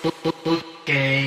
Okay.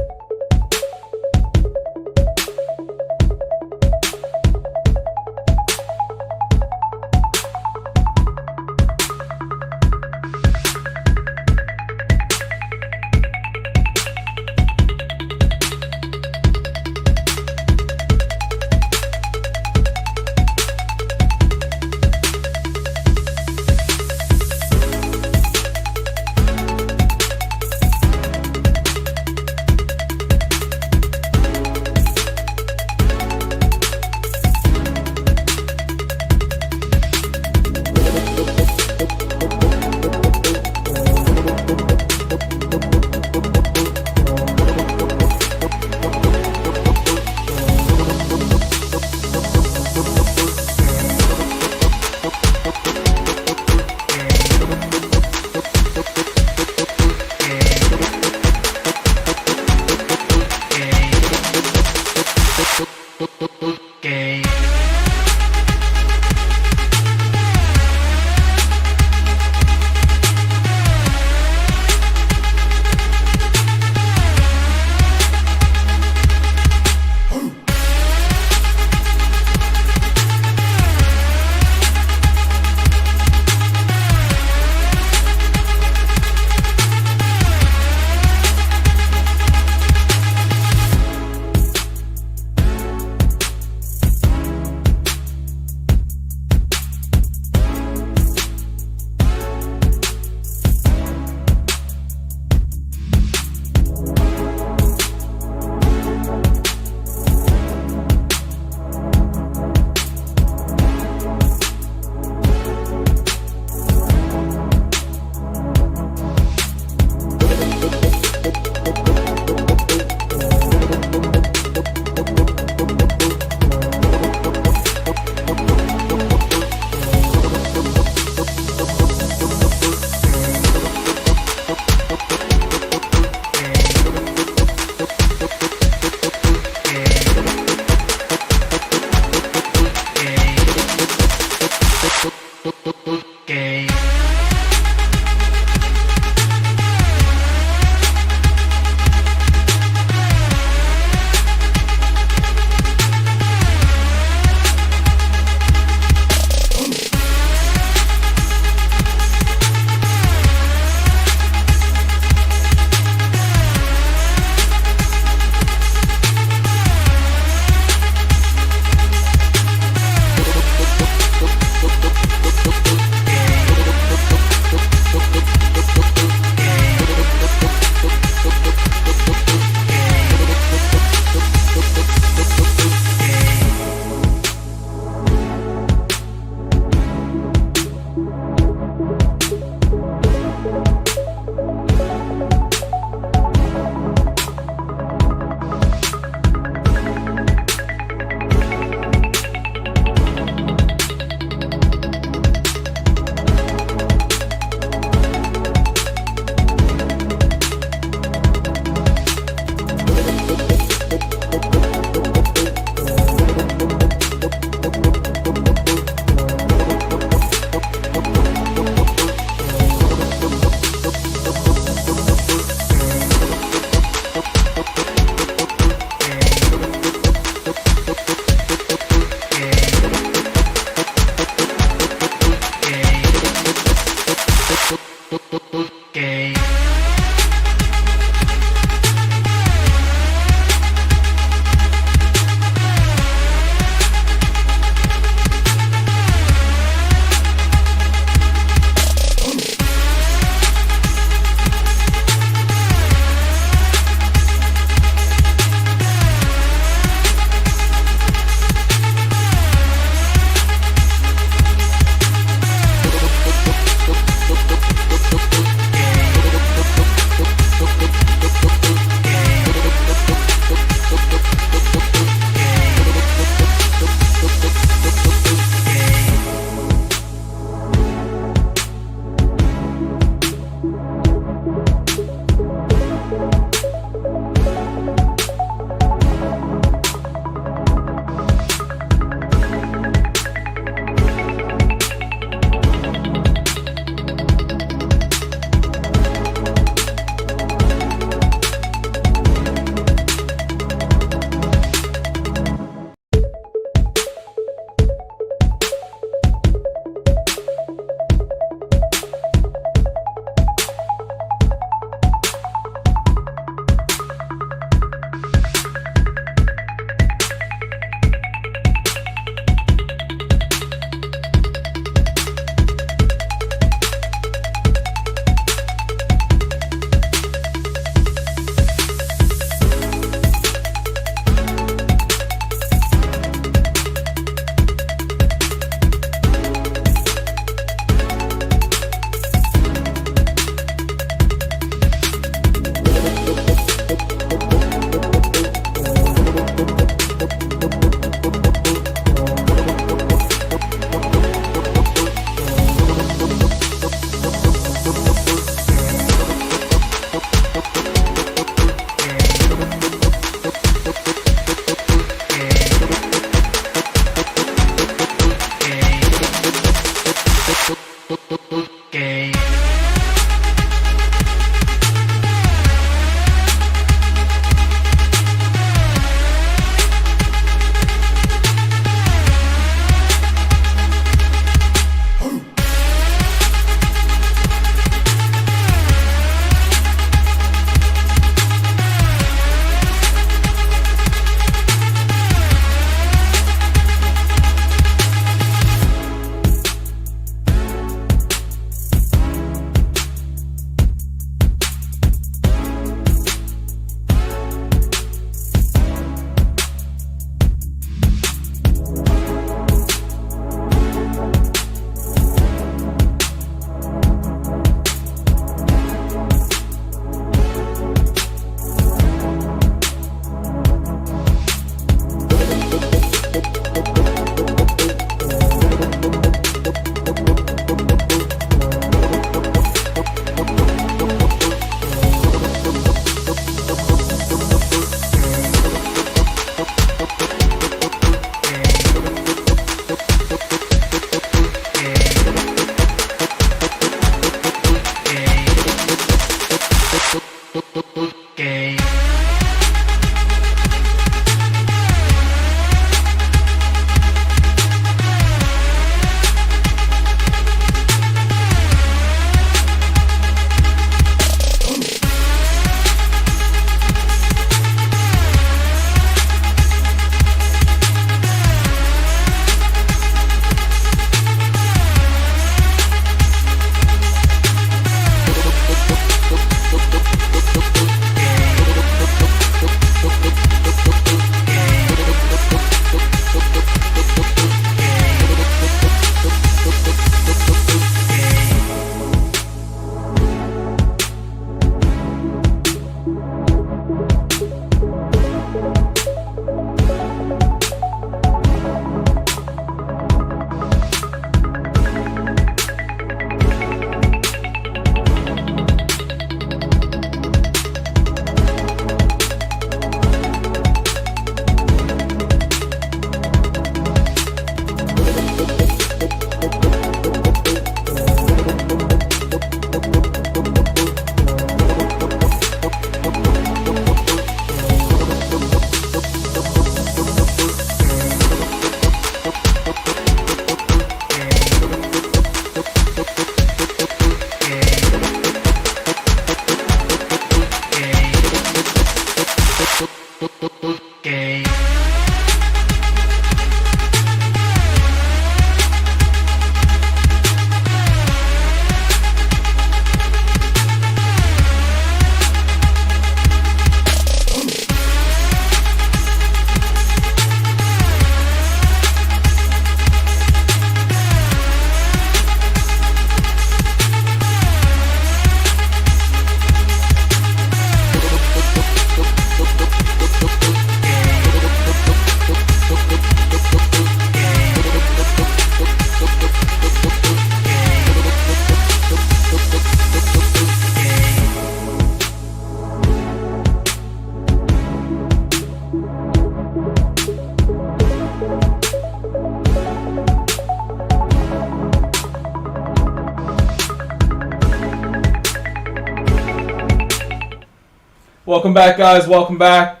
Welcome back, guys. Welcome back.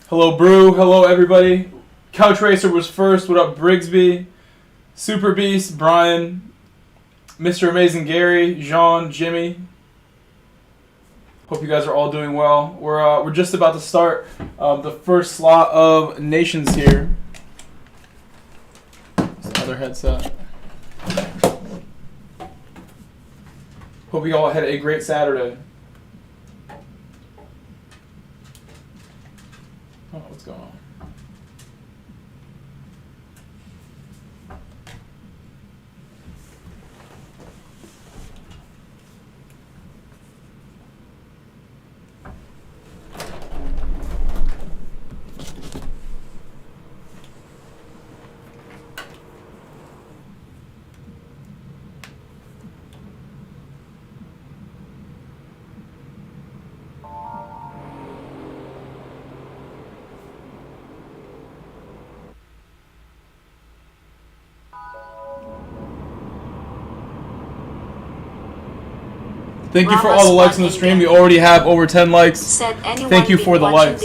Hello, Brew. Hello, everybody. Couch Racer was first. What up, Brigsby? Super Beast, Brian, Mr. Amazing Gary, Jean, Jimmy. Hope you guys are all doing well. We're just about to start the first slot of nations here. It's the other headset. Hope you all had a great Saturday. Oh, what's going on? Thank you for all the likes on the stream. We already have over 10 likes. Thank you for the likes.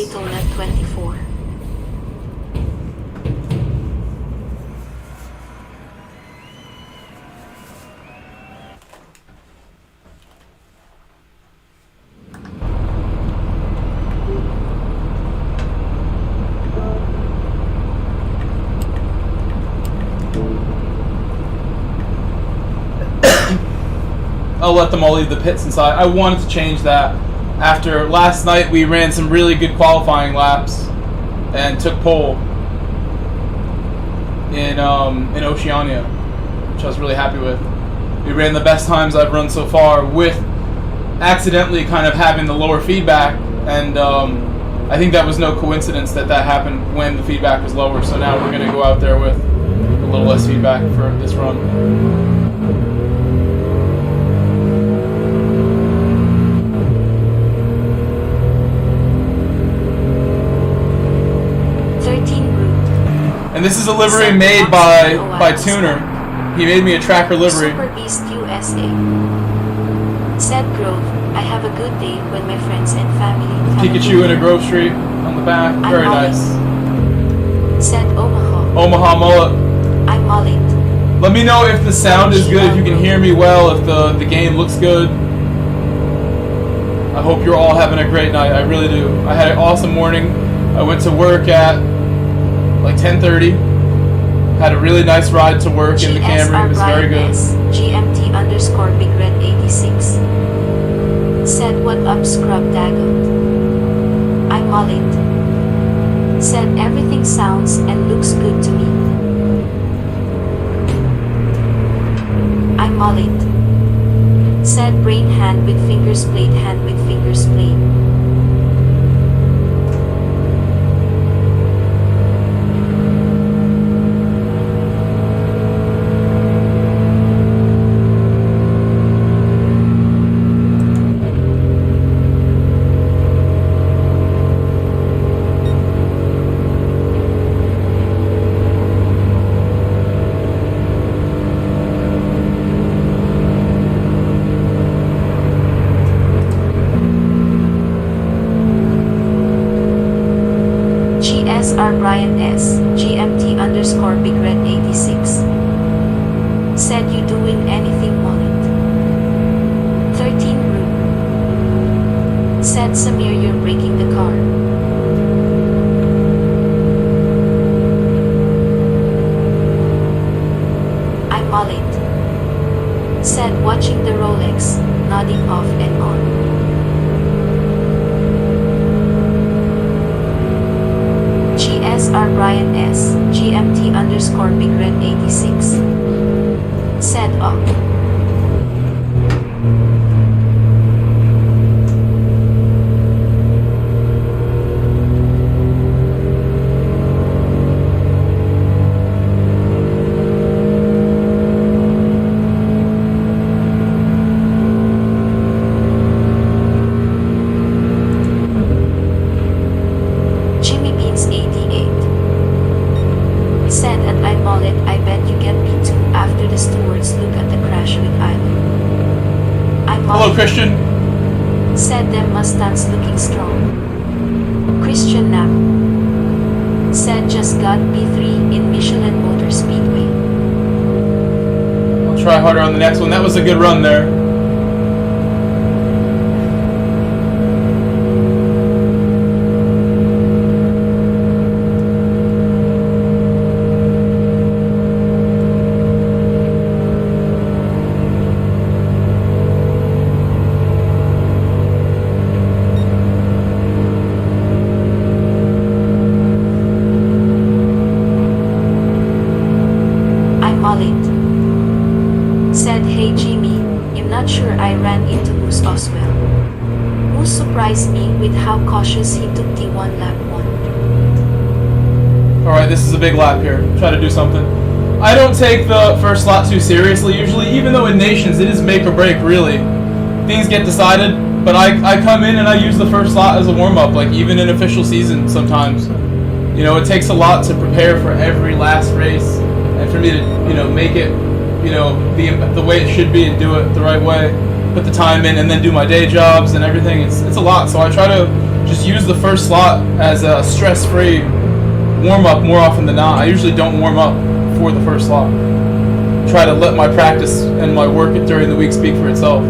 I'll let them all leave the pit since I wanted to change that. After last night, we ran some really good qualifying laps and took pole in Oceania, which I was really happy with. We ran the best times I've run so far with accidentally kind of having the lower feedback, and I think that was no coincidence that happened when the feedback was lower. So now we're going to go out there with a little less feedback for this run. And this is a livery made by Tuner. He made me a tracker livery. Super Beast USA. Said Grove, I have a good day when my friends and family. Pikachu in a Grove Street on the back. Very nice. Said Omaha. Omaha Mullet. I'm mullet. Let me know if the sound is good, if you can hear me well, if the game looks good. I hope you're all having a great night. I really do. I had an awesome morning. I went to work at like 10:30. Had a really nice ride to work in the Camry. It was very good. GMT_Big Red 86. Said what up scrub daggled. I'm mullet. Said everything sounds and looks good to me. I'm mullet. Said brain hand with fingers played hand with fingers played. Brian S. GMT_Big Red 86. Said you doing anything mullet. 13 Brew. Said Samir you're breaking the car. I'm mullet. Said watching the Rolex, nodding off and on. GSR Brian S. GMT_Big Red 86. Said up. Hello, Christian. Said them Mustangs looking strong. Christian Knapp. Said just got P3 in Michelin Motor Speedway. I'll try harder on the next one. That was a good run there. Said, hey Jimmy, I'm not sure I ran into Moose Oswell. Moose surprised me with how cautious he took T1 lap 1. Alright, this is a big lap here. Try to do something. I don't take the first slot too seriously usually, even though in Nations it is make or break really. Things get decided, but I come in and I use the first slot as a warm-up, like even in official season sometimes. You know, it takes a lot to prepare for every last race, and for me to, you know, make it, you know, the way it should be and do it the right way, put the time in, and then do my day jobs and everything. It's a lot, so I try to just use the first slot as a stress-free warm-up more often than not. I usually don't warm up for the first slot. Try to let my practice and my work during the week speak for itself.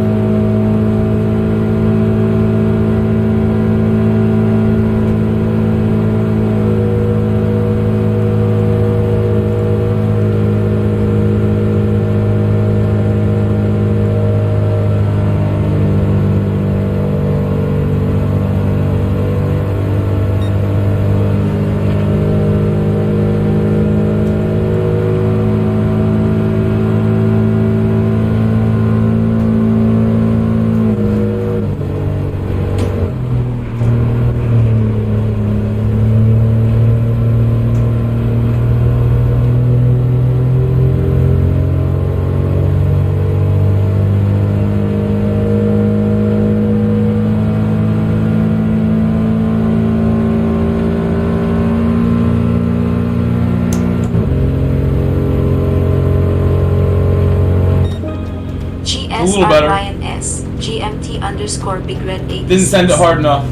A little better. Ryan S. GMT underscore Big Red 86. Didn't send it hard enough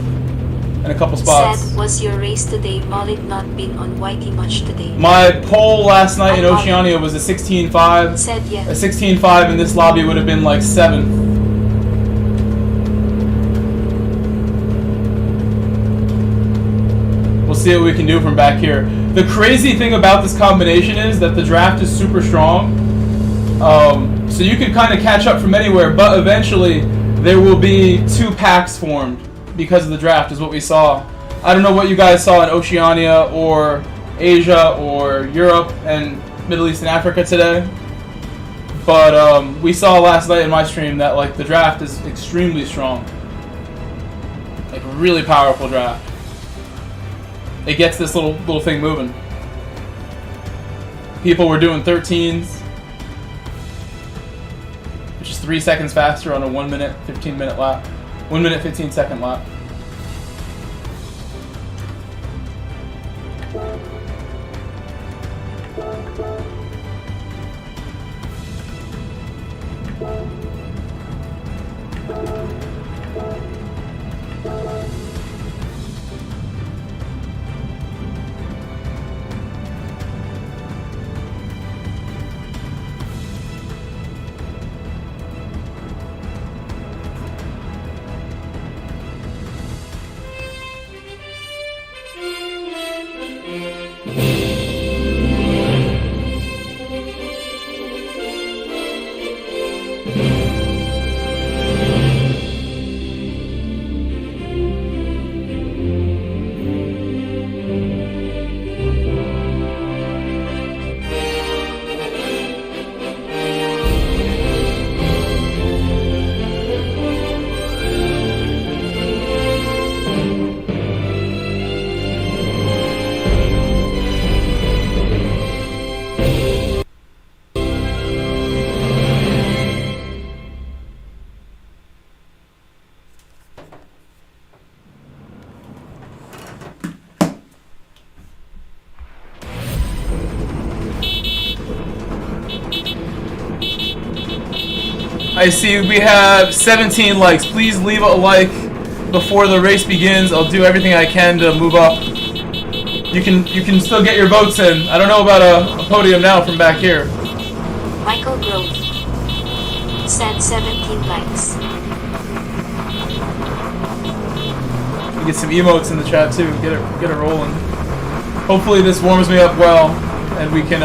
in a couple spots. Said, was your race today, Mullet not been on Whitey much today? My pole last night in Oceania was a 16.5. Said yes. A 16.5 in this lobby would have been like 7th. We'll see what we can do from back here. The crazy thing about this combination is that the draft is super strong. So you can kind of catch up from anywhere, but eventually there will be 2 packs formed because of the draft, is what we saw. I don't know what you guys saw in Oceania or Asia or Europe and Middle East and Africa today, but we saw last night in my stream that like the draft is extremely strong, like really powerful draft. It gets this little thing moving. People were doing 13s. Which is 3 seconds faster on a 1 minute, 15 minute lap. 1 minute, 15 second lap. I see we have 17 likes. Please leave a like before the race begins. I'll do everything I can to move up. You can still get your votes in. I don't know about a podium now from back here. Michael Grove said 17 likes. You get some emotes in the chat too. Get it rolling. Hopefully this warms me up well, and we can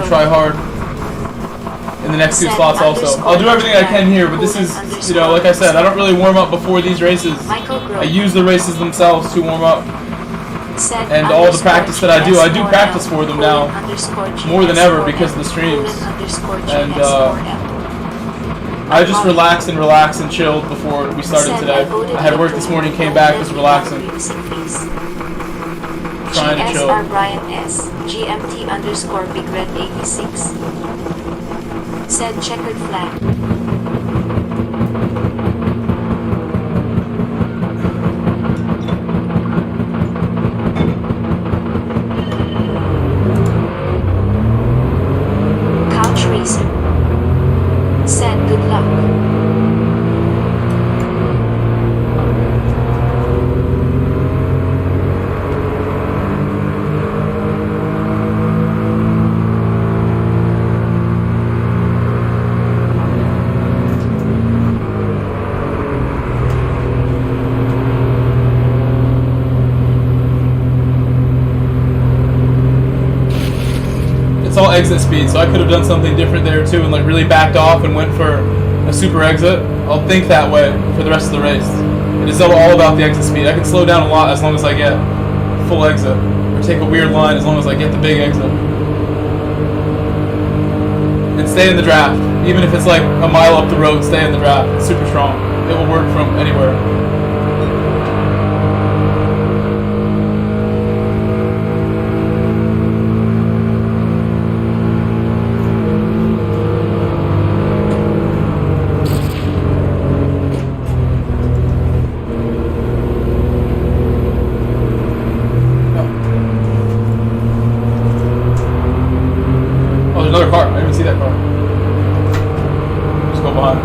try hard in the next 2 slots also. I'll do everything I can here, but this is, you know, like I said, I don't really warm up before these races. I use the races themselves to warm up. And all the practice that I do practice for them now more than ever because of the streams. And I just relaxed and chilled before we started today. I had work this morning, came back, was relaxing. Trying to chill. GSR Brian S. GMT underscore Big Red 86 said checkered flag. Couch Racer said good luck. It's all exit speed, so I could have done something different there too and like really backed off and went for a super exit. I'll think that way for the rest of the race. It is all about the exit speed. I can slow down a lot as long as I get full exit, or take a weird line as long as I get the big exit. And stay in the draft. Even if it's like a mile up the road, stay in the draft. It's super strong. It will work from anywhere. Another car. I didn't even see that car. Just go behind.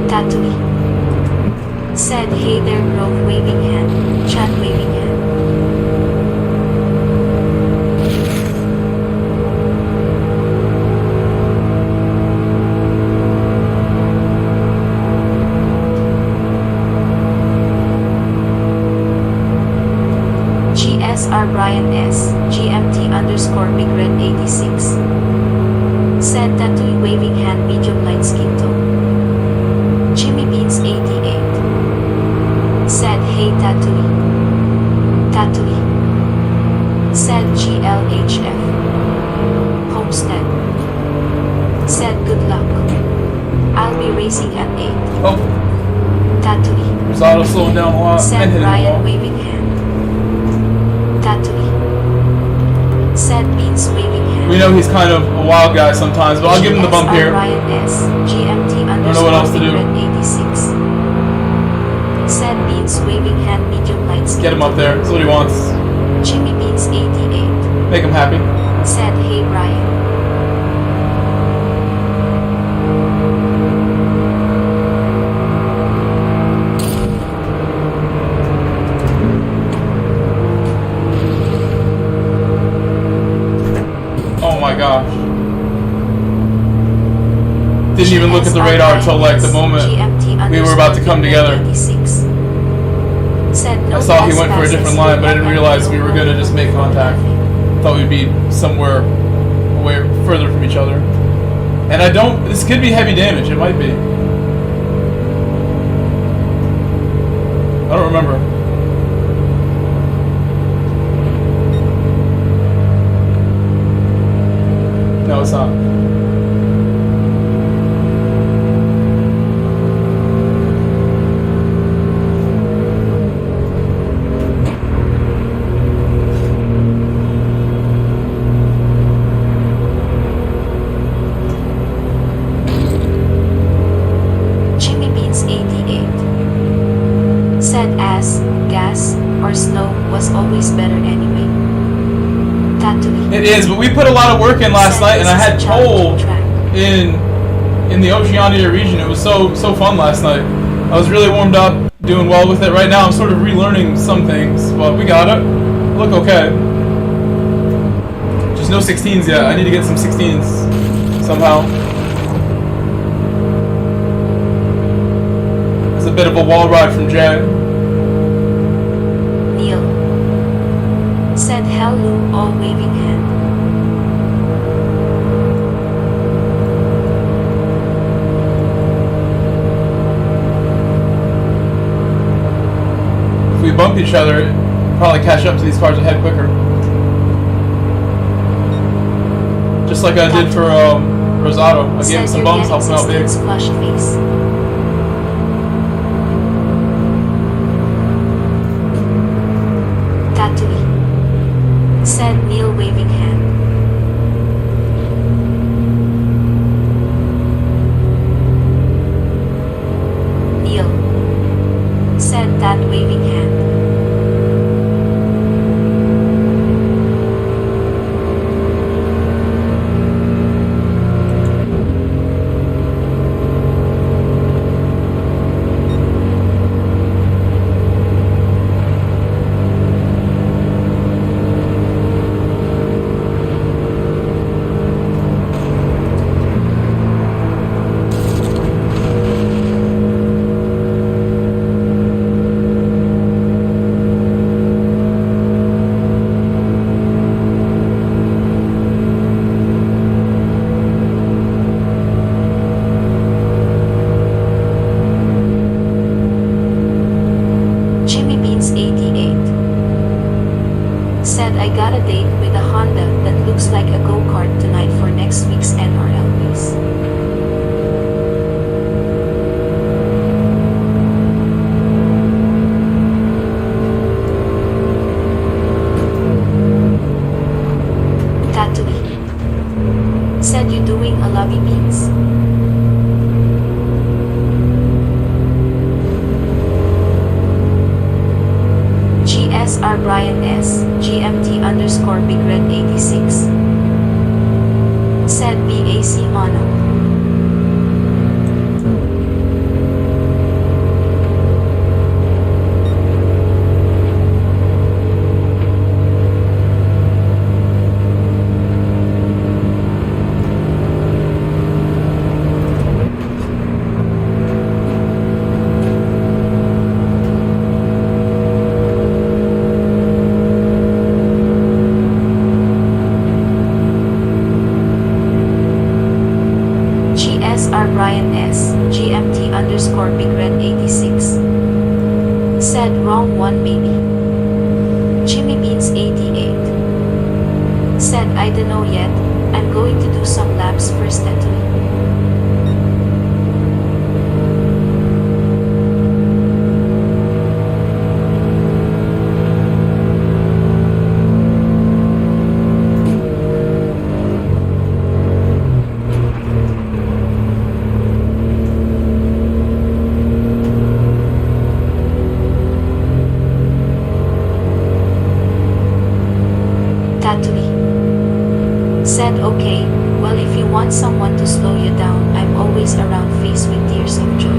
Tatui said hey there Grove waving hand, Chad waving hand. GSR Brian S. GMT underscore Big Red 86 said Tatui waving hand medium light skin tone. Jimmy Beans 88 said hey Tatui. Tatui said GLHF. Homestead said good luck. I'll be racing at 8. Oh, Tatui Rosado slowing down a lot said and hitting the Brian wall. waving hand. Tatui said Beans waving hand. We know he's kind of a wild guy sometimes, but I'll give him the bump here. Ryan S. GMT know what else to do. underscore 86 said Beans waving hand medium light skin. Get him up there. That's what he wants. Jimmy Beans 88 Make him happy. said hey Brian. Oh my gosh. Didn't even look at the radar until like the moment we were about to come together. 86 said no I saw he gas went for a different passes line, but I didn't and realize we were no gonna just make contact. Thought we'd be somewhere away further from each other. And I don't, this could be heavy damage, it might be. I don't remember. No, it's not. Tatooine. It is, but we put a lot of work in last Said night, and I this is had a challenging toll track. in the Oceania region. It was so fun last night. I was really warmed up, doing well with it. Right now, I'm sort of relearning some things, but we got it. Look okay. Just no 16s yet. I need to get some 16s somehow. It's a bit of a wall ride from Jay. Neil. Said hello, all waving hand. If we bump each other, we'll probably catch up to these cars ahead quicker. Just like I did for Rosado. I gave him some bumps, helped him out big. Flushed face. Tatooine. Said Neil, waving hand. Neil. Said that, waving hand. Said I got a date with a Honda that looks like a go-kart tonight for next week's NRL race. Tatooine. Said you doing a lovey beans? GSR Brian S. GMT underscore Big Red 86. Said BAC Mono. GSR Brian S. GMT underscore Big Red 86. Said wrong one maybe. Jimmy Beans 88. Said I don't know yet, I'm going to do some laps first Tatooine. Tatooine. Said okay, well if you want someone to slow you down, I'm always around, face with tears of joy.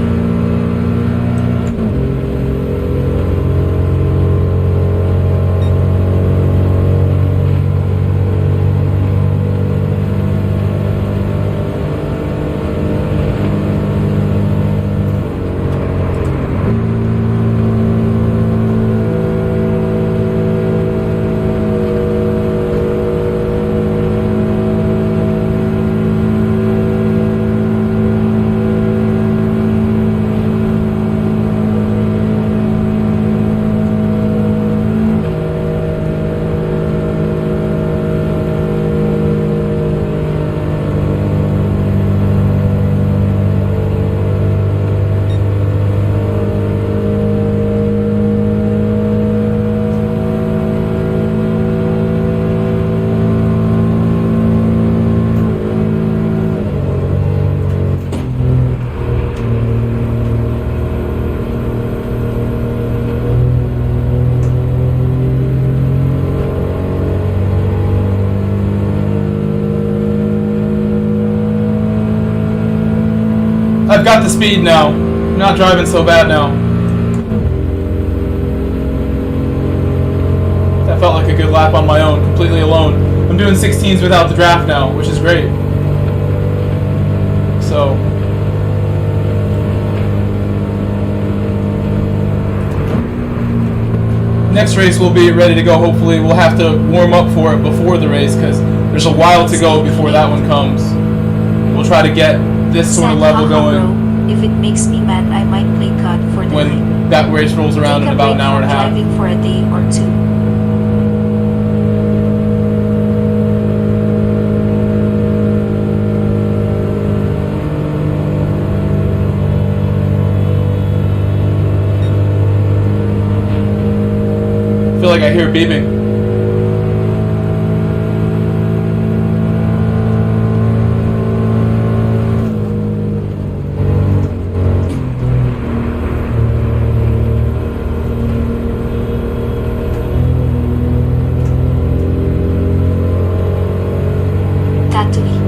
got the speed now. I'm not driving so bad now. That felt like a good lap on my own, completely alone. I'm doing 16s without the draft now, which is great. So... next race we'll be ready to go. Hopefully we'll have to warm up for it before the race because there's a while to go before that one comes. We'll try to get this sort of level going. If it makes me mad, I might play COD for the when night. That race rolls around in about an hour and a half. Driving for a day or two. I feel like I hear beeping. Tatui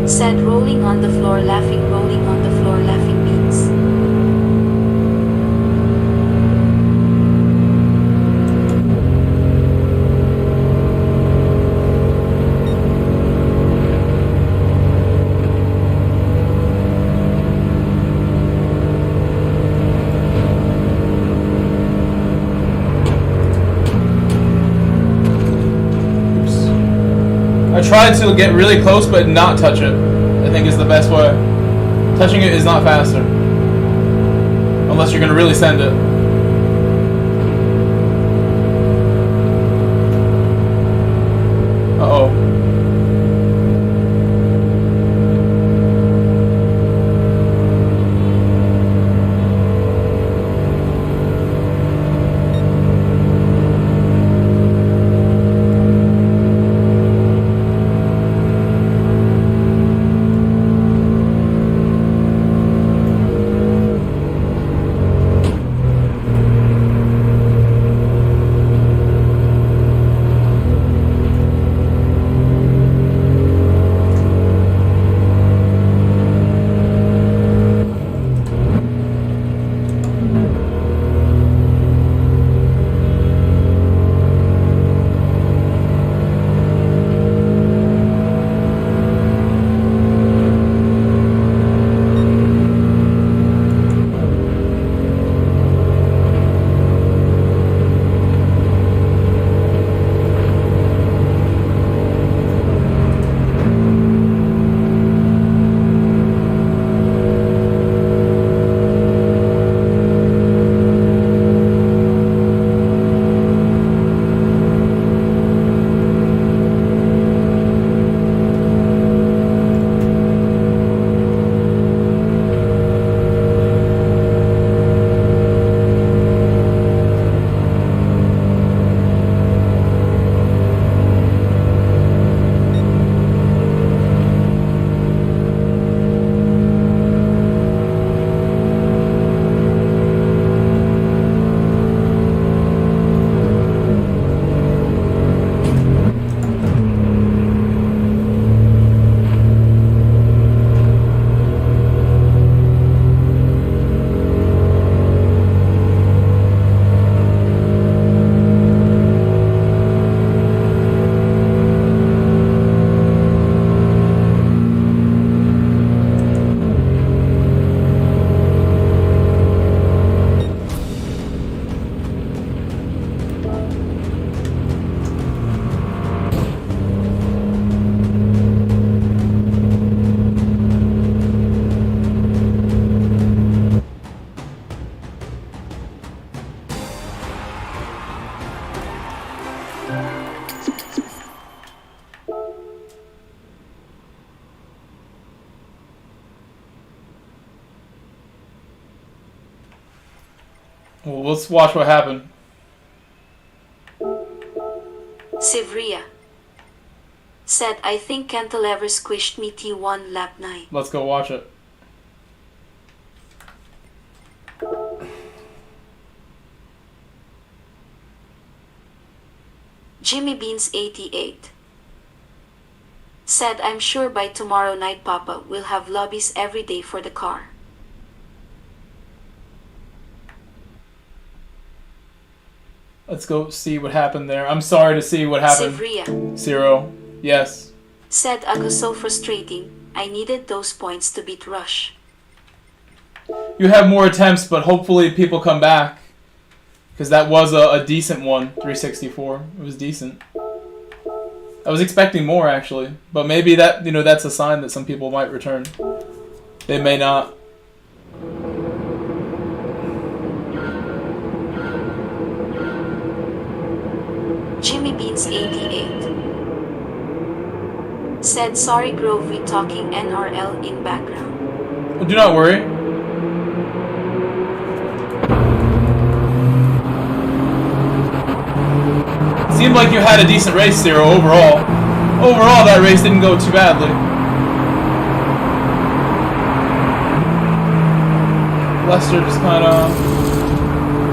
said rolling on the floor laughing beans. I tried to get really close but not touch it. I think is the best way. Touching it is not faster. Unless you're going to really send it. Uh-oh. Well, let's watch what happened. Sivria said, I think Cantilever squished me T1 lap 9. Let's go watch it. Jimmy Beans 88 Said I'm sure by tomorrow night Papa will have lobbies every day for the car. Let's go see what happened there. I'm sorry to see what happened. Sivria. Zero. Yes. Said Ago so frustrating. I needed those points to beat Rush. You have more attempts, but hopefully people come back. Because that was a decent one, 364. It was decent. I was expecting more, actually. But maybe that, that's a sign that some people might return. They may not. Jimmy Beans 88. Said sorry Grove we talking NRL in background. Well, do not worry. Seemed like you had a decent race, Zero, overall. Overall, that race didn't go too badly. Lester just kind of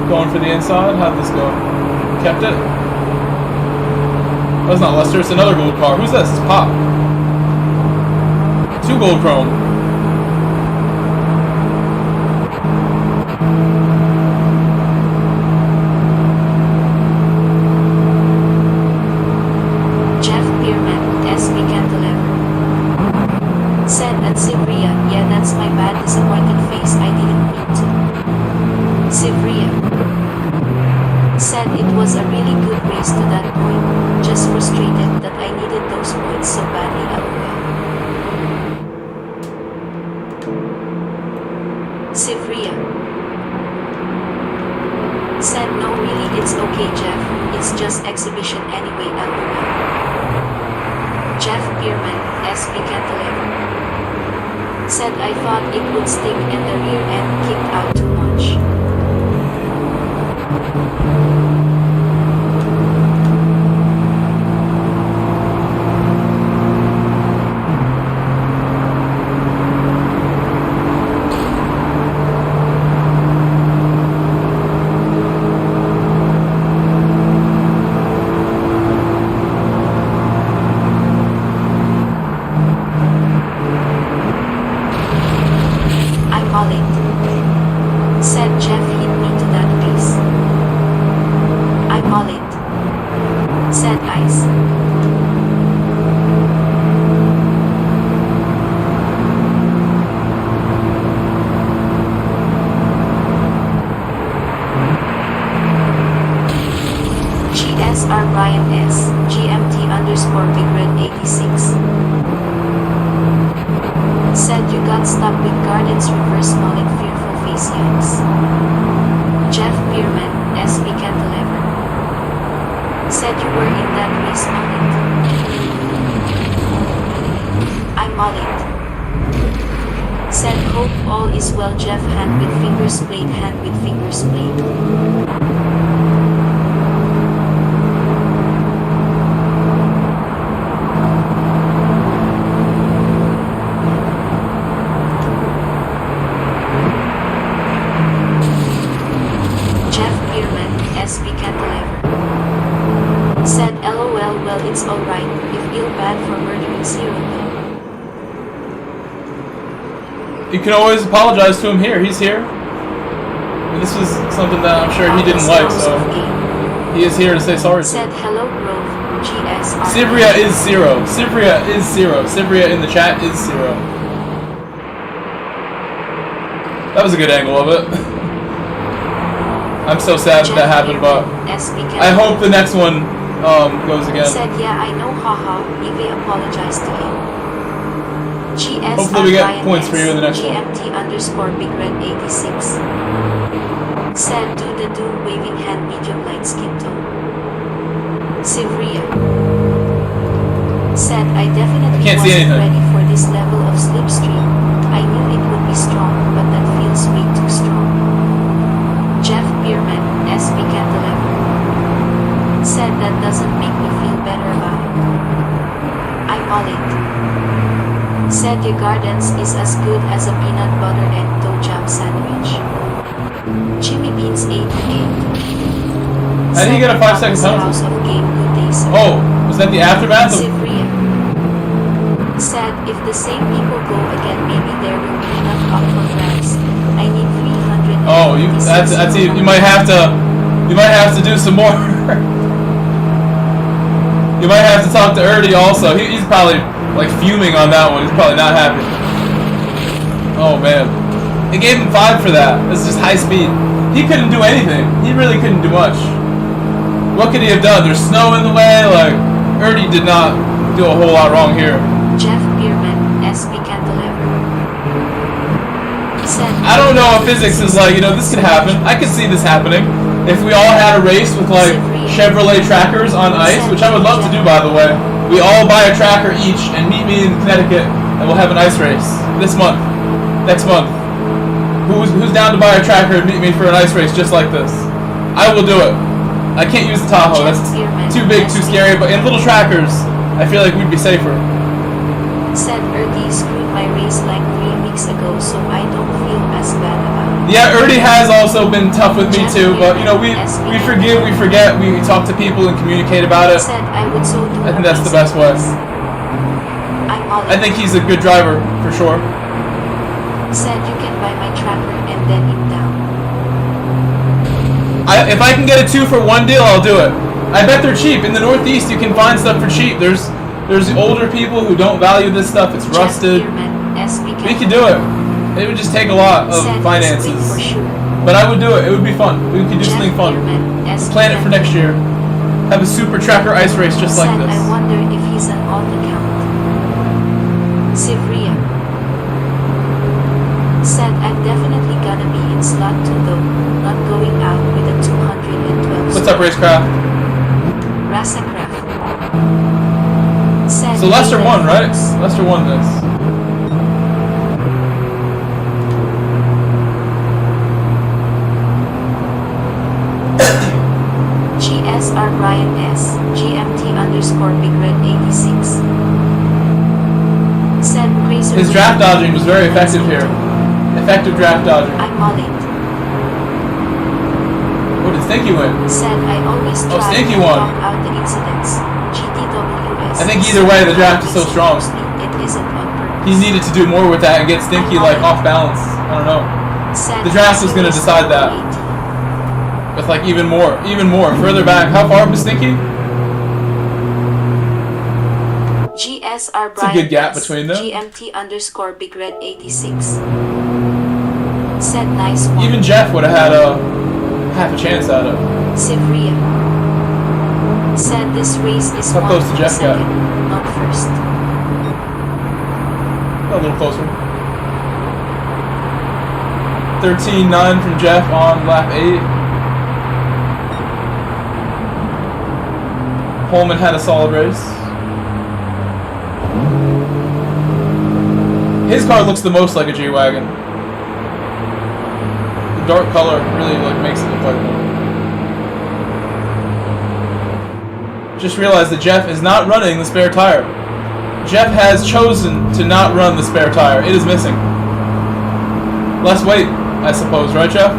going for the inside. How'd this go? Kept it? That's not Lester, it's another gold car. Who's this? It's Pop. 2 gold chrome. Jeff Bierman, SB Cantilever. Said at Sivria, yeah that's my bad disappointed face I didn't mean to. Sivria. Said it was a really good race to that point, just frustrated that I needed those points so badly LOL. Sivria. Said no really it's okay Jeff, it's just exhibition anyway LOL. Jeff Bierman, SB Cantilever. Said I thought it would stick and the rear end kicked out too much. Said Jeff hit me to that race. I mullet. Said Ice. GSR Ryan S. GMT_Big Red 86. Said you got stuck with Garden's reverse mullet fearful face yanks. Jeff Bierman, SB Cantilever. Said you were in that race mullet. I mullet. Said hope all is well Jeff hand with fingers played hand with fingers played. Said LOL well it's alright, you feel bad for murdering Zero though. You can always apologize to him here, he's here. I mean, this is something that I'm sure he didn't like, so he is here to say sorry to. Said hello Grove, GSR. Sivria is 0. Sivria is 0. Sivria in the chat is 0. That was a good angle of it. I'm so sad that happened, but I hope the next one goes again. Said yeah I know haha, Eve apologized to him. GSR Hopefully we get points for you in the next one. GMT_Big Red 86. Said do the do waving hand medium light skin tone. Sivria. Said I definitely wasn't ready for this level of slipstream. I knew it would be strong, but that feels way too strong. Jeff Bierman, SB Cantilever. Said that doesn't make me feel better about it. I mullet. Said your Gardens is as good as a peanut butter and toe jam sandwich. Jimmy Beans 88. How did he get a 5-second penalty? House of Game Good Days. Oh, was that the aftermath of... Sivria. Said if the same people go again, maybe there will be enough up for grabs. I need 300. Oh, that's you might have to do some more. You might have to talk to Erdy also. He's probably like fuming on that one. He's probably not happy. Oh man, it gave him 5 for that. This is just high speed. He couldn't do anything. He really couldn't do much. What could he have done? There's snow in the way. Like Erdy did not do a whole lot wrong here. Jeff Bierman, SB Cantilever. I don't know if physics is like, this could happen. I could see this happening. If we all had a race with like Chevrolet trackers on ice, which I would love to do by the way. We all buy a tracker each and meet me in Connecticut and we'll have an ice race this month. Next month. Who's down to buy a tracker and meet me for an ice race just like this? I will do it. I can't use the Tahoe. That's too big, too scary, but in little trackers, I feel like we'd be safer. Said Erdy screwed my race like 3 weeks ago, so I don't feel as bad about it. Yeah, Erdy has also been tough with me too, but we forgive, we forget, we talk to people and communicate about it. Said I would so do. I think that's the best way. I think he's a good driver, for sure. Said you can buy my tracker and then it down. If I can get a 2 for 1 deal, I'll do it. I bet they're cheap. In the Northeast, you can find stuff for cheap. There's older people who don't value this stuff. It's rusted. We could do it. It would just take a lot of finances. But I would do it. It would be fun. We could do something fun. Plan it for next year. Have a super tracker ice race just like this. I wonder if he's an alt account. Sivria. Said I'm definitely gonna be in slot 2 though. Not going out with a 212. What's up, Racecraft? Rasacraft. So Lester won, right? Lester won this. GSR Brian S. GMT underscore Big Red 86. Said Grazer. His draft dodging was very effective here. Effective draft dodging. I'm all in. What did Stinky win? Said I always try Stinky to won. block out the incidents. GTWS. I think either way the draft is so strong. It isn't on purpose. He needed to do more with that and get Stinky like off balance. I don't know. Said The draft was gonna decide that. With like even more further back. How far was Stinky? GSR It's a good gap between them. GMT underscore Big Red 86. Said nice one. Even Jeff would have had a half a chance at it. Sivria. Said this race is How close to Jeff got? second, not first. A little closer. 13.9 from Jeff on lap 8. Holman had a solid race. His car looks the most like a G-Wagon. The dark color really makes it look like one. Just realized that Jeff is not running the spare tire. Jeff has chosen to not run the spare tire. It is missing. Less weight, I suppose, right, Jeff?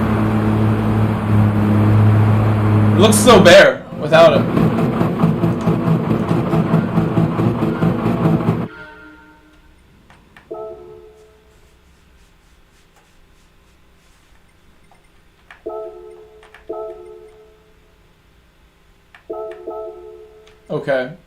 It looks so bare without it. Okay.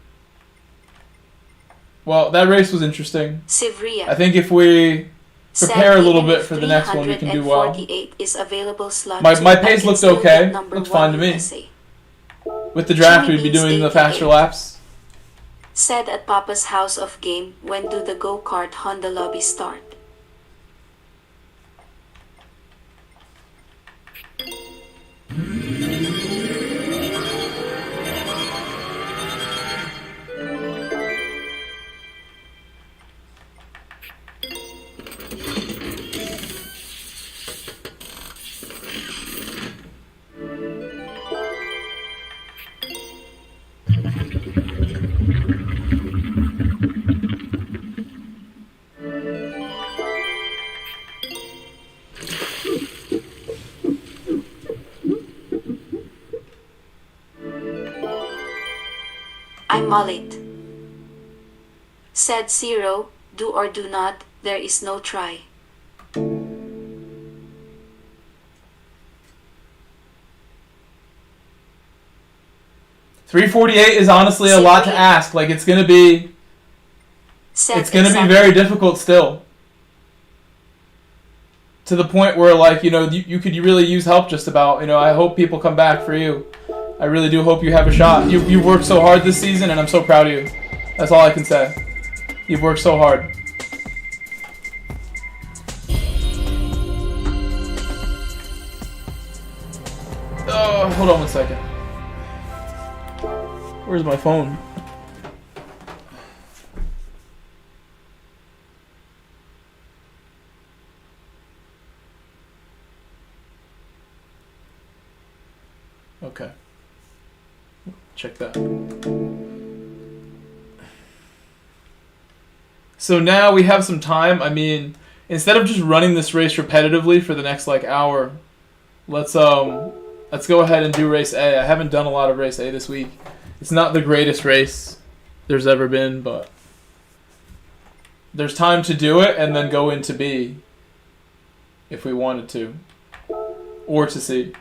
Well, that race was interesting. Sivria. I think if we prepare a little bit for the next one, we can do well. Is available slot My pace looked okay. Looked fine to me. With the draft, we'd be doing the faster laps. Said at Papa's House of Game, when do the go-kart Honda lobby start? I'm Mollit. Said Zero, do or do not, there is no try. $348 is honestly a lot to ask. Like, it's gonna be very difficult still. To the point where, like, you know, you could really use help just about. You know, I hope people come back for you. I really do hope you have a shot. You've worked so hard this season, and I'm so proud of you. That's all I can say. You've worked so hard. Oh, hold on one second. Where's my phone? Okay. Check that. So now we have some time. I mean, instead of just running this race repetitively for the next like hour, let's go ahead and do race A. I haven't done a lot of race A this week. It's not the greatest race there's ever been, but there's time to do it and then go into B if we wanted to, or to C.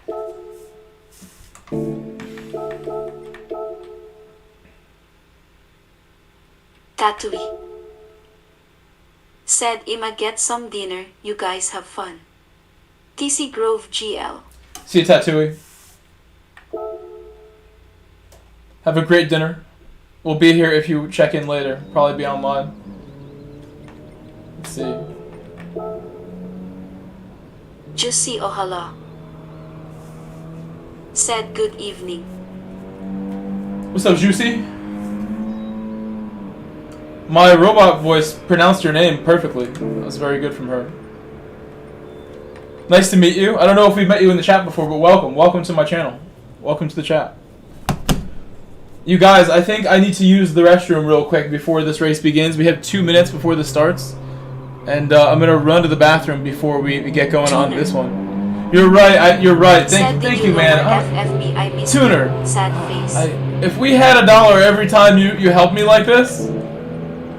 Tatui. Said Ima, get some dinner, you guys have fun. TC Grove GL. See you, Tatui. Have a great dinner. We'll be here if you check in later. Probably be online. Let's see. Juicy Ohala. Said good evening. What's up, Juicy? My robot voice pronounced your name perfectly. That was very good from her. Nice to meet you. I don't know if we've met you in the chat before, but welcome. Welcome to my channel. Welcome to the chat. You guys, I think I need to use the restroom real quick before this race begins. We have 2 minutes before this starts. And I'm going to run to the bathroom before we get going on this one. You're right. You're right. Thank you, man. Tuner. Sad face. If we had $1 every time you helped me like this,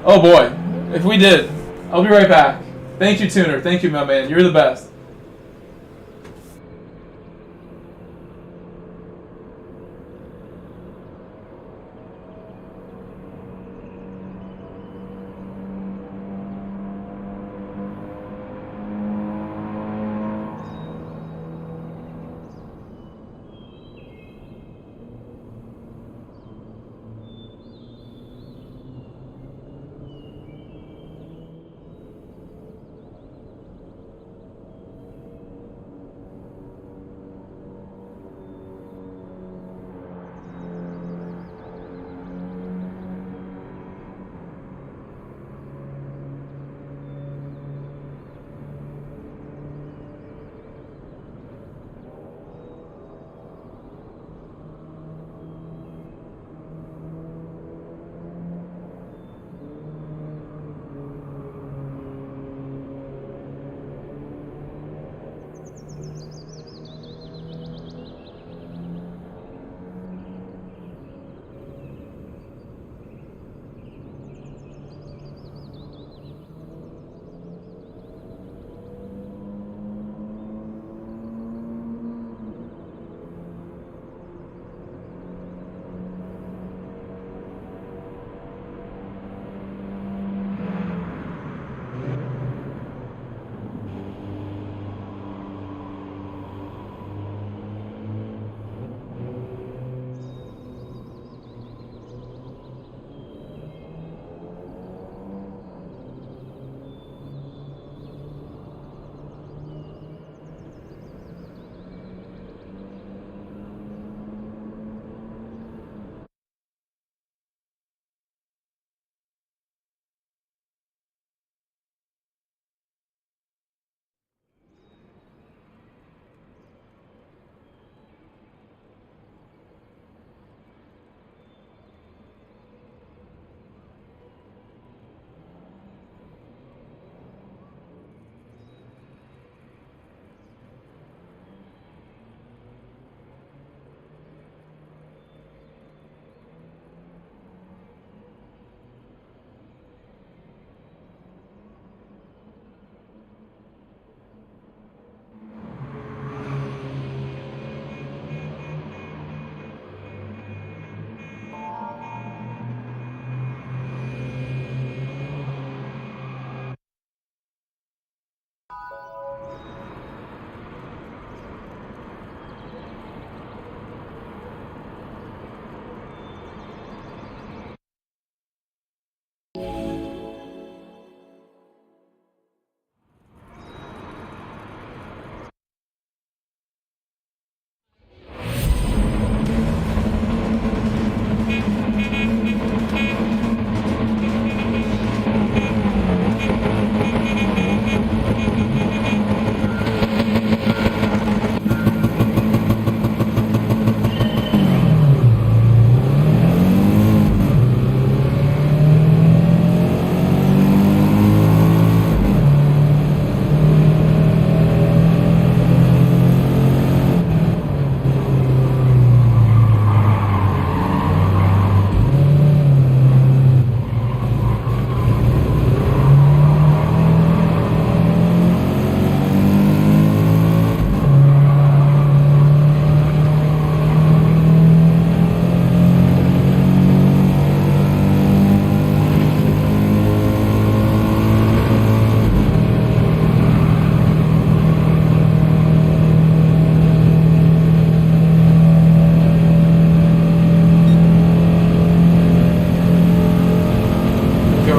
oh boy, if we did. I'll be right back. Thank you, Tuner. Thank you, my man. You're the best.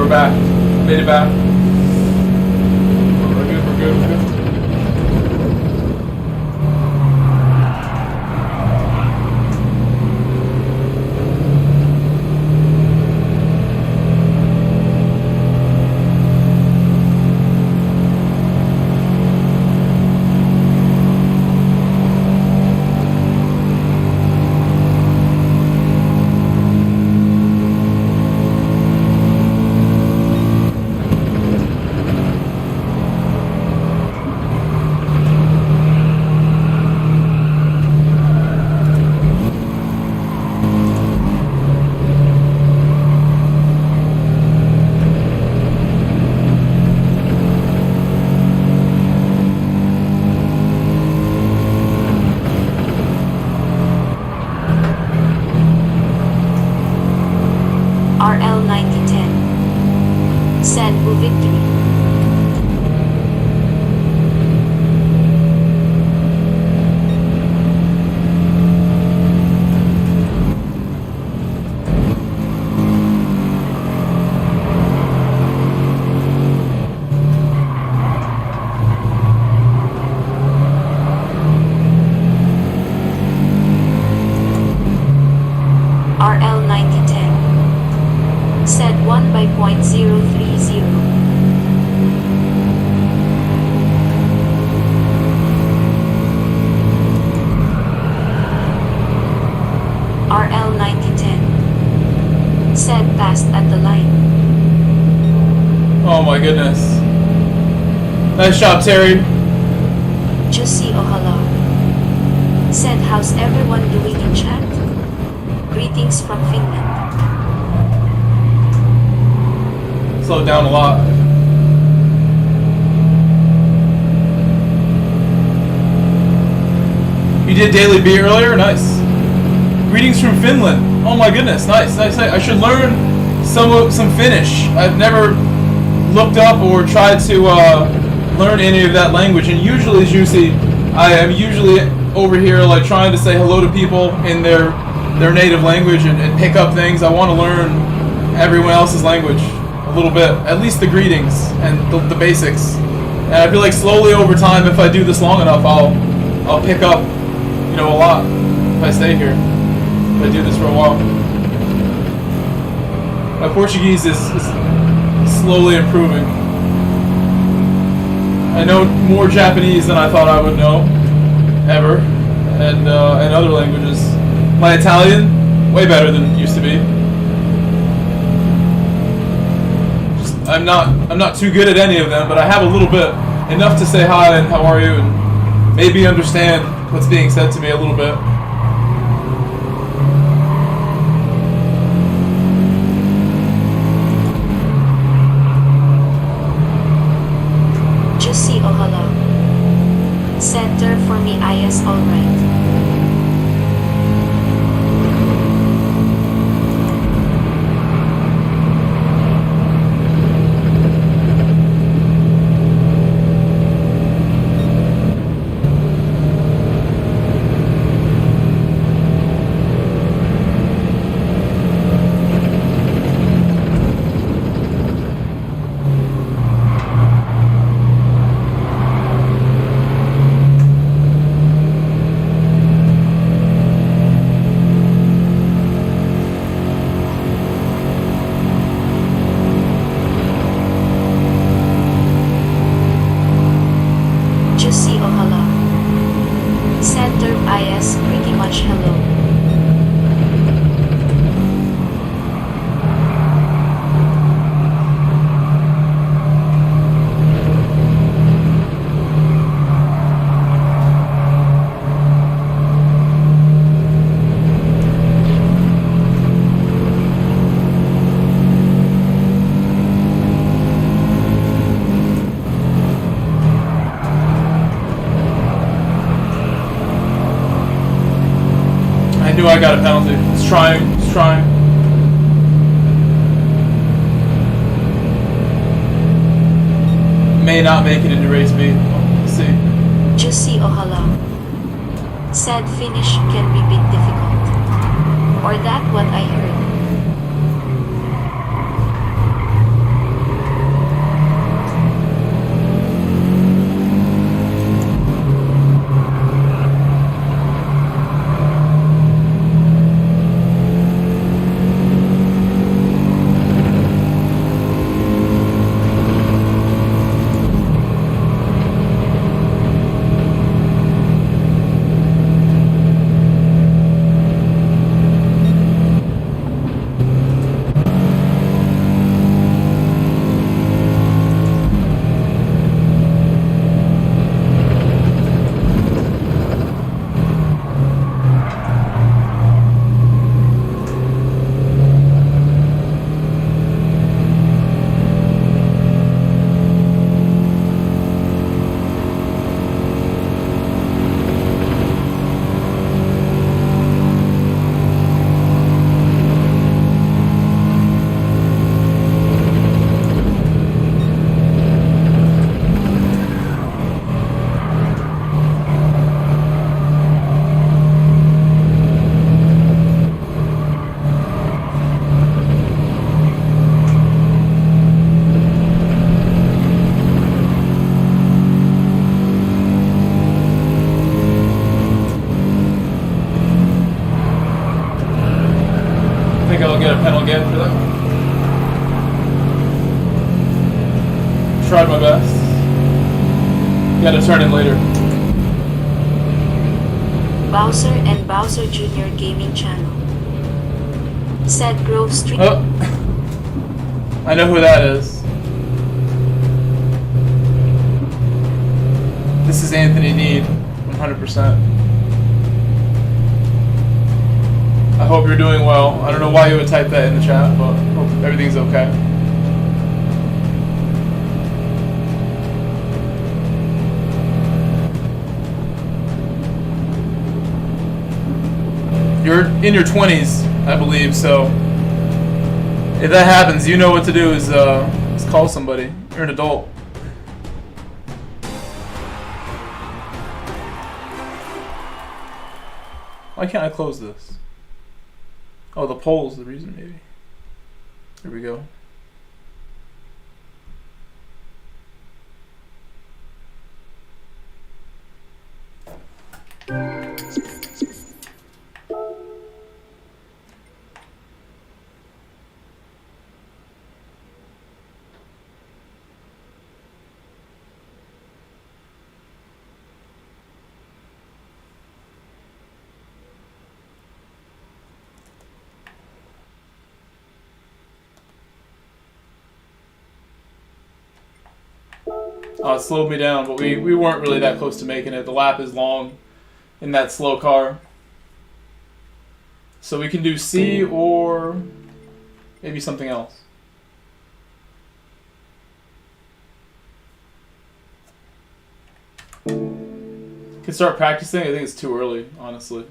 we're back. Made it back. We're good, we're good, we're good. Oh my goodness. Nice job, Terry. Jussi Ohala said, how's everyone doing in chat? Greetings from Finland. Slowed down a lot. You did Daily B earlier? Nice. Greetings from Finland. Oh my goodness, nice, nice, nice. I should learn some Finnish. I've never looked up or tried to learn any of that language, and usually, Juicy, I am usually over here like trying to say hello to people in their native language and pick up things. I want to learn everyone else's language a little bit, at least the greetings and the basics. And I feel like slowly over time, if I do this long enough, I'll pick up, you know, a lot if I stay here. If I do this for a while. My Portuguese is slowly improving. I know more Japanese than I thought I would know, ever, and other languages. My Italian, way better than it used to be. I'm not too good at any of them, but I have a little bit, enough to say hi and how are you, and maybe understand what's being said to me a little bit. Jussi Ohala center for me IS alright. I got a penalty. It's trying. May not make it into race B. Let's see. Jussi Ohala said Finnish can be a bit difficult. Or that what I heard. Tried my best. Gotta turn in later. Bowser and Bowser Jr. Gaming Channel. Said Grove Street. Oh. I know who that is. This is Anthony Need, 100%. I hope you're doing well. I don't know why you would type that in the chat, but I hope everything's okay. You're in your 20s, I believe, so if that happens, you know what to do is call somebody. You're an adult. Why can't I close this? Oh, the poll's the reason, maybe. Here we go. It slowed me down, but we weren't really that close to making it. The lap is long in that slow car. So we can do C or maybe something else. Can start practicing. I think it's too early, honestly.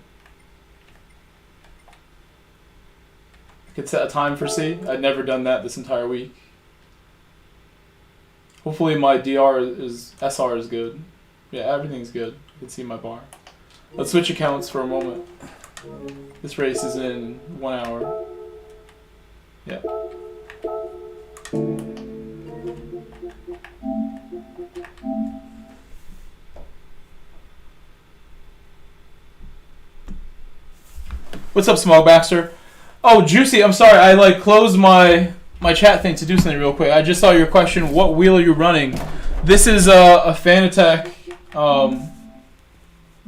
Could set a time for C. I'd never done that this entire week. Hopefully my SR is good. Yeah, everything's good. You can see my bar. Let's switch accounts for a moment. This race is in 1 hour. Yeah. What's up, Smogbaster? Oh, Juicy, I'm sorry. I closed my chat thing to do something real quick. I just saw your question. What wheel are you running? This is a Fanatec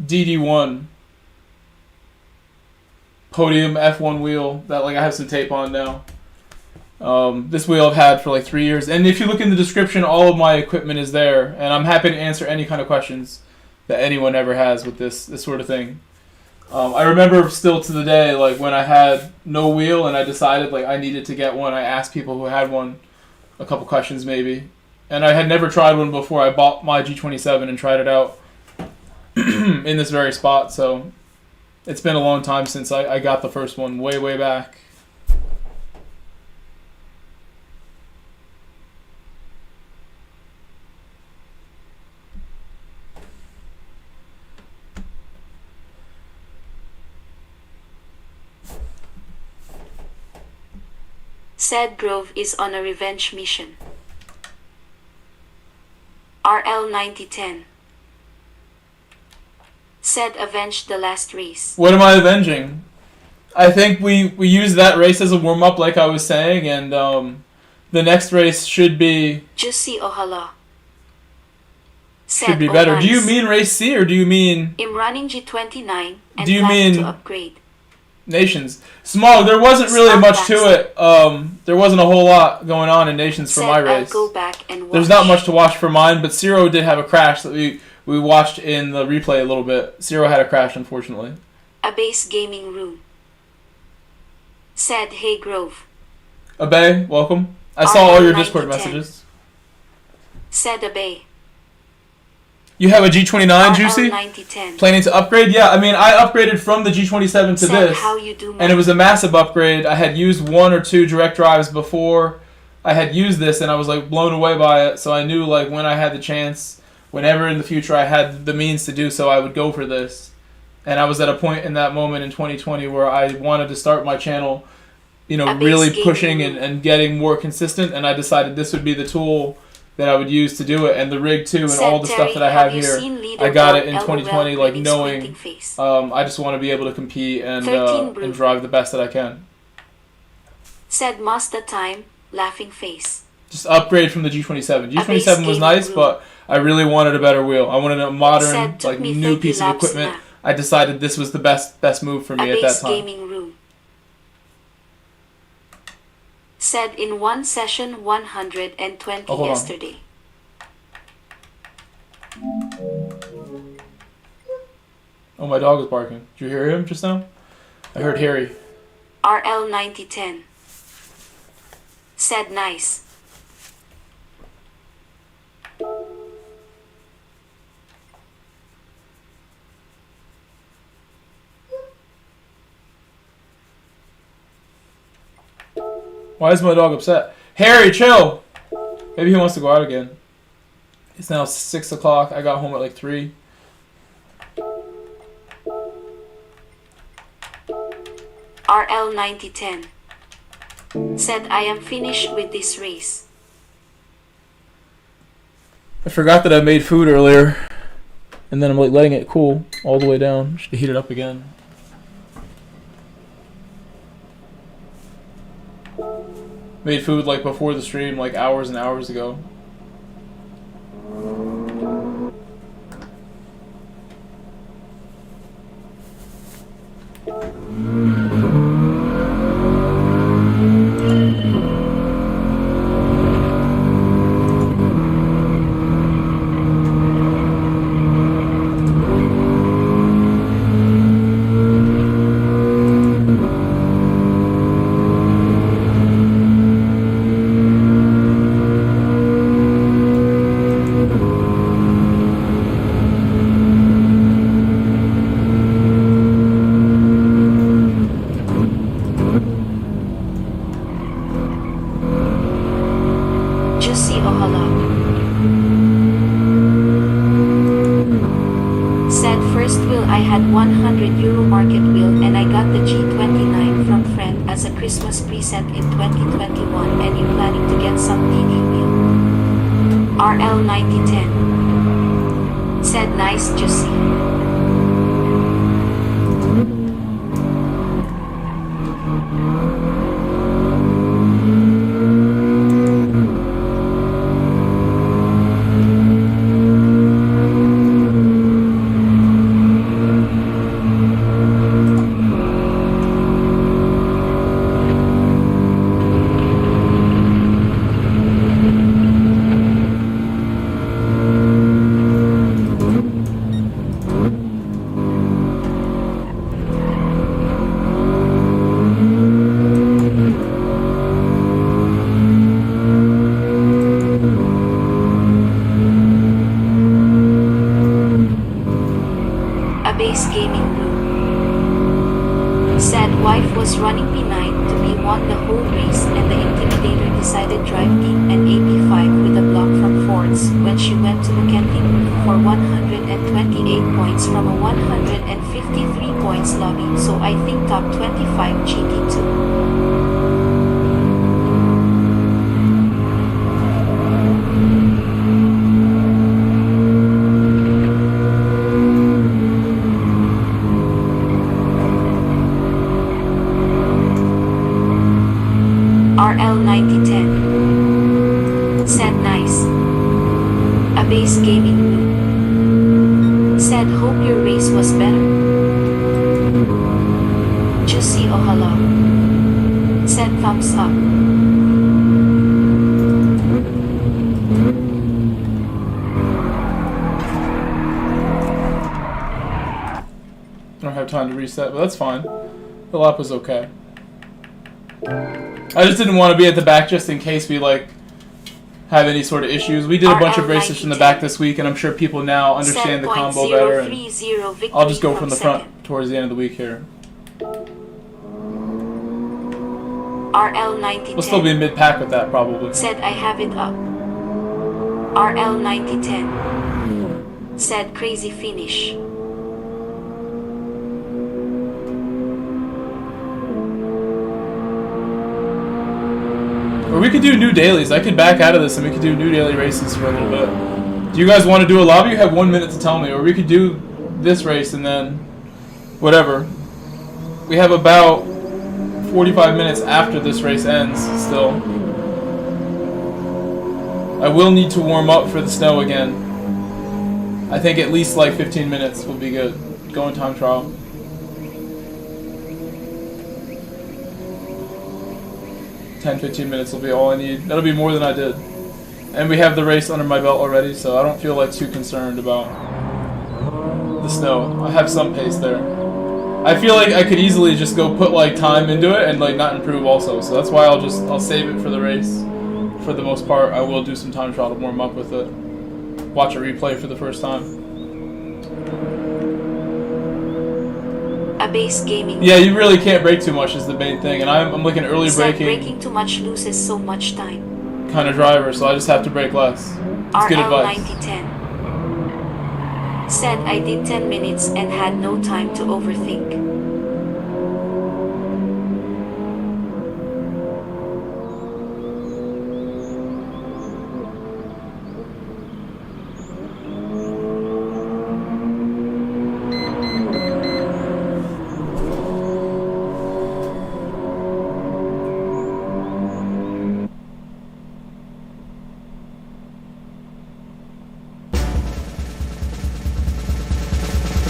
DD1 Podium F1 wheel that I have some tape on now. This wheel I've had for 3 years. And if you look in the description, all of my equipment is there. And I'm happy to answer any kind of questions that anyone ever has with this sort of thing. I remember still to the day, when I had no wheel and I decided I needed to get one, I asked people who had one a couple questions maybe. And I had never tried one before I bought my G27 and tried it out in this very spot. So it's been a long time since I got the first one, way back. Said Grove is on a revenge mission. RL 9010. Said avenge the last race. What am I avenging? I think we used that race as a warm-up like I was saying, and the next race should be... Juicy Ohala. Should be better. Nice. Do you mean race C or do you mean... I'm running G29 and do you planning mean to upgrade. Nations? Smog, there wasn't really much to it. There wasn't a whole lot going on in Nations for my race. I'll go back and watch. There's not much to watch for mine, but Zero did have a crash that we watched in the replay a little bit. Zero had a crash, unfortunately. A base gaming room. Said hey Grove. Abe, welcome. I saw all your Discord messages. Said Abe. You have a G29, Juicy? Planning to upgrade? Yeah, I mean, I upgraded from the G27 to this, and it was a massive upgrade. I had used 1 or 2 direct drives before I had used this, and I was blown away by it, so I knew when I had the chance, whenever in the future I had the means to do so, I would go for this. And I was at a point in that moment in 2020 where I wanted to start my channel, really pushing and getting more consistent, and I decided this would be the tool that I would use to do it, and the rig too, and all the stuff that I have here. I got it in 2020, knowing I just want to be able to compete and drive the best that I can. Said Mazda time, laughing face. Just upgrade from the G27. A base G27 was gaming nice, room. but I really wanted a better wheel. I wanted a modern, Said took like me new 30 piece of laps equipment. now. I decided this was the best move for A me at that base time. gaming room. Said in one session 120 Oh, hold on. yesterday. Oh, my dog is barking. Did you hear him just now? I heard Harry. RL 9010. Said nice. Why is my dog upset? Harry, chill! Maybe he wants to go out again. It's now 6 o'clock. I got home at like 3. RL 9010. Said I am finished with this race. I forgot that I made food earlier. And then I'm like letting it cool all the way down. Should heat it up again. Made food like before the stream, like hours and hours ago. Juicy Ohala. Said first wheel I had €100 market wheel and I got the G29 from friend as a Christmas present in 2021 and you planning to get some DD wheel. RL 9010. Said nice Juicy. A base gaming room. Said wife was running P9 to be won the whole race and the Intimidator decided drive team and AP5 with a block from Fords when she went to McKinley for 128 points from a 153 points lobby, so I think top 25 GT2. RL 9010. Said nice. A base gaming room. Said hope your race was better. Juicy Ohala. Said thumbs up. I don't have time to reset, but that's fine. The lap was okay. I just didn't want to be at the back just in case we like have any sort of issues. We did a bunch of races from the back this week, and I'm sure people now understand the combo better. And I'll just go from the front towards the end of the week here. RL 9010. We'll still be mid-pack with that probably. Said I have it up. RL 9010. Said crazy finish. Or we could do new dailies. I could back out of this and we could do new daily races for a little bit. Do you guys want to do a lobby? You have 1 minute to tell me. Or we could do this race and then whatever. We have about 45 minutes after this race ends still. I will need to warm up for the snow again. I think at least like 15 minutes will be good. Going time trial. Ten, 15 minutes will be all I need. That'll be more than I did. And we have the race under my belt already, so I don't feel like too concerned about the snow. I have some pace there. I feel like I could easily just go put like time into it and like not improve also. So that's why I'll save it for the race. For the most part, I will do some time trial to warm up with it. Watch a replay for the first time. A base gaming. Yeah, you really can't brake too much is the main thing, and I'm like an early braking. Braking too much loses so much time. Kind of driver, so I just have to brake less. It's good advice. RL9010 said I did 10 minutes and had no time to overthink.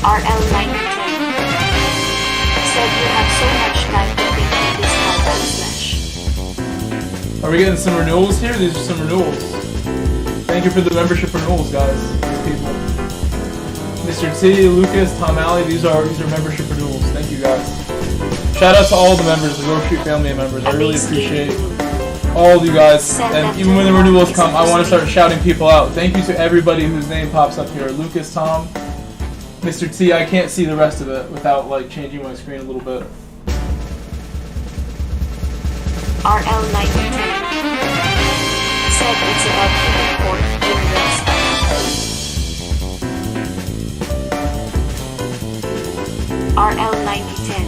RL9010 said you have so much time to think in this /. Are we getting some renewals here? These are some renewals. Thank you for the membership renewals, guys. These people. Mr. T, Lucas, Tom Alley, these are membership renewals. Thank you guys. Shout out to all the members, the Grove Street family members. I really appreciate all of you guys. And even when the renewals come, I want to start shouting people out. Thank you to everybody whose name pops up here. Lucas, Tom, Mr. T, I can't see the rest of it without like changing my screen a little bit. RL9010 said it's about human court in RL9010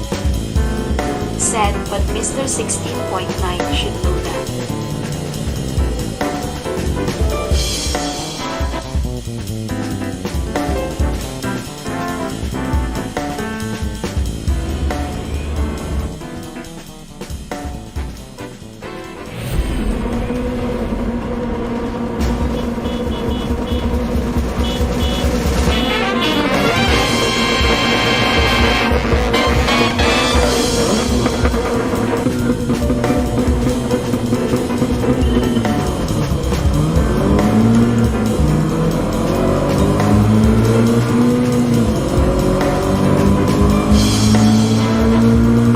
said, but Mr. 16.9 should know that.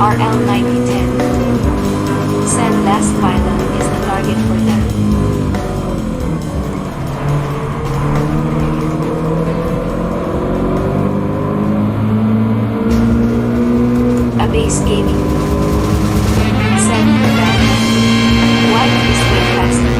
RL9010 said last pylon is the target for that. A base gaming said that white is way faster.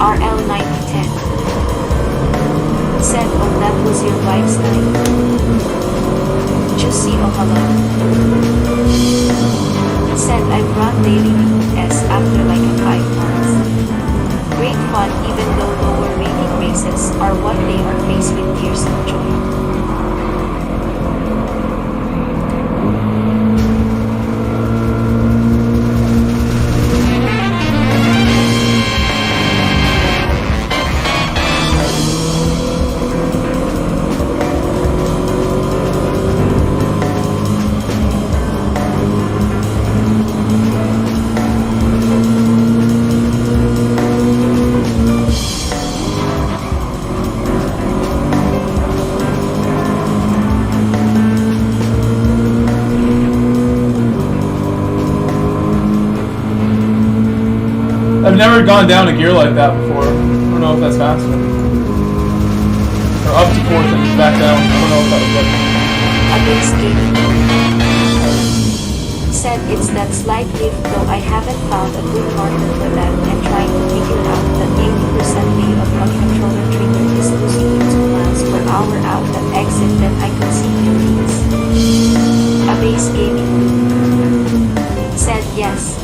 RL9010 said, oh, that was your wife's night. Juicy Ohala said, I've run daily S after like 5 months. Great fun even though lower rating races are what they are faced with tears of joy. I've never gone down a gear like that before. I don't know if that's faster. or up to 4th and back down. I don't know what that was like. A base gaming said it's that slight lift, though I haven't found a good marker for that and trying to figure out that 80% weight of a controller trigger is losing you 2 miles per hour out at exit, then I could see theories. A base gaming said yes.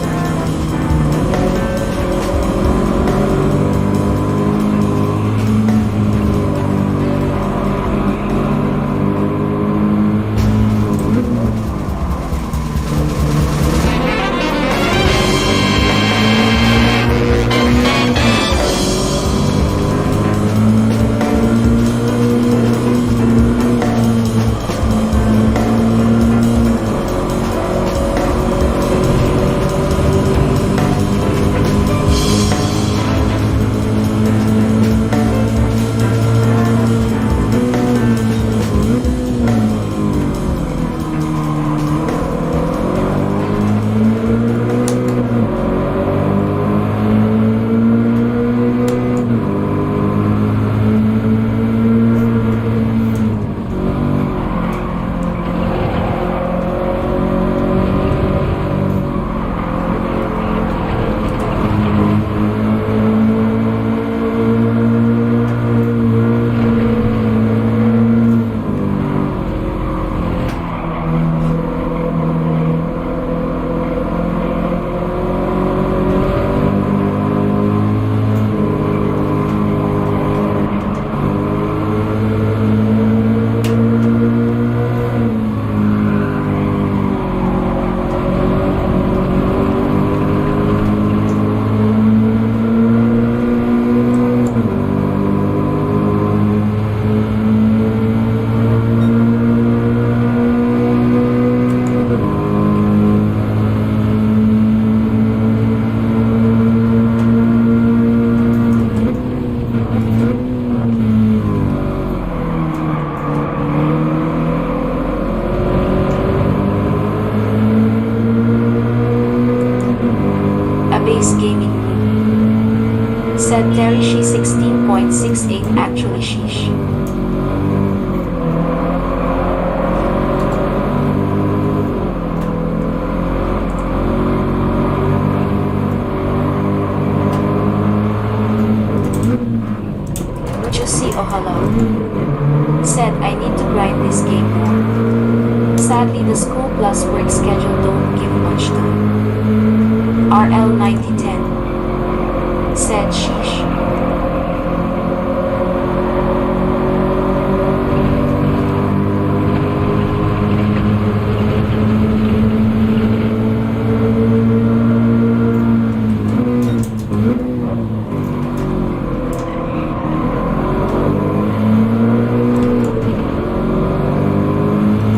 Said Terry, she 16.68 actually sheesh. Juicy oh hello. Said I need to grind this game more. Sadly the school plus work schedule don't give much time. RL 9010 said sheesh.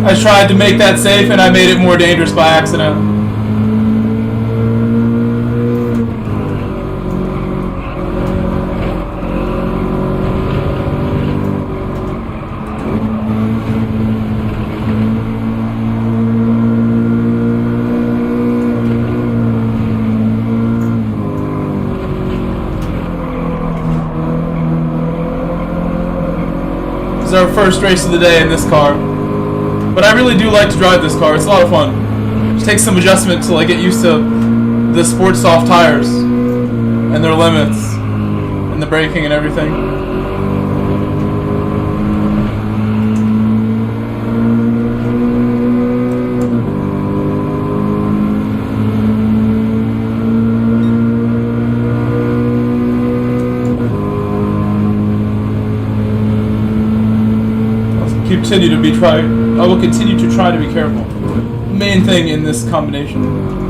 I tried to make that safe and I made it more dangerous by accident. This is our first race of the day in this car. But I really do like to drive this car. It's a lot of fun. Just takes some adjustment till I get used to the sports soft tires and their limits and the braking and everything. I will continue to try to be careful. Main thing in this combination.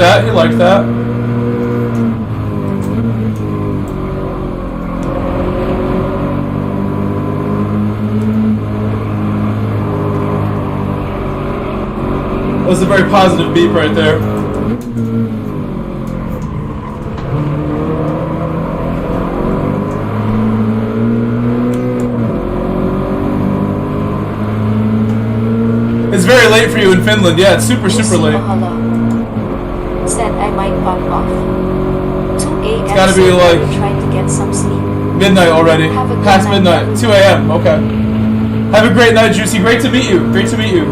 that. He liked that. That was a very positive beep right there. It's very late for you in Finland. Yeah, it's super late. Hello. Said I might pop off. 2 a.m. It's gotta be like trying to get some sleep. Midnight already. Past night, midnight. 2 a.m. Okay. Have a great night, Juicy. Great to meet you. Great to meet you.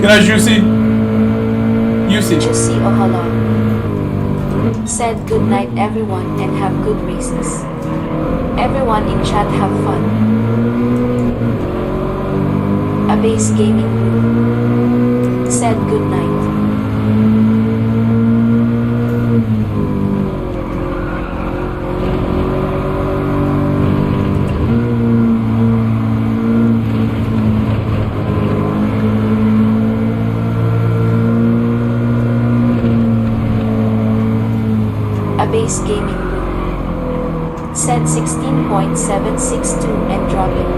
Good night, Juicy. Juicy Ohala. Said good night everyone and have good races. Everyone in chat have fun. A base gaming room. Said good night. Base gaming room. Said 16.762 and dropping.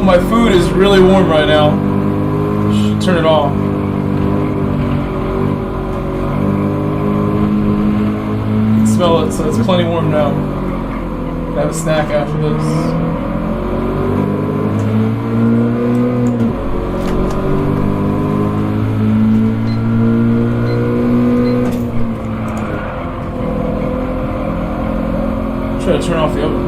My food is really warm right now. Should turn it off. You can smell it, so it's plenty warm now. Gonna have a snack after this. Try to turn off the oven.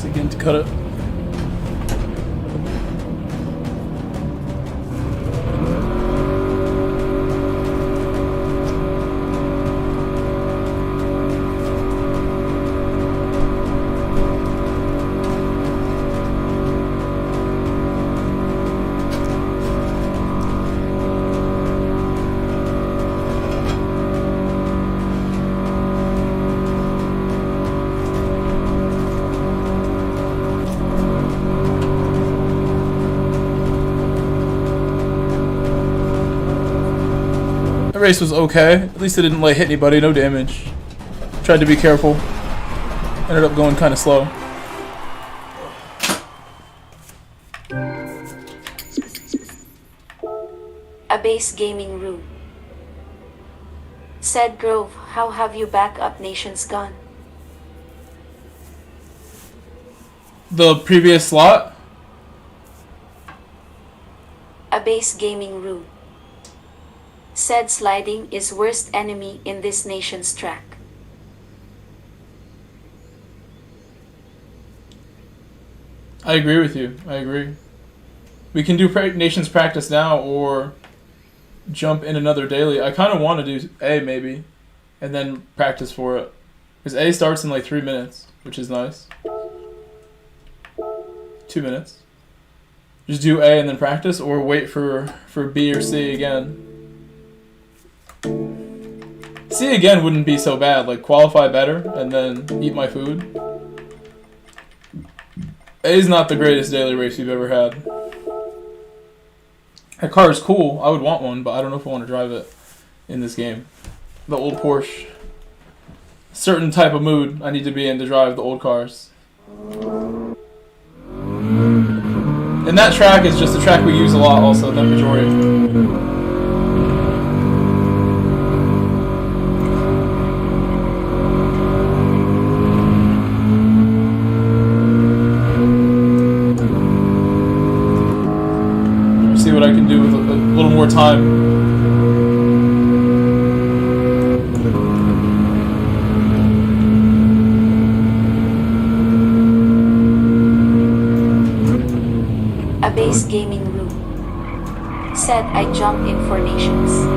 Again to cut it. The race was okay. At least it didn't like hit anybody, no damage. Tried to be careful. Ended up going kind of slow. A base gaming room. Said Grove, how have you backup nations gone? The previous slot? A base gaming room. Said sliding is worst enemy in this nation's track. I agree with you. I agree. We can do nations practice now or jump in another daily. I kind of want to do A maybe and then practice for it. Because A starts in like 3 minutes, which is nice. 2 minutes. Just do A and then practice or wait for B or C again. C again wouldn't be so bad, like qualify better and then eat my food. A is not the greatest daily race we've ever had. That car is cool, I would want one, but I don't know if I want to drive it in this game. The old Porsche. Certain type of mood I need to be in to drive the old cars. And that track is just a track we use a lot also, that majority. What I can do with a little more time. A base gaming room. Said I jump in for nations.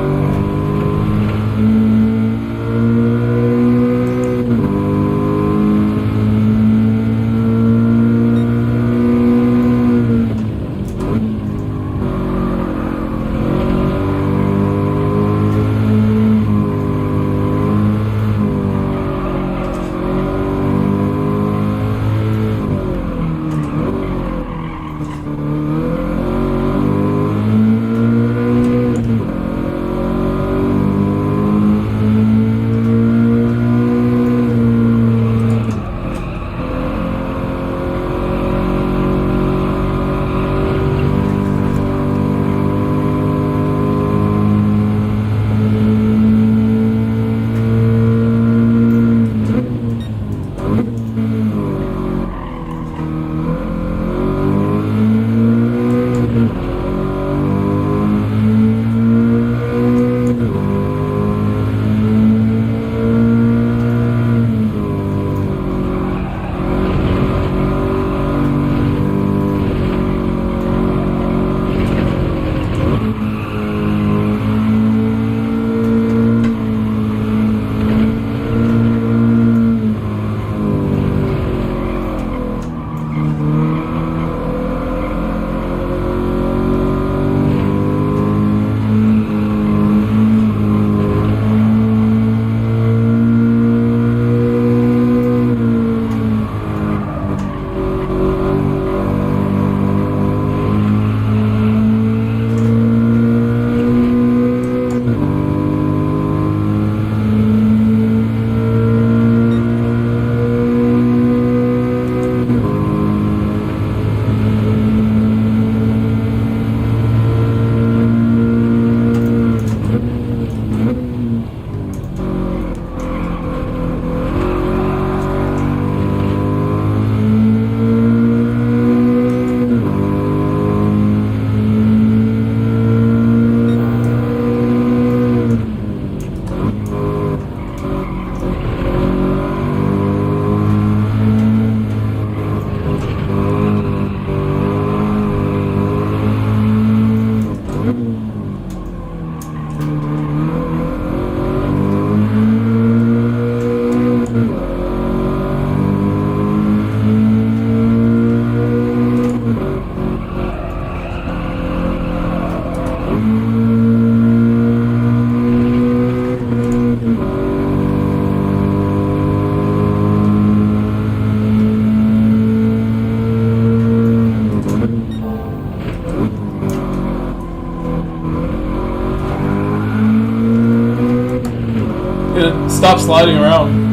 stop sliding around.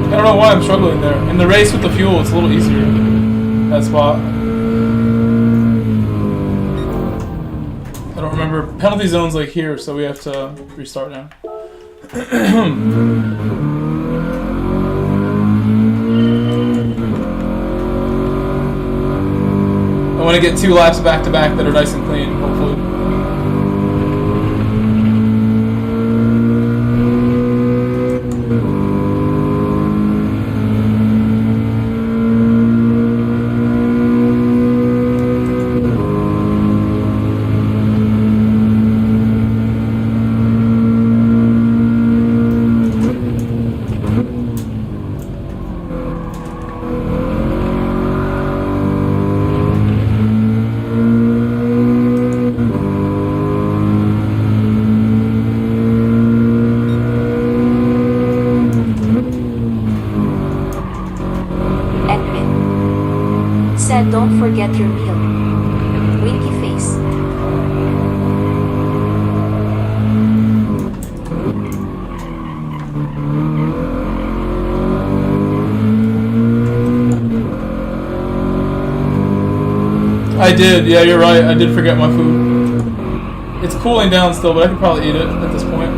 I don't know why I'm struggling there. In the race with the fuel, it's a little easier. That spot. I don't remember. Penalty zone's like here, so we have to restart now. I want to get 2 laps back to back that are nice and clean, hopefully. Said don't forget your meal. Winky face. I did, yeah, you're right. I did forget my food. It's cooling down still, but I could probably eat it at this point.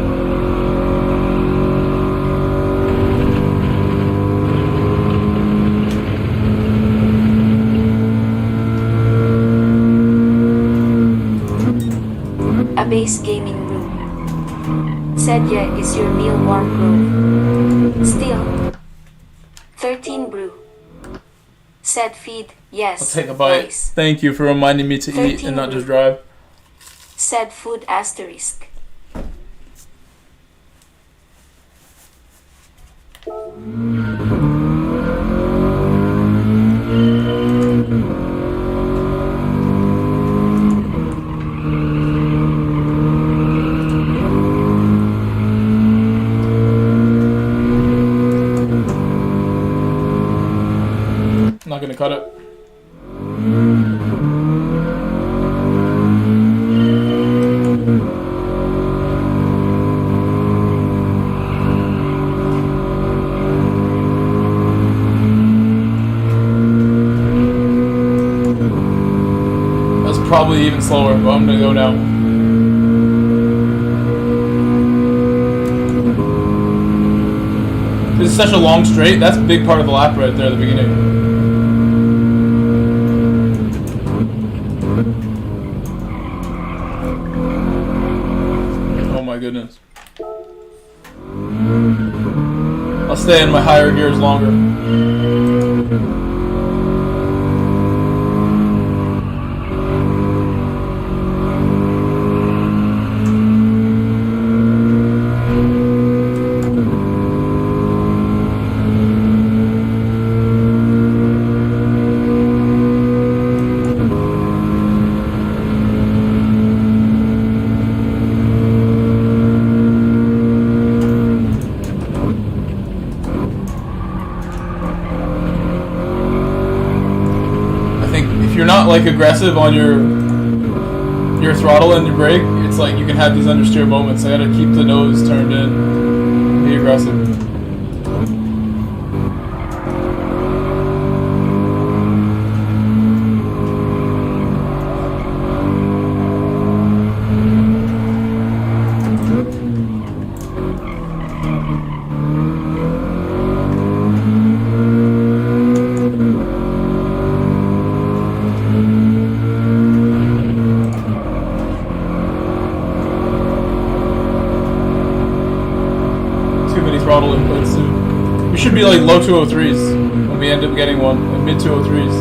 A base gaming room. Said yeah, is your meal warm, bro? Still. 13 brew. Said feed, yes. I'll take a bite. Nice. Thank you for reminding me to eat and not just drive. Said food asterisk. I'm not gonna cut it. That's probably even slower, but I'm gonna go now. This is such a long straight. That's a big part of the lap right there at the beginning. My goodness. I'll stay in my higher gears longer. like aggressive on your throttle and your brake, it's like you can have these understeer moments. I gotta keep the nose turned in, be aggressive. Throttle input soon. We should be like low 203s when we end up getting one, like mid 203s.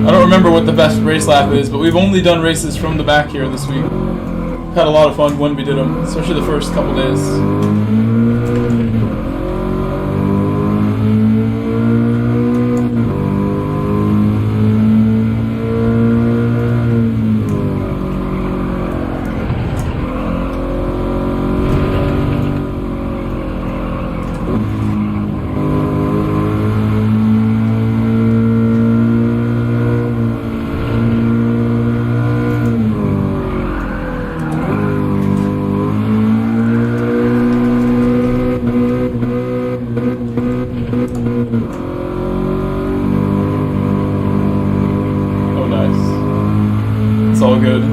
I don't remember what the best race lap is, but we've only done races from the back here this week. Had a lot of fun when we did them, especially the first couple days. It's all good.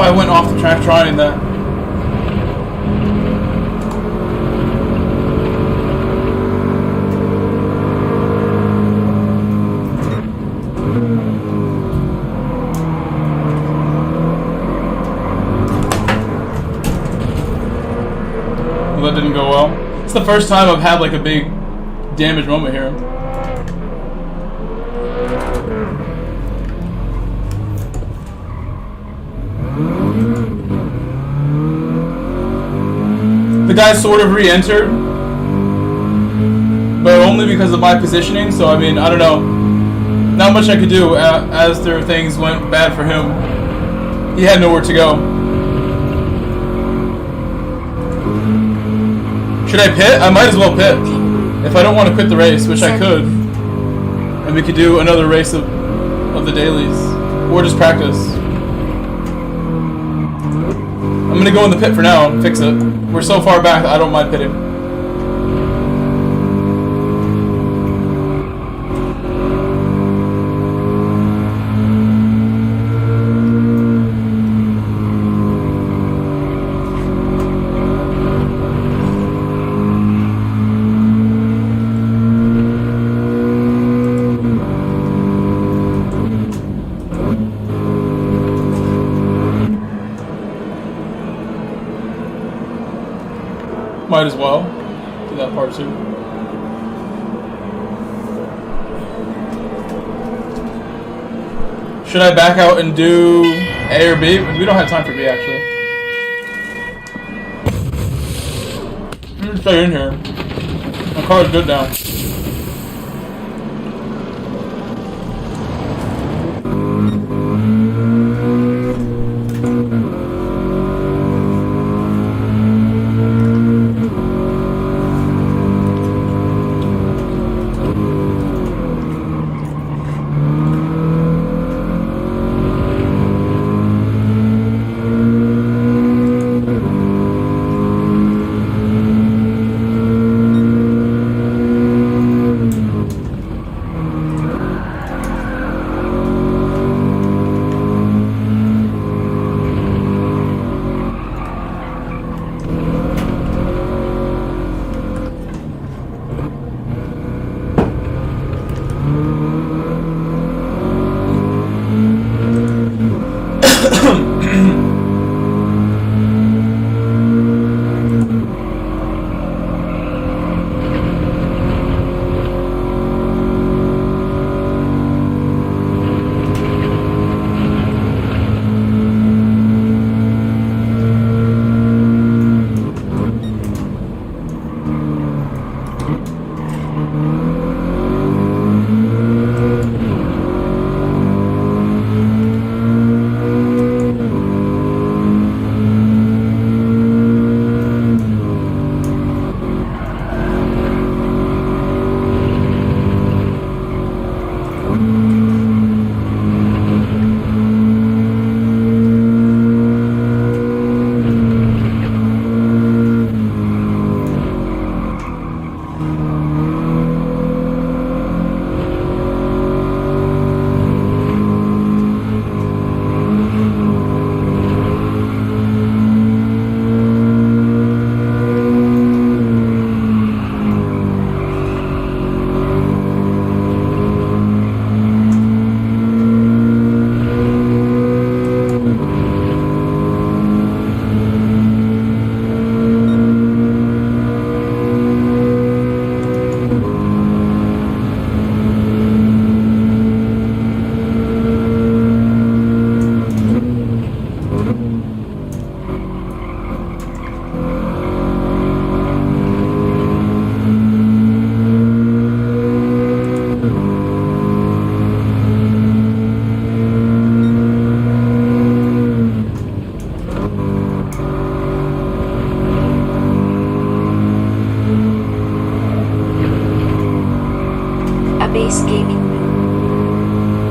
I went off the track trying that. didn't go well. It's the first time I've had like a big damage moment here. The guy sort of re-entered, but only because of my positioning, so I mean, I don't know. Not much I could do as their things went bad for him. He had nowhere to go. Should I pit? I might as well pit. If I don't want to quit the race, which I could. And we could do another race of the dailies. Or just practice. I'm gonna go in the pit for now and fix it. We're so far back, I don't mind pitting. Might as well do that part too. Should I back out and do A or B? We don't have time for B actually. I'm gonna stay in here. My car is good now.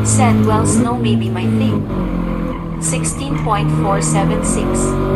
Said, well, snow may be my thing. 16.476.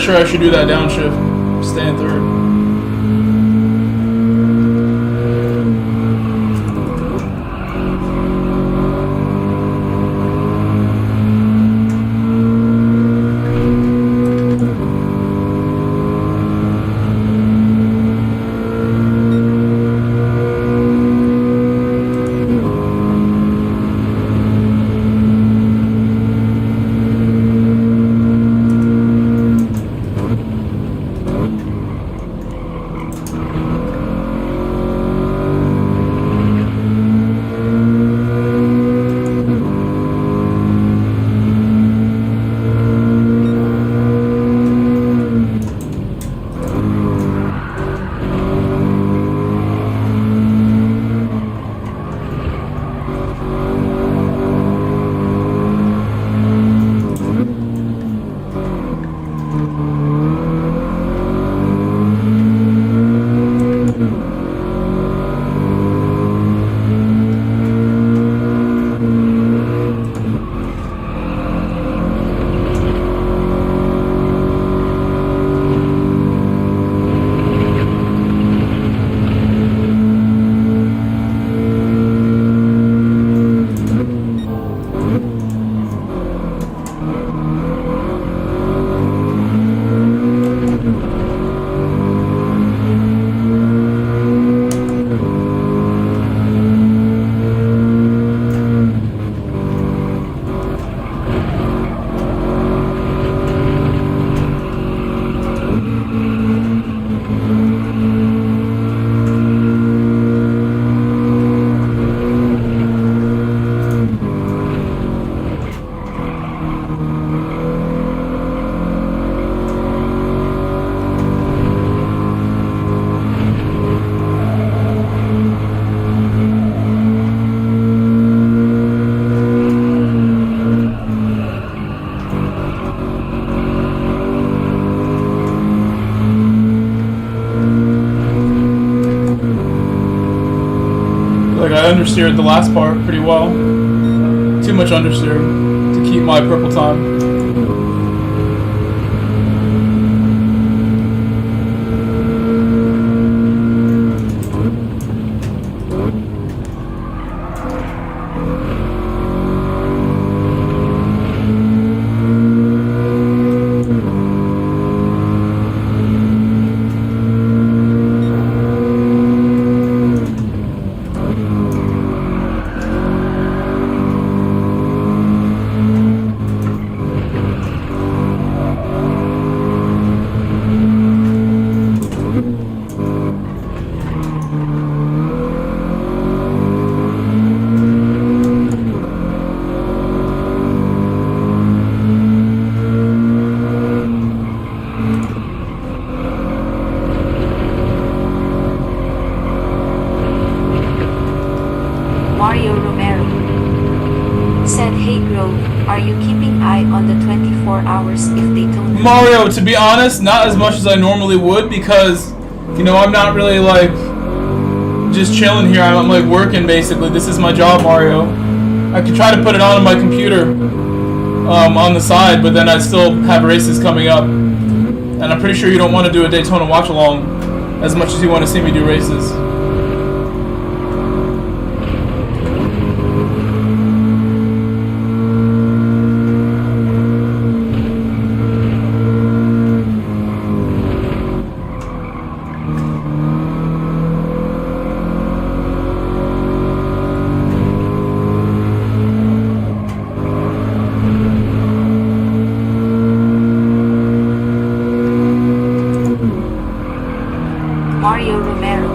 Not sure I should do that downshift. Stay in third. I understeered the last part pretty well. Too much understeer to keep my purple time. Mario Romero said, "Hey Grove, are you keeping eye on the 24 hours if they don't?" Mario, to be honest, not as much as I normally would because, you know, I'm not really like just chilling here. I'm like working basically. This is my job, Mario. I could try to put it on my computer on the side, but then I still have races coming up. And I'm pretty sure you don't want to do a Daytona watch along as much as you want to see me do races. Mario Romero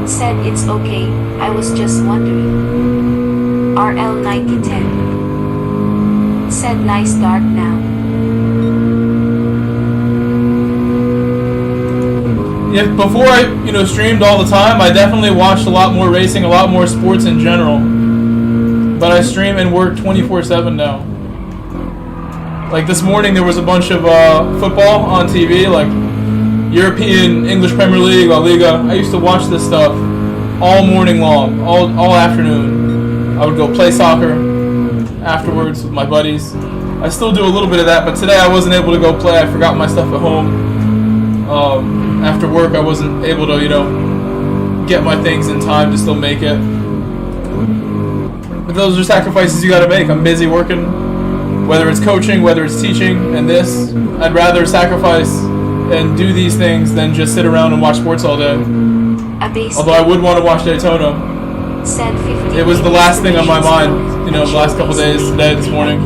said, "It's okay, I was just wondering." RL9010 said, "Nice start now." Yeah, before I, streamed all the time, I definitely watched a lot more racing, a lot more sports in general. But I stream and work 24/7 now. Like this morning, there was a bunch of football on TV, like European, English Premier League, La Liga. I used to watch this stuff all morning long, all afternoon. I would go play soccer afterwards with my buddies. I still do a little bit of that, but today I wasn't able to go play. I forgot my stuff at home. After work, I wasn't able to, you know, get my things in time to still make it. But those are sacrifices you gotta make. I'm busy working, whether it's coaching, whether it's teaching, and this. I'd rather sacrifice and do these things than just sit around and watch sports all day. Although I would want to watch Daytona. It was the last thing on my mind, you know, the last couple days, today, this morning.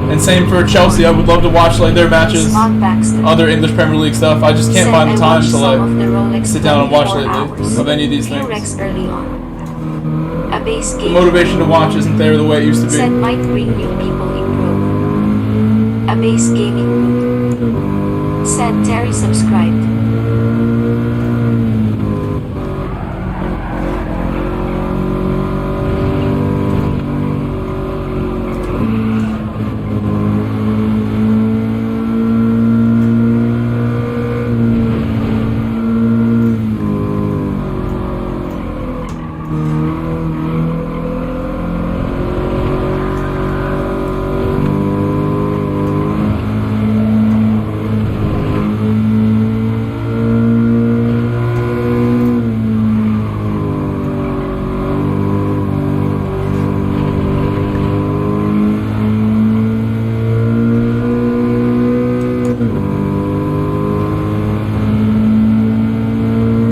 And same for Chelsea. I would love to watch like their matches, other English Premier League stuff. I just can't find the time to like sit down and watch lately of any of these things. The motivation to watch isn't there the way it used to be. Said might bring new people in a base gaming group. Said Terry subscribed.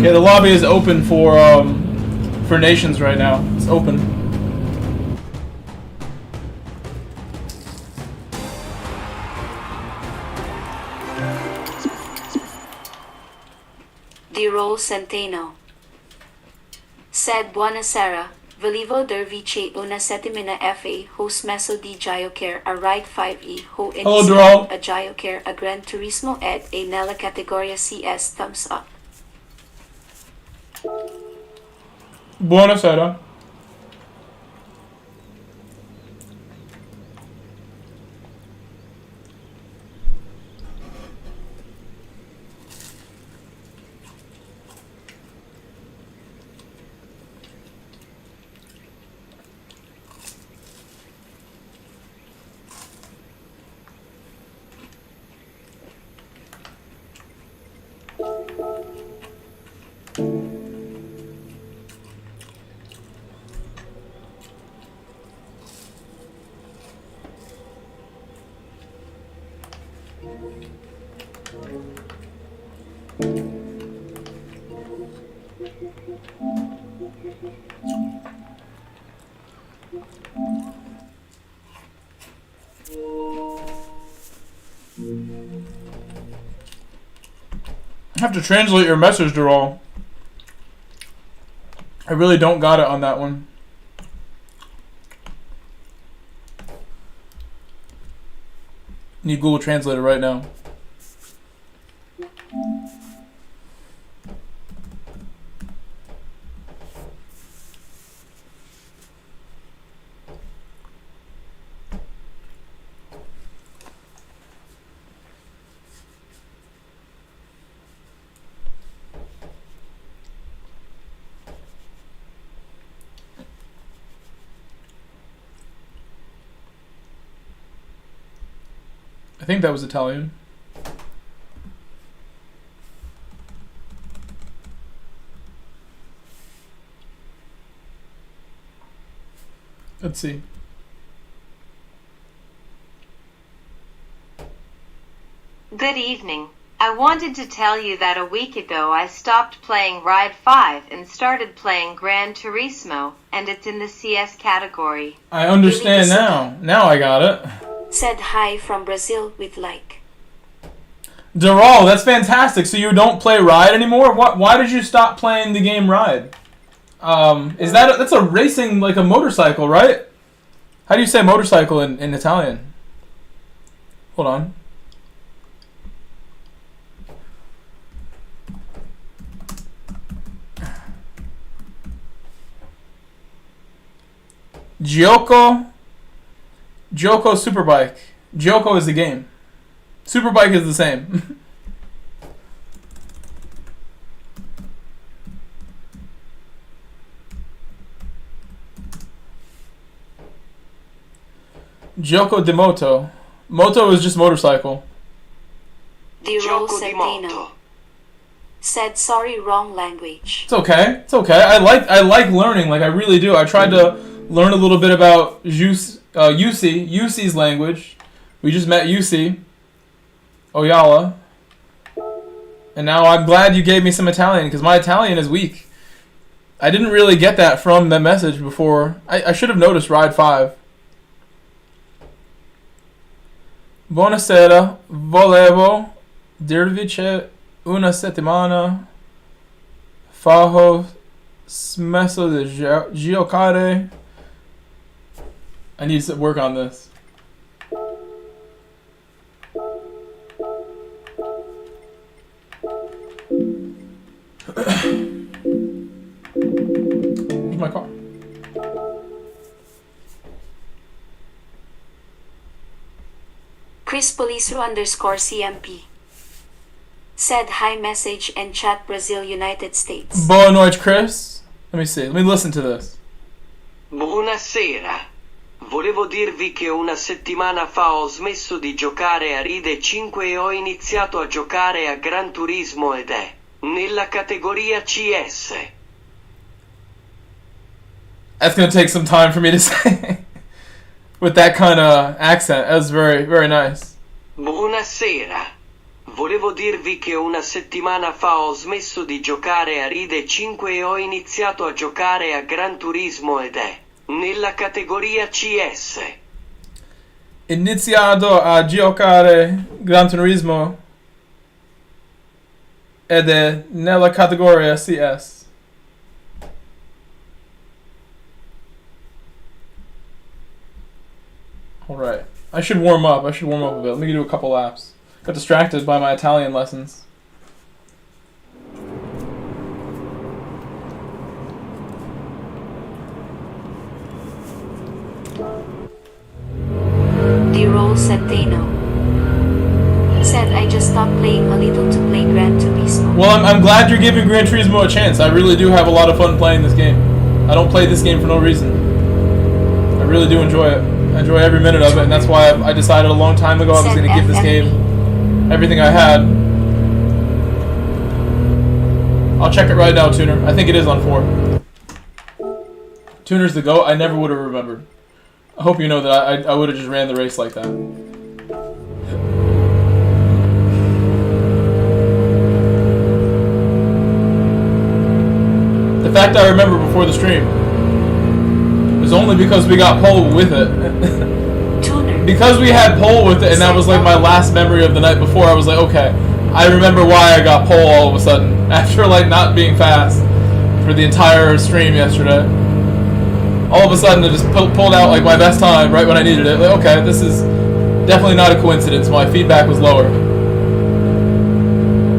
The lobby is open for nations right now. It's open. Di Rol Centeno. Said Buonasera, volevo dirvi una settimana fa ho smesso di giocare a Ride 5e ho iniziato a giocare a Gran Turismo ed a nella categoria CS thumbs up. Buonasera. I have to translate your message, Darrell. I really don't got it on that one. Need Google Translator right now. I think that was Italian. Let's see. Good evening. I wanted to tell you that a week ago I stopped playing Ride 5 and started playing Gran Turismo, and it's in the CS category. I understand now. Now I got it. Said hi from Brazil with like. Darrell, that's fantastic. So you don't play Ride anymore? Why did you stop playing the game Ride? That's a racing, like a motorcycle, right? How do you say motorcycle in Italian? Hold on. Gioco Superbike. Gioco is the game. Superbike is the same. Gioco di Moto. Moto is just motorcycle. Di Rossettino said sorry, wrong language. It's okay. It's okay. I like learning. Like I really do. I tried to learn a little bit about Yusi's language. We just met Yusi Oyala. And now I'm glad you gave me some Italian because my Italian is weak. I didn't really get that from the message before. I should have noticed Ride 5. Buonasera, volevo dirvi che una settimana fa ho smesso di giocare. I need to work on this. Where's my car? Chris Polisu _CMP said hi, message and chat Brazil, United States. Boa noite, Chris. Let me see. Let me listen to this. Buonasera. Volevo dirvi che una settimana fa ho smesso di giocare a Ride 5 e ho iniziato a giocare a Gran Turismo ed è nella categoria CS. That's gonna take some time for me to say. With that kind of accent. That was very, very nice. Buonasera. Volevo dirvi che una settimana fa ho smesso di giocare a Ride 5 e ho iniziato a giocare a Gran Turismo ed è nella categoria CS. Iniziato a giocare Gran Turismo ed è nella categoria CS. Alright. I should warm up. I should warm up a bit. Let me do a couple laps. Got distracted by my Italian lessons. Di Rossettino said I just stopped playing a little to play Gran Turismo. Well, I'm glad you're giving Gran Turismo a chance. I really do have a lot of fun playing this game. I don't play this game for no reason. I really do enjoy it. I enjoy every minute of it, and that's why I decided a long time ago I was going to give this game everything I had. I'll check it right now, Tuner. I think it is on 4. Tuner's the GOAT. I never would have remembered. I hope you know that I would have just ran the race like that. The fact I remember before the stream is only because we got pole with it. Because we had pole with it, and that was like my last memory of the night before, I was like, okay, I remember why I got pole all of a sudden, after like not being fast for the entire stream yesterday. All of a sudden, it just pulled out like my best time right when I needed it. Like, okay, this is definitely not a coincidence. My feedback was lower.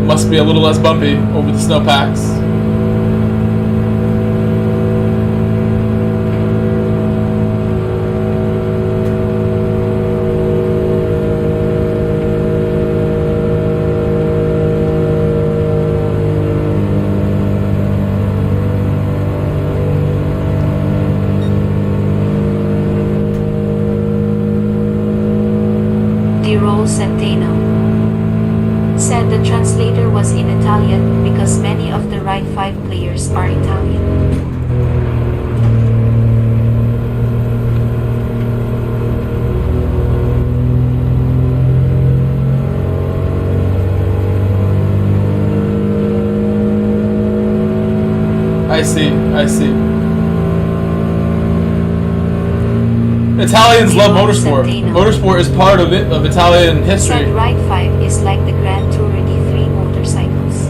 Must be a little less bumpy over the snowpacks. Said the translator was in Italian because many of the Ride 5 players are Italian. I see. Italians love motorsport. Motorsport is part of Italian history. Said Ride 5 is like the Grand Tour D3 motorcycles.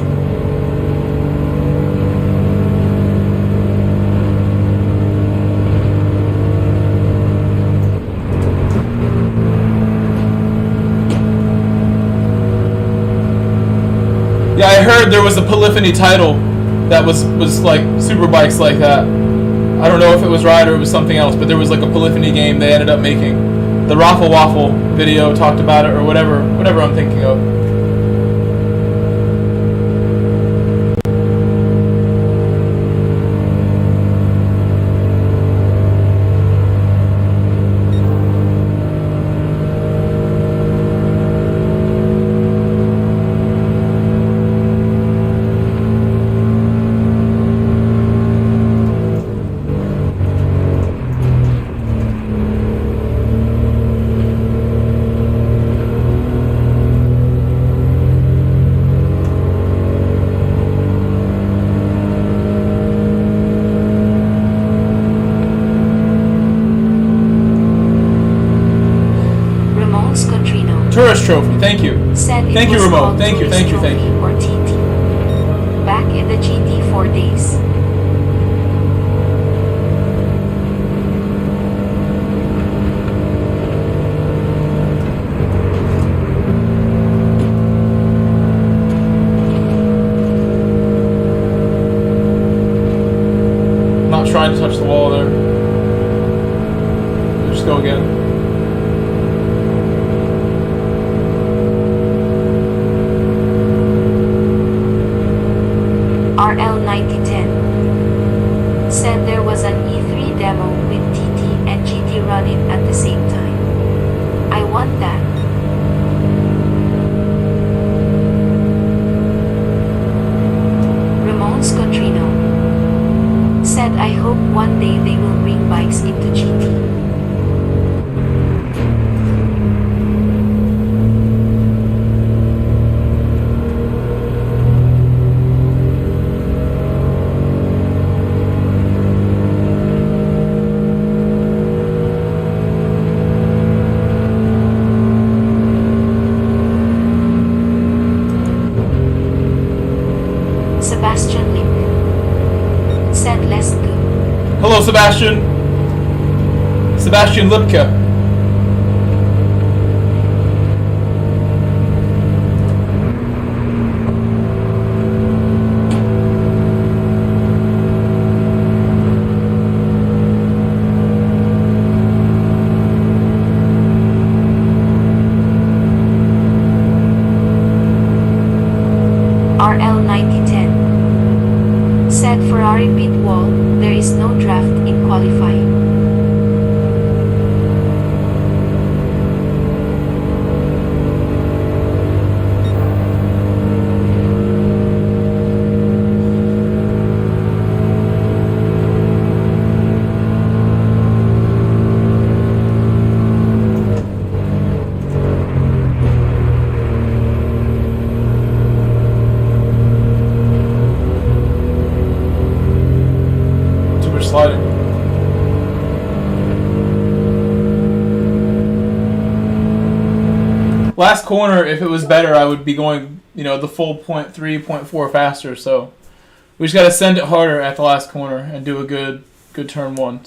Yeah, I heard there was a polyphony title that was like super bikes like that. I don't know if it was Ride or it was something else, but there was like a polyphony game they ended up making. The Raffle Waffle video talked about it, or whatever I'm thinking of. Tourist trophy. Thank you. Said it Thank you, was Remote. called Thank you, Tourist thank you, thank Trophy you. or TT. Back in the GT4 days. Not trying to touch the wall there. Just go again. RL9010 said there was an E3 demo with TT and GT running at the same time. I want that. Ramon's Cotrino said I hope one day they will bring bikes into GT. Sebastian Link said let's go. Hello, Sebastian. Sebastian Lipka. RL9010 said Ferrari pit wall, there is no draft in qualifying. Super sliding. Last corner, if it was better, I would be going, the full 0.3, 0.4 faster. So we just got to send it harder at the last corner and do a good turn one.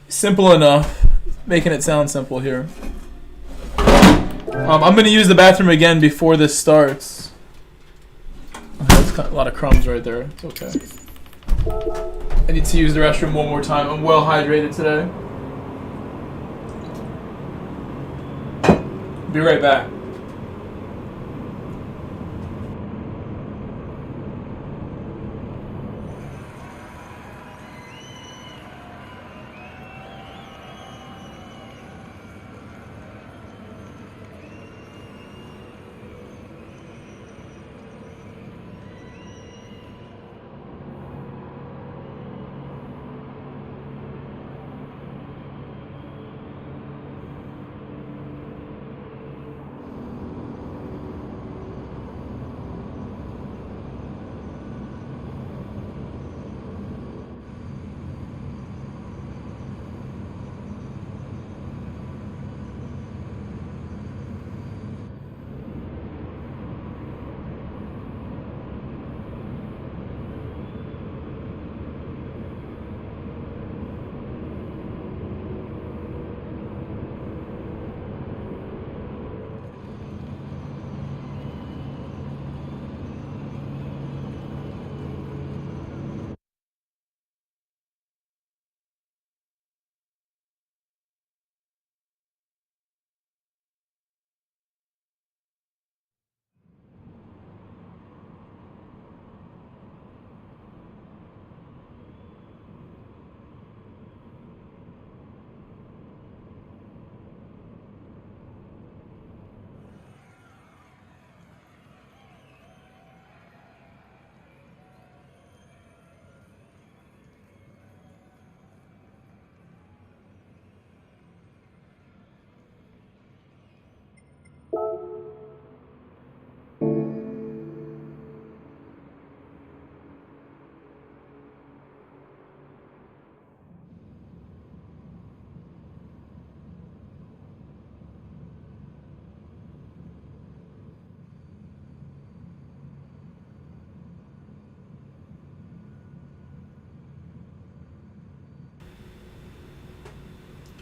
Simple enough. Making it sound simple here. I'm going to use the bathroom again before this starts. That's a lot of crumbs right there. It's okay. I need to use the restroom one more time. I'm well hydrated today. Be right back.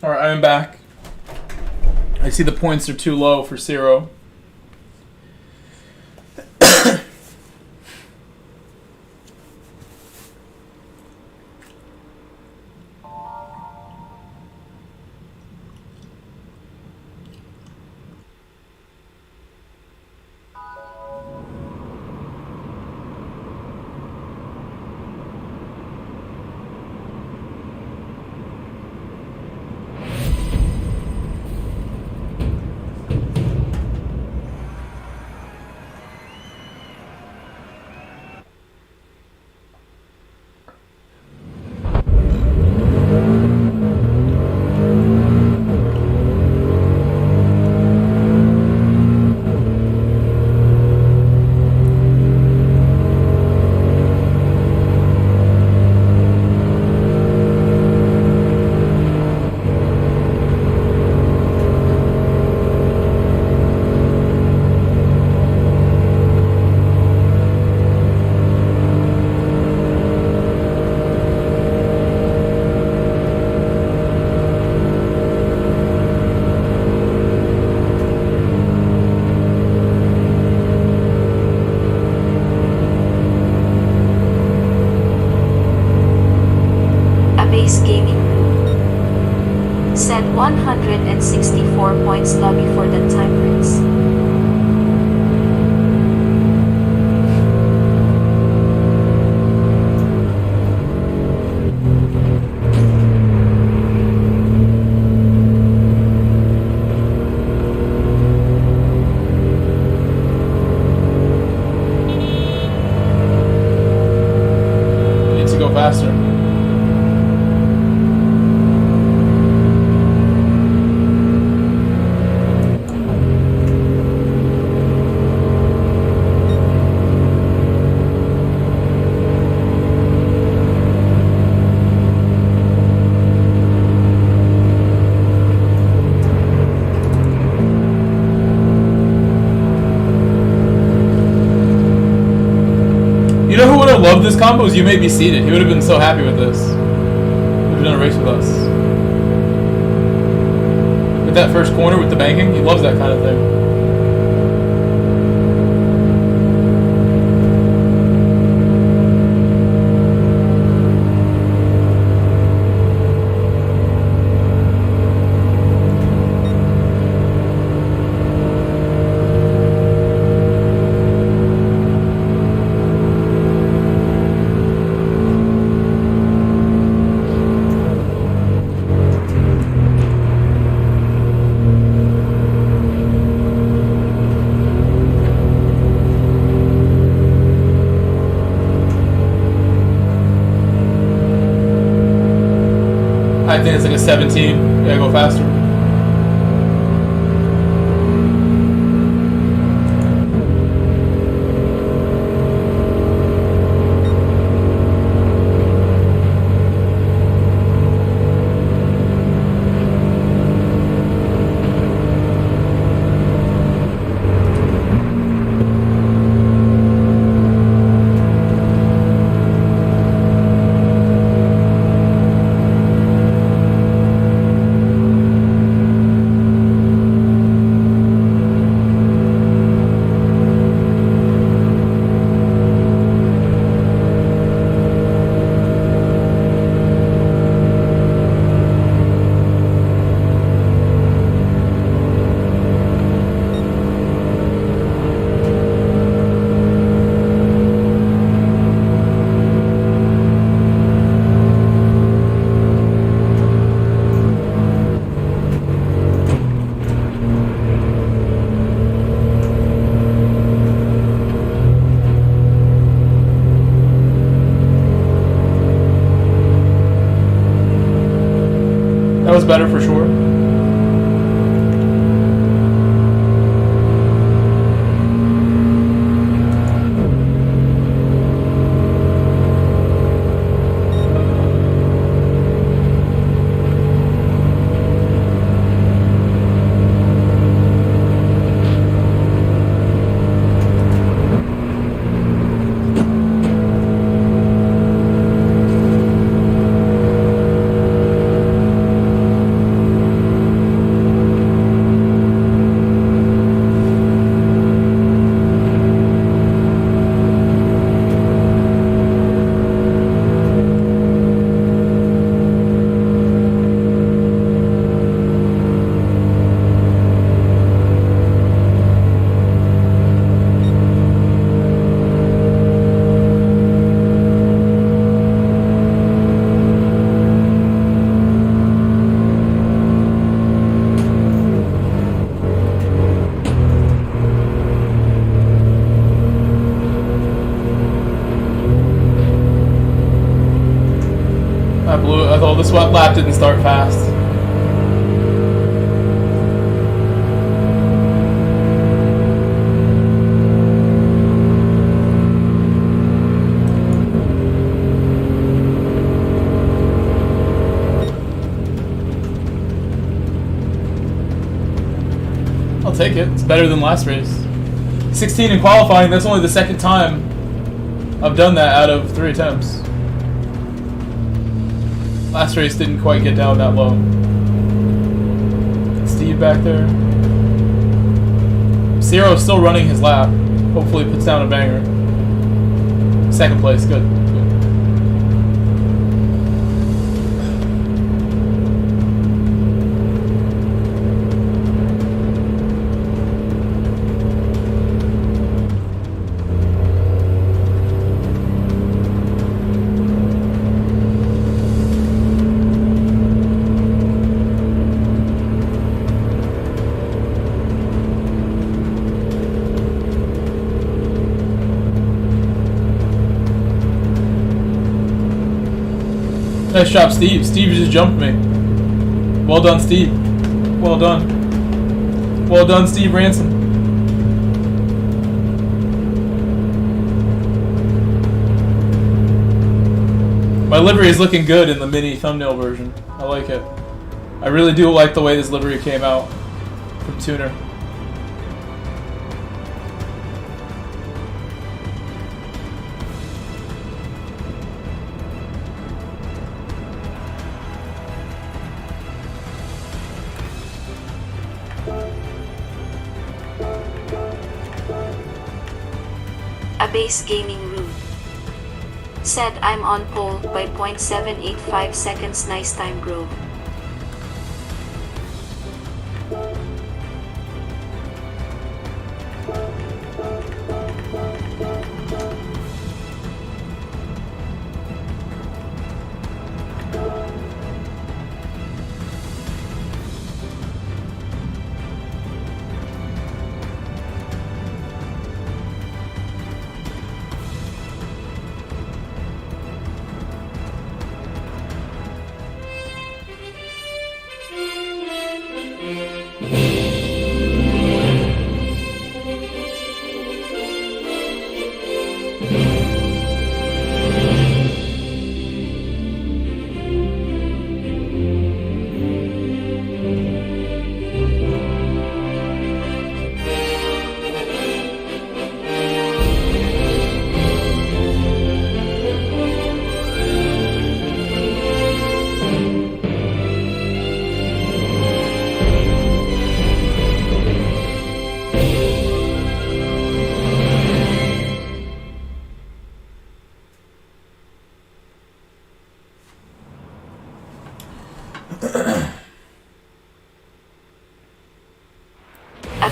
Alright, I am back. I see the points are too low for Zero. Said 164 points lobby for the timers. Need to go faster. You know who would have loved this combo? Is You May Be Seated. He would have been so happy with this. He would have done a race with us. With that first corner with the banking, he loves that kind of thing. I think it's like a 17. Yeah, go faster. That was better for sure. this lap didn't start fast. I'll take it. It's better than last race. 16 in qualifying, that's only the second time I've done that out of 3 attempts. Last race didn't quite get down that low. Steve back there. Ciro's still running his lap. Hopefully puts down a banger. Second place, good. Nice job, Steve. Steve just jumped me. Well done, Steve. Well done. Well done, Steve Ransom. My livery is looking good in the mini thumbnail version. I like it. I really do like the way this livery came out from Tuner. Base Gaming Rude said I'm on pole by 0.785 seconds. Nice time, bro.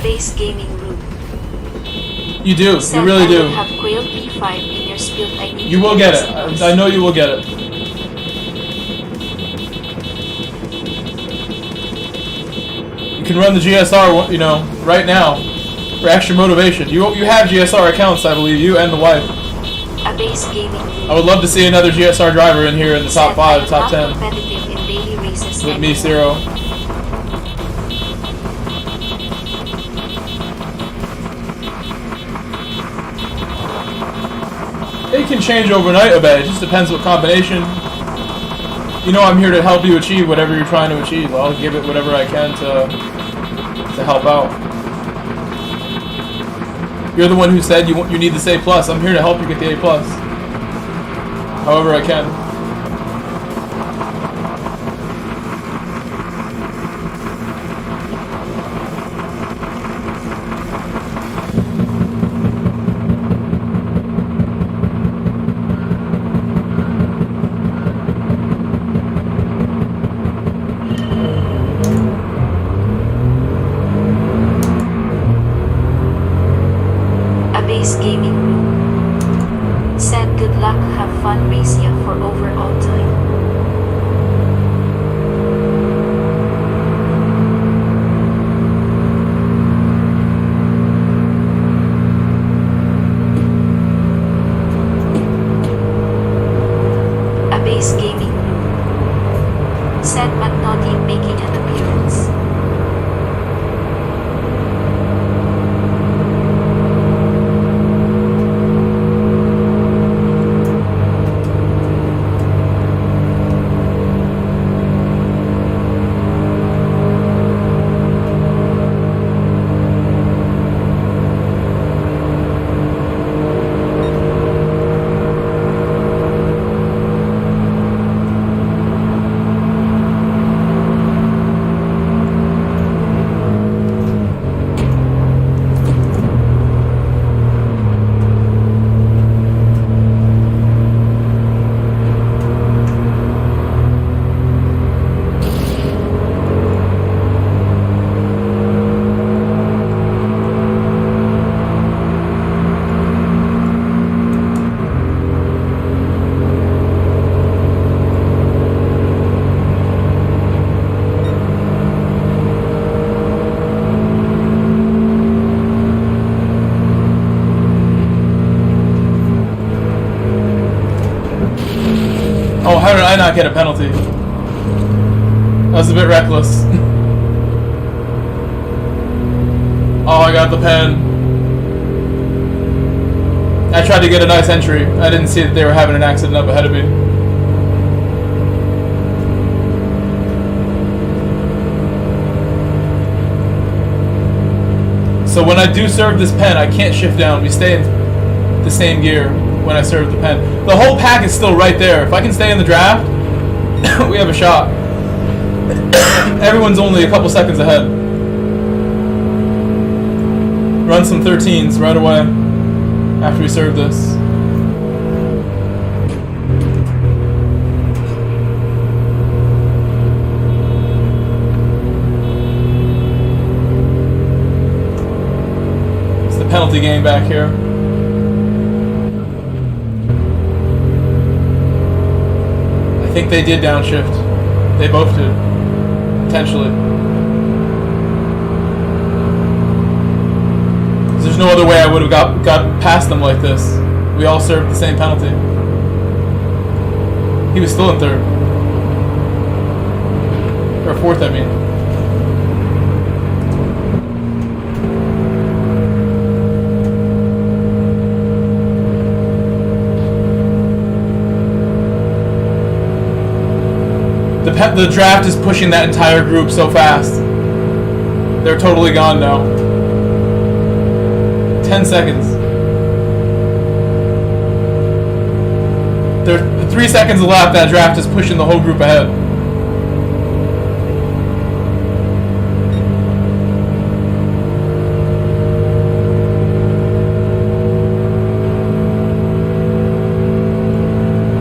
Base Gaming Room. You do. You really do. Have Quail P5 in your spill. You will get it. I know you will get it. You can run the GSR, you know, right now for extra motivation. You have GSR accounts, I believe. You and the wife. A Base Gaming Room. I would love to see another GSR driver in here in the top 5, top 10. Competitive in daily races With me, Ciro. It can change overnight a bit. It just depends what combination. You know I'm here to help you achieve whatever you're trying to achieve. I'll give it whatever I can to help out. You're the one who said you need this A+. I'm here to help you get the A+. However I can. Gaming Room said good luck, have fun, race ya for over said McNaughty making an appearance. Oh, how did I not get a penalty? That was a bit reckless. Oh, I got the pen. I tried to get a nice entry. I didn't see that they were having an accident up ahead of me. So when I do serve this pen, I can't shift down. We stay in the same gear when I serve the pen. The whole pack is still right there. If I can stay in the draft, we have a shot. Everyone's only a couple seconds ahead. Run some 13s right away after we serve this. It's the penalty game back here. I think they did downshift. They both did. Potentially. There's no other way I would have got past them like this. We all served the same penalty. He was still in third. Or fourth, I mean. The draft is pushing that entire group so fast. They're totally gone now. 10 seconds. There's 3 seconds left. That draft is pushing the whole group ahead.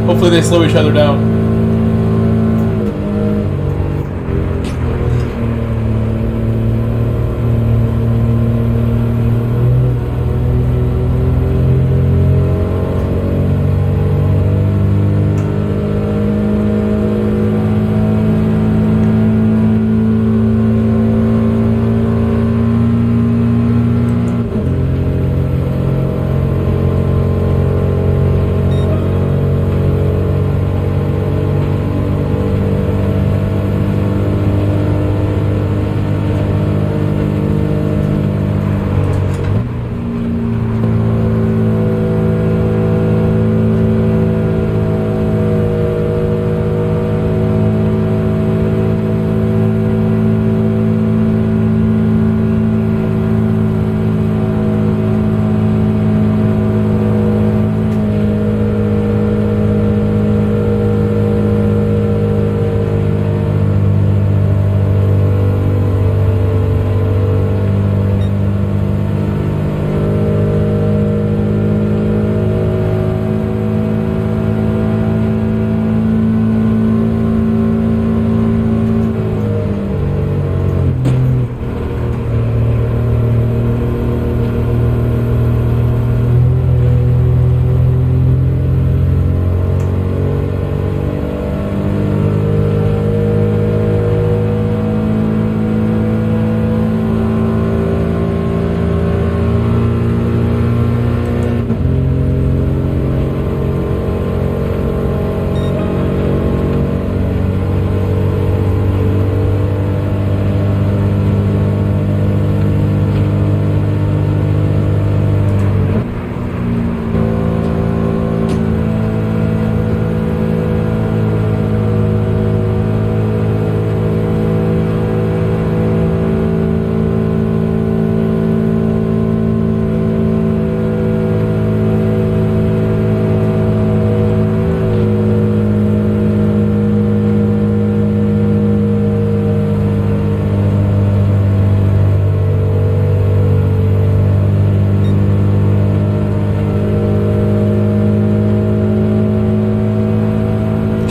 Hopefully they slow each other down.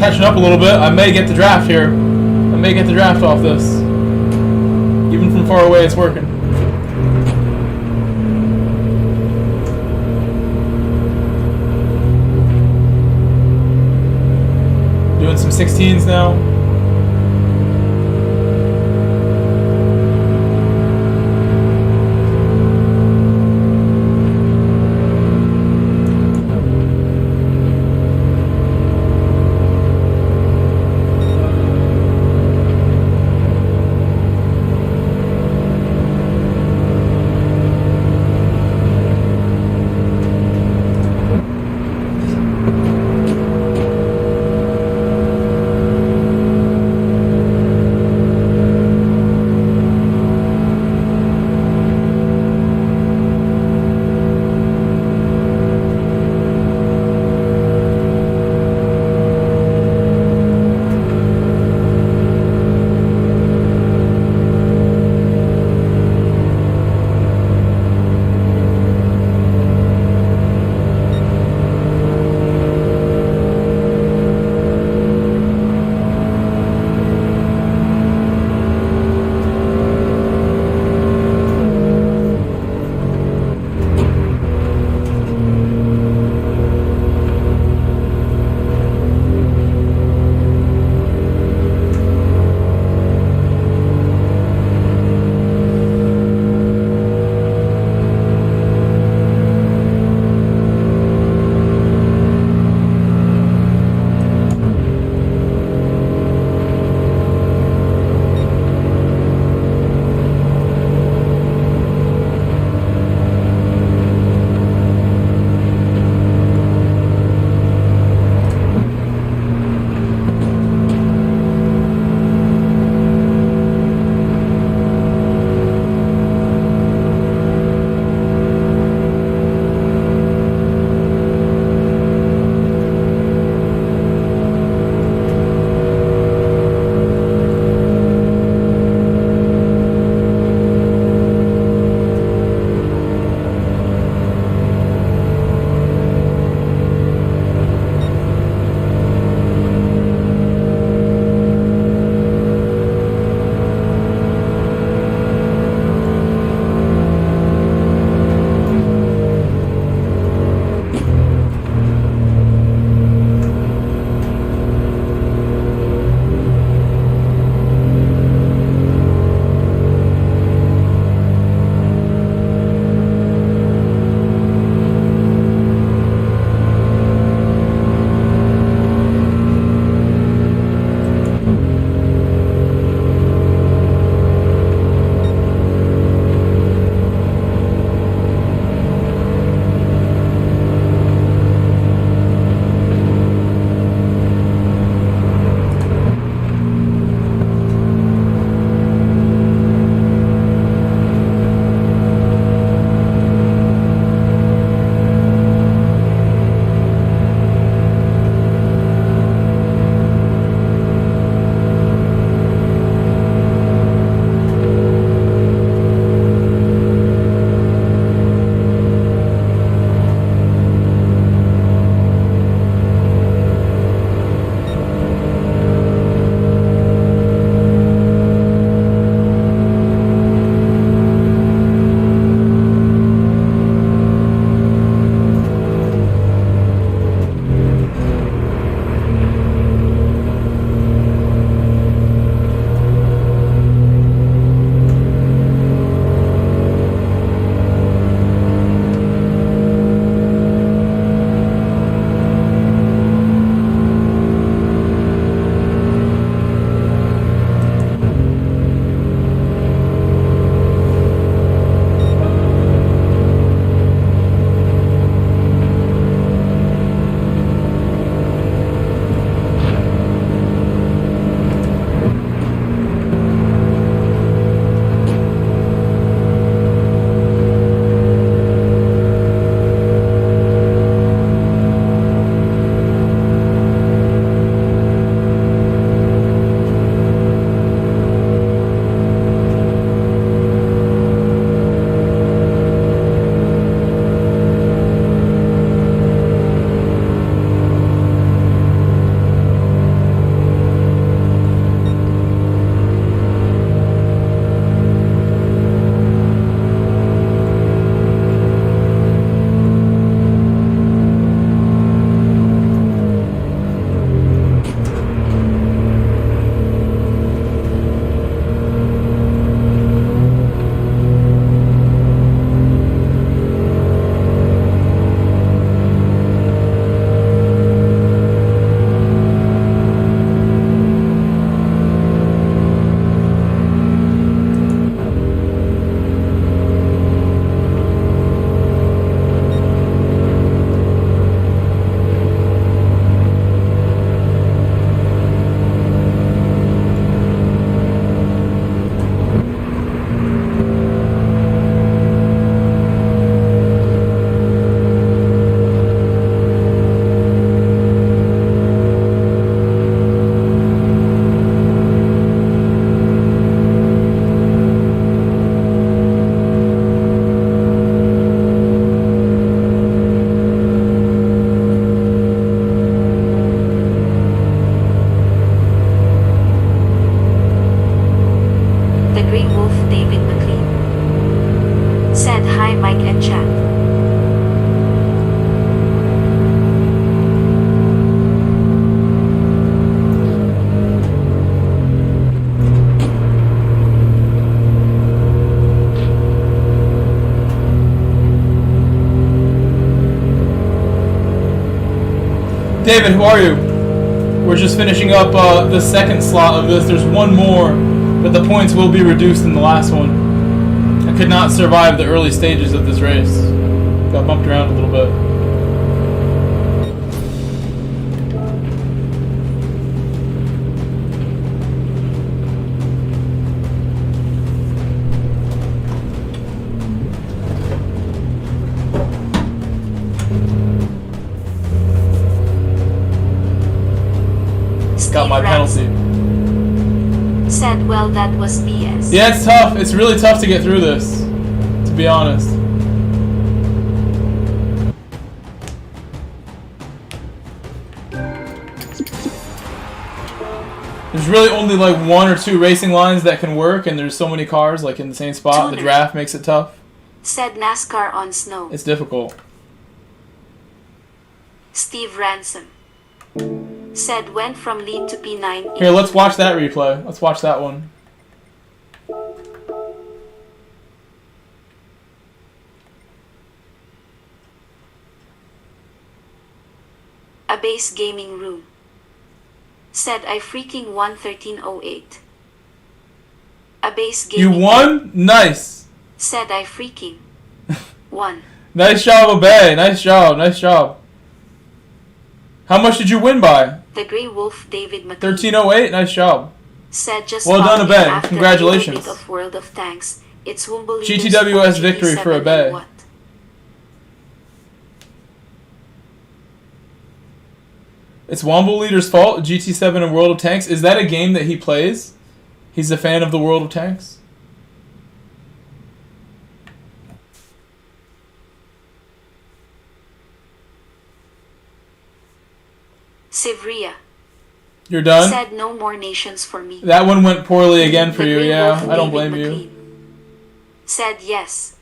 catching up a little bit. I may get the draft here. I may get the draft off this. Even from far away, it's working. Doing some 16s now. David, who are you? We're just finishing up the second slot of this. There's one more, but the points will be reduced in the last one. I could not survive the early stages of this race. Got bumped around a little bit. Got my penalty. Said, well, that was BS. Yeah, it's tough. It's really tough to get through this, to be honest. There's really only like 1 or 2 racing lines that can work, and there's so many cars like in the same spot. The draft makes it tough. Said NASCAR on snow. It's difficult. Steve Ransom. Said went from lead to P9. Here, let's watch that replay. Let's watch that one. A base gaming room. Said I freaking won 1308. A base gaming You won? Nice. Said I freaking won. Nice job, Obey. Nice job. Nice job. How much did you win by? The Grey Wolf David McLean. 1308. Nice job. Said just well done, after Obey. Congratulations. A bit of World of Tanks. It's Wumble GTWS victory for Obey. What? It's Womble Leader's fault. GT7 and World of Tanks. Is that a game that he plays? He's a fan of the World of Tanks. Sivria. You're done? Said no more nations for me. That one went poorly again for you, yeah. Wolf I don't David blame you. McLean. Said yes.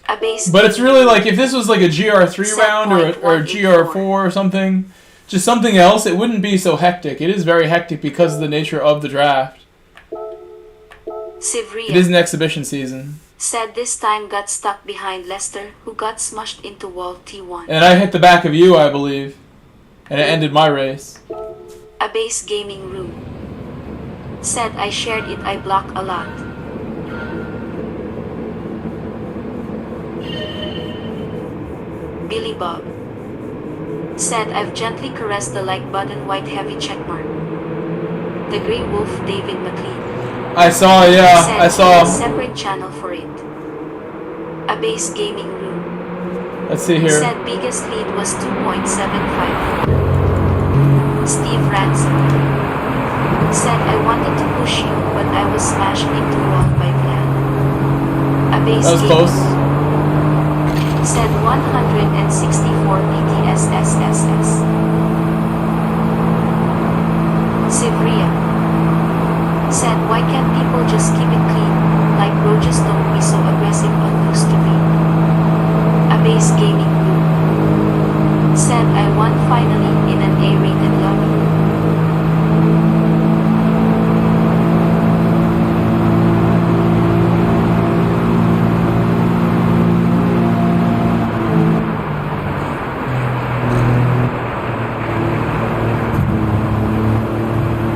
A base But it's really like, if this was like a GR3 Set round or a point GR4 or something, just something else, it wouldn't be so hectic. It is very hectic because of the nature of the draft. Sivria. It is an exhibition season. Said this time got stuck behind Lester, who got smushed into wall T1. And I hit the back of you, I believe. And it ended my race. A base gaming room. Said I shared it, I block a lot. Billy Bob. Said I've gently caressed the like button, white heavy checkmark. The Grey Wolf David McLean. I saw, yeah, Said I saw. A separate channel for it. A base gaming room. Let's see here. Said biggest lead was 2.75. Steve Ransom. Said I wanted to push you, but I was smashed into wall by plan. A base That was gaming close. room. Said 164 BTSSSS. Sivria. Said why can't people just keep it clean? Like bro, just don't be so aggressive on loose terrain. A base gaming room. Said I won finally in an A-rated lobby.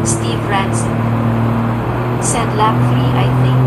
Steve Ransom. Said lap 3, I think.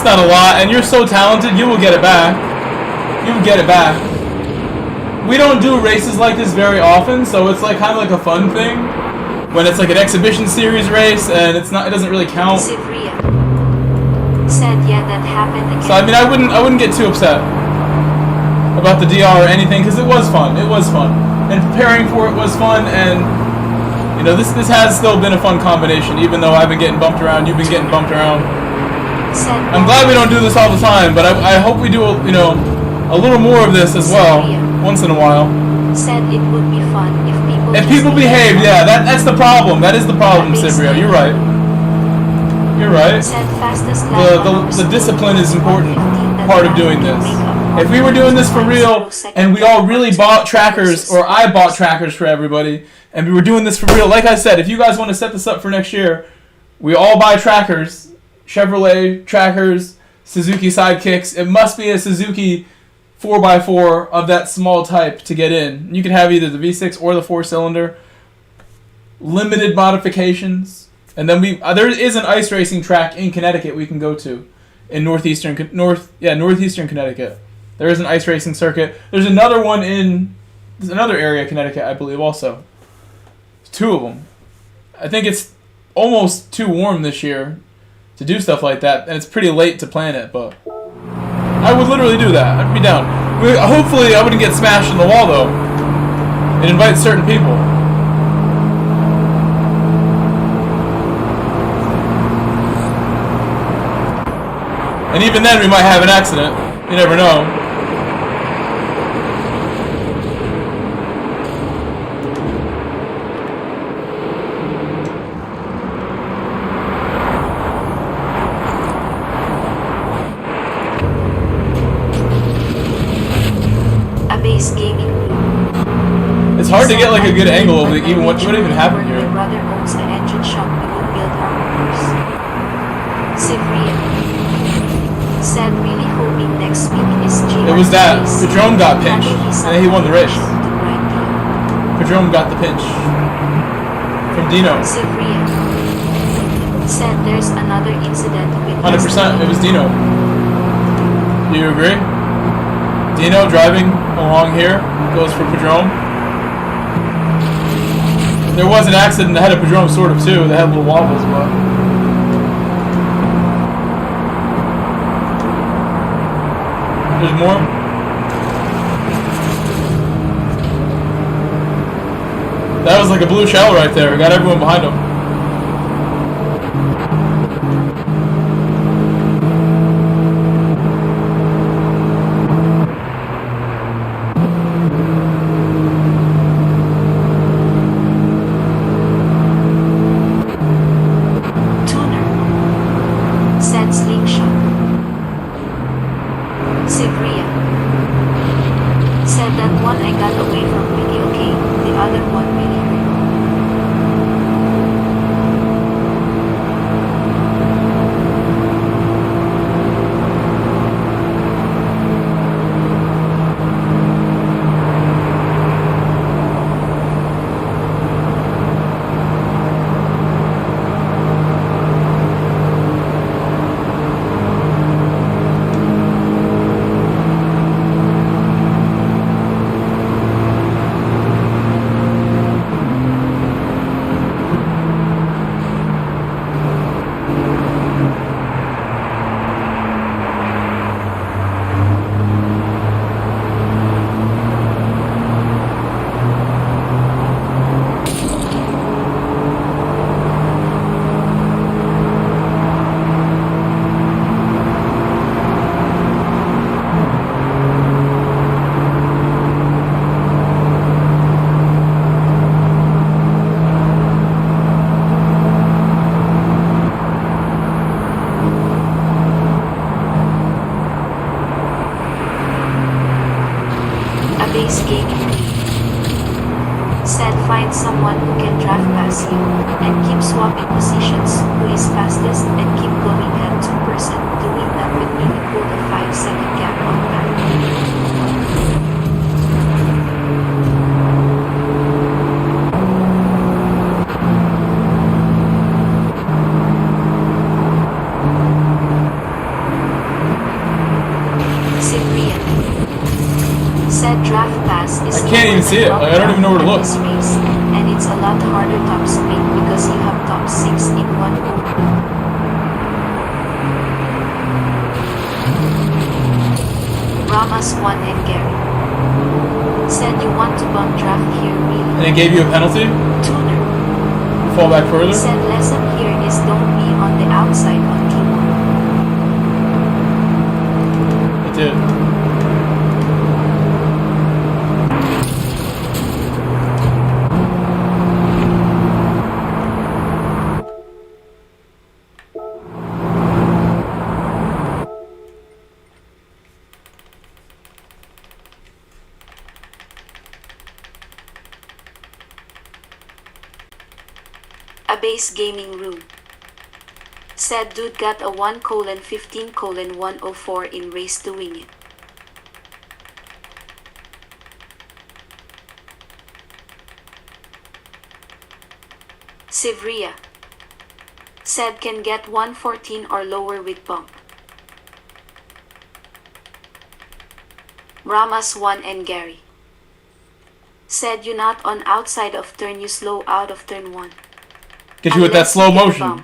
It's not a lot, and you're so talented, you will get it back. You will get it back. We don't do races like this very often, so it's like kind of like a fun thing. When it's like an exhibition series race, and it doesn't really count. Sivria said, yeah, that happened again. So I mean, I wouldn't get too upset about the DR or anything, because it was fun. It was fun, and preparing for it was fun, and you know, this has still been a fun combination, even though I've been getting bumped around, you've been getting bumped around. I'm glad we don't do this all the time, but I hope we do, you know, a little more of this as well, once in a while. Said it would be fun if people behave. Yeah, that's the problem. That is the problem, Sivria. You're right. You're right. The discipline is important part of doing this. If we were doing this for real, and we all really bought trackers, or I bought trackers for everybody, and we were doing this for real, like I said, if you guys want to set this up for next year, we all buy trackers, Chevrolet trackers, Suzuki sidekicks. It must be a Suzuki 4x4 of that small type to get in. You can have either the V6 or the 4-cylinder. Limited modifications. And then there is an ice racing track in Connecticut we can go to in northeastern Connecticut. There is an ice racing circuit. There's another one in another area of Connecticut, I believe, also. There's 2 of them. I think it's almost too warm this year to do stuff like that, and it's pretty late to plan it, but I would literally do that. I'd be down. Hopefully I wouldn't get smashed in the wall, though. It invites certain people. And even then we might have an accident. You never know. It's hard to get like a good angle of even what even happened here. My brother owns the engine shop. We would build our motors. Sivria said, really hoping next week is GTWS. It was that Podium got pinched, and then he won the race. Podium got the pinch from Dino. Sivria said there's another incident with 100%. It was Dino. Do you agree? Dino driving along here goes for Podium. There was an accident ahead of Podium, sort of, too. They had little wobbles, but there's more. That was like a blue shell right there. Got everyone behind him. Said find someone who can drive past you and keep swapping positions, who is fastest, and keep going at 2%. Doing that would really put a 5-second gap on that. see it. Like, I don't even know where to look. Race, and it's a lot harder top split because you have top 6 in one group. Ramas 1 and Gary said you want to bump draft here really. And it gave you a penalty? Tuner Fall back further? said lesson here is don't be on the outside on keyboard. It did. A base gaming room said dude got a 1:15:104 in race to win it. Sivria said can get 114 or lower with bump. Ramas 1 and Gary said you not on outside of turn, you slow out of turn 1. Get you with that slow motion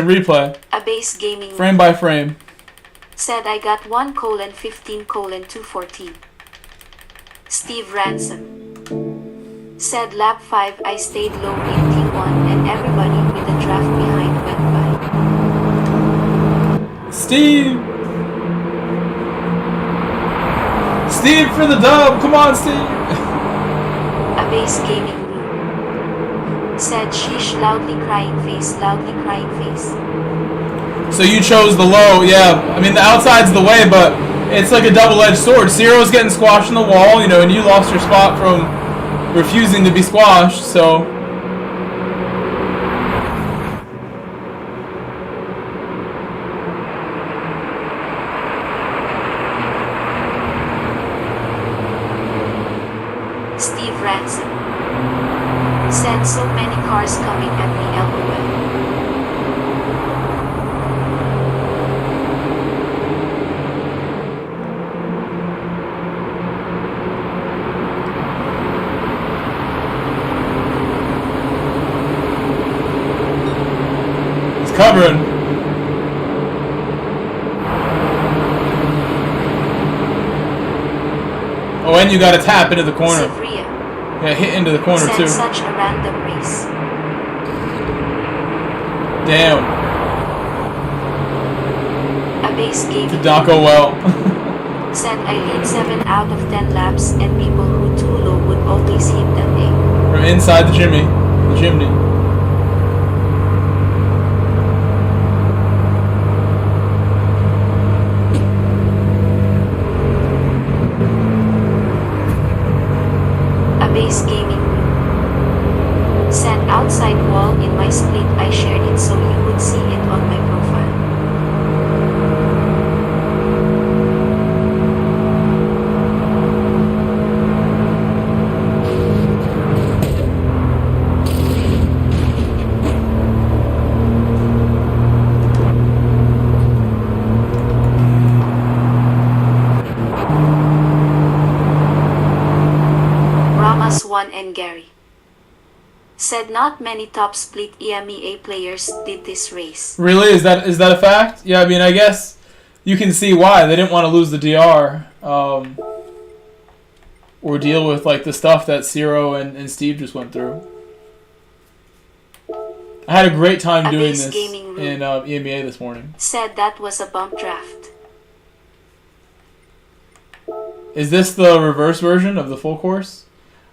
replay. A base gaming Frame by frame. said I got 1:15:214. Steve Ransom said lap 5 I stayed low in T1 and everybody with the draft behind went by. Steve! Steve for the dub! Come on, Steve! A base gaming room said sheesh loudly crying face. So you chose the low, yeah. I mean, the outside's the way, but it's like a double-edged sword. Zero's getting squashed in the wall, you know, and you lost your spot from refusing to be squashed, so... Steve Ransom said so many cars coming at me LOL. He's covering. Oh, and you got to tap into the corner. Sivria Yeah, hit into the corner said too. such a random race. Damn. A base game Did not go well. said I lead 7 out of 10 laps and people who too low would always hit that day. From inside the chimney. A base gaming room said outside wall in my split I shared it so you would see it on my profile. Ramas 1 and Gary said not many top split EMEA players did this race. Really? Is that a fact? Yeah, I mean, I guess you can see why. They didn't want to lose the DR. Or deal with, like, the stuff that Ciro and Steve just went through. I had a great time A doing base this gaming room in EMEA this morning. said that was a bump draft. Is this the reverse version of the full course?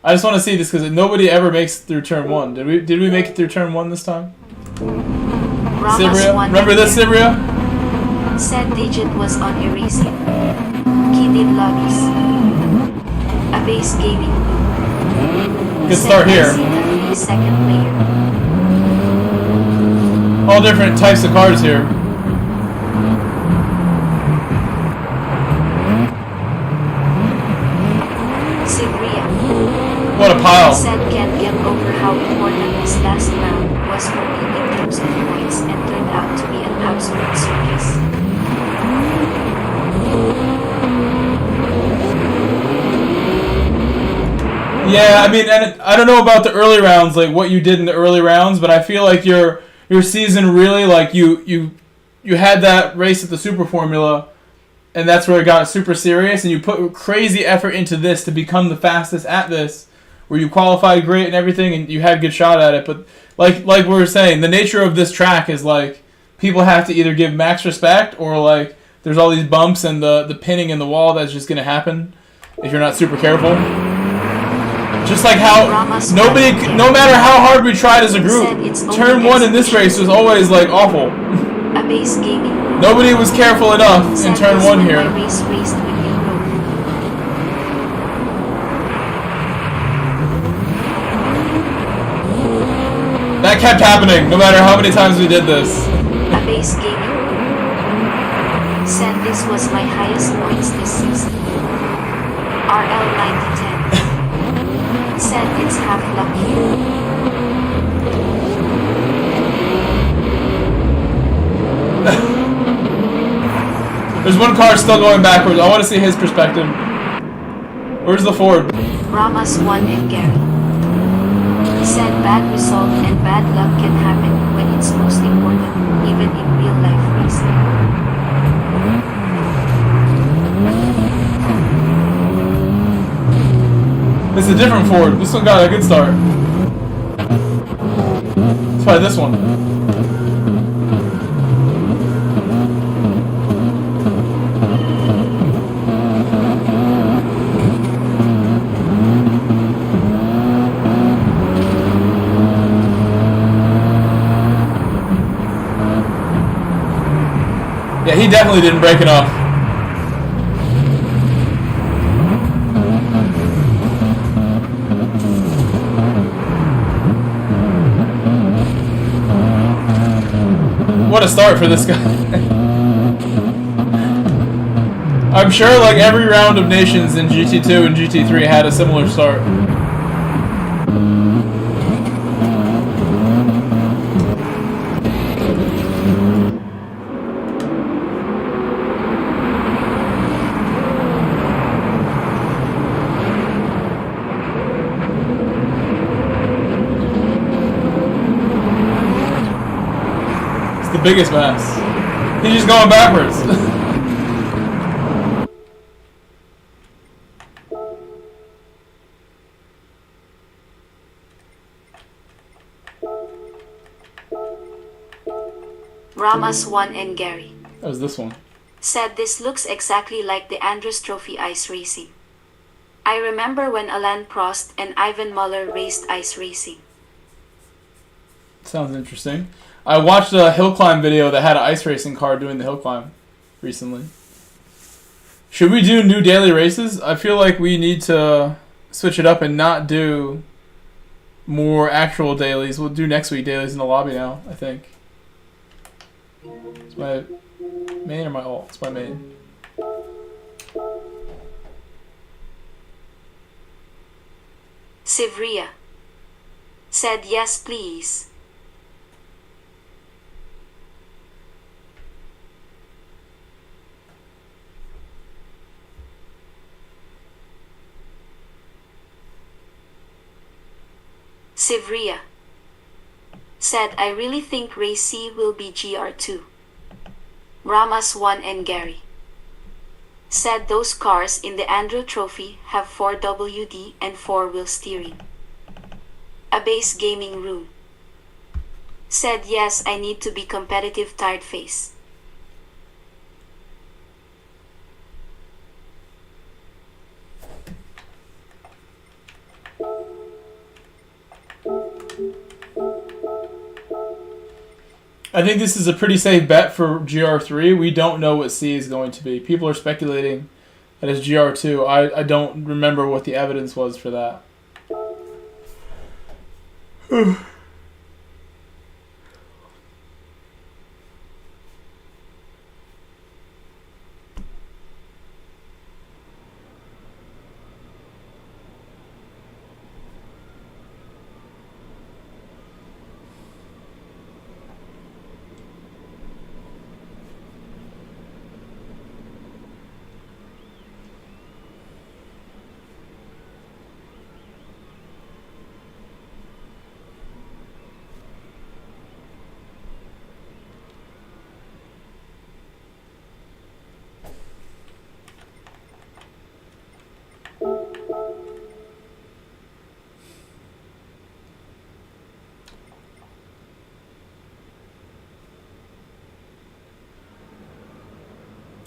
I just want to see this because nobody ever makes it through turn 1. Did we make it through turn 1 this time? Ramas Sivria? 1 Remember and this, Gary Sivria? said Digit was on erasing. He did lobbies. A base gaming room Good said start I here. see the 3-second player. All different types of cars here. Sivria What a pile. said can't get over how important this last round was for me in terms of points and turned out to be an absolute circus. Yeah, I mean, and I don't know about the early rounds, like what you did in the early rounds, but I feel like your season really, like you had that race at the Super Formula, and that's where it got super serious, and you put crazy effort into this to become the fastest at this, where you qualified great and everything, and you had a good shot at it. But like we were saying, the nature of this track is like people have to either give max respect or like there's all these bumps and the pinning in the wall that's just gonna happen if you're not super careful. Just like how nobody, no matter how hard we tried as a group, turn 1 in this race was always like awful. Nobody was careful enough in turn 1 here. That kept happening, no matter how many times we did this. Base Gaming said this was my highest points this season. RL 9010 said it's half lucky. There's one car still going backwards. I want to see his perspective. Where's the Ford? Ramos 1 and Gary said bad result and bad luck can happen when it's most important, even in real life racing. This is a different Ford. This one got a good start. Let's try this one. Yeah, he definitely didn't break it off. What a start for this guy. I'm sure like every round of Nations in GT2 and GT3 had a similar start. The biggest mess. He's just going backwards. Ramos 1 and Gary That was this one. said this looks exactly like the Andrews Trophy ice racing. I remember when Alain Prost and Ivan Muller raced ice racing. Sounds interesting. I watched a hill climb video that had an ice racing car doing the hill climb recently. Should we do new daily races? I feel like we need to switch it up and not do more actual dailies. We'll do next week dailies in the lobby now, I think. It's my main or my alt? It's my main. Sivria said yes please. Sivria said I really think race C will be GR2. Ramas 1 and Gary said those cars in the Andrew Trophy have 4WD and 4-wheel steering. A base gaming room said yes I need to be competitive tired face. I think this is a pretty safe bet for GR3. We don't know what C is going to be. People are speculating that it's GR2. I don't remember what the evidence was for that.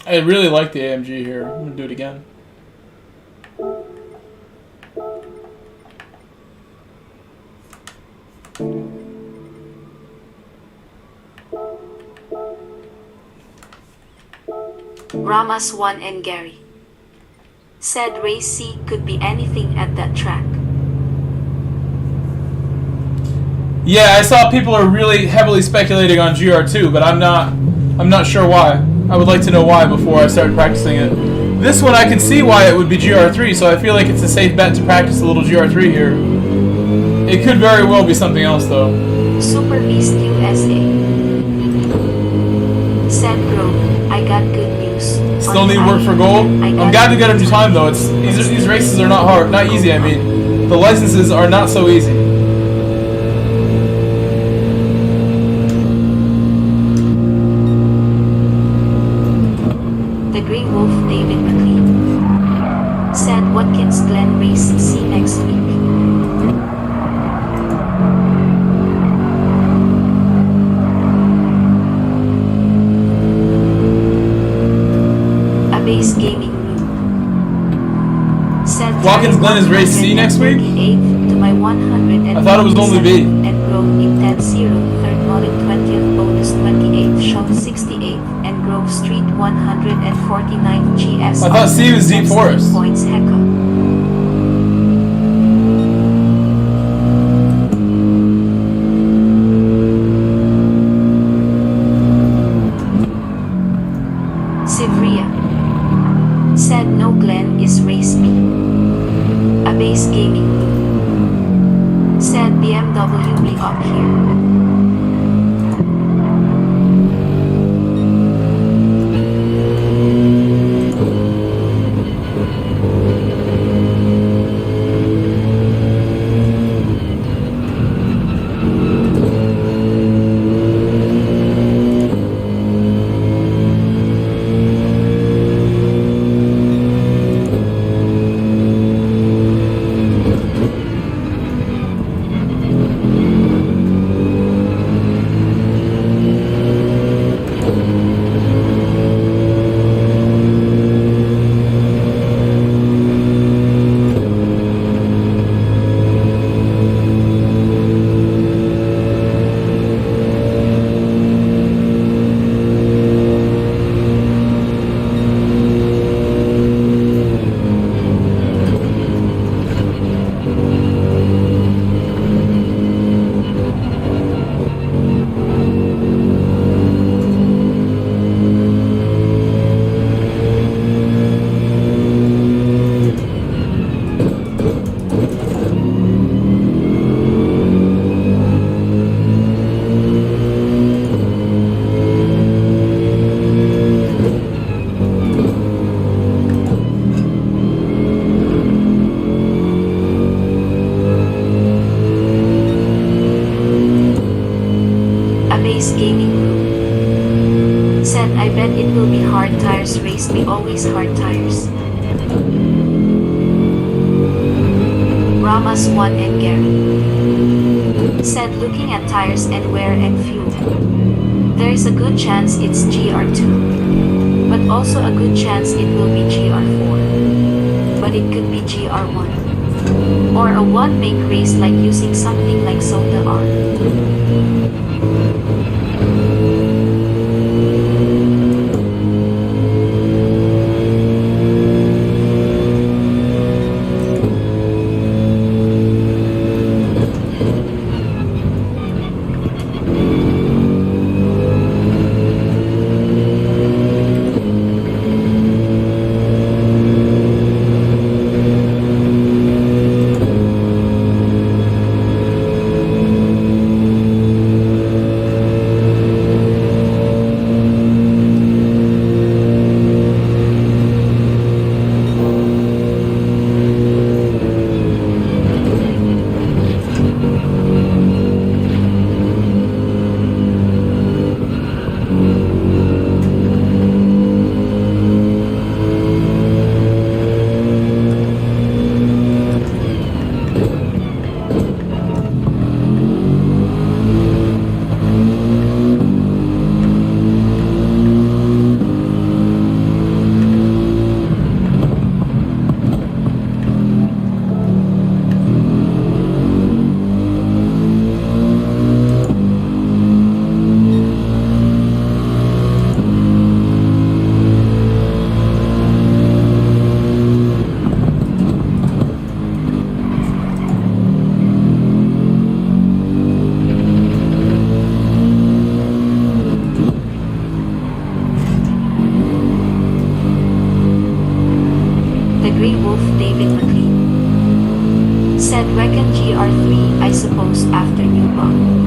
I really like the AMG here. I'm gonna do it again. Ramas 1 and Gary said race C could be anything at that track. Yeah, I saw people are really heavily speculating on GR2, but I'm not sure why. I would like to know why before I start practicing it. This one I can see why it would be GR3, so I feel like it's a safe bet to practice a little GR3 here. It could very well be something else though. Super Beast USA said, bro, I got good news. Still need work for gold. I'm glad to get him to time though. These races are not hard, not easy. I mean, the licenses are not so easy. The Green Wolf David McLean said, Watkins Glen race C next week. Base Gaming Room said Watkins Glen is race C next week? To my 100 I thought it was only B. And Grove Intent 0, 3rd Model 20th bonus 28th shot 68th and Grove Street 149th GS. I thought C was Deep Forest. Points Hecka. Sivria said no Glen is race B. A base gaming room said BMW be up here. Gaming Room said, I bet it will be hard tires race be always hard tires. Ramas 1 and Gary said, looking at tires and wear and fuel, there is a good chance it's GR2, but also a good chance it will be GR4, but it could be GR1, or a one-make race like using something like Soda R. David McLean. Said reckon GR3 I suppose after New Bond.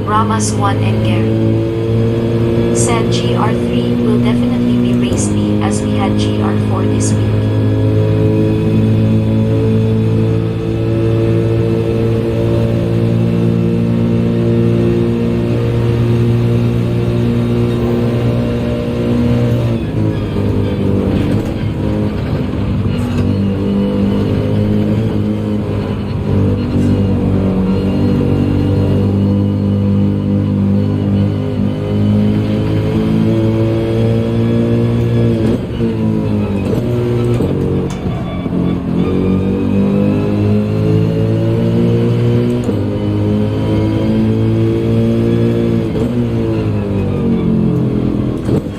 Ramas 1 and Gary. Said GR3 will definitely be race B as we had GR4 this week.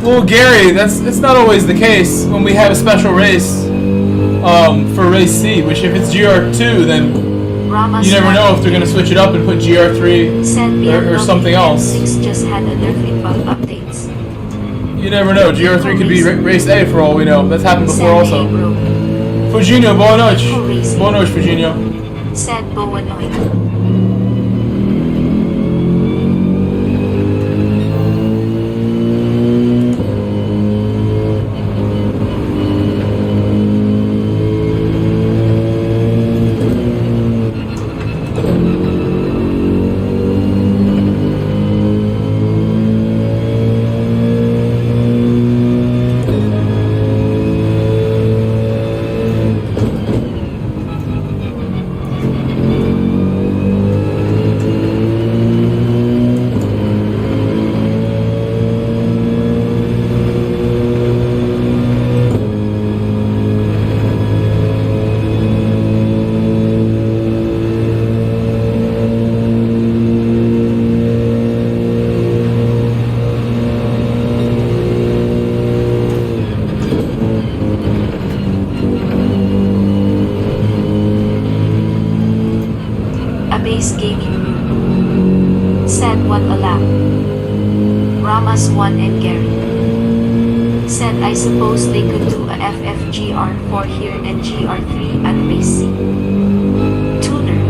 Well, Gary, it's not always the case when we have a special race for race C, which if it's GR2, then you never know if they're going to switch it up and put GR3 or something else. Just had a nerf bug updates. You never know. GR3 could be race A for all we know. That's happened before also. Fujinho, boa noite. Boa noite, Fujinho. Said boa noite. Said what a lap. Ramas 1 and Gary. Said I suppose they could do a FFGR4 here and GR3 at race C. Tuner.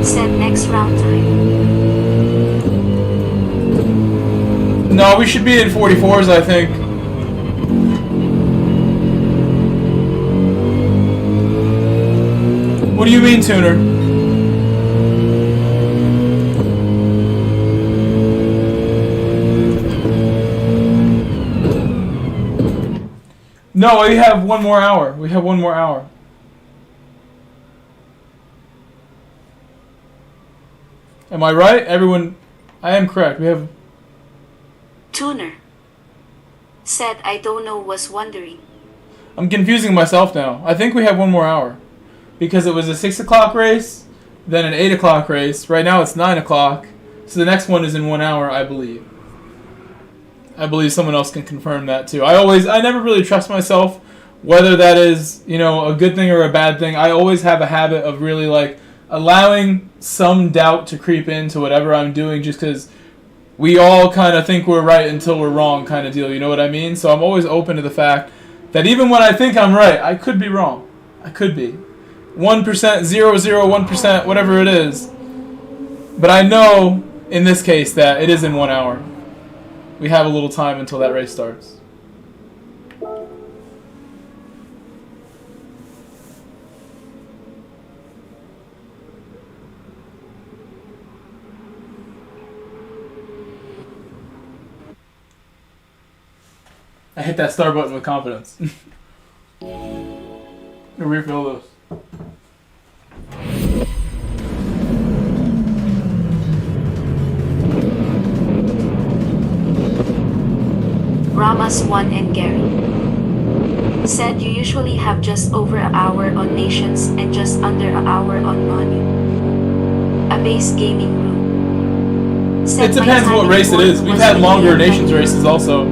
Said next round time. No, we should be in 44s, I think. What do you mean, Tuner? No, we have one more hour. We have one more hour. Am I right? Everyone, I am correct. We have... Tuner. Said I don't know, was wondering. I'm confusing myself now. I think we have one more hour. Because it was a 6 o'clock race, then an 8 o'clock race. Right now it's 9 o'clock. So the next one is in 1 hour, I believe. I believe someone else can confirm that too. I never really trust myself, whether that is, you know, a good thing or a bad thing. I always have a habit of really like allowing some doubt to creep into whatever I'm doing, just because we all kind of think we're right until we're wrong kind of deal, you know what I mean? So I'm always open to the fact that even when I think I'm right, I could be wrong. I could be. 1%, 0.01%, whatever it is. But I know, in this case, that it is in 1 hour. We have a little time until that race starts. I hit that start button with confidence. Refill those. Ramas 1 and Gary. Said you usually have just over an hour on Nations and just under an hour on Podium. A base gaming room. Said it depends what race it is. We've had longer Nations races also.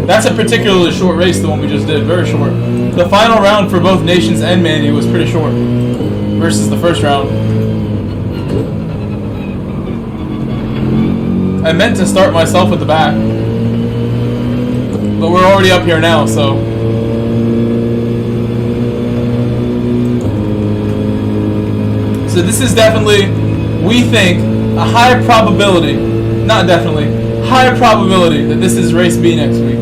That's a particularly short race, the one we just did. Very short. The final round for both Nations and Manny was pretty short versus the first round. I meant to start myself at the back, but we're already up here now, so... So this is definitely, we think, a high probability, not definitely, high probability that this is race B next week.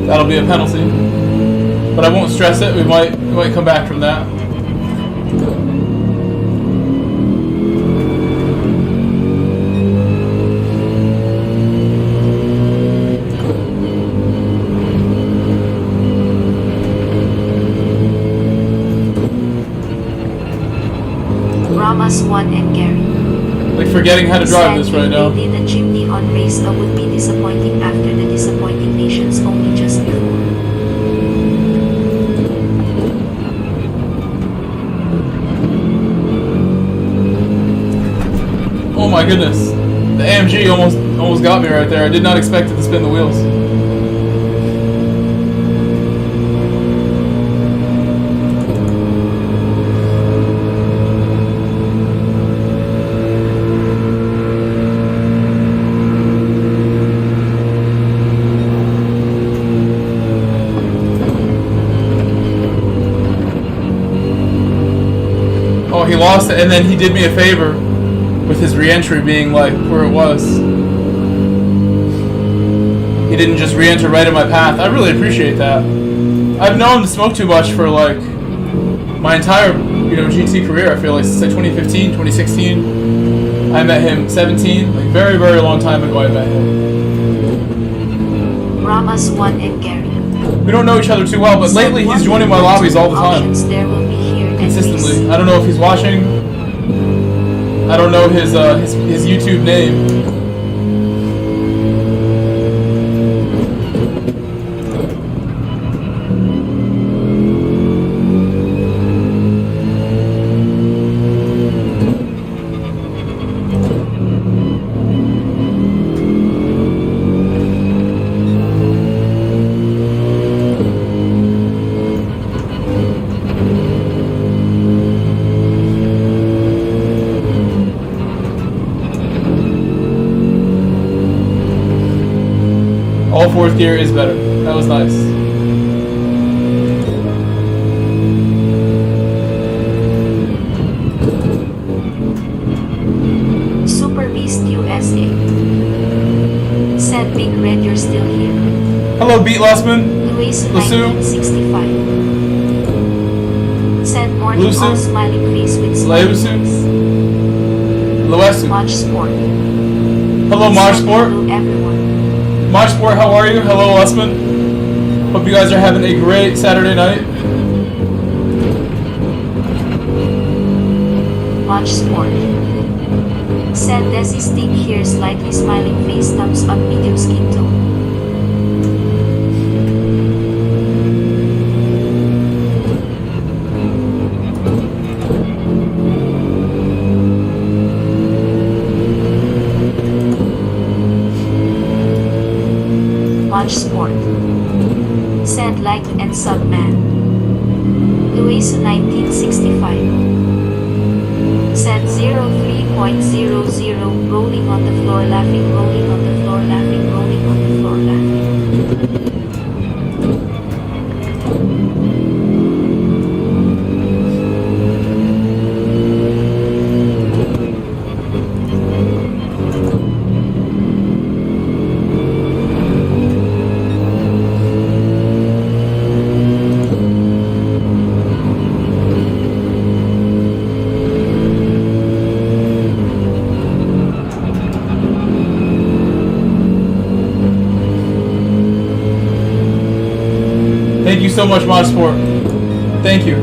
That'll be a penalty, but I won't stress it. We might come back from that. Ramas 1 and Gary. Like forgetting how to drive this right now. Maybe the chimney on race A would be disappointing after the disappointing Nations only just before. Oh my goodness. The AMG almost got me right there. I did not expect it to spin the wheels. Oh, he lost it, and then he did me a favor with his re-entry being like where it was. He didn't just re-enter right in my path. I really appreciate that. I've known to smoke too much for like my entire, GT career. I feel like since like 2015, 2016. I met him 17, like very, very long time ago I met him. Ramas 1 and Gary. We don't know each other too well, but lately he's joining my lobbies all the time. There will be here consistently. I don't know if he's watching. I don't know his YouTube name. All fourth gear is better. That was nice. Super Beast USA. Said Big Red, you're still here. Hello, Beat Lussman. Luis Lusu. 1965. Said morning Lusu. all smiling face with smiling Leusu. face. Loesu. Watch Sport. Hello, Marsh Said Sport. hello everyone. Marsh Sport, how are you? Hello, Lussman. Hope you guys are having a great Saturday night. Watch Sport. Said Desi Sting here, slightly smiling face, thumbs up, medium skin tone. Watch Sport. Said like and sub man. Luis 1965. Said 03.00 rolling on the floor laughing, rolling on the floor laughing, rolling on the floor laughing. Thank you so much, Mod Sport. Thank you.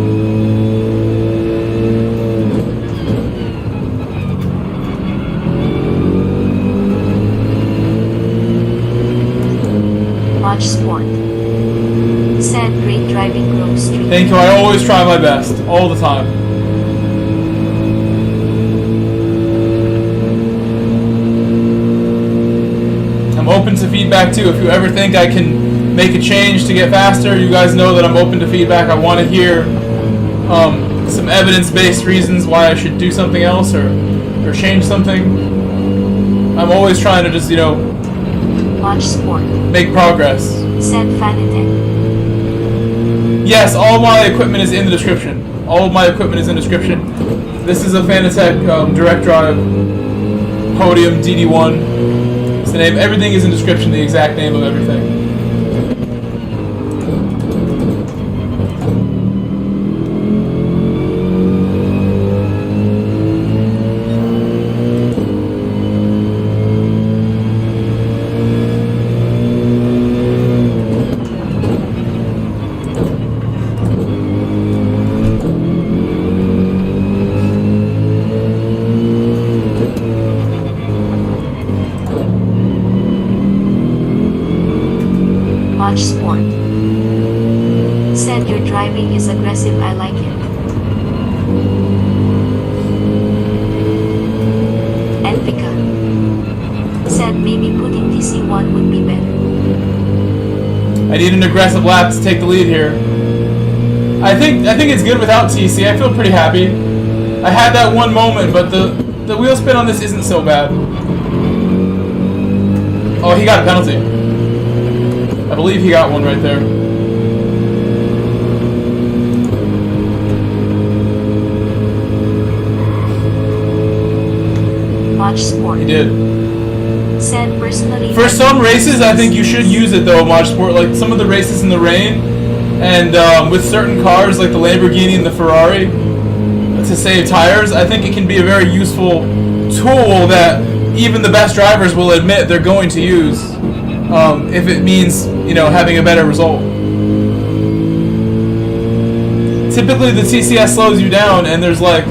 Watch Sport. Said great driving Grove Street. Thank you. I always try my best. All the time. I'm open to feedback too. If you ever think I can make a change to get faster, you guys know that I'm open to feedback. I want to hear some evidence-based reasons why I should do something else or change something. I'm always trying to just, Watch Sport. make progress. Said Fanatec. Yes, all my equipment is in the description. All of my equipment is in the description. This is a Fanatec direct drive Podium DD1. It's the name. Everything is in the description, the exact name of everything. Watch Sport. Said your driving is aggressive, I like it. Elpica. Said maybe putting TC1 would be better. I need an aggressive lap to take the lead here. I think it's good without TC. I feel pretty happy. I had that one moment, but the wheel spin on this isn't so bad. Oh, he got a penalty. I believe he got one right there. Watch Sport. He did. Said personally. For some races, I think you should use it though, Mod Sport. Like some of the races in the rain, and with certain cars like the Lamborghini and the Ferrari, to save tires, I think it can be a very useful tool that even the best drivers will admit they're going to use if it means, having a better result. Typically the TCS slows you down and there's like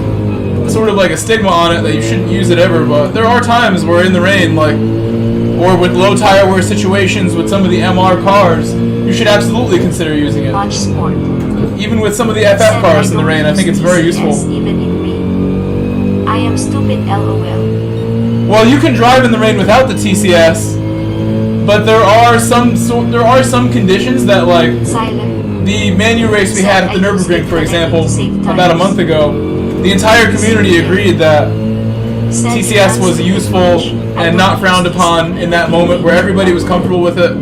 sort of like a stigma on it that you shouldn't use it ever, but there are times where in the rain, or with low tire wear situations with some of the MR cars, you should absolutely consider using it. Watch Sport. Even with some of the FF cars in the rain, I think it's very useful. Even in rain. I am stupid, LOL. Well, you can drive in the rain without the TCS, but there are some conditions that, like the Manu race we had at the Nürburgring, for example, about a month ago. The entire community agreed that TCS was useful and not frowned upon in that moment, where everybody was comfortable with it.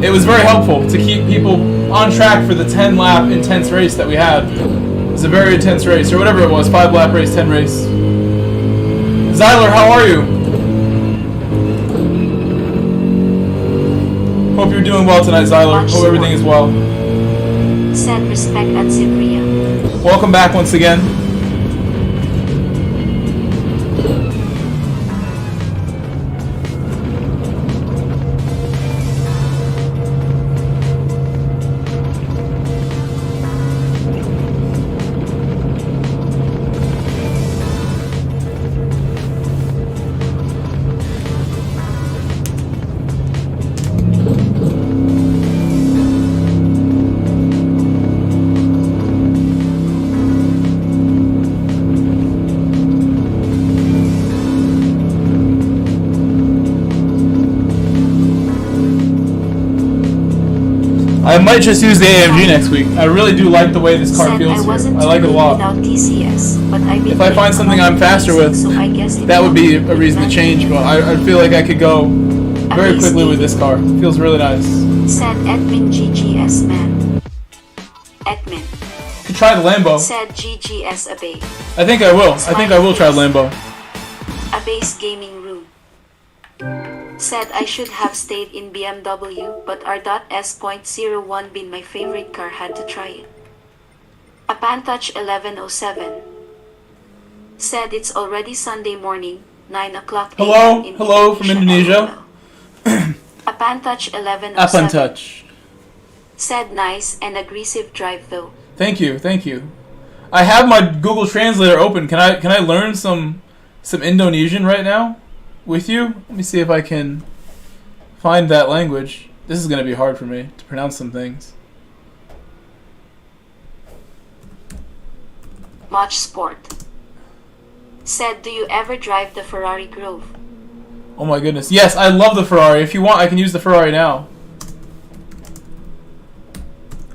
it was very helpful to keep people on track for the 10-lap intense race that we had. It was a very intense race, or whatever it was, 5-lap race, 10 race. Zyler, how are you? Hope you're doing well tonight, Zyler. Hope everything is well. Said respect at Cypria. Welcome back once again. I might just use the AMG next week. I really do like the way this car feels here. I like it a lot. If I find something I'm faster with, that would be a reason to change, but I feel like I could go very quickly with this car. It feels really nice. Said Edmin GGS man. Edmin. Could try the Lambo. Said GGS Abe. I think I will. I think I will try the Lambo. Abe's gaming room. Said I should have stayed in BMW, but R.S.01 been my favorite car, had to try it. A Pantouch 1107. Said it's already Sunday morning, 9 o'clock Hello, a.m. in hello from Indonesia. A Pantouch 1107. A Pantouch. Said nice and aggressive drive though. Thank you, thank you. I have my Google Translator open. Can I learn some Indonesian right now with you? Let me see if I can find that language. This is going to be hard for me to pronounce some things. Much Sport. Said, do you ever drive the Ferrari Grove? Oh my goodness. Yes, I love the Ferrari. If you want, I can use the Ferrari now.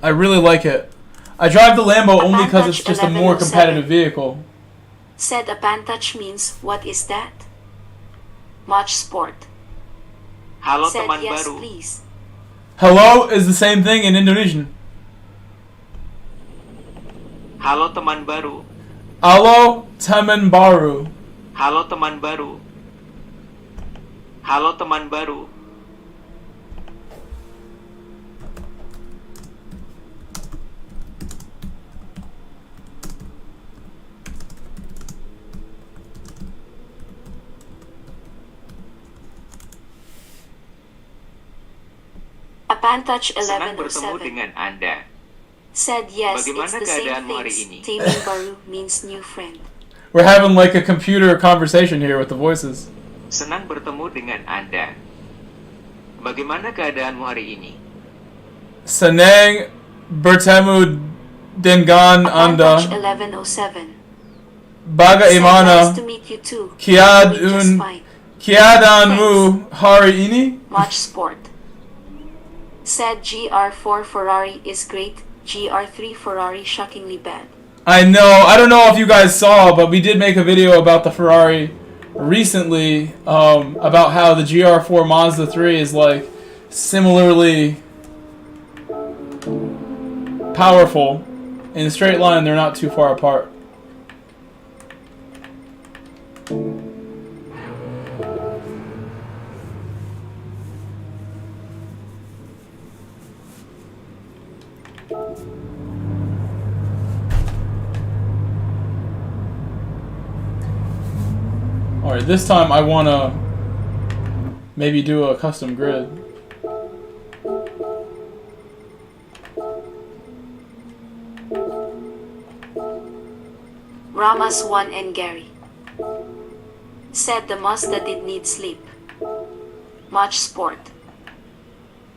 I really like it. I drive the Lambo only because it's just a more competitive vehicle. Said a Pantouch means, what is that? Much Sport. Halo Said teman yes, baru. please. Hello is the same thing in Indonesian. Halo teman baru. Alo teman baru. Halo teman baru. Halo teman baru. A Pantouch Senang bertemu 1107. dengan Anda. Said yes, Bagaimana it's the same keadaanmu hari things. ini? Taming Baru means new friend. We're having like a computer conversation here with the voices. Senang bertemu dengan Anda. Bagaimana keadaanmu hari ini? Senang bertemu dengan A Anda. Pantouch 1107. Said Bagaimana nice to meet you too. Doing just fine. keadaanmu hari ini? Much Sport. Said GR4 Ferrari is great. GR3 Ferrari shockingly bad. I know. I don't know if you guys saw, but we did make a video about the Ferrari recently, about how the GR4 Mazda 3 is like similarly powerful. In a straight line, they're not too far apart. Alright, this time I want to maybe do a custom grid. Ramas 1 and Gary. Said the Mazda did need sleep. Much Sport.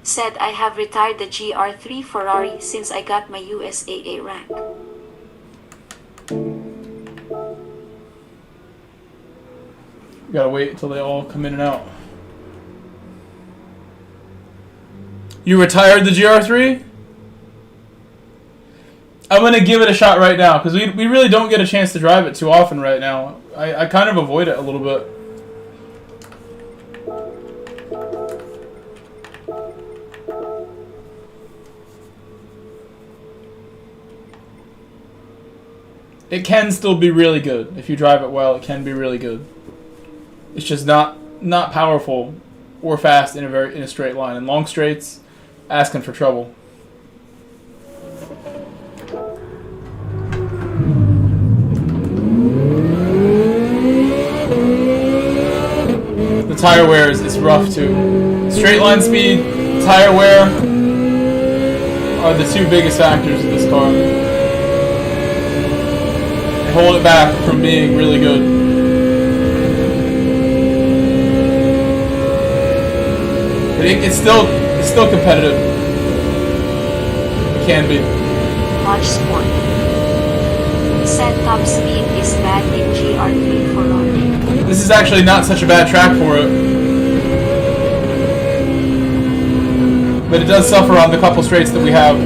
Said I have retired the GR3 Ferrari since I got my USAA rank. Gotta wait until they all come in and out. You retired the GR3? I'm gonna give it a shot right now because we really don't get a chance to drive it too often right now. I kind of avoid it a little bit. it can still be really good. If you drive it well, it can be really good. It's just not powerful or fast in a straight line. In long straights, asking for trouble. The tire wear is rough too. Straight line speed, tire wear are the two biggest factors of this car. They hold it back from being really good. But it's still competitive. It can be. Watch Sport. Said top speed is bad in GR3 for loading. This is actually not such a bad track for it. But it does suffer on the couple straights that we have.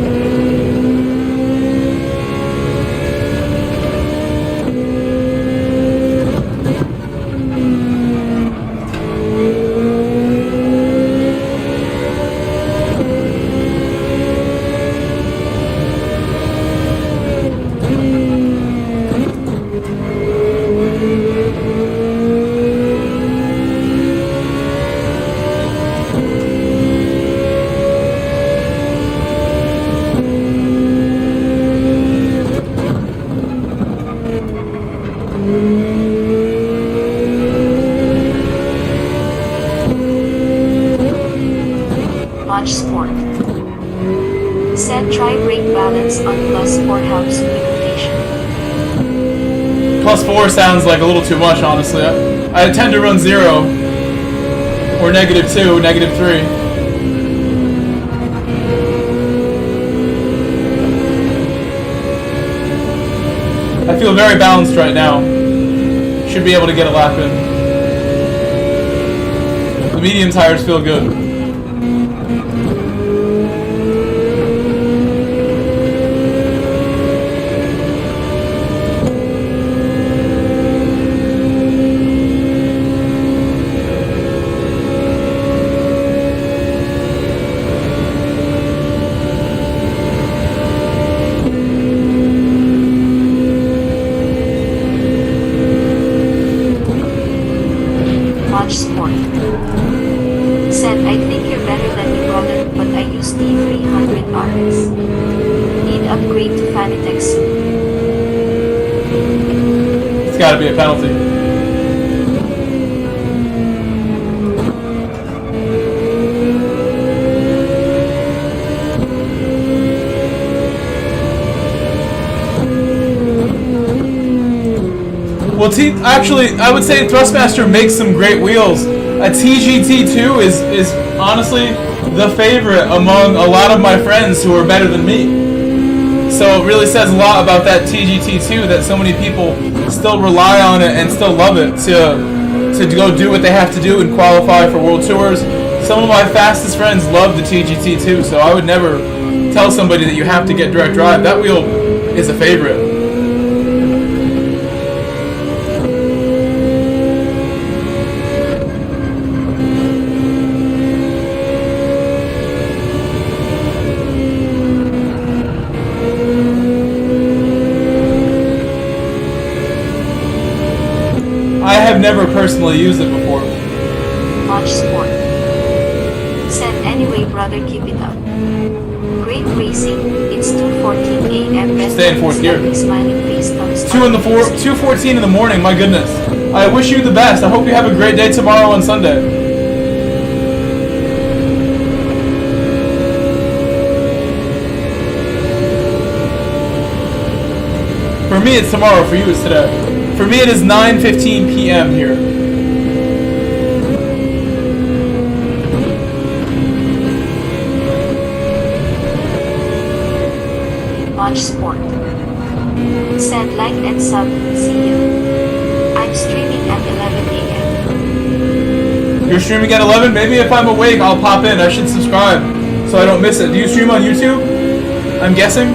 Watch Sport. Said try brake balance on +4 helps with rotation. +4 sounds like a little too much, honestly. I tend to run 0 or -2, -3. I feel very balanced right now. Should be able to get a lap in. The medium tires feel good. Watch Sport. Said I think you're better than me, brother, but I use D300 RS. Need upgrade to Fanatec soon. It's gotta be a penalty. Well, actually, I would say Thrustmaster makes some great wheels. A TGT2 is honestly the favorite among a lot of my friends who are better than me. So it really says a lot about that TGT2 that so many people still rely on it and still love it to go do what they have to do and qualify for World Tours. Some of my fastest friends love the TGT2, so I would never tell somebody that you have to get direct drive. That wheel is a favorite. I have never personally used it before. Watch Sport. Said anyway, brother, keep it up. Great racing. It's 2:14 a.m. Stay in fourth gear. Smiling face thumbs up. 2:14 in the morning. My goodness. I wish you the best. I hope you have a great day tomorrow on Sunday. For me, it's tomorrow. For you, it's today. For me, it is 9:15 p.m. here. Watch Sport. Said like and sub. See you. I'm streaming at 11 a.m. You're streaming at 11? Maybe if I'm awake, I'll pop in. I should subscribe so I don't miss it. Do you stream on YouTube? I'm guessing.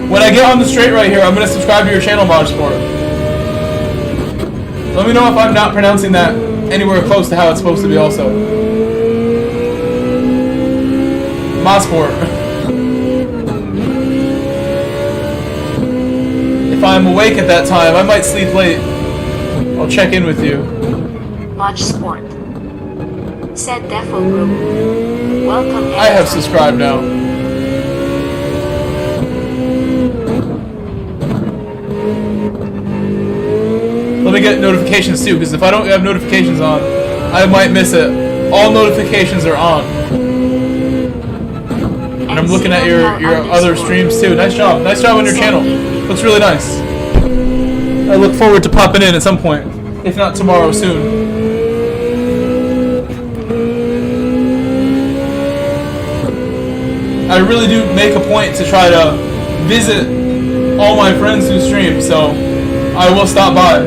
When I get on the straight right here, I'm going to subscribe to your channel, Modsport. Let me know if I'm not pronouncing that anywhere close to how it's supposed to be also. Modsport. If I'm awake at that time. I might sleep late. I'll check in with you. Watch Sport. Said Defo Group. Welcome. I have subscribed now. Let me get notifications too, because if I don't have notifications on, I might miss it. All notifications are on. And I'm looking at your other streams too. Nice job. Nice job on your channel. Looks really nice. I look forward to popping in at some point. If not tomorrow, soon. I really do make a point to try to visit all my friends who stream, so I will stop by.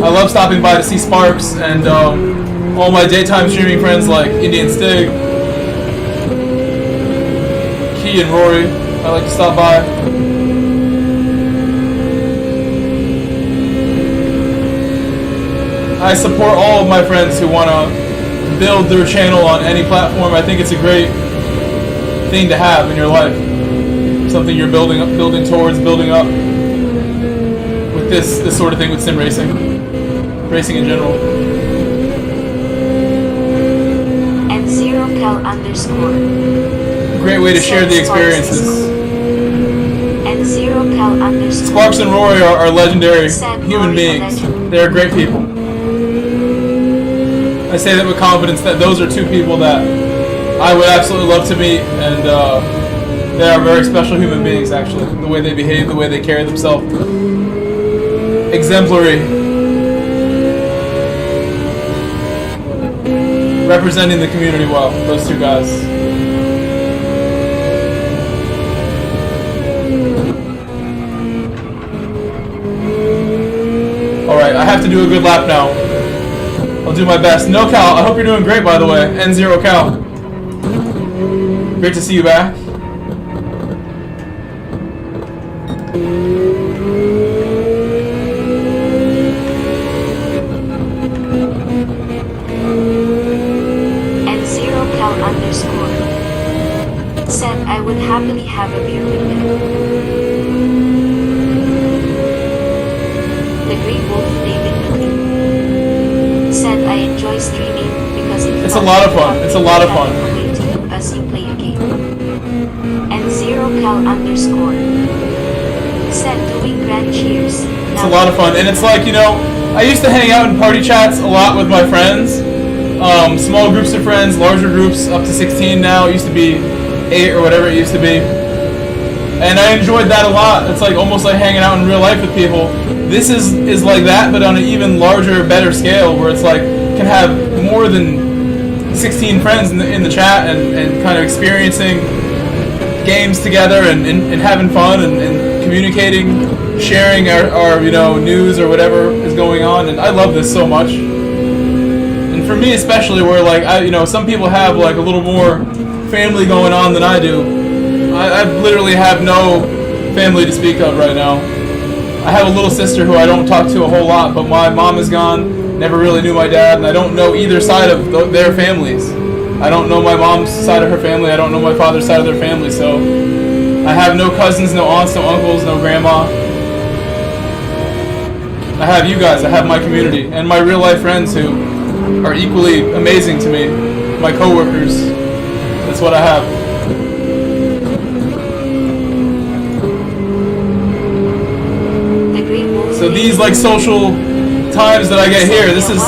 I love stopping by to see Sparks and all my daytime streaming friends like Indian Stig, Key and Rory. I like to stop by. I support all of my friends who want to build their channel on any platform. I think it's a great thing to have in your life. Something you're building towards, building up with this sort of thing with sim racing. Racing in general. And ZeroCal_. Great way to share the experiences. And ZeroCal_. Sparks and Rory are legendary human beings. They're great people. I say that with confidence that those are two people that I would absolutely love to meet, and they are very special human beings actually. The way they behave, the way they carry themselves. Exemplary. Representing the community well, those two guys. Alright, I have to do a good lap now. I'll do my best. No Cal, I hope you're doing great by the way. N0 Cal. Great to see you back. Said I would happily have a beer with them. The Grey Wolf David McLean said I enjoy streaming because it's a lot of fun. It's a lot of fun. As you play a game. And ZeroCal_ said doing grand cheers. It's a lot of fun, and it's like, you know, I used to hang out in party chats a lot with my friends. Small groups of friends, larger groups, up to 16 now. It used to be 8 or whatever it used to be. And I enjoyed that a lot. It's like almost like hanging out in real life with people. This is like that, but on an even larger, better scale, where it's like, can have more than 16 friends in the chat and kind of experiencing games together and having fun and communicating, sharing our you know, news or whatever is going on. And I love this so much. For me especially, where like some people have like a little more family going on than I do. I literally have no family to speak of right now. I have a little sister who I don't talk to a whole lot, but my mom is gone. Never really knew my dad, and I don't know either side of their families. I don't know my mom's side of her family. I don't know my father's side of their family. So I have no cousins, no aunts, no uncles, no grandma. I have you guys. I have my community and my real life friends who are equally amazing to me. My coworkers. That's what I have. So these like social times that I get here, this is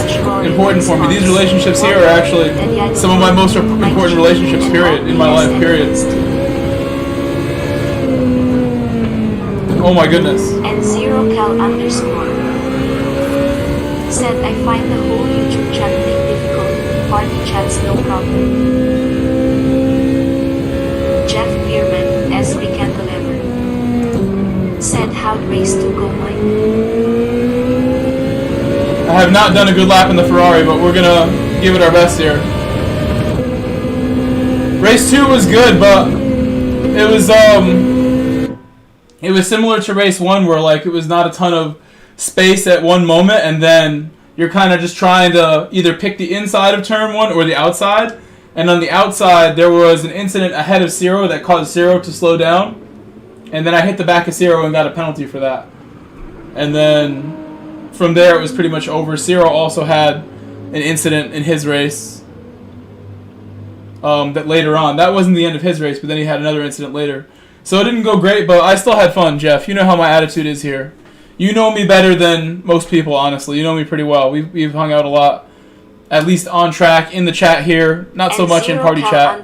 important for me. These relationships here are actually some of my most important relationships, period, in my life, period. Oh my goodness. And ZeroCal_ said I find the whole YouTube chat thing difficult. Party chats no problem. Jeff Bierman, SB Cantilever, said how'd race 2 go mine? I have not done a good lap in the Ferrari, but we're gonna give it our best here. Race 2 was good, but it was similar to race 1, where like it was not a ton of space at one moment, and then you're kind of just trying to either pick the inside of turn 1 or the outside. And on the outside, there was an incident ahead of Zero that caused Zero to slow down, and then I hit the back of Zero and got a penalty for that. And then from there, it was pretty much over. Cyril also had an incident in his race. That later on, that wasn't the end of his race, but then he had another incident later. So it didn't go great, but I still had fun, Jeff. You know how my attitude is here. You know me better than most people, honestly. You know me pretty well. We've hung out a lot, at least on track, in the chat here. Not so much in party chat.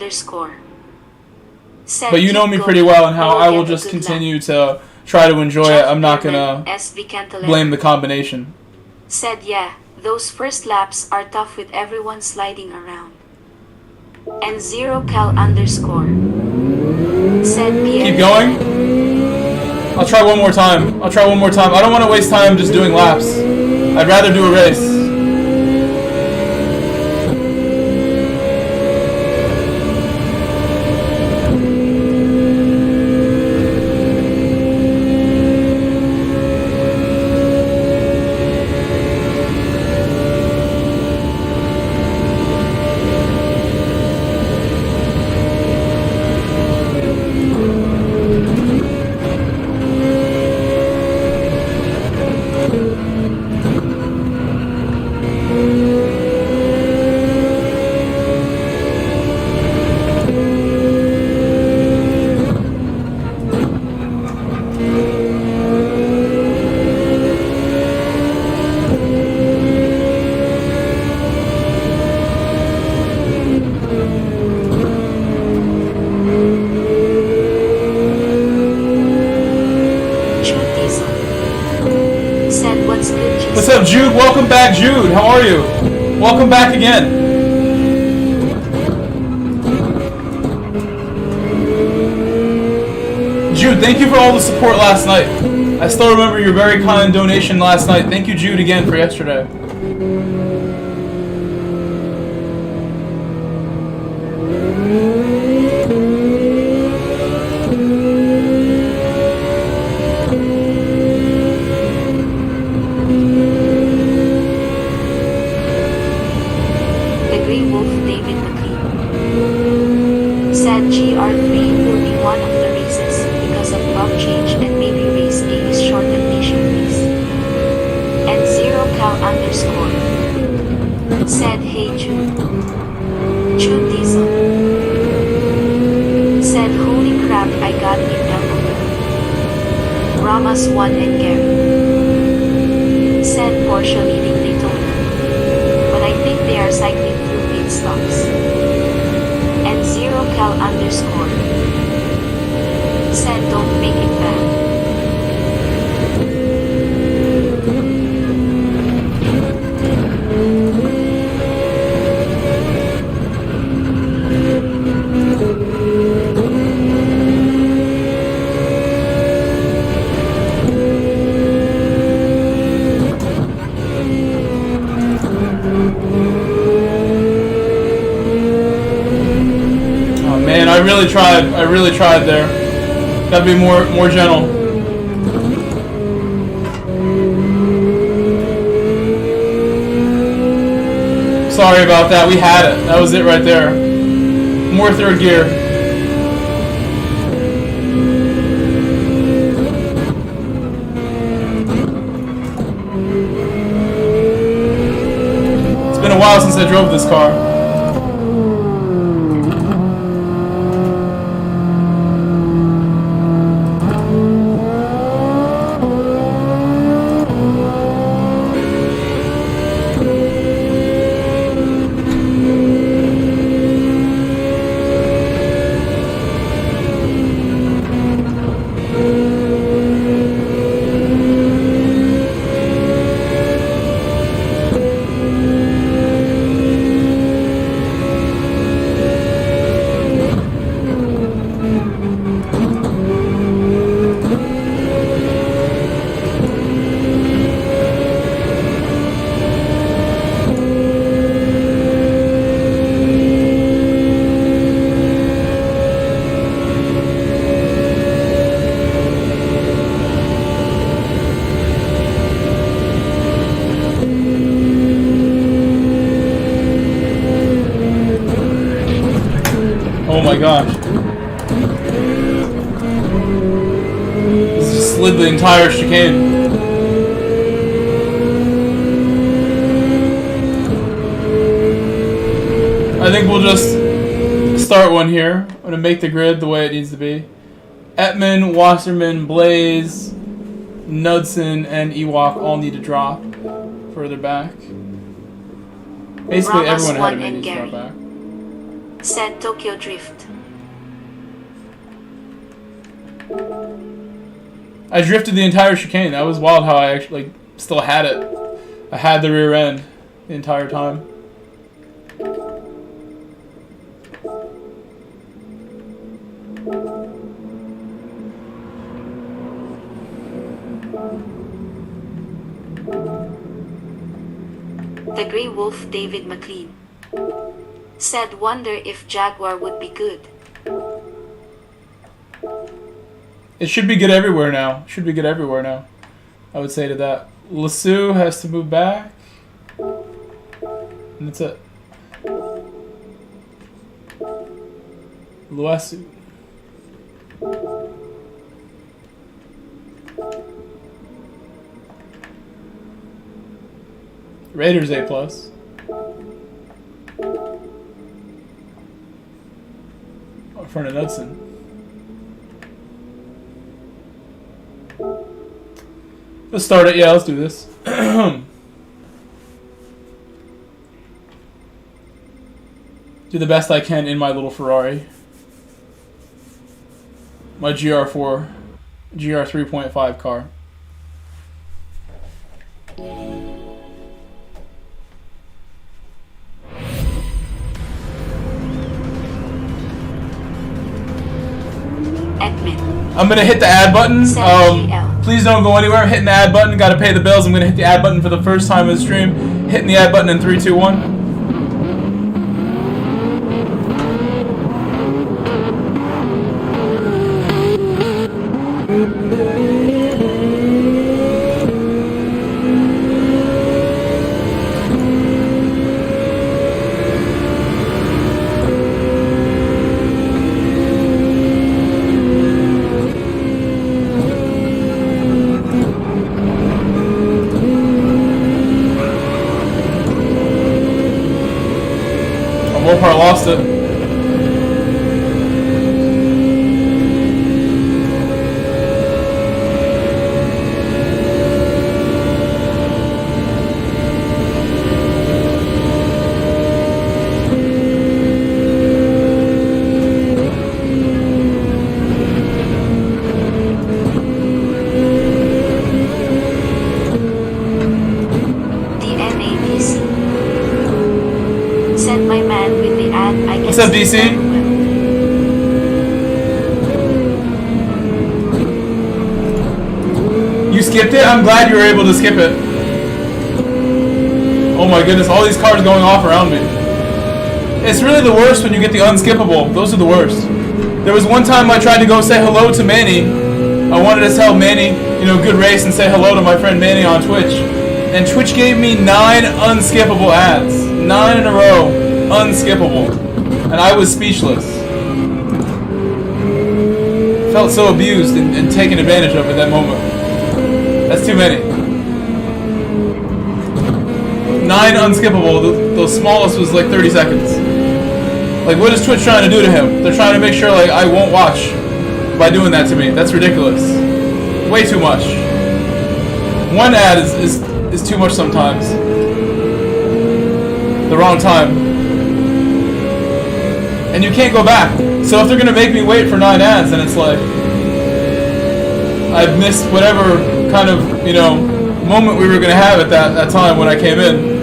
But you know me pretty well and how I will just continue to try to enjoy it. I'm not going to blame the combination. Said, yeah, those first laps are tough with everyone sliding around. And 0cal_. Said Pierre. Keep going. I'll try one more time. I don't want to waste time just doing laps. I'd rather do a race. What's up, Jude? Welcome back, Jude. How are you? Welcome back again. Jude, thank you for all the support last night. I still remember your very kind donation last night. Thank you, Jude, again for yesterday. Said, hey Jude. Jude Diesel. Said, holy crap, I got new elbow. Ramos 1 and Gary. Said, Porsche leading Daytona. But I think they are cycling through pit stops. And 0cal_. Said, don't make it bad. I really tried there. Gotta be more gentle. Sorry about that. We had it. That was it right there. More third gear. It's been a while since I drove this car. Oh my gosh. This just slid the entire chicane. I think we'll just start one here. I'm going to make the grid the way it needs to be. Etman, Wasserman, Blaze, Knudsen, and Ewok all need to drop further back. Basically, Ramos everyone ahead of me and needs to Gary. drop back. Said Tokyo Drift. I drifted the entire chicane. That was wild how I actually still had it. I had the rear end the entire time. The Grey Wolf David McLean. Said wonder if Jaguar would be good. It should be good everywhere now. Should be good everywhere now. I would say to that. Lasso has to move back. And that's it. Luasu. Raiders A+. In front of Knudsen. Let's start it. Yeah, let's do this. Do the best I can in my little Ferrari. My GR 3.5 car. Admin. I'm gonna hit the add button. Please don't go anywhere. I'm hitting the add button. Gotta pay the bills. I'm gonna hit the add button for the first time in the stream. Hitting the add button in 3, 2, 1. I lost it. What's up, DC? You skipped it? I'm glad you were able to skip it. Oh my goodness, all these cars going off around me. It's really the worst when you get the unskippable. Those are the worst. There was one time I tried to go say hello to Manny. I wanted to tell Manny, good race and say hello to my friend Manny on Twitch. And Twitch gave me 9 unskippable ads. 9 in a row. Unskippable. And I was speechless. Felt so abused and taken advantage of at that moment. That's too many. 9 unskippable. The smallest was like 30 seconds. Like, what is Twitch trying to do to him? They're trying to make sure like I won't watch by doing that to me. That's ridiculous. Way too much. One ad is too much sometimes. The wrong time. And you can't go back. So if they're going to make me wait for 9 ads, then it's like I've missed whatever kind of, moment we were going to have at that time when I came in.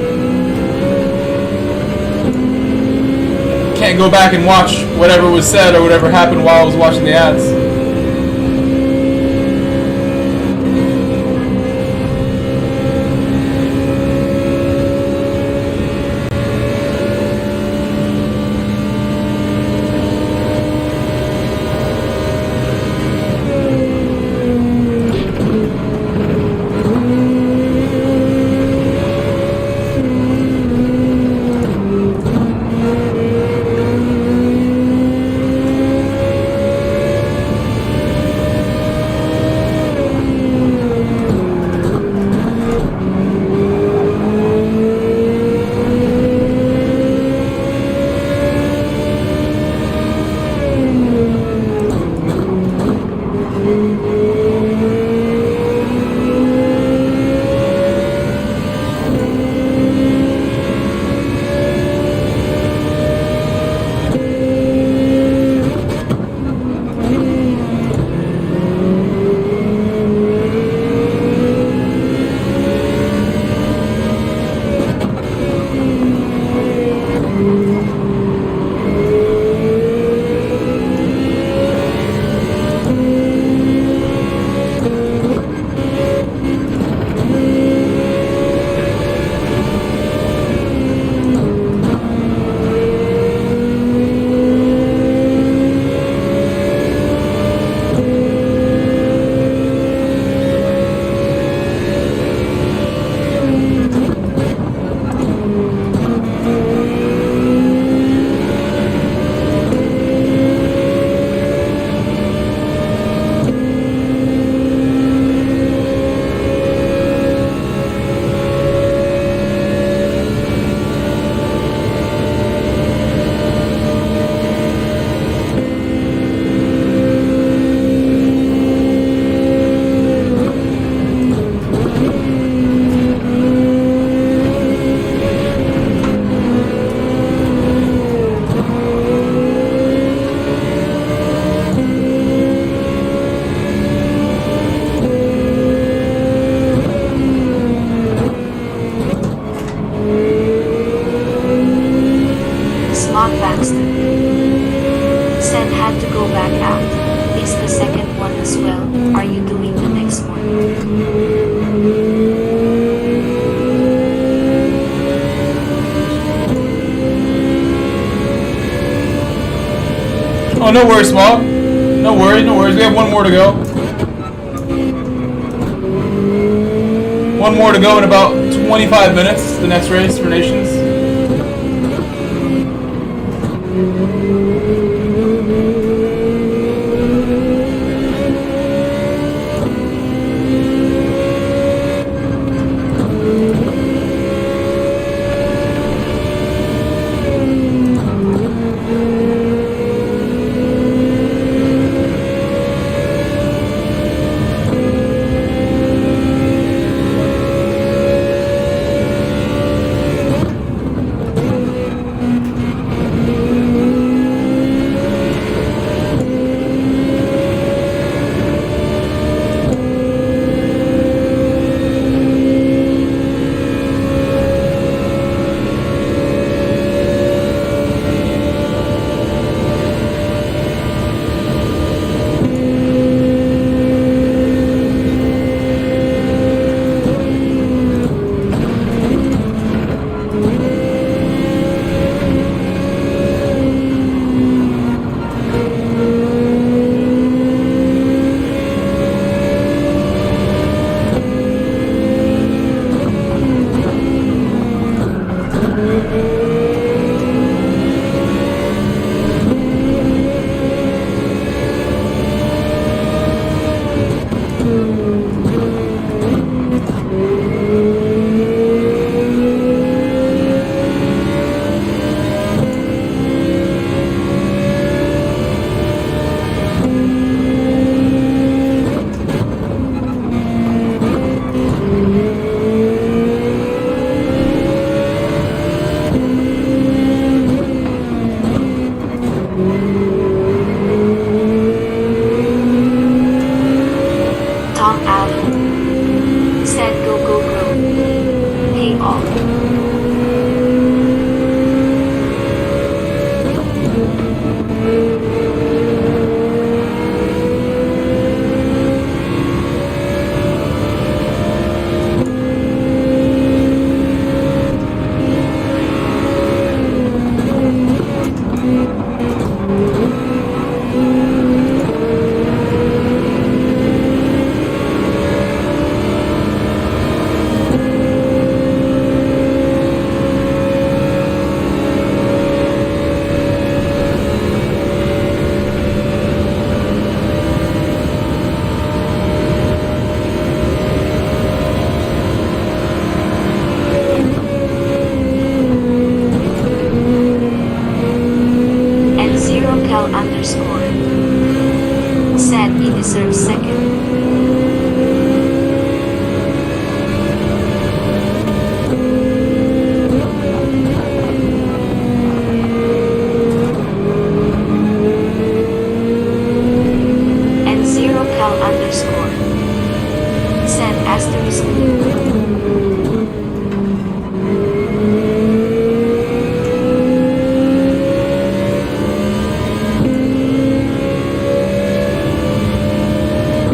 Can't go back and watch whatever was said or whatever happened while I was watching the ads. Mark Baxter. Said had to go back out. Is the second one as well? Are you doing the next one? Oh, no worries, Bob. No worries, no worries. We have one more to go. One more to go in about 25 minutes, the next race for Nations. deserves second. And zero cal underscore. Send asterisk.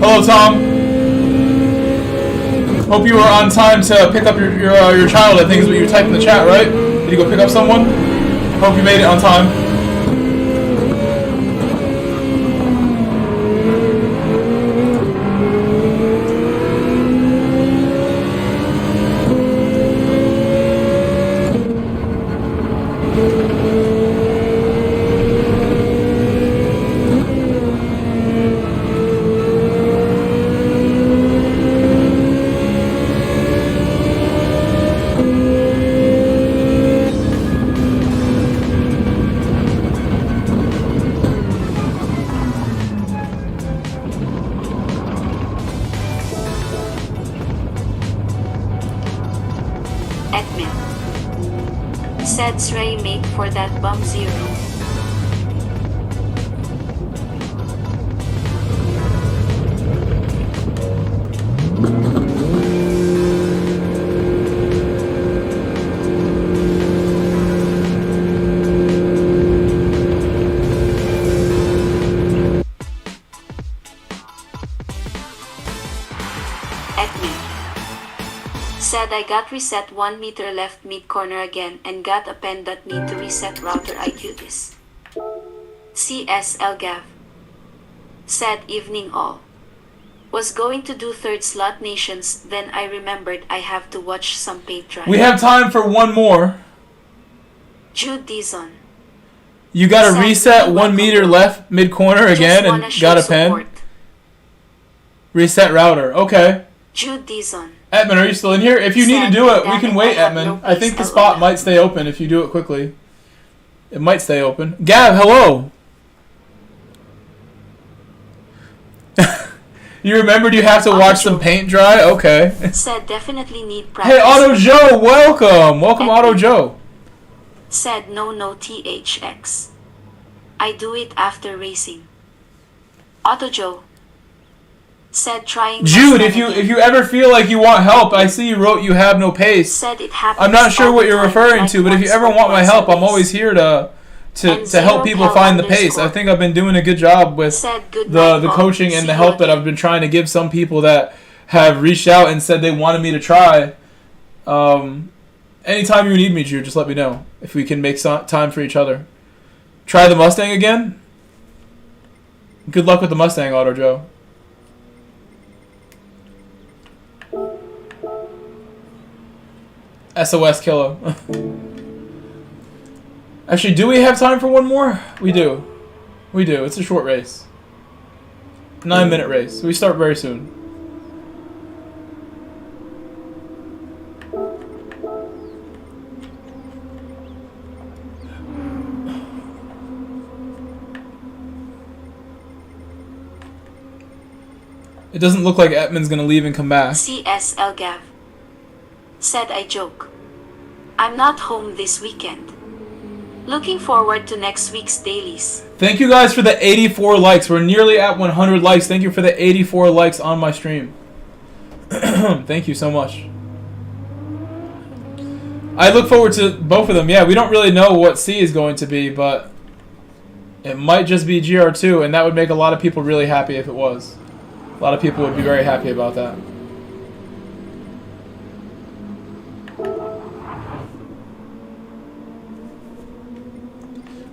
Hello, Tom. Hope you were on time to pick up your child. I think is what you typed in the chat, right? Did you go pick up someone? Hope you made it on time. Admin. Said Ray mate for that bum zero. Said I got reset 1 meter left mid corner again and got a pen that need to reset router IQ this. CSL Gav. Said evening all. Was going to do third slot nations, then I remembered I have to watch some paint dry. We have time for one more. Jude Dizon. You gotta reset 1 meter left mid corner again and got a pen. Reset router. Okay. Jude Dizon. Edmund, are you still in here? If you need to do it, we can wait, Edmund. I think the spot might stay open if you do it quickly. It might stay open. Gav, hello. You remembered you have to watch some paint dry? Okay. Said definitely need practice. Hey, Auto Joe, welcome. Welcome, Auto Joe. Said no THX. I do it after racing. Auto Joe. Said trying. Jude, if you ever feel like you want help, I see you wrote you have no pace. Said it happens. I'm not sure what you're referring to, but if you ever want my help, I'm always here to help people find the pace. I think I've been doing a good job with the coaching and the help that I've been trying to give some people that have reached out and said they wanted me to try. Anytime you need me, Jude, just let me know if we can make time for each other. Try the Mustang again? Good luck with the Mustang, Auto Joe. SOS Killer. Actually, do we have time for one more? We do. We do. It's a short race. 9-minute race. We start very soon. It doesn't look like Etman's gonna leave and come back. CSL Gav. Said I joke. I'm not home this weekend. Looking forward to next week's dailies. Thank you guys for the 84 likes. We're nearly at 100 likes. Thank you for the 84 likes on my stream. Thank you so much. I look forward to both of them. Yeah, we don't really know what C is going to be, but it might just be GR2, and that would make a lot of people really happy if it was. A lot of people would be very happy about that.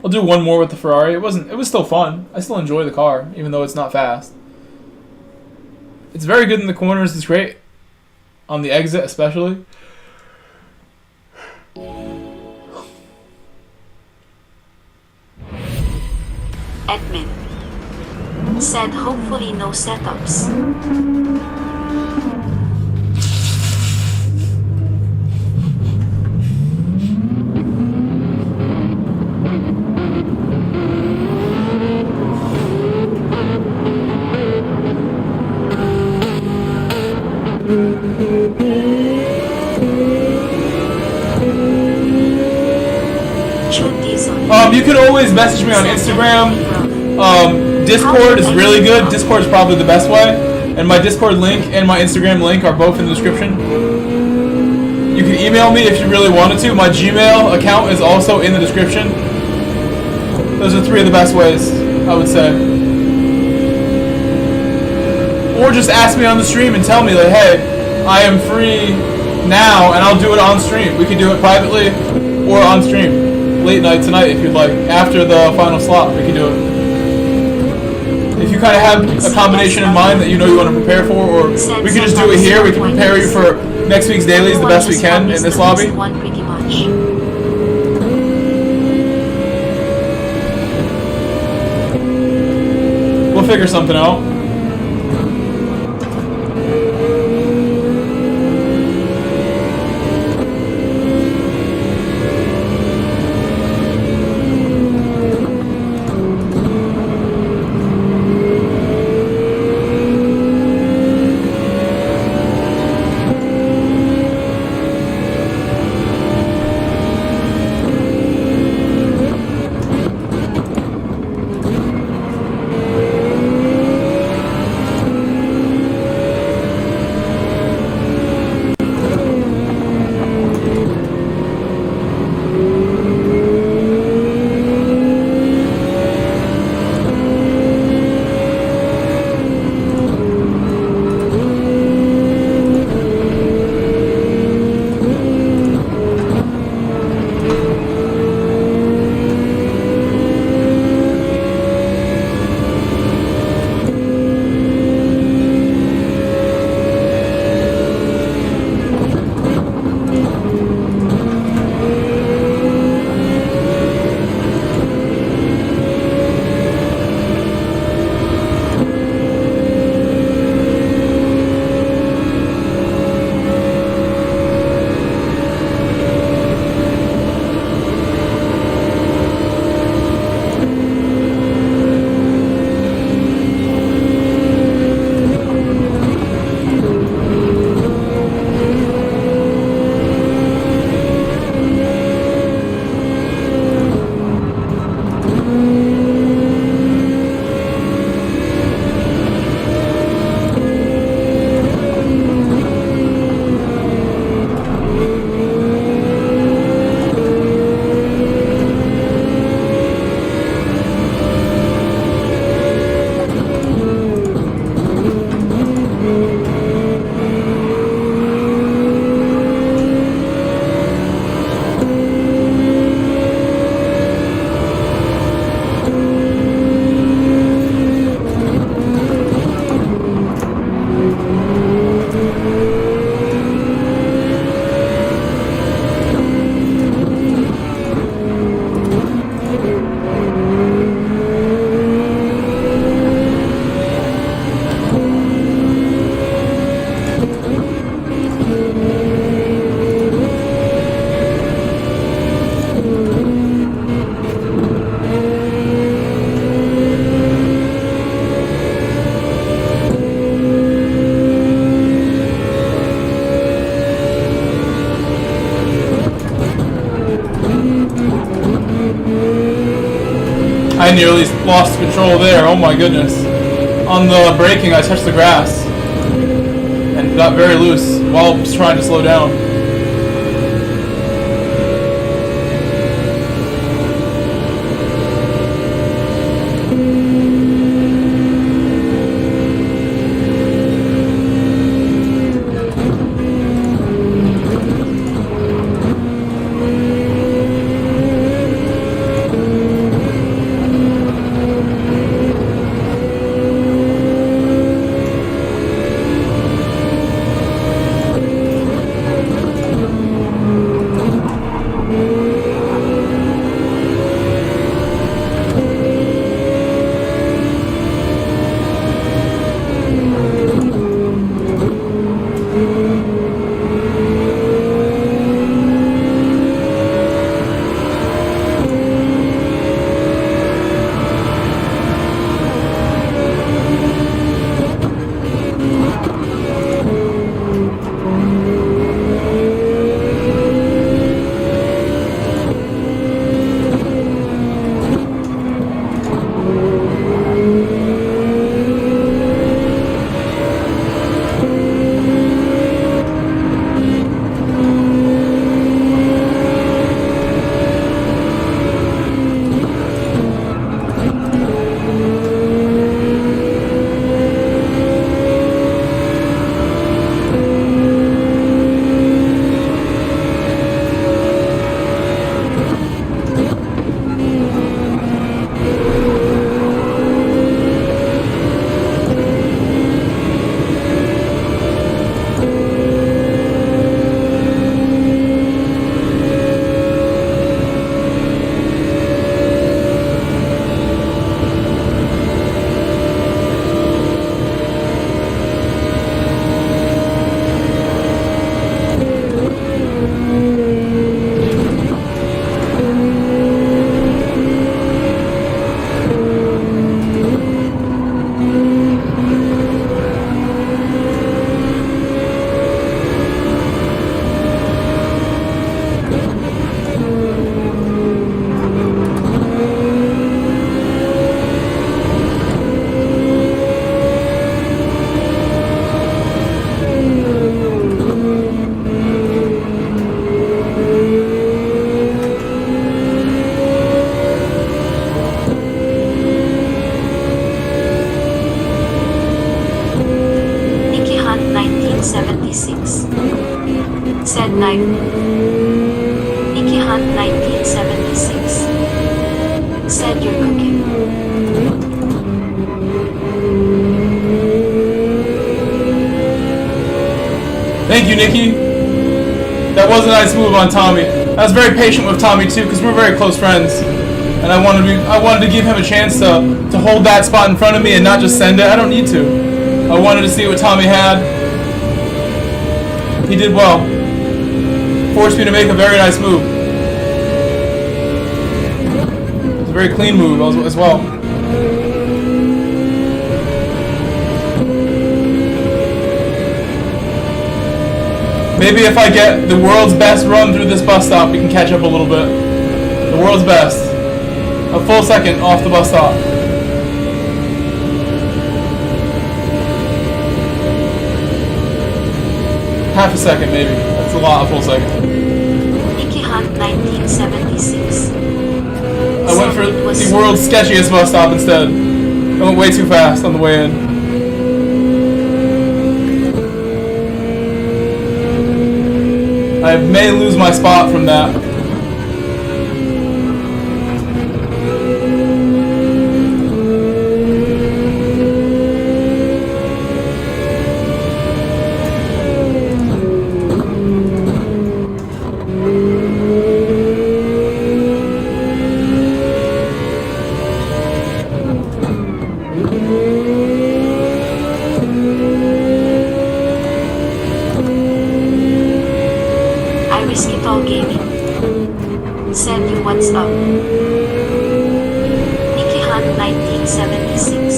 I'll do one more with the Ferrari. It was still fun. I still enjoy the car, even though it's not fast. It's very good in the corners. It's great on the exit, especially. Admin. Said hopefully no setups. You can always message me on Instagram. Discord is really good. Discord is probably the best way. And my Discord link and my Instagram link are both in the description. You can email me if you really wanted to. My Gmail account is also in the description. Those are 3 of the best ways, I would say. Or just ask me on the stream and tell me, like, hey, I am free now, and I'll do it on stream. We could do it privately or on stream. Late night tonight, if you'd like. After the final slot, we can do it. If you kind of have a combination in mind that you know you want to prepare for, or we can just do it here. We can prepare you for next week's dailies the best we can in this lobby. We'll figure something out. I nearly lost control there. Oh my goodness. On the braking, I touched the grass and got very loose while I was trying to slow down. Said Night. Nikki Hunt 1976. Said you're cooking. Thank you, Nikki. That was a nice move on Tommy. I was very patient with Tommy too, because we're very close friends, and I wanted to give him a chance to hold that spot in front of me and not just send it. I don't need to. I wanted to see what Tommy had. He did well. Forced me to make a very nice move. It was a very clean move as well. Maybe if I get the world's best run through this bus stop, we can catch up a little bit. The world's best. A full second off the bus stop. Half a second, maybe. That's a lot, a full second. Nikki Hunt 1976. I went for the world's sketchiest bus stop instead. I went way too fast on the way in. I may lose my spot from that. Said you what's up. Nikki Hunt 1976.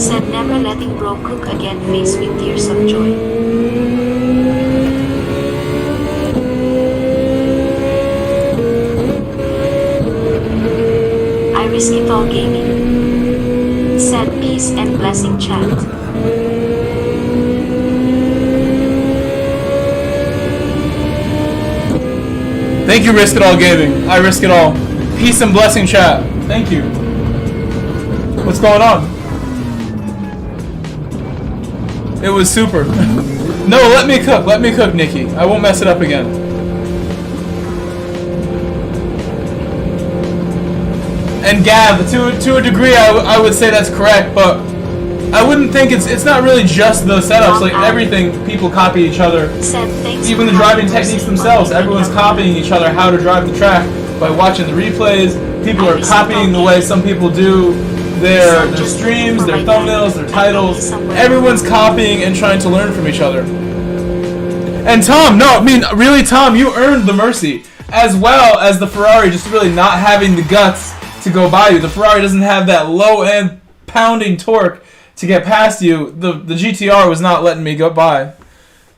Said never letting bro cook again, face with tears of joy. Risk It All Gaming. Said peace and blessing chat. Thank you, Risk It All Gaming. I risk it all. Peace and blessing chat. Thank you. What's going on? It was super. No, let me cook. Let me cook, Nikki. I won't mess it up again. And Gav, to a degree, I would say that's correct, but I wouldn't think it's not really just the setups. Like everything, people copy each other. Even the driving techniques themselves, everyone's copying each other how to drive the track by watching the replays. People are copying the way some people do their streams, their thumbnails, their titles. Everyone's copying and trying to learn from each other. And Tom, no, I mean, really, Tom, you earned the mercy, as well as the Ferrari just really not having the guts to go by you. The Ferrari doesn't have that low-end pounding torque to get past you. The GTR was not letting me go by.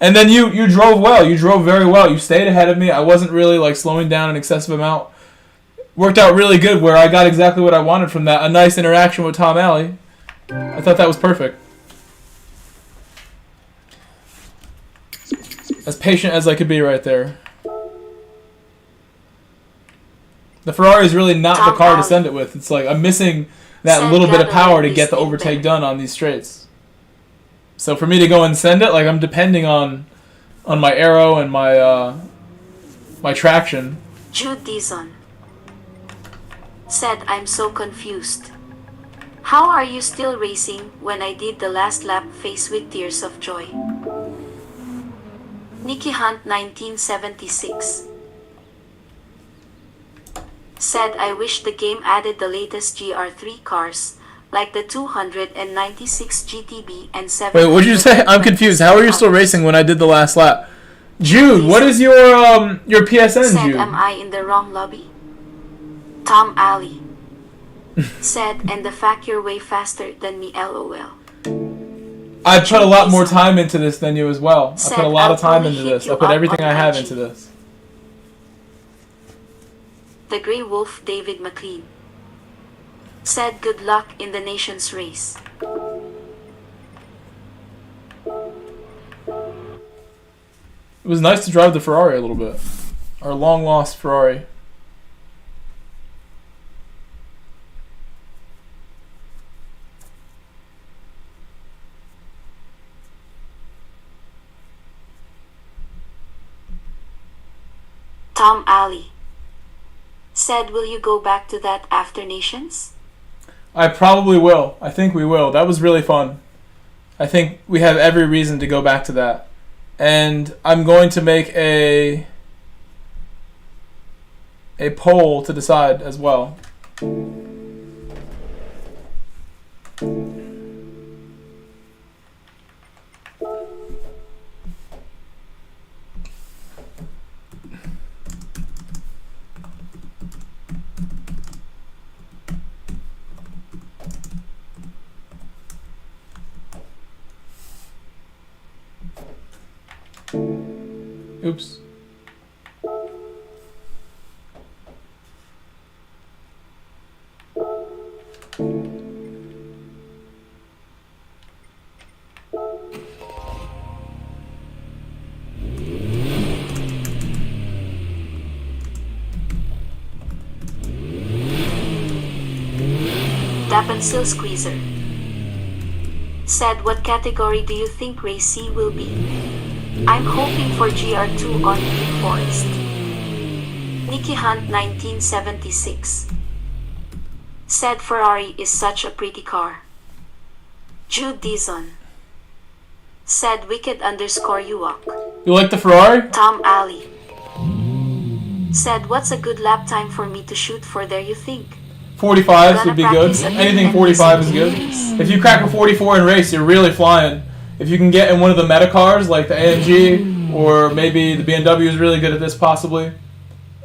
And then you drove well. You drove very well. You stayed ahead of me. I wasn't really like slowing down an excessive amount. Worked out really good where I got exactly what I wanted from that. A nice interaction with Tom Alley. I thought that was perfect. As patient as I could be right there. The Ferrari is really not the car to send it with. It's like I'm missing that little bit of power to get the overtake done on these straights. So for me to go and send it, like I'm depending on my aero and my my traction. Jude Dizon said, I'm so confused. How are you still racing when I did the last lap faced with tears of joy? Nicky Hunt 1976 said, I wish the game added the latest GR3 cars, like the 296 GTB and 7. Wait, what did you say? I'm confused. How are you still racing when I did the last lap? Jude, what is your PSN, said, Jude? am I in the wrong lobby? Tom Alley said, and the fact you're way faster than me, LOL. I put a lot more time into this than you as well. I put a lot of time into this. I put everything I have into this. The Grey Wolf David McLean said, good luck in the nation's race. It was nice to drive the Ferrari a little bit. Our long lost Ferrari. Tom Alley said, will you go back to that after Nations? I probably will. I think we will. That was really fun. I think we have every reason to go back to that. And I'm going to make a poll to decide as well. Oops. Dapensil Squeezer said, what category do you think Race C will be? I'm hoping for GR2 on New Forest. Nicky Hunt 1976 said, Ferrari is such a pretty car. Jude Dizon said, wicked _ Uwak. You like the Ferrari? Tom Alley said, what's a good lap time for me to shoot for there, you think? 45s would be good. Anything 45 is good. If you crack a 44 in race, you're really flying. If you can get in one of the meta cars like the AMG, or maybe the BMW is really good at this possibly,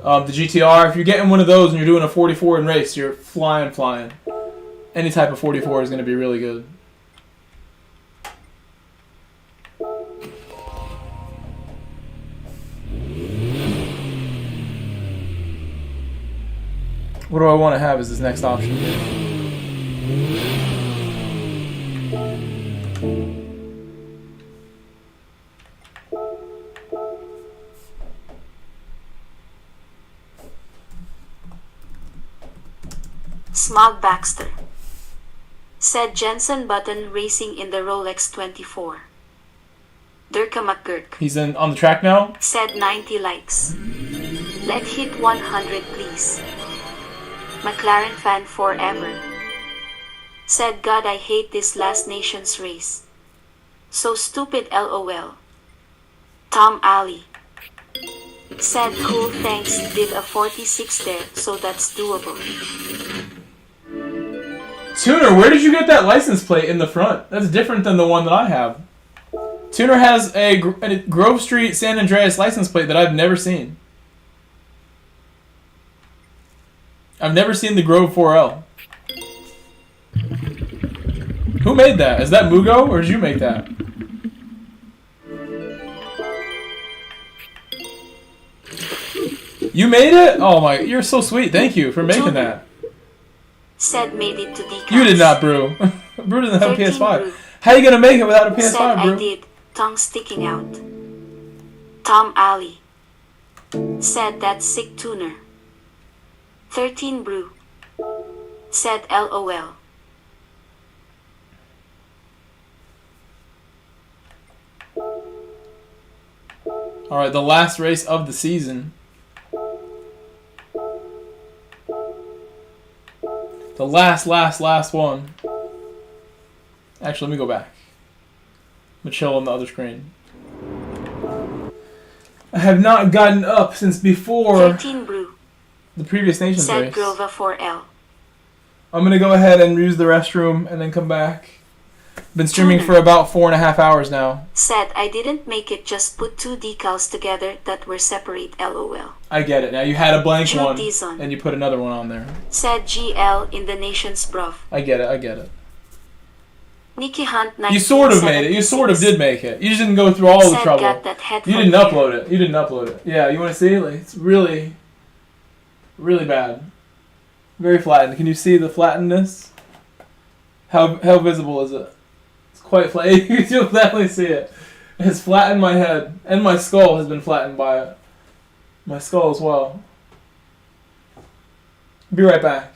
the GTR, if you get in one of those and you're doing a 44 in race, you're flying. Any type of 44 is going to be really good. What do I want to have as this next option here? Smog Baxter. Said Jensen Button racing in the Rolex 24. Durka McGurk. He's on the track now? Said 90 likes. Let hit 100 please. McLaren fan forever. Said God I hate this last nation's race. So stupid LOL. Tom Alley. Said cool thanks did a 46 there so that's doable. Tuner, where did you get that license plate in the front? That's different than the one that I have. Tuner has a Grove Street San Andreas license plate that I've never seen. I've never seen the Grove 4L. Who made that? Is that Mugo or did you make that? You made it? Oh my, you're so sweet. Thank you for making that. Said made it to decals. You did not, Brew. Brew doesn't have a PS5. Brew. How are you gonna make it without a PS5, Said Brew? I did. Tongue sticking out. Tom Alley. Said that's sick tuner. 13 Brew. Said LOL. Alright, the last race of the season. The last one. Actually, let me go back. I'm gonna chill on the other screen. I have not gotten up since before 13 Brew. the previous Nations Said race. Grova 4L. I'm gonna go ahead and use the restroom and then come back. Been streaming for about 4.5 hours now. Said I didn't make it, just put two decals together that were separate LOL. I get it now. You had a blank Drew one Dizon. and you put another one on there. Said GL in the nation's bruv. I get it. Nikki Hunt You sort of made it. You sort of did make it. You just didn't go through all the Said trouble. got that head You from didn't there. upload it. Yeah, you want to see? Like, it's really, really bad. Very flattened. Can you see the flattenness? How visible is it? It's quite flat. You'll definitely see it. It's flattened my head. And my skull has been flattened by it. My skull as well. Be right back.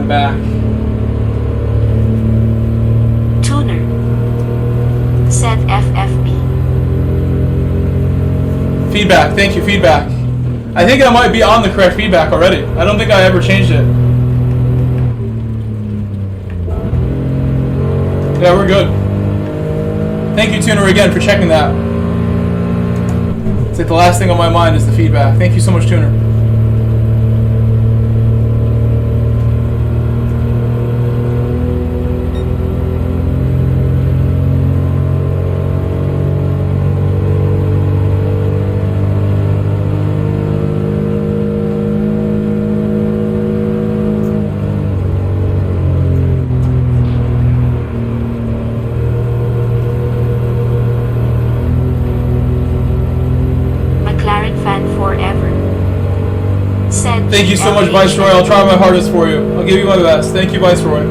I'm back. Tuner. Said FFB. Feedback. Thank you, feedback. I think I might be on the correct feedback already. I don't think I ever changed it. Yeah, we're good. Thank you, Tuner, again for checking that. It's like the last thing on my mind is the feedback. Thank you so much, Tuner. Thank you so much, Viceroy. I'll try my hardest for you. I'll give you my best. Thank you, Viceroy.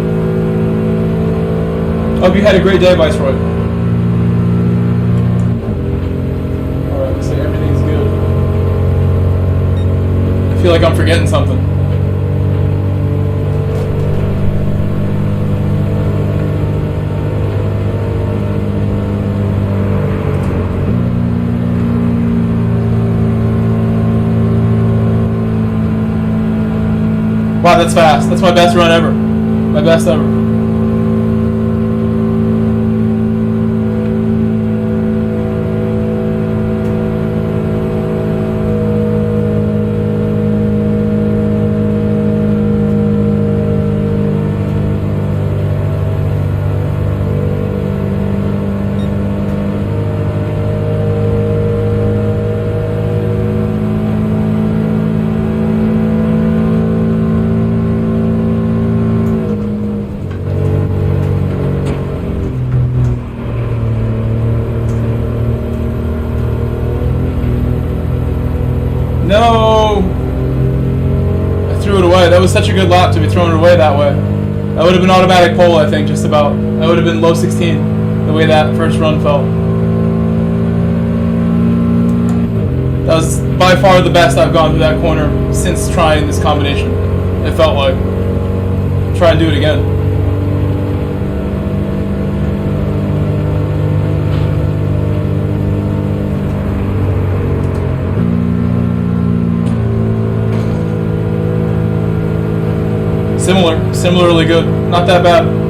Hope you had a great day, Viceroy. Alright, so everything's good. I feel like I'm forgetting something. Wow, that's fast. That's my best run ever. My best ever. No! I threw it away. That was such a good lap to be throwing it away that way. That would have been automatic pole, I think, just about. That would have been low 16, the way that first run felt. That was by far the best I've gone through that corner since trying this combination. It felt like. Try and do it again. Similarly good. Not that bad.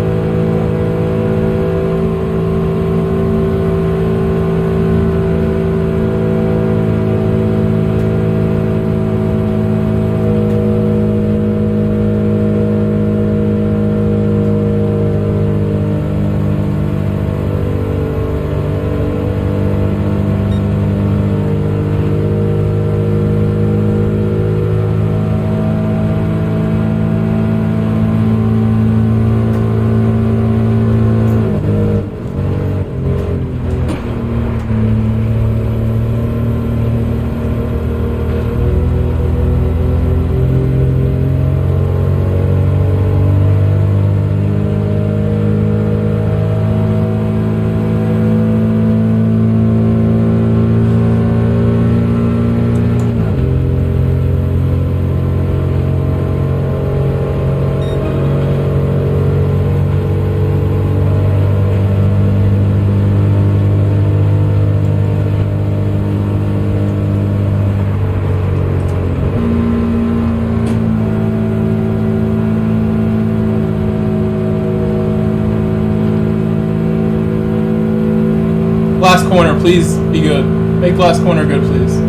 Last corner, please be good. Make last corner good, please.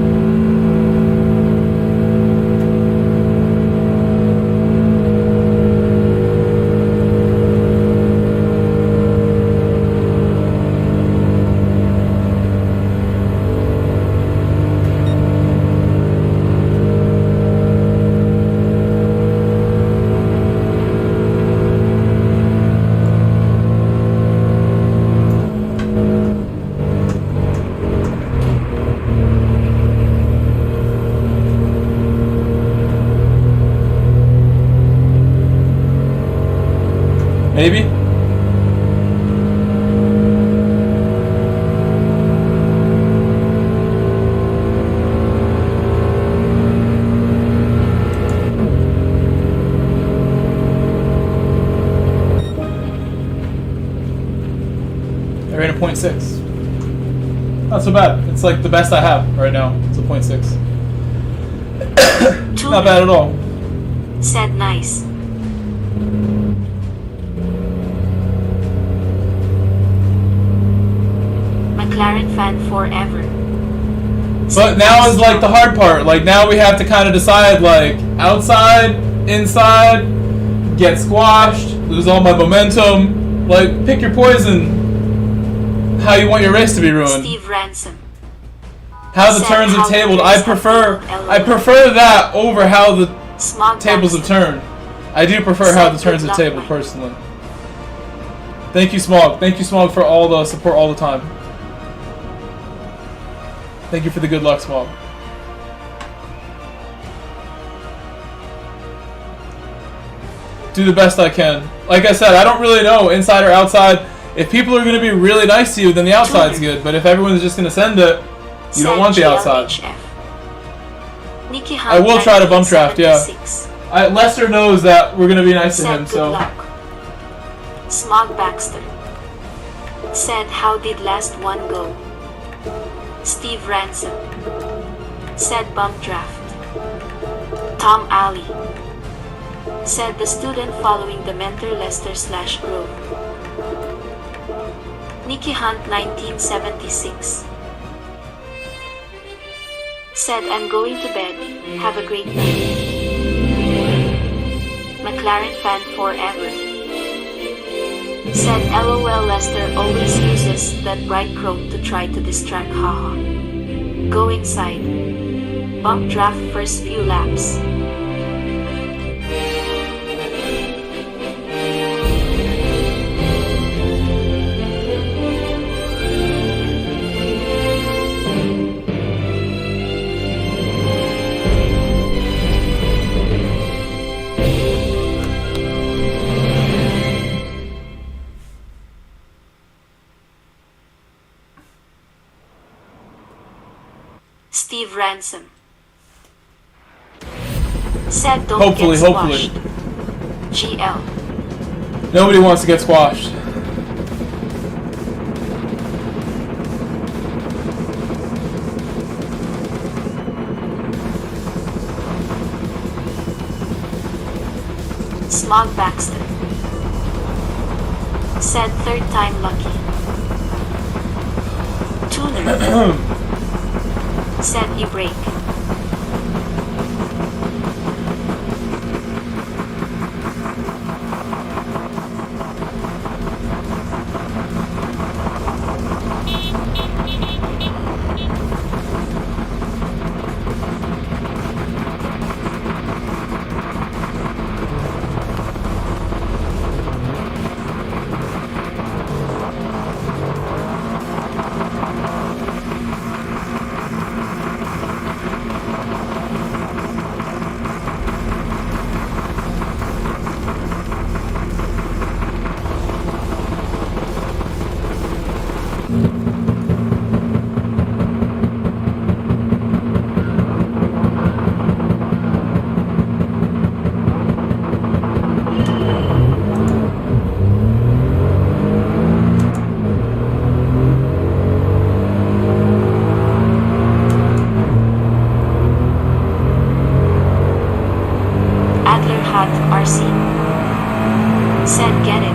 Maybe? 0.6. Not so bad. It's like the best I have right now. It's a 0.6. Not bad at all. Said nice. McLaren fan forever. But now is like the hard part. Like now we have to kind of decide like outside, inside, get squashed, lose all my momentum. Like pick your poison. How you want your race to be ruined. Steve Ransom. How the turns have tabled. I prefer that over how the tables have turned. I do prefer how the turns have tabled personally. Thank you, Smog. Thank you, Smog, for all the support all the time. Thank you for the good luck, Smog. Do the best I can. Like I said, I don't really know, inside or outside. If people are going to be really nice to you, then the outside's good. But if everyone's just going to send it, you don't want the outside. I will try to bump draft, yeah. Lester knows that we're going to be nice to him, so. Smog Baxter. Said, how did last one go? Steve Ransom. Said, bump draft. Tom Alley. Said, the student following the mentor Lester/Grove. Nicky Hunt 1976. Said, I'm going to bed. Have a great night. McLaren fan forever. Said, LOL, Lester always uses that bright chrome to try to distract, haha. Go inside. Bump draft first few laps. Steve Ransom. Said don't hopefully, get squashed. GL. Nobody wants to get squashed. Smog Baxter. Said third time lucky. Tuner. Said e-brake. Said get it.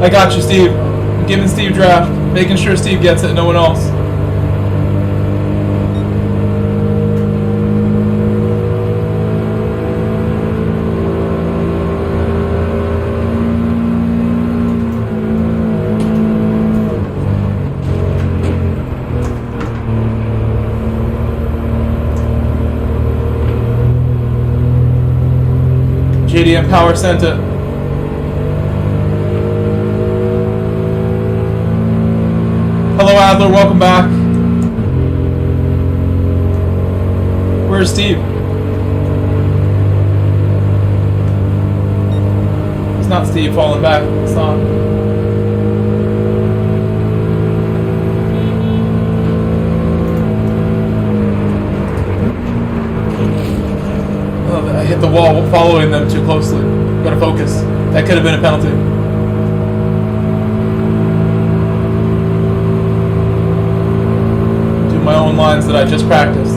I got you, Steve. I'm giving Steve draft, making sure Steve gets it, no one else. JDM Power sent it. Hello, Adler. Welcome back. Where's Steve? It's not Steve falling back. It's not. Oh, I hit the wall following them too closely. Gotta focus. That could have been a penalty. Do my own lines that I just practiced.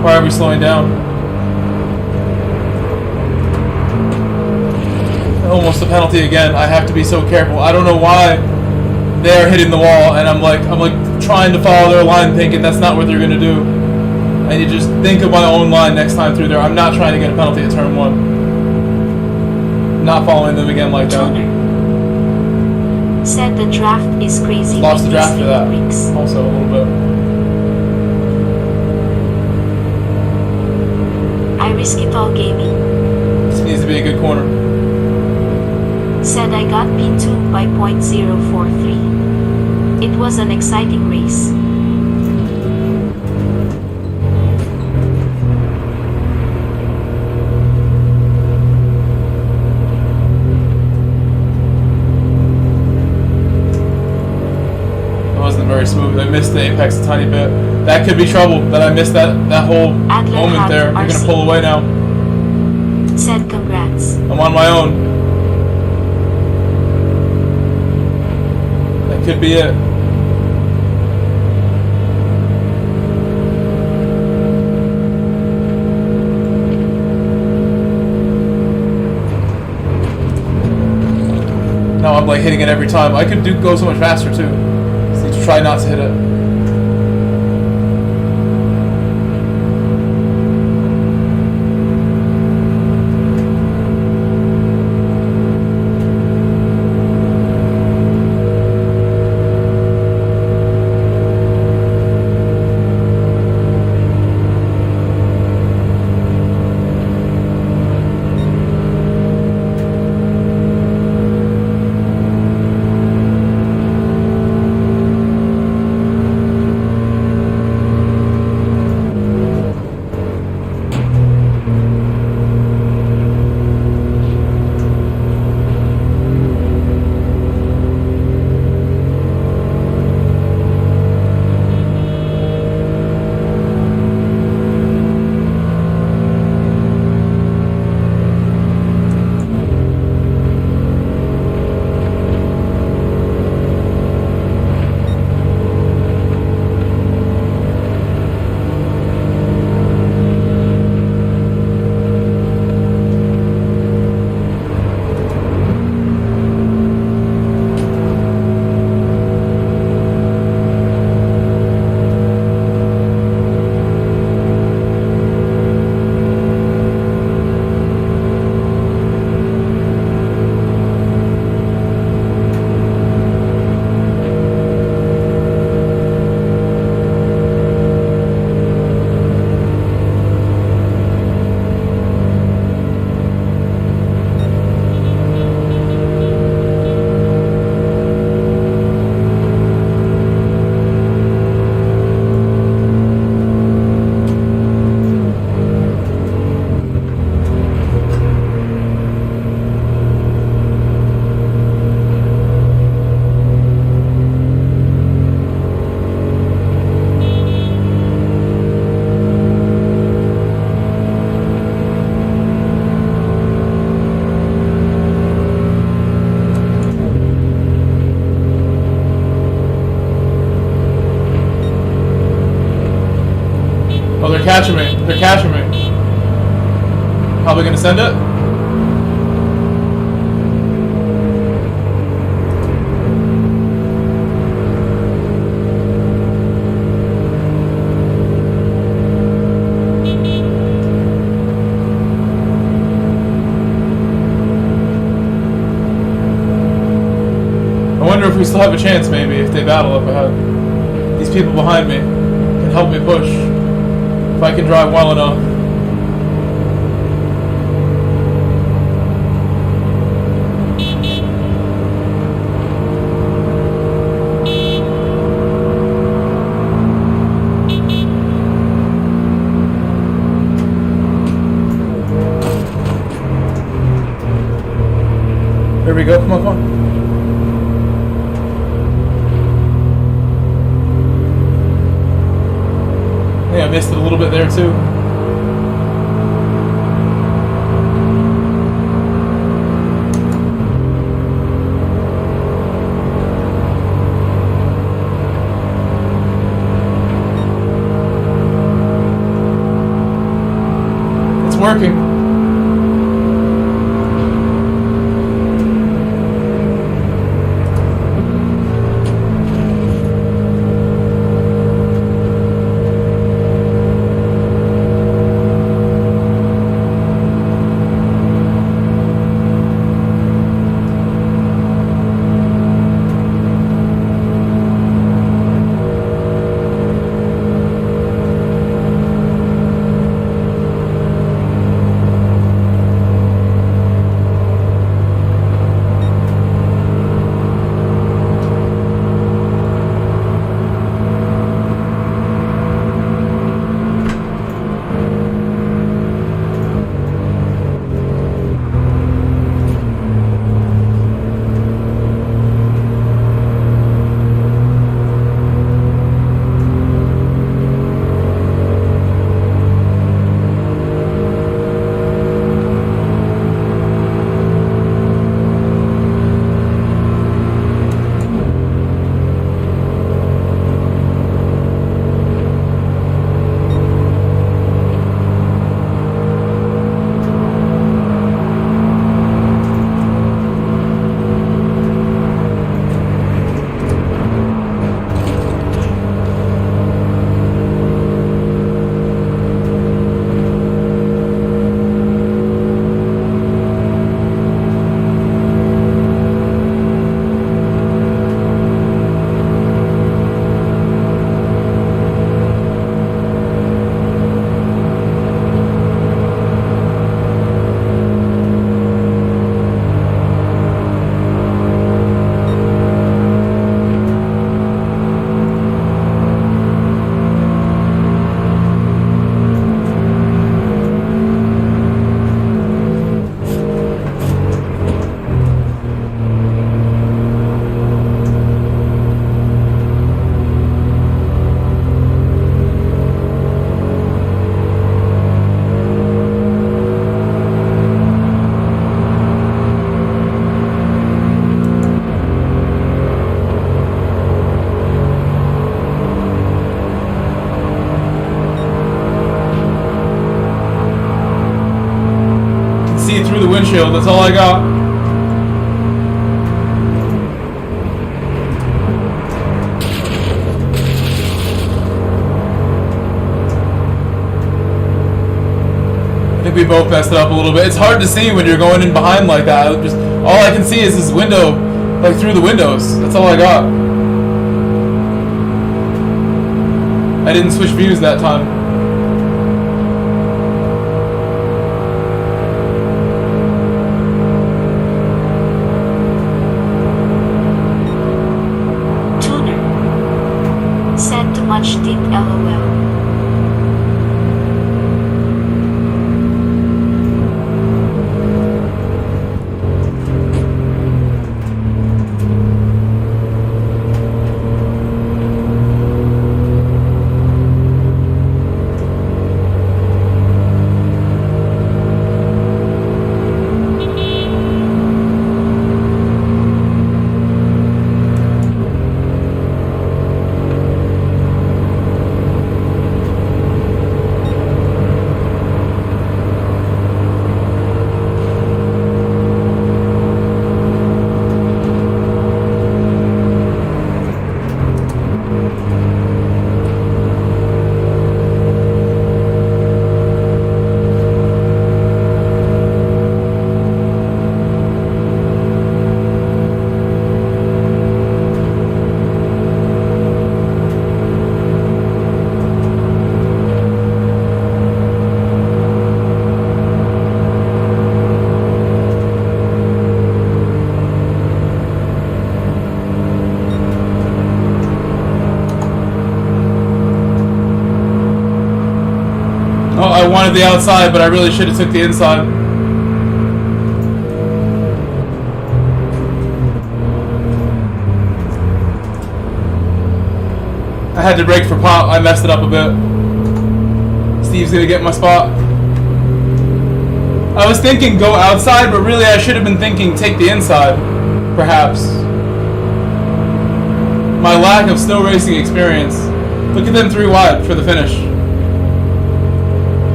Why are we slowing down? Almost a penalty again. I have to be so careful. I don't know why they're hitting the wall, and I'm like trying to follow their line, thinking that's not what they're gonna do. I need to just think of my own line next time through there. I'm not trying to get a penalty at turn 1. Not following them again like that. Said the draft is crazy. Lost the draft for that. Also a little bit. I risk it all gaming. This needs to be a good corner. Said I got P2 by .043. It was an exciting race. It wasn't very smooth. I missed the apex a tiny bit. That could be trouble, that I missed that whole moment there. You're gonna pull away now. Said congrats. I'm on my own. That could be it. Now I'm like hitting it every time. I could go so much faster too. Just need to try not to hit it. catching me. They're catching me. Probably gonna send it. I wonder if we still have a chance, maybe, if they battle up ahead. These people behind me can help me push. If I can drive well enough. Here we go, come on, come on. I missed it a little bit there too. It's working. Through the windshield, that's all I got. I think we both messed it up a little bit. It's hard to see when you're going in behind like that. Just all I can see is this window, like through the windows. That's all I got. I didn't switch views that time. Much deep LOL. wanted the outside, but I really should have took the inside. I had to brake for pop. I messed it up a bit. Steve's gonna get my spot. I was thinking go outside, but really I should have been thinking take the inside, perhaps. My lack of snow racing experience. Look at them 3 wide for the finish.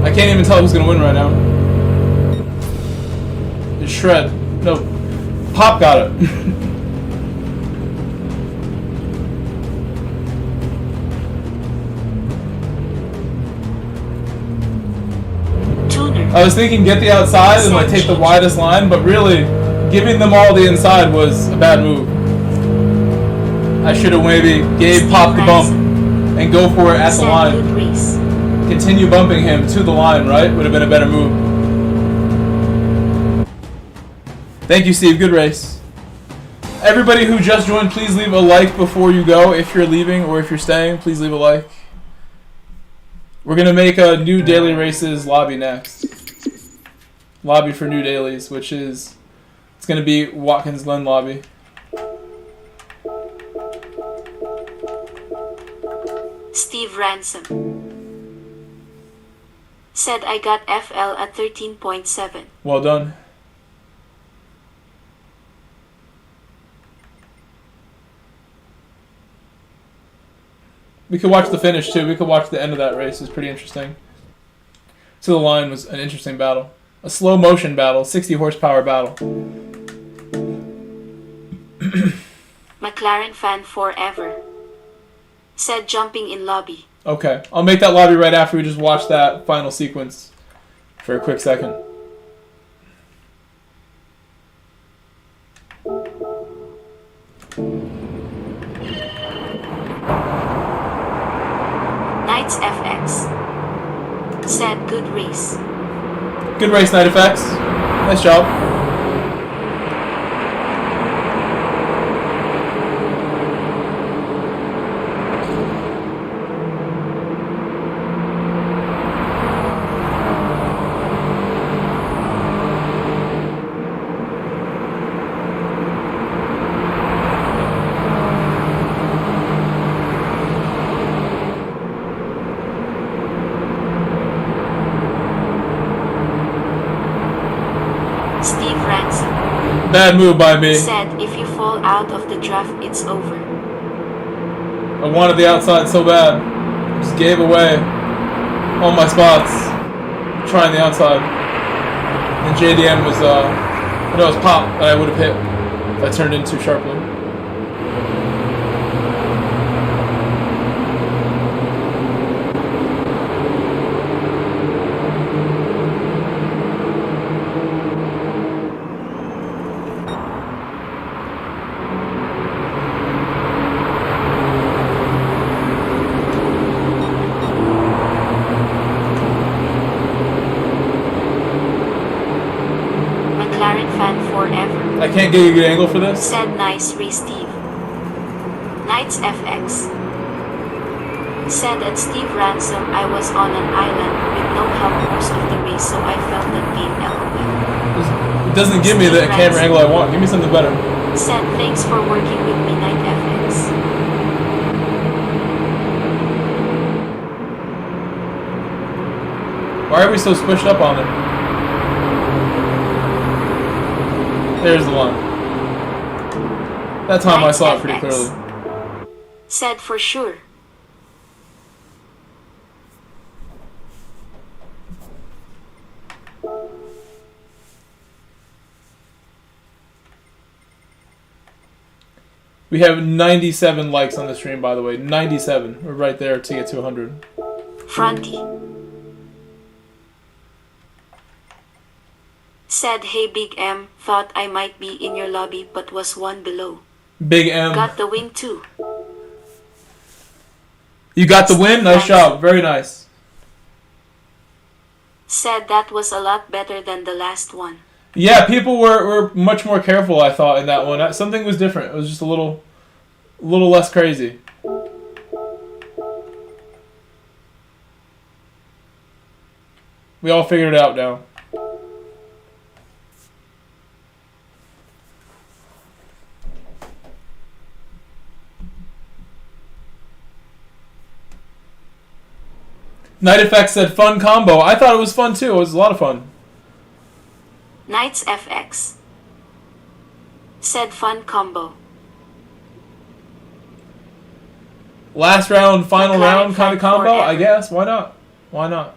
I can't even tell who's gonna win right now. It's Shred. No, Pop got it. I was thinking get the outside and like take the widest line, but really giving them all the inside was a bad move. I should have maybe gave Pop the bump and go for it at the line. Continue bumping him to the line, right? Would have been a better move. Thank you, Steve. Good race. Everybody who just joined, please leave a like before you go. If you're leaving or if you're staying, please leave a like. We're going to make a new daily races lobby next. Lobby for new dailies, which is, it's going to be Watkins Glen lobby. Steve Ransom said I got FL at 13.7. Well done. We could watch the finish too. We could watch the end of that race. It's pretty interesting. To the line was an interesting battle. A slow motion battle, 60 horsepower battle. McLaren fan forever said jumping in lobby. Okay, I'll make that lobby right after we just watch that final sequence for a quick second. Knights FX said good race. Good race, Night FX. Nice job. Bad move by me. Said if you fall out of the draft, it's over. I wanted the outside so bad. Just gave away all my spots trying the outside. And JDM was, it was Pop that I would have hit if I turned in too sharply. I can't get a good angle for this. Said nice race, Steve. Knights FX said at Steve Ransom I was on an island with no help most of the race, so I felt that game LOL. It doesn't give me the camera angle I want. Give me something better. Said thanks for working with me, Knight FX. Why are we so squished up on it? There's the line. That time I saw it pretty clearly. Said for sure. We have 97 likes on the stream, by the way. 97. We're right there to get to 100. Fronty said, hey Big M, thought I might be in your lobby but was one below. Big M. Got the win too. You got the win? Nice job. Very nice. Said that was a lot better than the last one. Yeah, people were much more careful, I thought, in that one. Something was different. It was just a little less crazy. We all figured it out now. Night Effect said fun combo. I thought it was fun too. It was a lot of fun. Knights FX said fun combo. Last round, final round kind of combo, forever. I guess. Why not? Why not?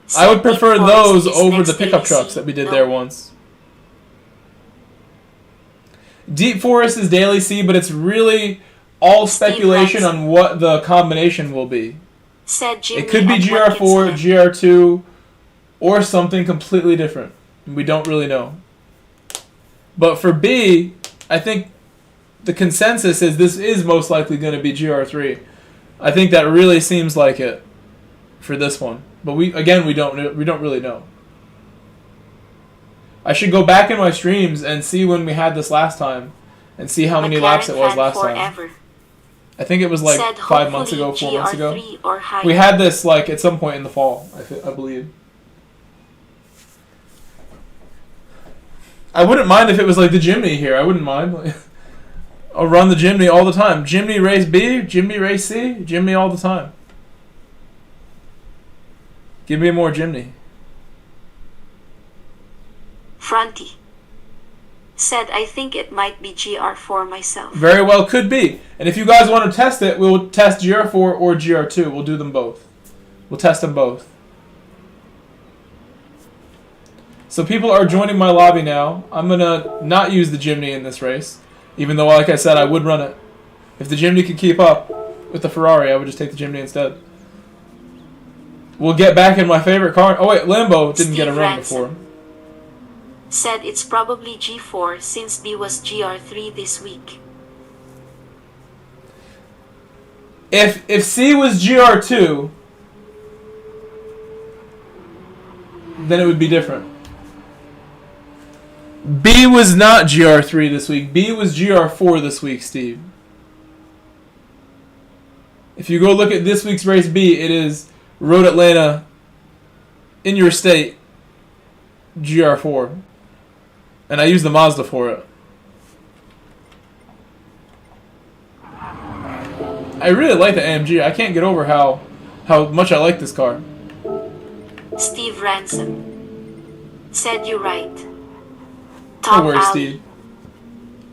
Said I would prefer Deep those Forest is over next the pickup DLC. trucks that we did No. there once. Deep Forest is daily C, but it's really all speculation Ransom on what the combination will be. said Jimmy It could be at GR4, Watkins GR2, or something completely different. We don't really know. But for B, I think the consensus is this is most likely going to be GR3. I think that really seems like it for this one. But we don't really know. I should go back in my streams and see when we had this last time and see how many laps it was last time. forever. I think it was like Said 5 months ago, hopefully 4 months ago. GR3 or higher. We had this like at some point in the fall, I believe. I wouldn't mind if it was like the Jimny here. I wouldn't mind. I'll run the Jimny all the time. Jimny race B, Jimny race C, Jimny all the time. Give me more Jimny. Fronty said I think it might be GR4 myself. Very well could be. And if you guys want to test it, we'll test GR4 or GR2. We'll do them both. We'll test them both. So people are joining my lobby now. I'm going to not use the Jimny in this race. Even though, like I said, I would run it. If the Jimny could keep up with the Ferrari, I would just take the Jimny instead. We'll get back in my favorite car. Oh wait, Lambo didn't get a Steve run Ransom before. said it's probably G4 since B was GR3 this week. If C was GR2, then it would be different. B was not GR3 this week. B was GR4 this week, Steve. If you go look at this week's race B, it is Road Atlanta in your state GR4. And I use the Mazda for it. I really like the AMG. I can't get over how much I like this car. Steve Ransom said you're right. No Tom worries, Alley Steve.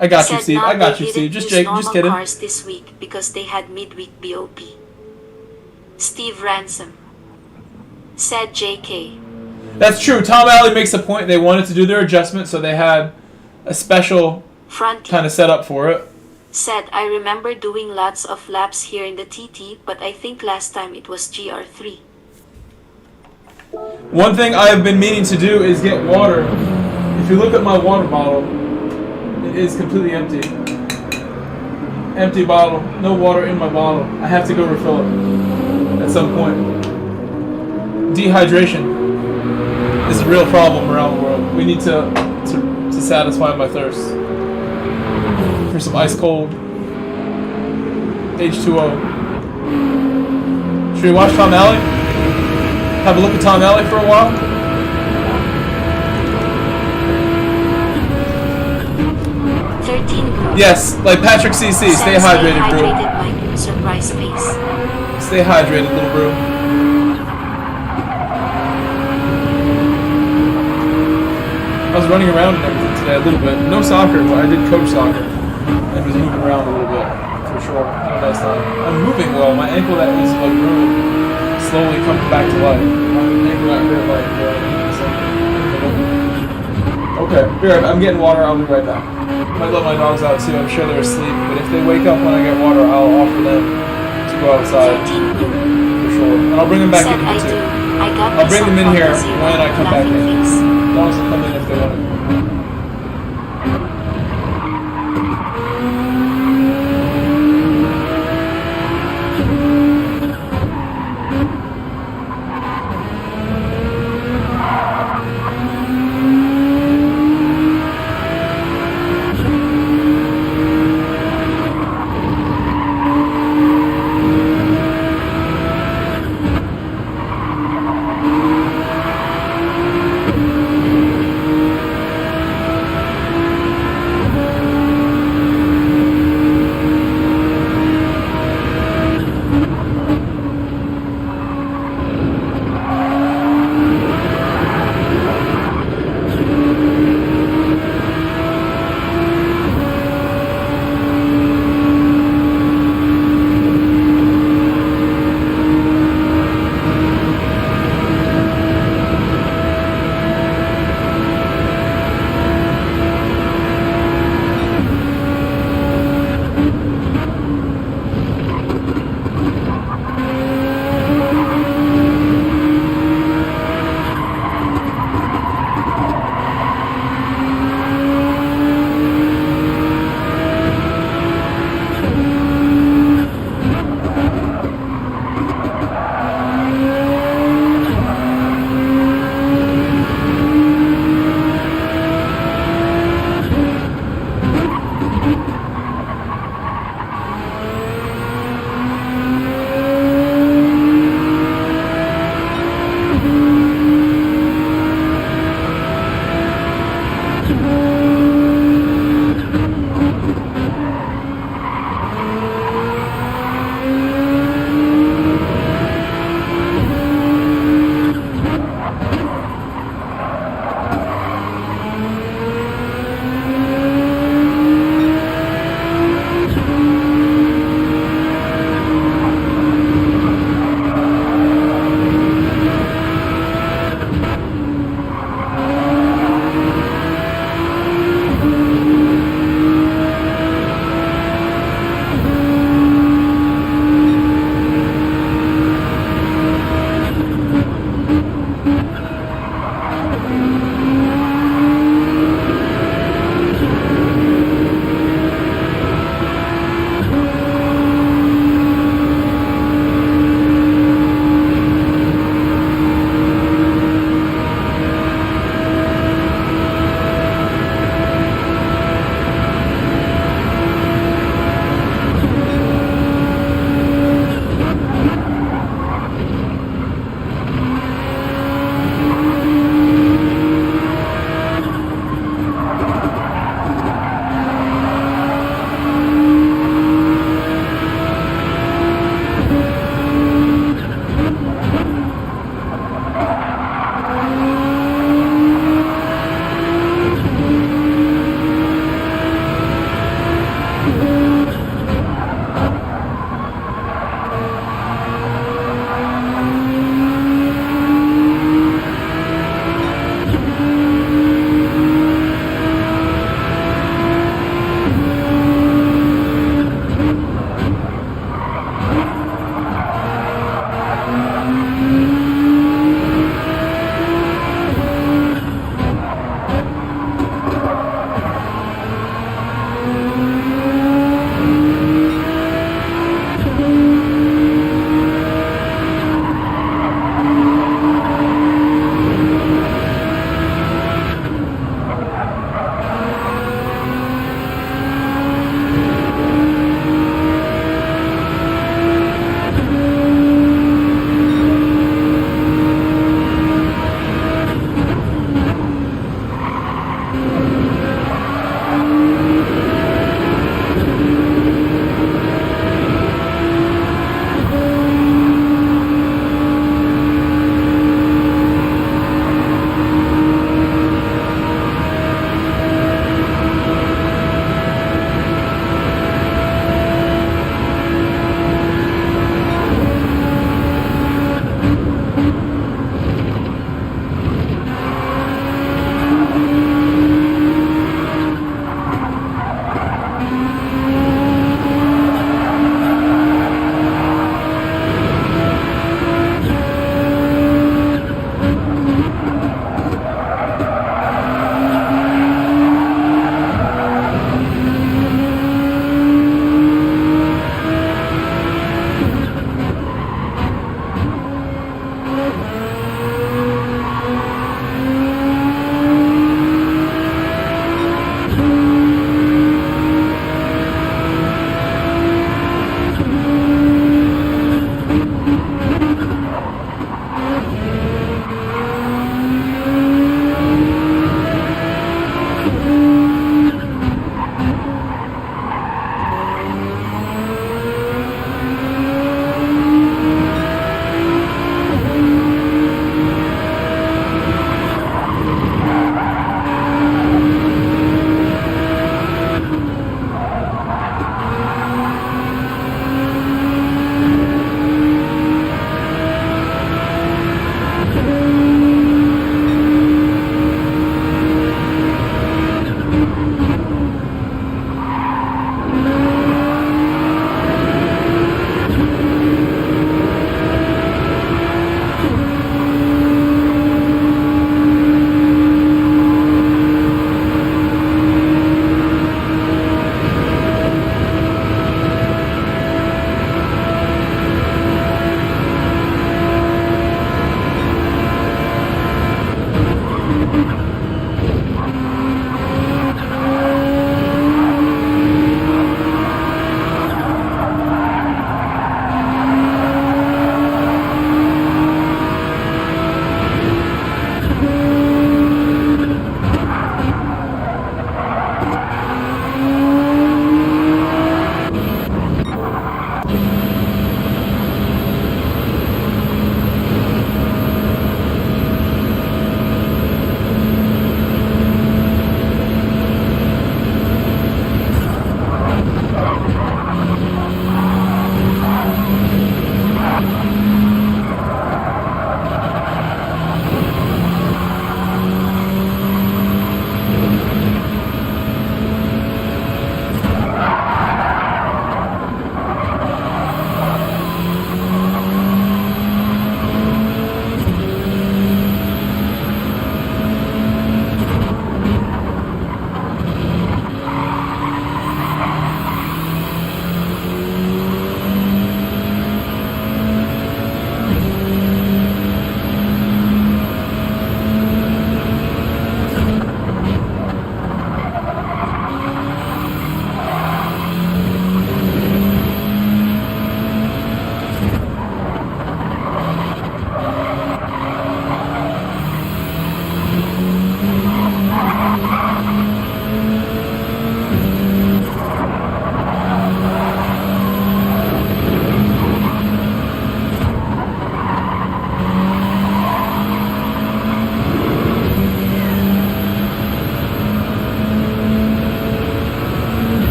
I got you, said Steve. now I got they you, Steve. didn't Just use Jake, just normal kidding. cars this week because they had midweek BOP. Steve Ransom said JK. That's true. Tom Alley makes a point. They wanted to do their adjustment, so they had a special Fronty kind of setup for it. said I remember doing lots of laps here in the TT, but I think last time it was GR3. One thing I have been meaning to do is get water. If you look at my water bottle, it is completely empty. Empty bottle. No water in my bottle. I have to go refill it at some point. Dehydration is a real problem around the world. We need to satisfy my thirst for some ice cold H2O. Should we watch Tom Alley? Have a look at Tom Alley for a while? 13 girls. Yes, like Patrick CC. Stay hydrated, bro. Mike. Surprise face. Stay hydrated, little bro. I was running around and everything today a little bit. No soccer, but I did coach soccer. And was moving around a little bit, for sure. Had a nice time. I'm moving well. My ankle that was like ruined, slowly coming back to life. My ankle got hurt like okay, be right back. I'm getting water. I'll be right back. Might let my dogs out too. I'm sure they're asleep. But if they wake up when I get water, I'll offer them to go outside. 13 girls. For sure. And I'll bring them back Said in I here do. too. I got I'll bring them in here zero, when I come back laughing in. face. Dogs will come in if they want it.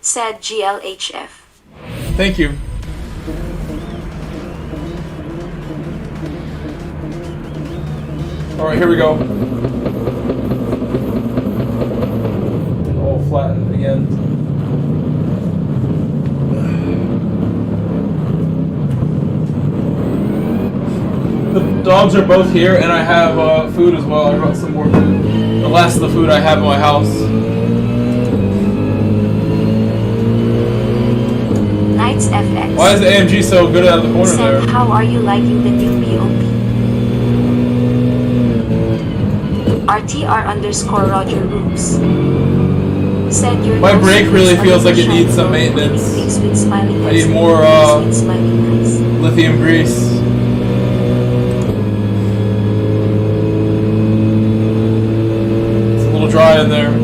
Said GLHF. Thank you. Alright, here we go. All flattened again. The dogs are both here, and I have food as well. I brought some more food. The last of the food I have in my house. Knights FX. Why is the AMG so good out of the corner there? Said, how are you liking the new BOP? RTR_Roger Roops. Said your My nose brake really is feels like it shiny needs some gold, maintenance. mixed with smiling I need eyes, more mixed with smiling eyes. lithium grease. It's a little dry in there.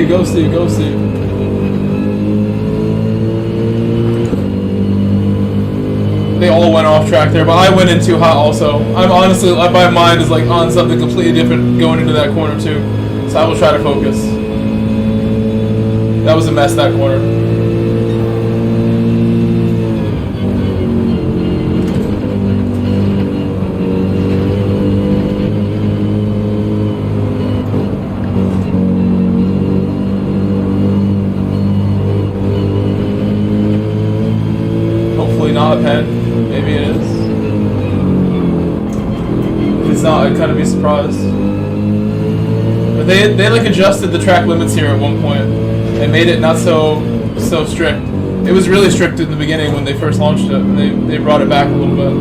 Go Steve. they all went off track there, but I went in too hot also. I'm honestly, my mind is like on something completely different going into that corner too. So I will try to focus. That was a mess, that corner. Not a pen. Maybe it is. If it's not, I'd kind of be surprised. But they like adjusted the track limits here at one point and made it not so strict. It was really strict in the beginning when they first launched it, and they brought it back a little bit,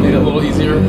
made it a little easier.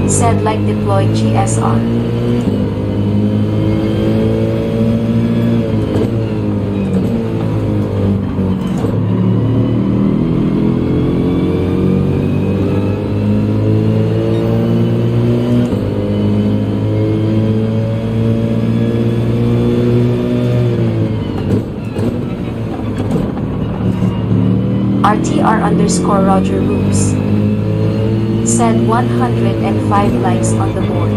Said like deployed GSR. RTR_Roger Roops said 105 likes on the board.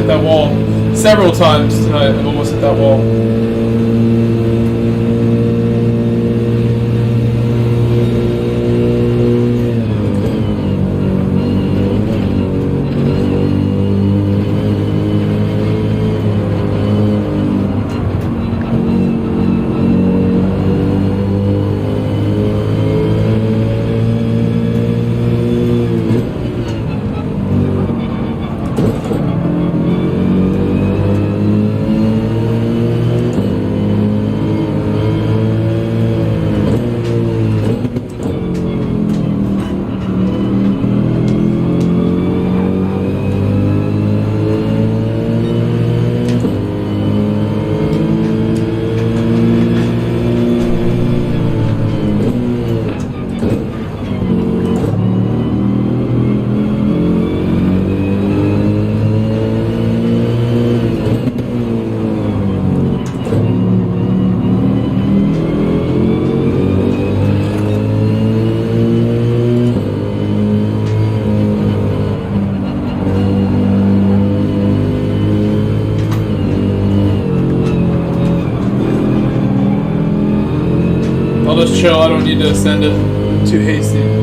That wall several times tonight. I've almost hit that wall. chill. I don't need to send it too hasty.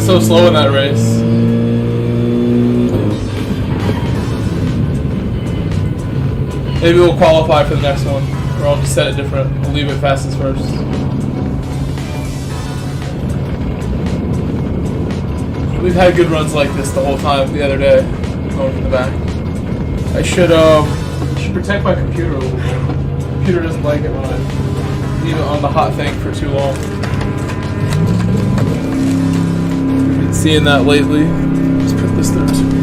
So slow in that race. Maybe we'll qualify for the next one, or I'll just set it different. We'll leave it fastest first. We've had good runs like this the whole time the other day, going from the back. I should protect my computer a little bit. The computer doesn't like it when I leave it on the hot thing for too long. Seeing that lately. Let's put this there too.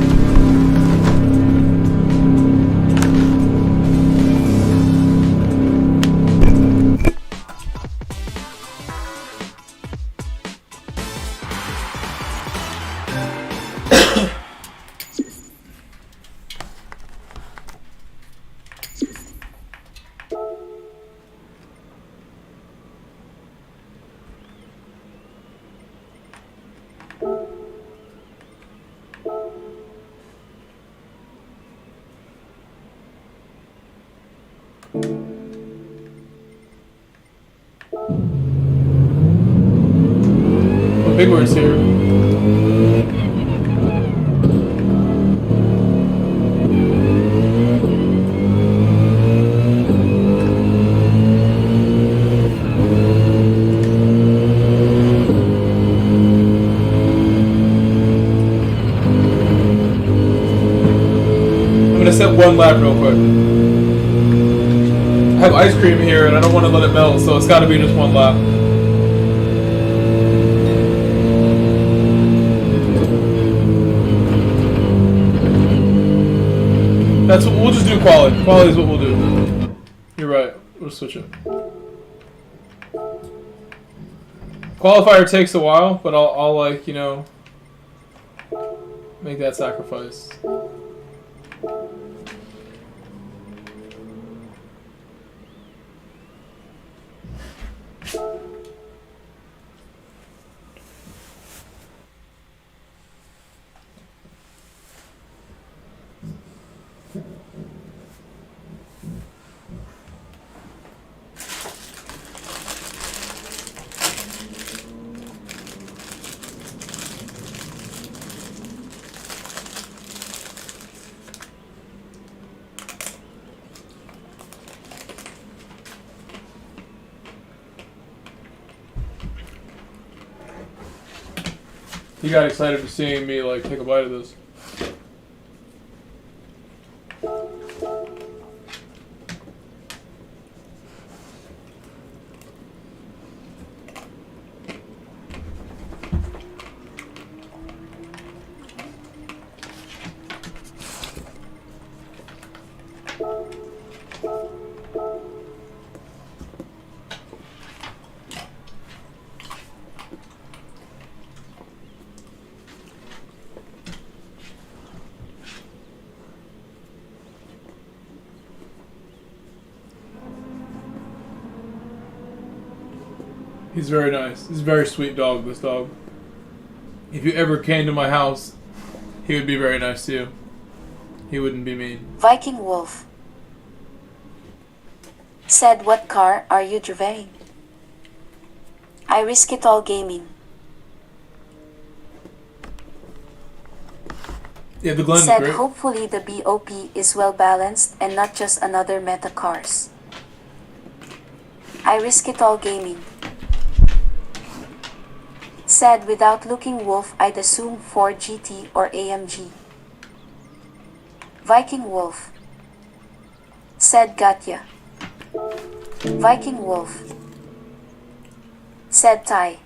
Big words here. I'm gonna set one lap real quick. I have ice cream here and I don't want to let it melt, so it's gotta be just one lap. That's what we'll just do. Quality. Quality is what we'll do. You're right. We'll switch it. Qualifier takes a while, but I'll like, you know, make that sacrifice. You got excited for seeing me like take a bite of this. He's very nice. He's a very sweet dog, this dog. If you ever came to my house, he would be very nice to you. He wouldn't be mean. Viking Wolf said, "What car are you driving?" I risk it all gaming. Yeah, the Glen is Said, great. "Hopefully the BOP is well balanced and not just another meta cars." I risk it all gaming. Said, "Without looking Wolf, I'd assume Ford GT or AMG." Viking Wolf said, "Gotcha." Viking Wolf said, "Tie."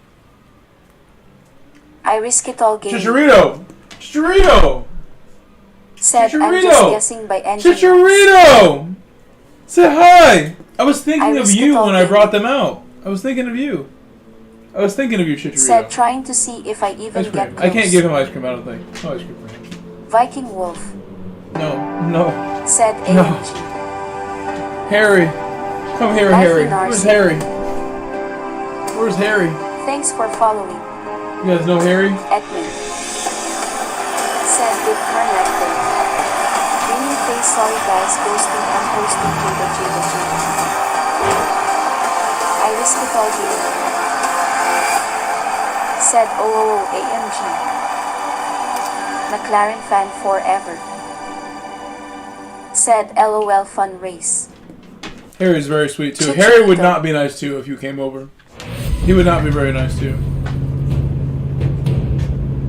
I risk it all gaming. Chicharito! Chicharito! Said, "I'm Chicharito! just guessing by engine." Chicharito! Say hi! I was thinking I of risk you it all when I gaming. brought them out. I was thinking of you. I was thinking of you, Chicharito. Said, "Trying to see if I even Ice get cream. close." I can't give him ice cream, I don't think. No ice cream for him. Viking Wolf No, no. said, No. "AMG." Harry. Come here, Life Harry. in our Where's city. Harry? Where's Harry? Thanks for following. You guys know Harry? Edmund said, "Good car night day. Green face, sorry guys, ghosting, I'm posting to the Jada. I risk it all game." Said, "Oh, AMG. McLaren fan forever." Said, "LOL fun race." Harry's very sweet too. Chicharito. Harry would not be nice to you if you came over. He would not be very nice to you.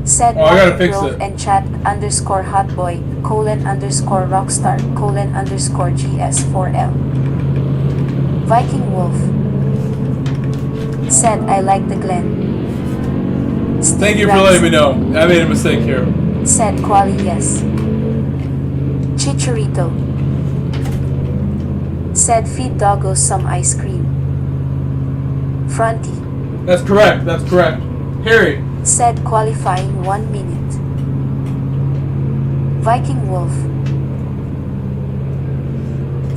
Said, Oh, I gotta Morning fix Grove it. and chat underscore hotboy _ rockstar _ GS4L. Viking Wolf said, "I like the Glen." Thank you for letting me know. I made a mistake here. Said, "Quali yes." Chicharito said, "Feed doggos some ice cream." Fronty That's correct. That's correct. Harry. said, "Qualifying 1 minute." Viking Wolf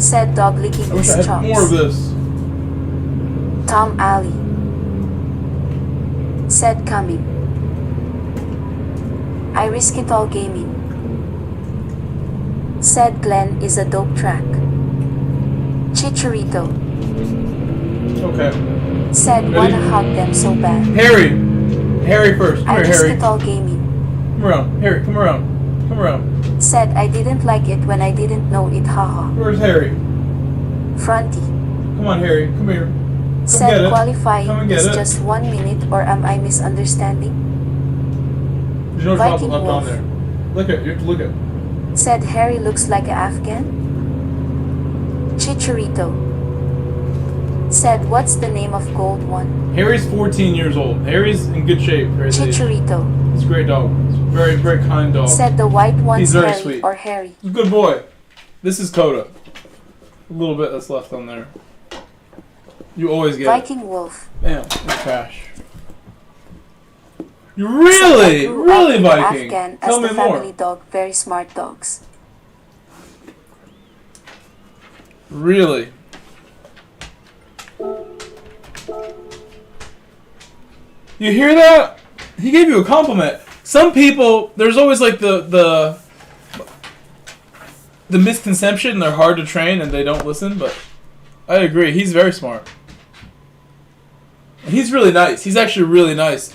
said, "Dog licking I wish I his had more of chops." this. Tom Alley said, "Coming." I risk it all gaming. Said, "Glenn is a dope track." Chicharito Okay. said, Ready? "Wanna hug them so bad." Harry. Harry first. Come I here, risk Harry. it all gaming. Come around. Harry, come around. Come around. Said, "I didn't like it when I didn't know it, haha." Where's Harry? Fronty Come on, Harry. Come here. Come get said, it. "Qualifying Come and get is it. just 1 minute, or am I misunderstanding?" There's no Viking chocolate left on Wolf there. Look at you. Look at. said, "Harry looks like an Afghan." Chicharito said, "What's the name of gold one?" Harry's 14 years old. Harry's in good shape. For his age. Chicharito He's a great dog. He's a very, very kind dog. said, "The white one's He's very Harry sweet. or Harry." He's a good boy. This is Coda. A little bit that's left on there. You always get Viking Wolf it. Damn, it's trash. You said, "I really, grew really up with Viking. Afghan Tell as me the more. family dog, very smart dogs." Really. You hear that? He gave you a compliment. Some people, there's always like the misconception they're hard to train and they don't listen, but I agree. He's very smart. He's really nice. He's actually really nice.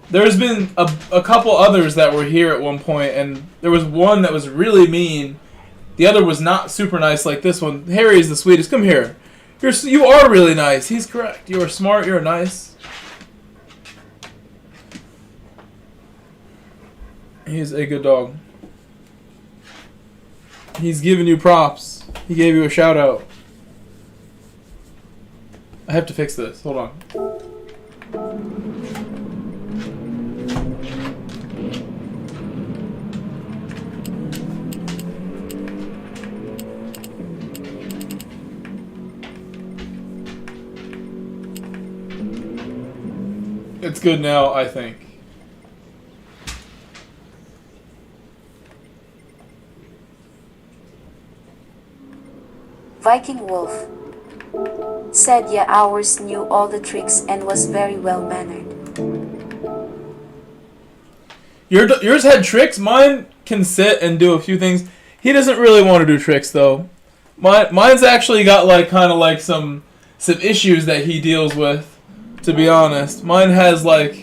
There's been a couple others that were here at one point, and there was one that was really mean. The other was not super nice like this one. Harry is the sweetest. Come here. You are really nice. He's correct. You are smart. You're nice. He's a good dog. He's giving you props. He gave you a shout out. I have to fix this. Hold on. It's good now, I think. Viking Wolf Said yeah, ours knew all the tricks and was very well mannered. Yours had tricks. Mine can sit and do a few things. He doesn't really want to do tricks though. Mine's actually got like kind of like some issues that he deals with. To be honest, mine has like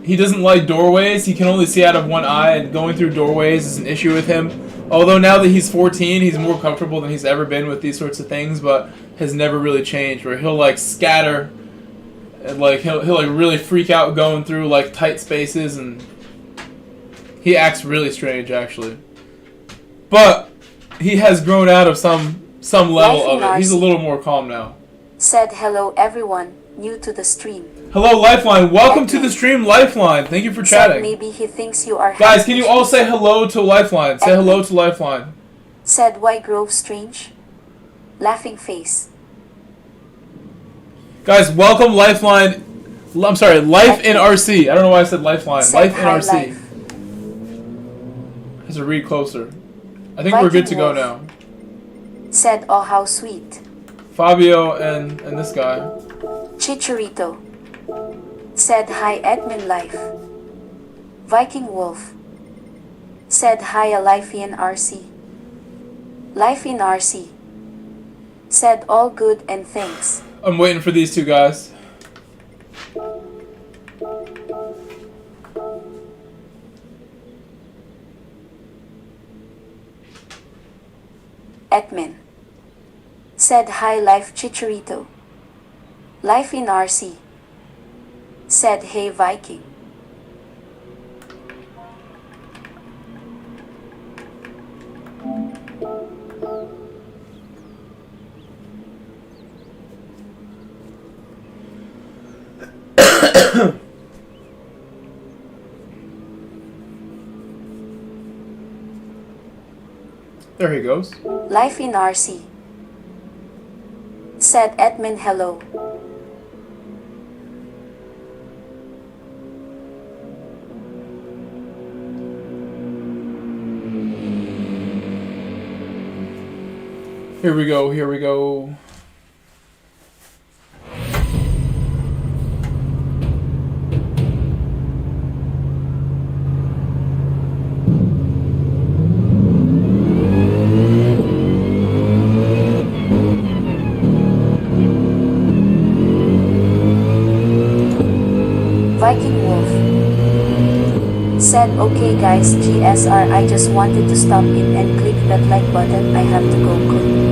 he doesn't like doorways. He can only see out of one eye, and going through doorways is an issue with him. Although now that he's 14, he's more comfortable than he's ever been with these sorts of things, but has never really changed. Where he'll like scatter, and like he'll like really freak out going through like tight spaces, and he acts really strange actually. But he has grown out of some level of it. He's a little more calm now. Said hello everyone, new to the stream. Hello Lifeline, welcome to the stream Lifeline. Thank you for Said chatting. maybe he thinks you are Guys, can you all say hello to Lifeline? Say hello to Lifeline. Said why Grove Strange? Laughing face. Guys, welcome Lifeline. I'm sorry, Life in RC. I don't know why I said Lifeline. Said Life in hi, RC. life. Has to read closer. I think we're good to go now. Said oh how sweet. Fabio and this guy. Chicharito. Said hi admin life. Viking Wolf. Said hi a life in RC. Life in RC. Said all good and thanks. I'm waiting for these two guys. Admin. Said hi life Chicharito. Life in RC. Said hey Viking. There he goes. Life in RC. Said admin hello. Here we go, here we go. Viking Wolf. Said okay guys GSR I just wanted to stop in and click that like button I have to go cook.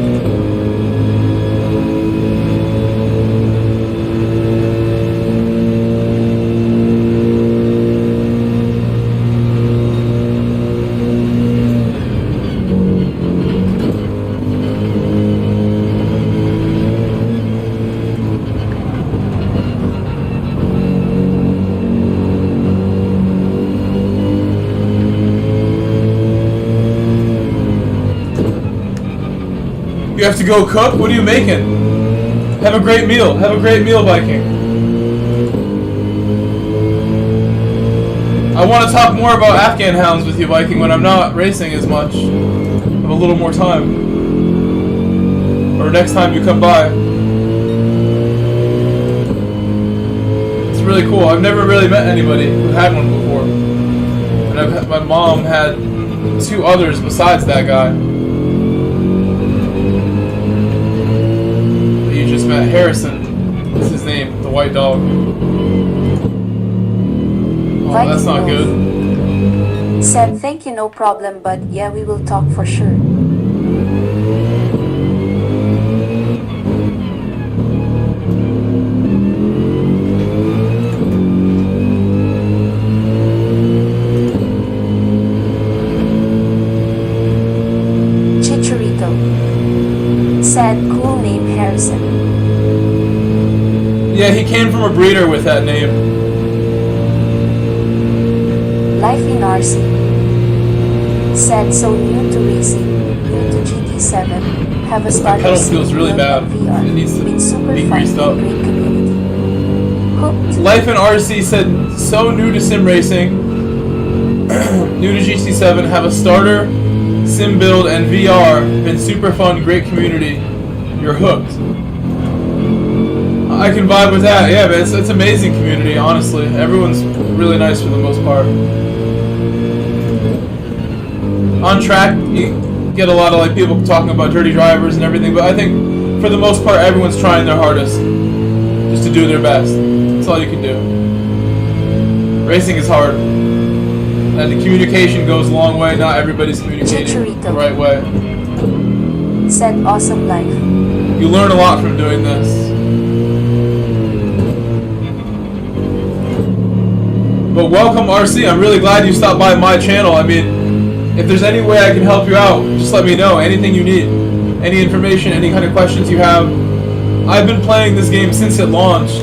You have to go cook? What are you making? Have a great meal. Have a great meal, Viking. I want to talk more about Afghan hounds with you, Viking, when I'm not racing as much. Have a little more time. Or next time you come by. It's really cool. I've never really met anybody who had one before. And my mom had two others besides that guy. Just met Harrison. What's his name? The white dog. Oh, that's not good. Said thank you no problem but yeah we will talk for sure. Chicharito. Said cool name Harrison. Yeah, he came from a breeder with that name. Life in RC. Said so new to racing, new to GT7, have a starter pedal feels really bad. VR. It needs to Been super be fun greased and up. great community. Hooked. Life in RC said, so new to sim racing, new to GT7, have a starter, sim build, and VR. Been super fun, great community. you're hooked. I can vibe with that. Yeah, man, it's amazing community, honestly. Everyone's really nice for the most part. On track, you get a lot of like people talking about dirty drivers and everything, but I think for the most part, everyone's trying their hardest just to do their best. That's all you can do. Racing is hard. And the communication goes a long way. Not everybody's communicating the right way. Said awesome life. You learn a lot from doing this. But welcome, RC. I'm really glad you stopped by my channel. I mean, if there's any way I can help you out, just let me know. Anything you need. Any information, any kind of questions you have. I've been playing this game since it launched.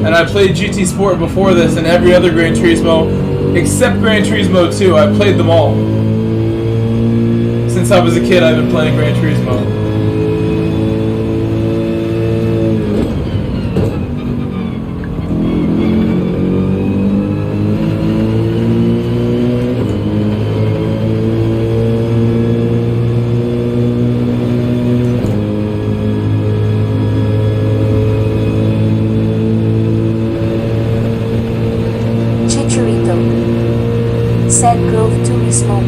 And I played GT Sport before this and every other Gran Turismo. Except Gran Turismo 2, I played them all. Since I was a kid, I've been playing Gran Turismo. Said Gran Turismo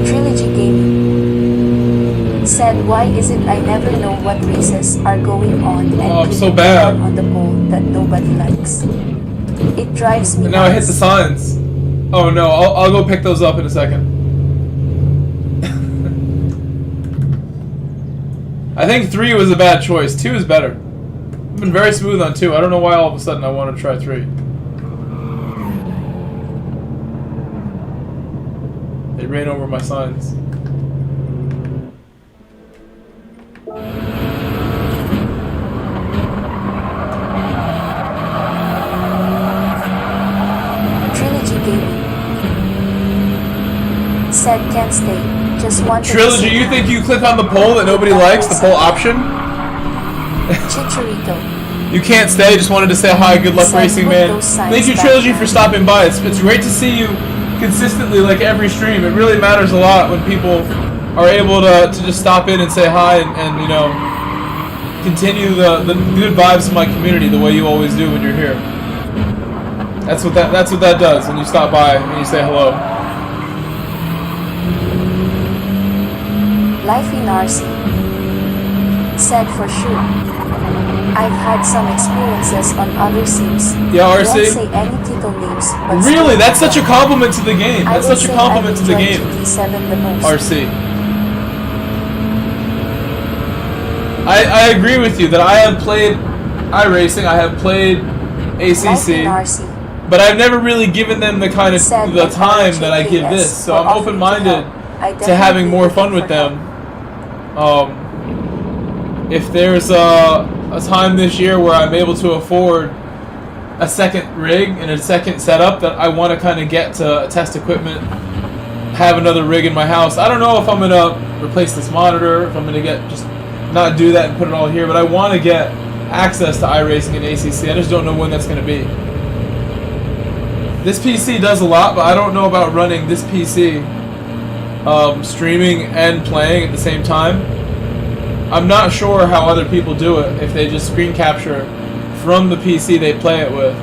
Trilogy Gaming. Said why is it I never know what races are going on and I'm so bad on the pole that nobody likes. It drives me nuts. Now I hit the signs. Oh no, I'll go pick those up in a second. I think 3 was a bad choice. 2 is better. I've been very smooth on 2. I don't know why all of a sudden I want to try 3. They ran over my signs. Trilogy Gaming. Said can't stay. Just want to Trilogy, you think you click on the poll that nobody likes, the poll option? Chicharito. You can't stay, just wanted to say hi, good luck racing, man. Thank you, Trilogy, for stopping by. It's great to see you consistently, like every stream. It really matters a lot when people are able to just stop in and say hi and you know, continue the good vibes of my community the way you always do when you're here. That's what that does when you stop by and you say hello. Life in RC. Said for sure. I've had some experiences on other sims. Yeah, RC. Won't say any title names, but really, that's such a compliment to the game. That's such a compliment to the game. GT7 the most. RC. I agree with you that I have played iRacing, I have played ACC, but I've never really given them the kind of the time that I give this. So I'm open-minded to having more fun with them. If there's a time this year where I'm able to afford a second rig and a second setup that I want to kind of get to test equipment, have another rig in my house. I don't know if I'm going to replace this monitor, if I'm going to just not do that and put it all here, but I want to get access to iRacing and ACC. I just don't know when that's going to be. This PC does a lot, but I don't know about running this PC streaming and playing at the same time. I'm not sure how other people do it, if they just screen capture from the PC they play it with.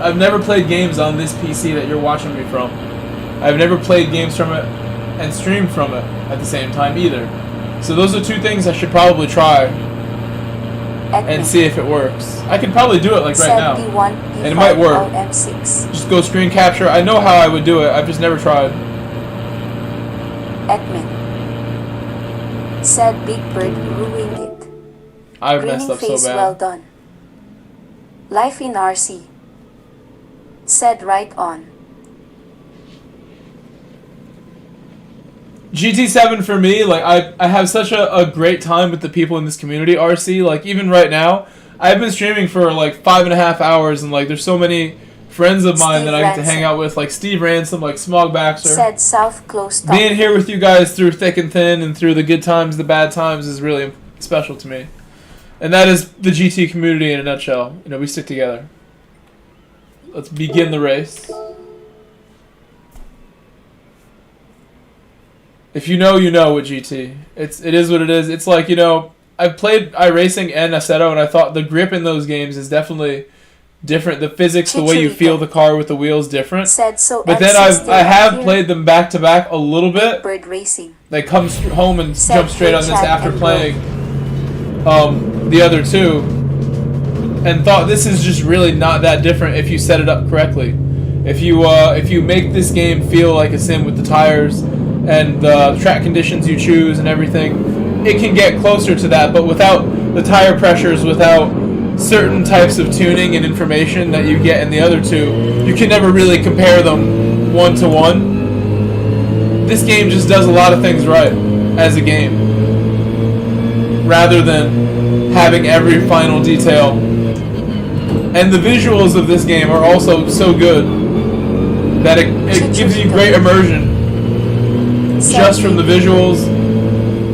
I've never played games on this PC that you're watching me from. I've never played games from it and streamed from it at the same time either. So those are 2 things I should probably try and see if it works. I could probably do it like right now, and it might work. Just go screen capture. I know how I would do it, I've just never tried. Edmund. Said Big Bird ruined it. I've messed up so bad. Well done. Life in RC. Said right on. GT7 for me, like I have such a great time with the people in this community, RC. Like even right now, I've been streaming for like 5.5 hours, and like there's so many friends of mine that I get to hang out with, like Steve Ransom, like Smog Baxter. Said South Close. Being here with you guys through thick and thin and through the good times, the bad times is really special to me. And that is the GT community in a nutshell. You know, we stick together. Let's begin the race. If you know, you know with GT. It is what it is. It's like, I've played iRacing and Assetto, and I thought the grip in those games is definitely different. The physics, the way you feel the car with the wheels, different. But then I have played them back to back a little bit. Bird Racing. They come home and jump straight on this after playing the other two, and thought this is just really not that different if you set it up correctly. If you make this game feel like a sim with the tires and the track conditions you choose and everything, it can get closer to that, but without the tire pressures, without certain types of tuning and information that you get in the other two, you can never really compare them one to one. This game just does a lot of things right as a game, rather than having every final detail. And the visuals of this game are also so good that it gives you great immersion just from the visuals.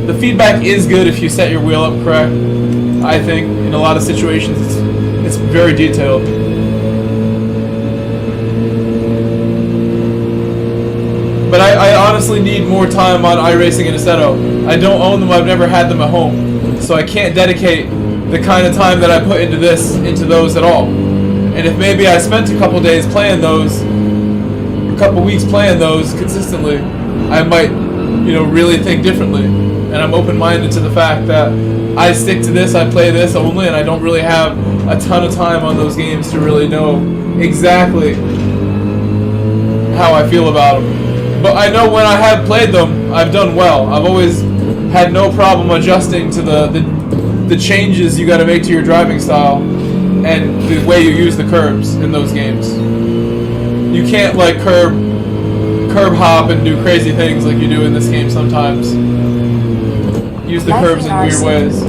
The feedback is good if you set your wheel up correct. I think in a lot of situations it's very detailed. But I honestly need more time on iRacing and Assetto. I don't own them, I've never had them at home. So I can't dedicate the kind of time that I put into those at all. And if maybe I spent a couple days playing those, a couple weeks playing those consistently, I might, really think differently. And I'm open-minded to the fact that I stick to this, I play this only, and I don't really have a ton of time on those games to really know exactly how I feel about them. But I know when I have played them, I've done well. I've always had no problem adjusting to the changes you got to make to your driving style and the way you use the curbs in those games. You can't curb hop and do crazy things like you do in this game sometimes. Use the curbs in weird ways.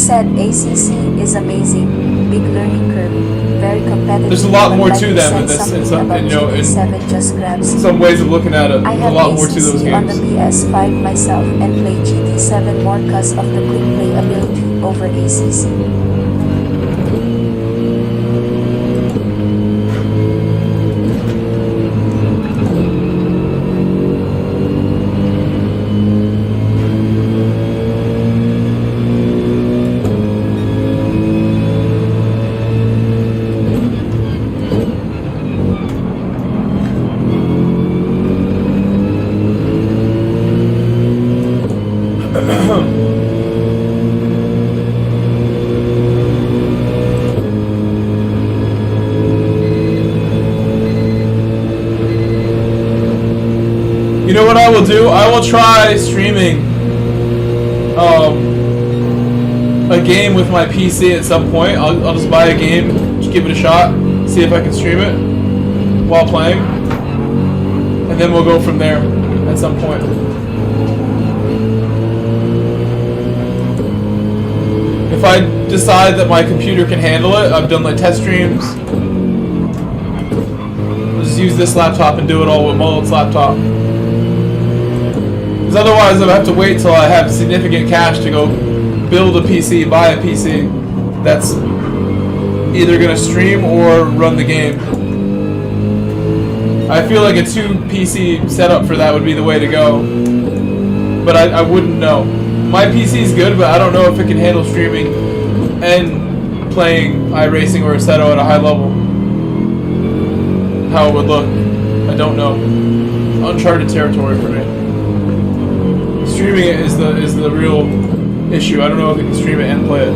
Said ACC is amazing. Big learning curve. Very competitive. There's a lot more to them in this. In some ways of looking at it, there's a lot more to those games. I have ACC on the PS5 myself and play GT7 more cause of the quick play ability over ACC. You know what I will do? I will try streaming a game with my PC at some point. I'll just buy a game, just give it a shot, see if I can stream it while playing, and then we'll go from there at some point. If I decide that my computer can handle it, I've done test streams. I'll just use this laptop and do it all with Mullet's laptop. Because otherwise I'll have to wait till I have significant cash to go build a PC, buy a PC that's either going to stream or run the game. I feel like a 2 PC setup for that would be the way to go. But I wouldn't know. My PC is good, but I don't know if it can handle streaming and playing iRacing or Assetto at a high level. How it would look, I don't know. Uncharted territory for me. Streaming it is the real issue. I don't know if I can stream it and play it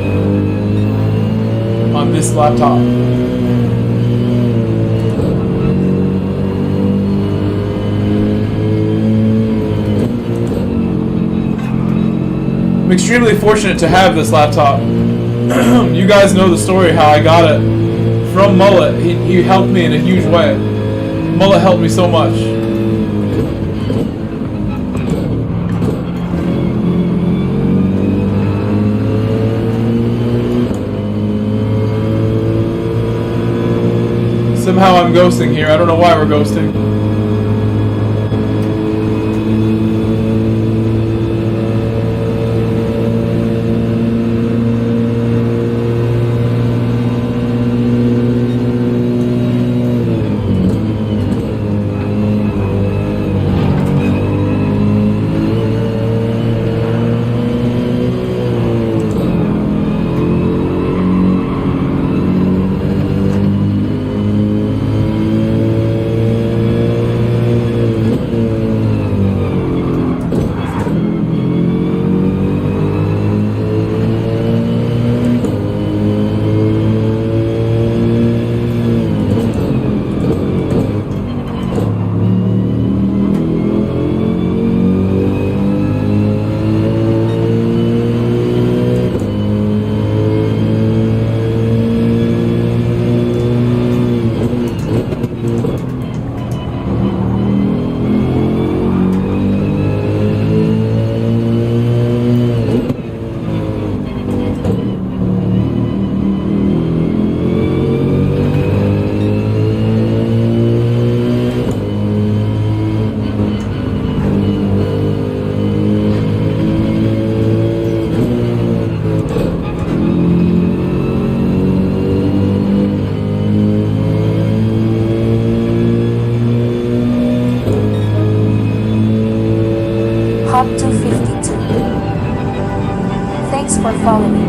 on this laptop. I'm extremely fortunate to have this laptop. You guys know the story how I got it from Mullet. He helped me in a huge way. Mullet helped me so much. Somehow I'm ghosting here. I don't know why we're ghosting. Thanks for following.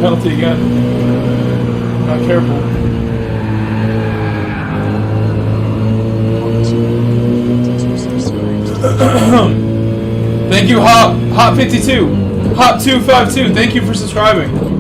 Penalty again. Not careful. Thank you, Hop52. Hop252. Thank you for subscribing.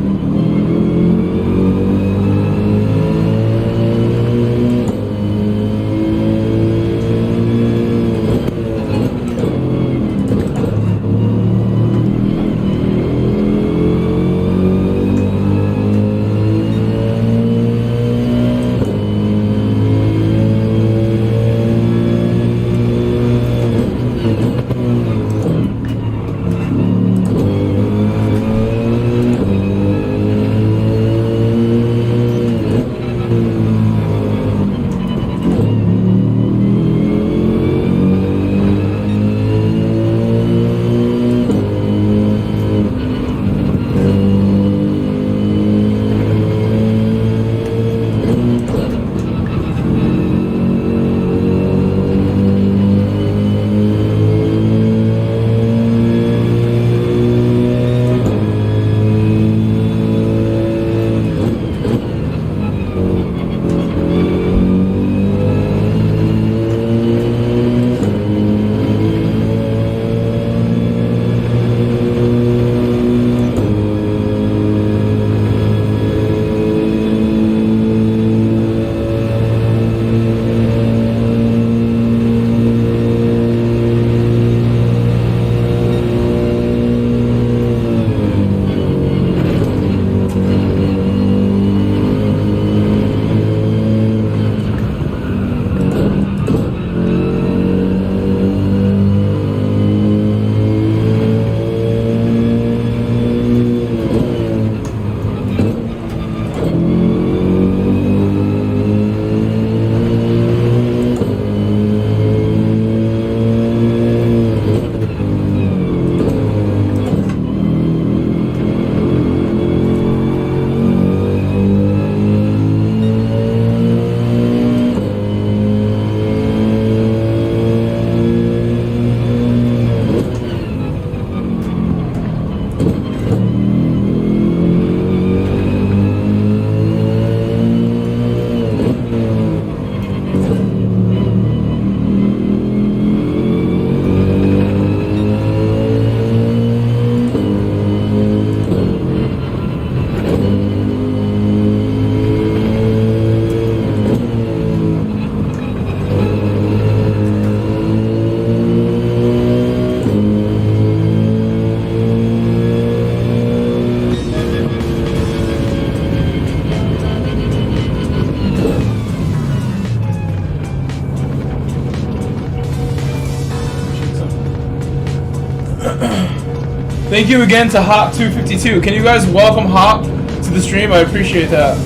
Thank you again to Hop252. Can you guys welcome Hop to the stream? I appreciate that.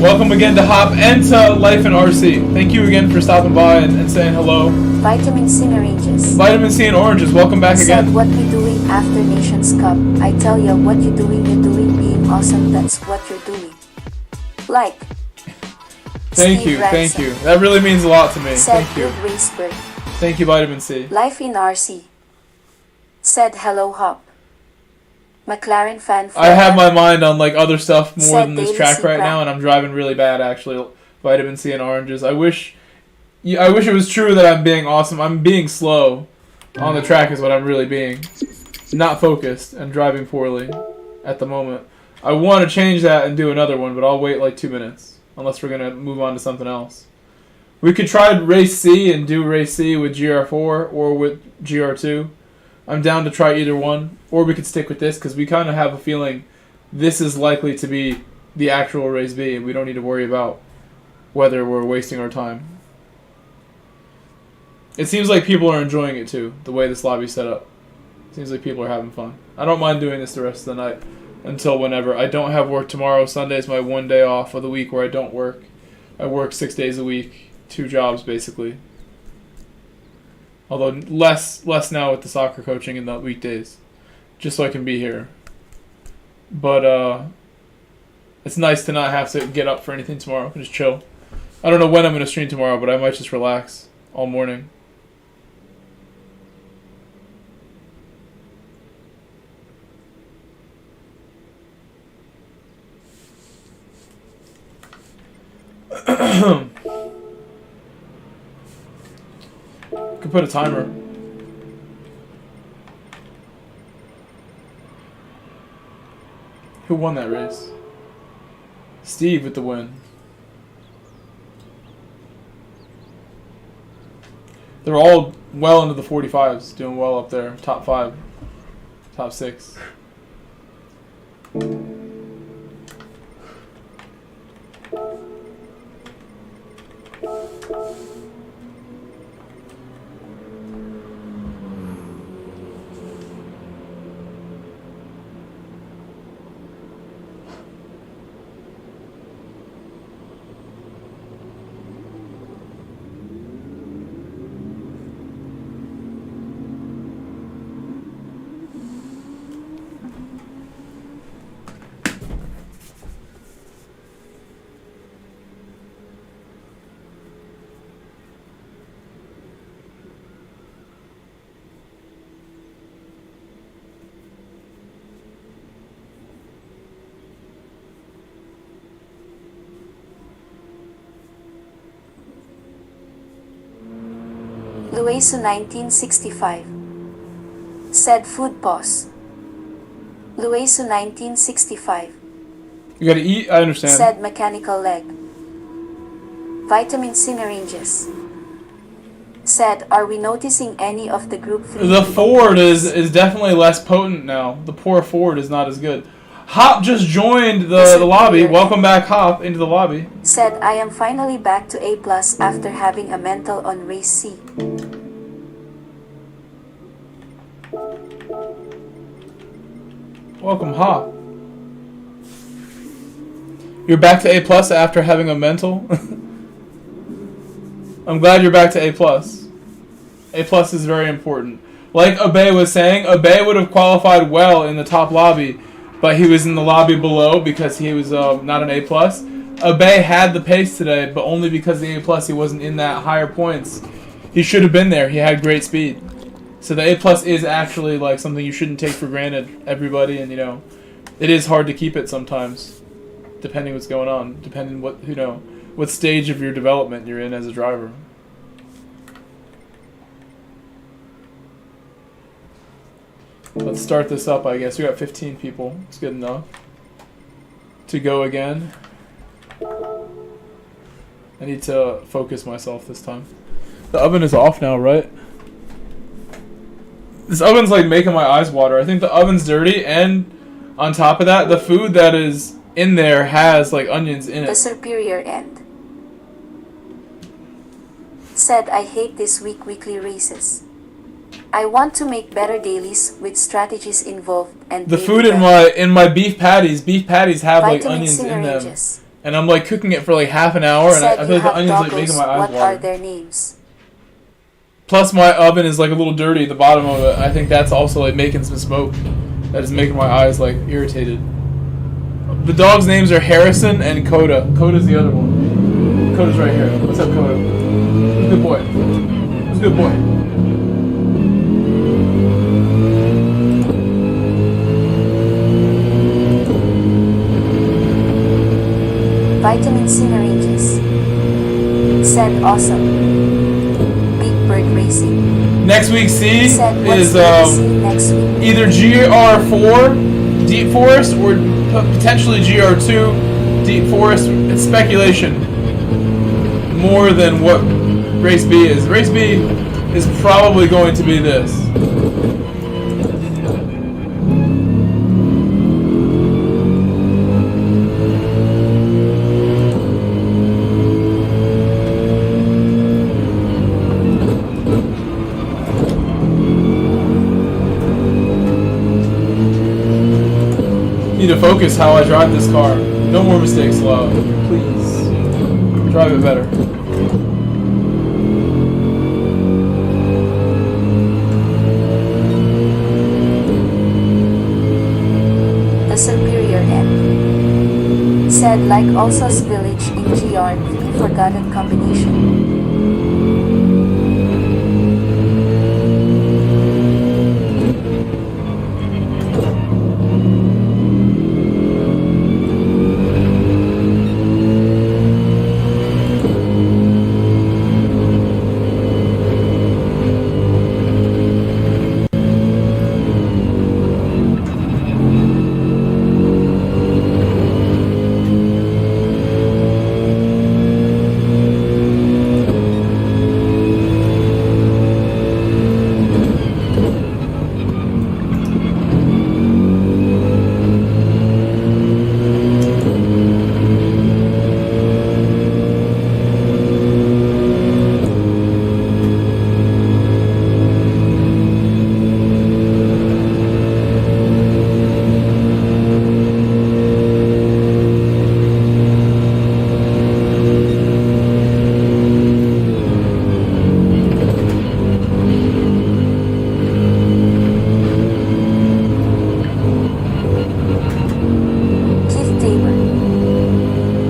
Welcome again to Hop and to Life in RC. Thank you again for stopping by and saying hello. Vitamin C and oranges. Vitamin C and oranges. Welcome back Said again. what we doing after Nations Cup. I tell ya what you doing being awesome. That's what you're doing. Like. Thank Steve you, Ransom. thank you. That really means a lot to me. Said Thank you. good raceberg. Thank you, Vitamin C. Life in RC. Said hello Hop. McLaren fan. I have my mind on like other stuff more Said than this Daily track C right Pratt. now, and I'm driving really bad actually. Vitamin C and oranges. I wish it was true that I'm being awesome. I'm being slow on the track is what I'm really being. Not focused and driving poorly at the moment. I want to change that and do another one, but I'll wait like 2 minutes. Unless we're going to move on to something else. We could try race C and do race C with GR4 or with GR2. I'm down to try either one. Or we could stick with this because we kind of have a feeling this is likely to be the actual race B. And we don't need to worry about whether we're wasting our time. It seems like people are enjoying it too, the way this lobby's set up. Seems like people are having fun. I don't mind doing this the rest of the night until whenever. I don't have work tomorrow. Sunday is my one day off of the week where I don't work. I work 6 days a week, 2 jobs basically. Although less now with the soccer coaching in the weekdays, just so I can be here. But it's nice to not have to get up for anything tomorrow. I can just chill. I don't know when I'm going to stream tomorrow, but I might just relax all morning. Could put a timer. Who won that race? Steve with the win. They're all well into the 45s, doing well up there. Top 5, top 6. Luesu 1965 said food pause. Luesu 1965 You gotta eat, I understand. said mechanical leg. Vitamin syringes said, are we noticing any of the group 3? The Ford is definitely less potent now. The poor Ford is not as good. Hop just joined the lobby. Welcome back, Hop, into the lobby. Said, I am finally back to A+ after having a mental on race C. Welcome, Hop. You're back to A+ after having a mental? I'm glad you're back to A+. A+ is very important. Like Abe was saying, Abe would have qualified well in the top lobby, but he was in the lobby below because he was not an A+. Abe had the pace today, but only because the A+, he wasn't in that higher points. He should have been there. He had great speed. So the A+ is actually like something you shouldn't take for granted, everybody, and you know, it is hard to keep it sometimes, depending what's going on, depending what stage of your development you're in as a driver. Let's start this up, I guess. We got 15 people. It's good enough to go again. I need to focus myself this time. The oven is off now, right? This oven's like making my eyes water. I think the oven's dirty, and on top of that, the food that is in there has like onions in The it. superior end said, I hate this weekly races. I want to make better dailies with strategies involved and The daily food in my beef patties have like vitamin onions in them, syringes. and I'm like cooking it for like half an hour, and Said I you feel like the have onions like doggos. making my eyes What water. are their names? Plus, my oven is like a little dirty at the bottom of it. I think that's also like making some smoke. That is making my eyes like irritated. The dogs' names are Harrison and Coda. Coda's the other one. Coda's right here. What's up, Coda? Who's a good boy? Who's a good boy? Vitamin syringes said, awesome. Big Bird Racing Next week, C said, what's is the C next week? either GR4 Deep Forest or potentially GR2 Deep Forest. It's speculation more than what Race B is. Race B is probably going to be this. Need to focus how I drive this car. No more mistakes, love. Please. Drive it better. The superior end. Said like Alsa's village in GR, the forgotten combination.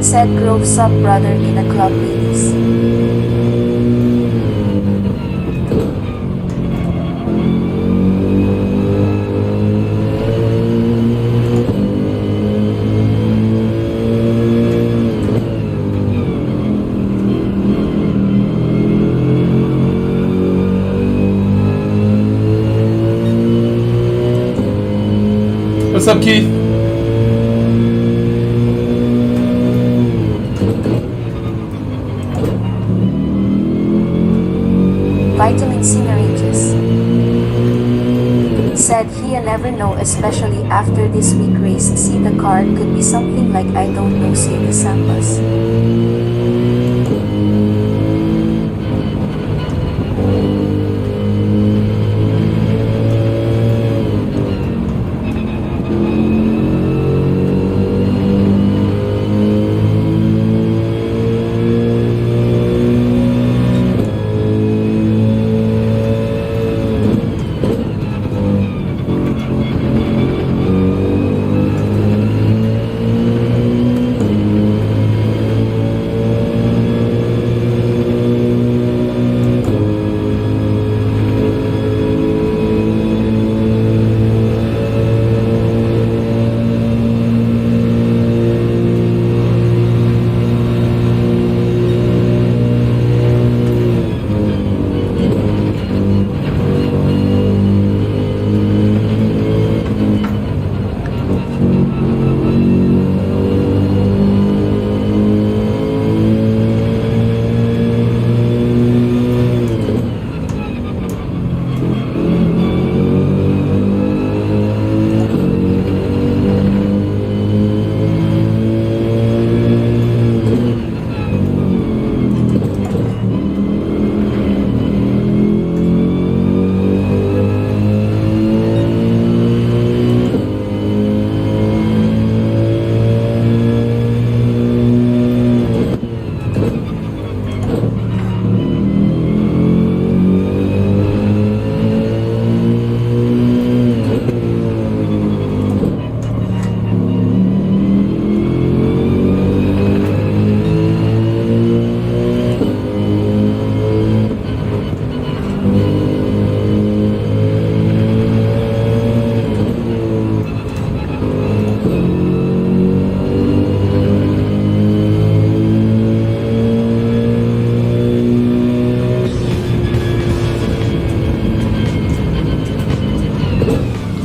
Said Grove sub brother in a club release. What's up, Keith? Vitamin C narrages. Said he'll never know, especially after this week race. See, the car could be something like, I don't know, say the Sampas.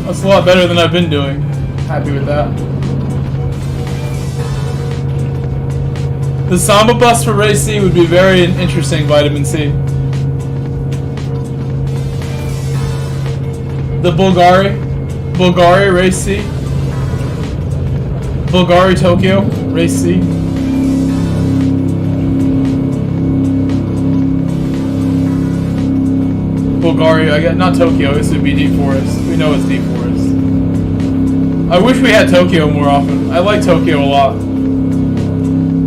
That's a lot better than I've been doing. Happy with that. The Samba bus for Race C would be very interesting, Vitamin C. The Bulgari Race C. Bulgari Tokyo Race C. Bulgari, I got not Tokyo, this would be Deep Forest. We know it's Deep Forest. I wish we had Tokyo more often. I like Tokyo a lot.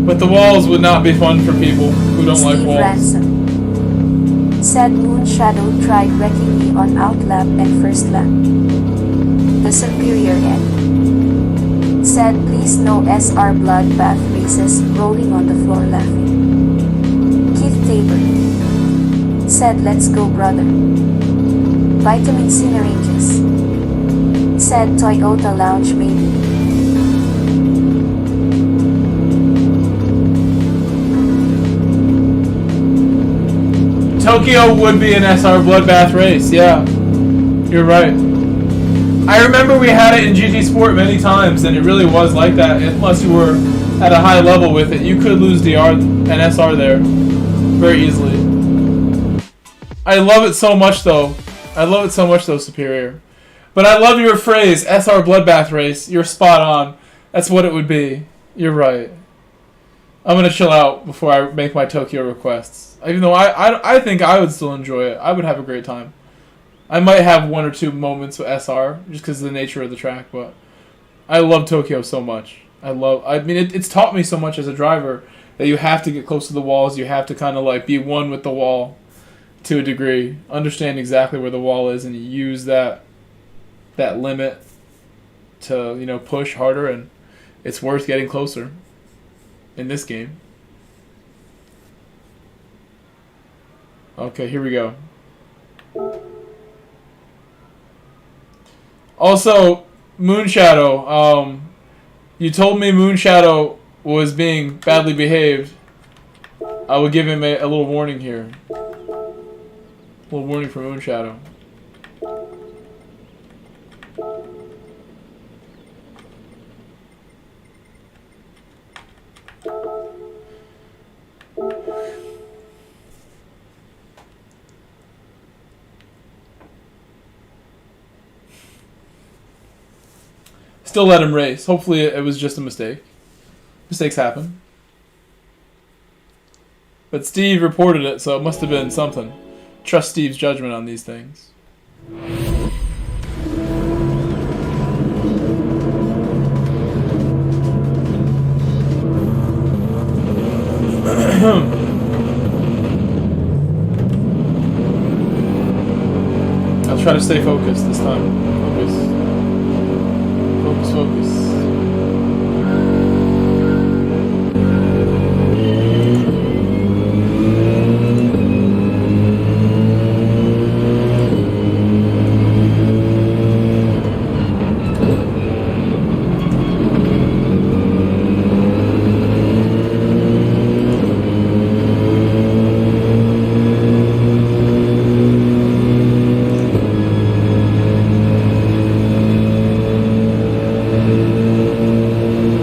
But the walls would not be fun for people who don't like walls. Ransom said Moonshadow tried wrecking me on outlap and first lap. The Superior Ed said please no SR bloodbath races, rolling on the floor laughing. Keith Tabor said let's go brother. Vitamin C ranges said Toyota Lounge maybe. Tokyo would be an SR bloodbath race, yeah. You're right. I remember we had it in GT Sport many times, and it really was like that. Unless you were at a high level with it, you could lose DR and SR there very easily. I love it so much, though. I love it so much, though, Superior. But I love your phrase, SR bloodbath race. You're spot on. That's what it would be. You're right. I'm going to chill out before I make my Tokyo requests. Even though I think I would still enjoy it. I would have a great time. I might have one or two moments with SR, just because of the nature of the track, but I love Tokyo so much. I mean, it's taught me so much as a driver that you have to get close to the walls. You have to kind of like be one with the wall to a degree. Understand exactly where the wall is and use that limit to, you know, push harder, and it's worth getting closer in this game. Okay, here we go. Also, Moonshadow, you told me Moonshadow was being badly behaved. I will give him a little warning here. A little warning for Moonshadow. Still let him race. Hopefully it was just a mistake. Mistakes happen. But Steve reported it, so it must have been something. Trust Steve's judgment on these things. I'll try to stay focused this time. Focus.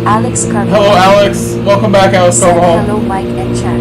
Alex Carvajal. Hello, Alex. Welcome back, Alex Carvajal. Hello, Mike and chat.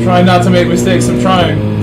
Trying not to make mistakes. I'm trying.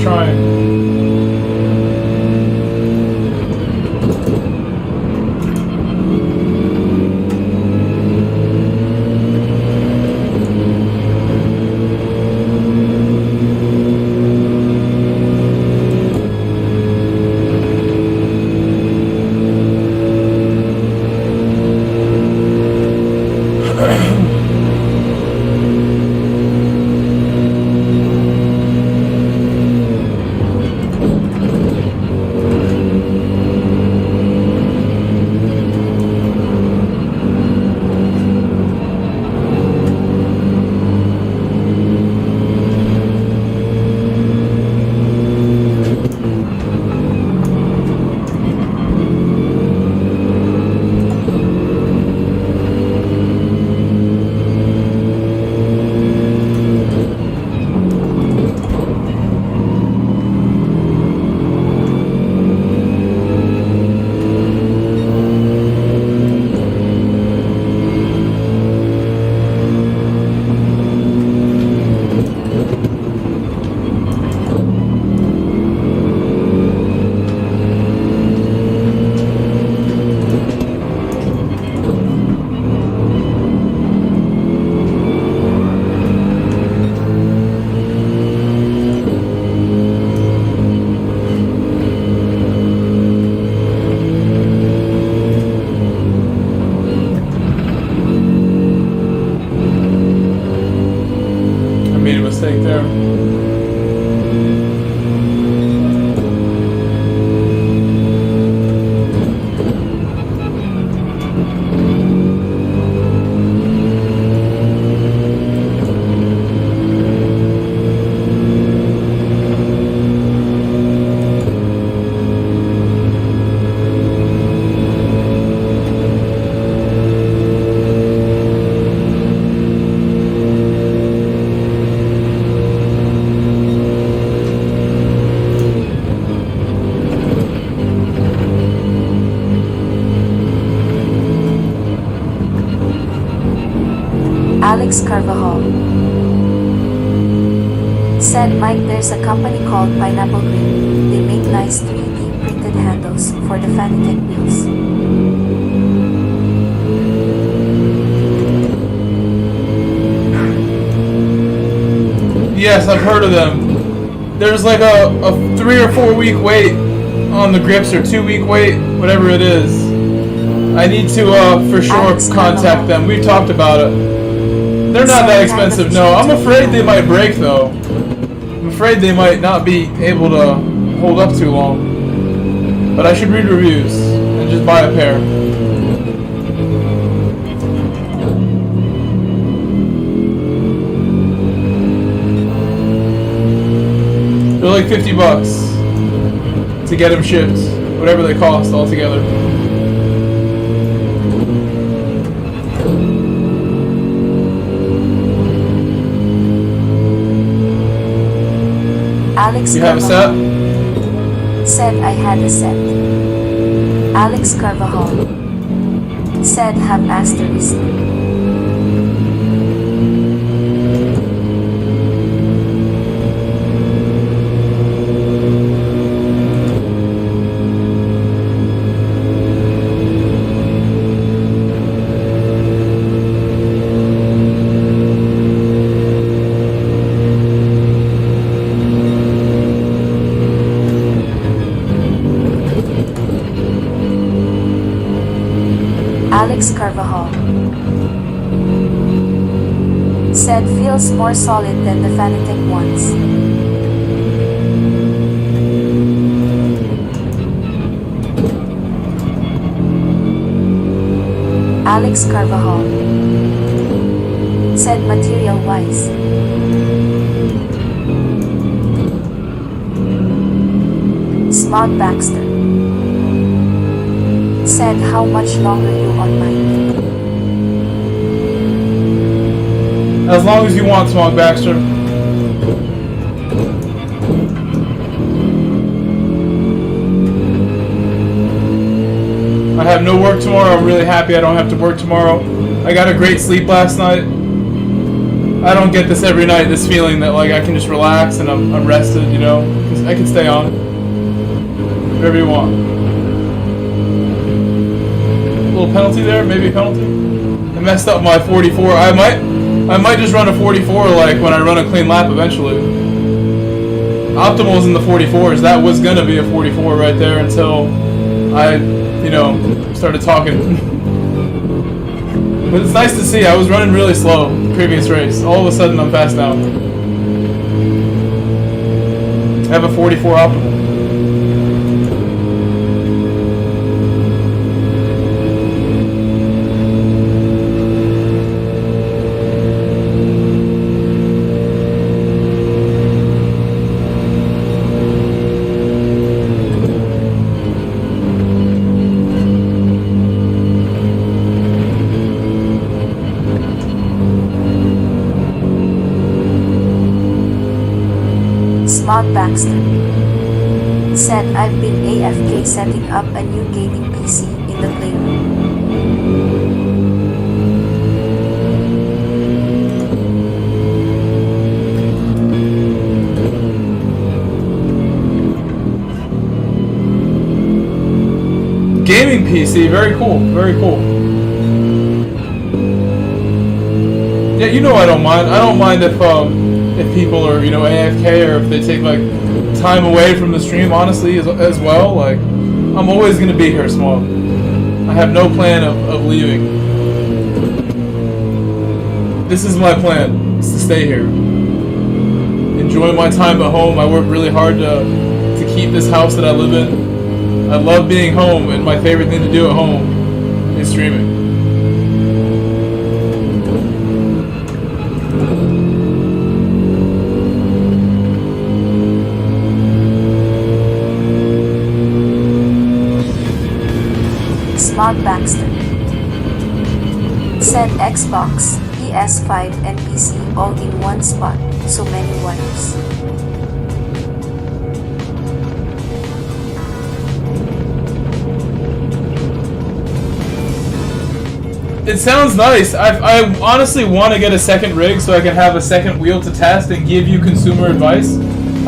Alex Carvajal said, Mike, there's a company called Pineapple Green. They make nice 3D printed handles for the Fanatec wheels. Yes, I've heard of them. There's like a 3 or 4 week wait on the grips, or 2 week wait, whatever it is. I need to for sure contact them. We've talked about it. They're not that expensive, no. I'm afraid they might break, though. I'm afraid they might not be able to hold up too long. But I should read reviews and just buy a pair. They're like $50 to get them shipped. Whatever they cost altogether. Alex You have a set? Said I had a set. Alex Carvajal said have asterisk. Alex Carvajal said feels more solid than the Fanatec ones. Alex Carvajal said material wise. Smog Baxter said how much longer you on mine. As long as you want, Smog Baxter. I have no work tomorrow. I'm really happy I don't have to work tomorrow. I got a great sleep last night. I don't get this every night, this feeling that like I can just relax and I'm rested, you know. I can stay on. Whatever you want. A little penalty there, maybe a penalty. I messed up my 44. I might just run a 44 like when I run a clean lap eventually. Optimal's in the 44s. That was gonna be a 44 right there until I, you know, started talking. But it's nice to see. I was running really slow previous race. All of a sudden I'm fast now. I have a 44 optimal. Smog Baxter said I've been AFK setting up a new gaming PC in the playroom. Gaming PC, very cool, very cool. Yeah, you know I don't mind. I don't mind if people are, you know, AFK or if they take like time away from the stream, honestly, as well. Like, I'm always gonna be here, Small. I have no plan of leaving. This is my plan, is to stay here. enjoy my time at home. I work really hard to keep this house that I live in. I love being home, and my favorite thing to do at home is streaming. Smog Baxter said Xbox, PS5 and PC all in one spot, so many wires. It sounds nice. I honestly want to get a second rig so I can have a second wheel to test and give you consumer advice.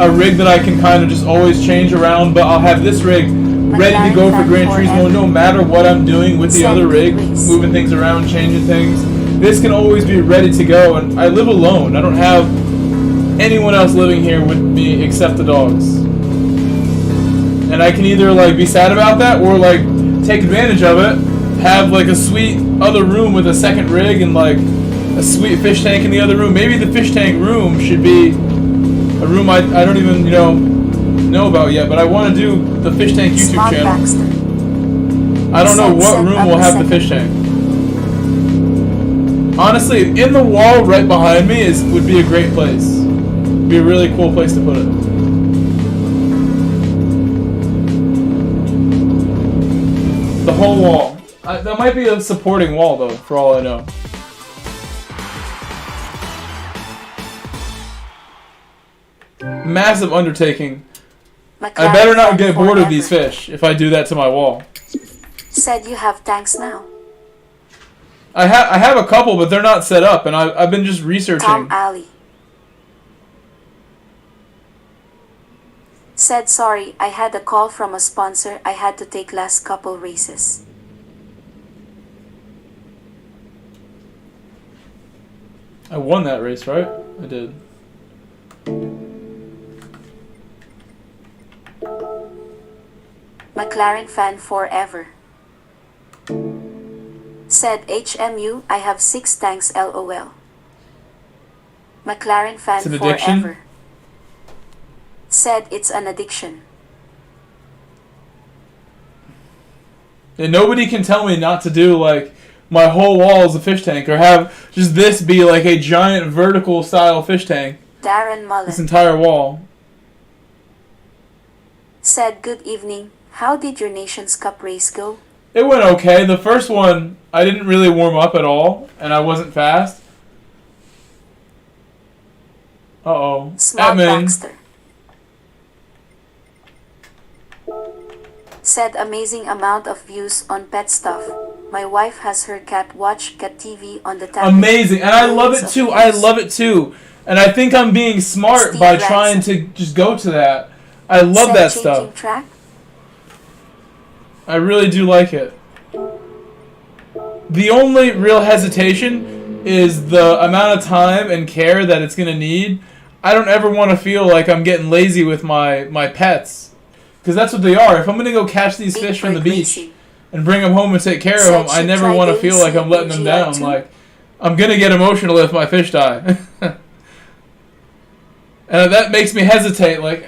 A rig that I can kind of just always change around, but I'll have this rig ready to go for Gran Turismo no matter what I'm doing with the other rig, moving things around, changing things. This can always be ready to go, and I live alone. I don't have anyone else living here with me except the dogs. And I can either like be sad about that or like take advantage of it, have like a sweet other room with a second rig and like a sweet fish tank in the other room. Maybe the fish tank room should be a room I don't even, know about yet, but I want to do the fish tank YouTube channel. I don't know what room will have the fish tank. Honestly, in the wall right behind me would be a great place. It'd be a really cool place to put it. The whole wall. That might be a supporting wall though, for all I know. Massive undertaking. I better not get bored of these fish if I do that to my wall. Said you have tanks now. I have a couple, but they're not set up, and I've been just researching. Tom Alley said sorry, I had a call from a sponsor I had to take last couple races. I won that race, right? I did. McLaren fan forever. Said HMU, I have 6 tanks LOL. McLaren fan it's an addiction? forever. Said it's an addiction. And nobody can tell me not to do like my whole wall is a fish tank or have just this be like a giant vertical style fish tank. Darren Mullen. This entire wall. Said good evening. How did your Nations Cup race go? It went okay. The first one, I didn't really warm up at all, and I wasn't fast. Uh-oh. Small Edmund. Baxter said amazing amount of views on pet stuff. My wife has her cat watch Cat TV on the tablet. Amazing. And I love it too. I love it too. And I think I'm being smart Steve by Ransom. trying to just go to that. I love said that stuff. Track? I really do like it. The only real hesitation is the amount of time and care that it's going to need. I don't ever want to feel like I'm getting lazy with my pets. Because that's what they are. If I'm going to go catch these fish from the beach and bring them home and take care of them, I never want to feel like I'm letting them down. Like, I'm going to get emotional if my fish die. And that makes me hesitate. Like,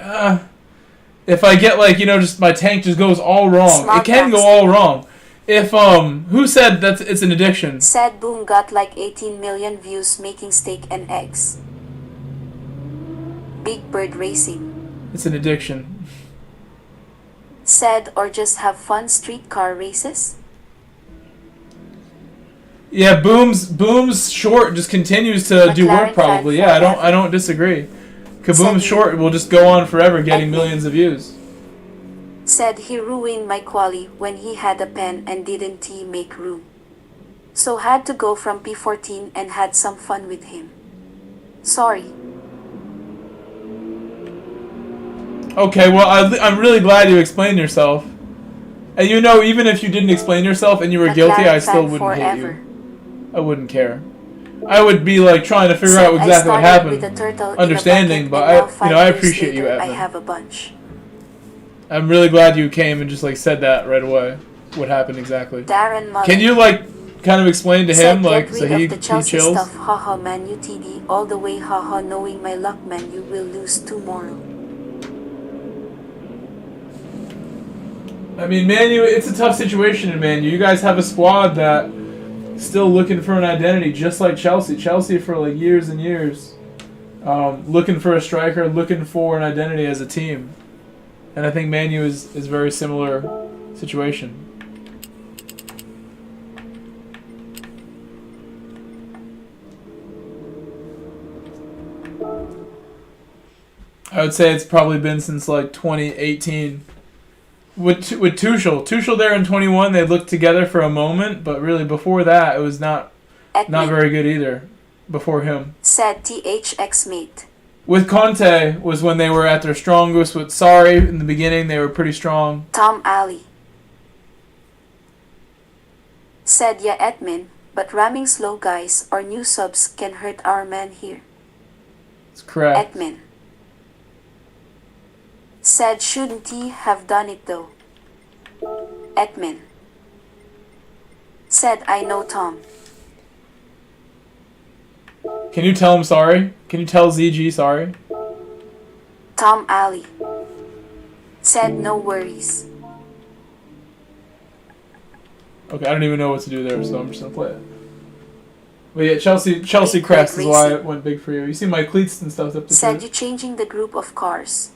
if I get like, just my tank just goes all wrong. It can go all wrong. If, who said that it's an addiction? Said Boom got like 18 million views making steak and eggs. Big Bird Racing. It's an addiction. Said or just have fun streetcar races? Yeah, Boom's short just continues to do work probably. Yeah, I don't disagree. Kaboom's short will just go on forever getting millions of views. Said he ruined my quali when he had a pen and didn't he make room. So had to go from P14 and had some fun with him. Sorry. Okay, well, I'm really glad you explained yourself. And even if you didn't explain yourself and you were guilty, I still wouldn't hate you. I wouldn't care. I would be like trying to figure out exactly what happened, understanding, but I appreciate you, Edmund. I have a bunch. I'm really glad you came and just like said that right away. What happened exactly? Darren Mullen. Can you kind of explained to Said him, get like, rid so of he the Chelsea chills. stuff, haha Man U TD all the way, haha knowing my luck Man U will lose tomorrow. I mean, Man U, it's a tough situation in Man U. You guys have a squad that still looking for an identity, just like Chelsea. Chelsea for like years and years, looking for a striker, looking for an identity as a team. And I think Man U is very similar situation. I would say it's probably been since like 2018. With Tuchel there in 21, they looked together for a moment, but really before that, it was not very good either. Before him, said THX mate. With Conte was when they were at their strongest. With Sarri in the beginning, they were pretty strong. Tom Ali said, yeah, admin, but ramming slow guys or new subs can hurt our man here. It's correct. Admin said, shouldn't he have done it though? Admin said, I know Tom. Can you tell him sorry? Can you tell ZG sorry? Tom Ali said, no worries. Okay, I don't even know what to do there, so I'm just gonna play it. But yeah, Chelsea crest is why it went big for you. You see my cleats and stuff up there. Said you changing the group of cars.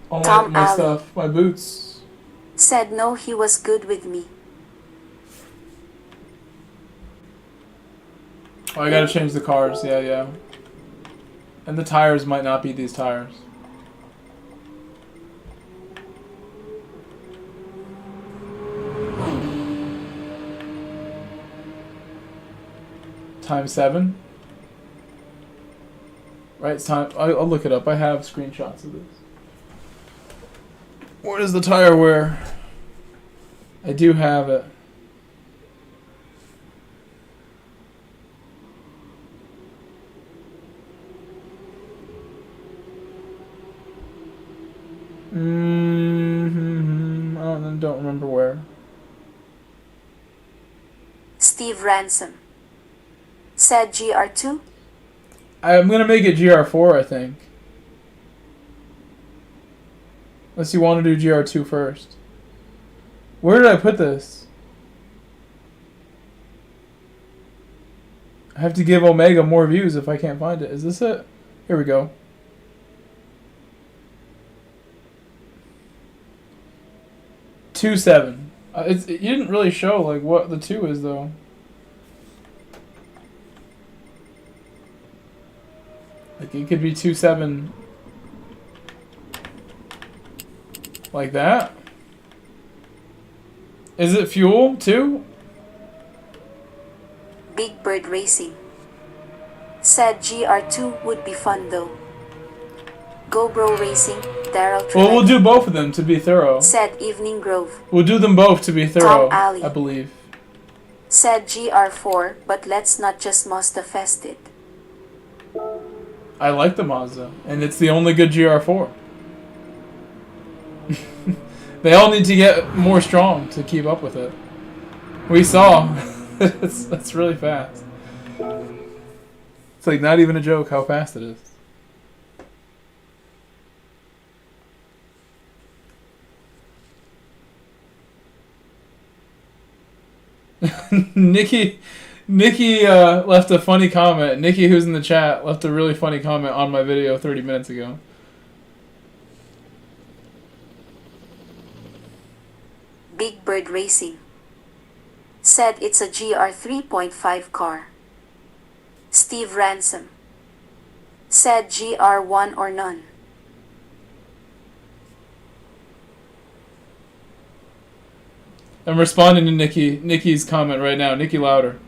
All my stuff, my boots. Said no, he was good with me. Oh, I gotta change the cars, yeah. And the tires might not be these tires. Time 7. Right, it's time. I'll look it up. I have screenshots of this. Where does the tire wear? I do have it. I don't remember where. Steve Ransom said GR2. I'm gonna make it GR4, I think. Unless you want to do GR2 first. Where did I put this? I have to give Omega more views if I can't find it. Is this it? Here we go. Two 7. You didn't really show like what the 2 is though. Like it could be 2.7 like that. Is it fuel too? Big Bird Racing said GR2 would be fun though. Go Bro Racing, Daryl. Well, we'll do both of them to be thorough. Said Evening Grove. We'll do them both to be thorough, Tom Ali I believe. Said GR4, but let's not just Mazda fest it. I like the Mazda, and it's the only good GR4. They all need to get more strong to keep up with it. We saw. That's really fast. It's like not even a joke how fast it is. Nikki left a funny comment. Nikki, who's in the chat, left a really funny comment on my video 30 minutes ago. Big Bird Racing said it's a GR 3.5 car. Steve Ransom said GR 1 or none. I'm responding to Nikki's comment right now. Nikki Louder.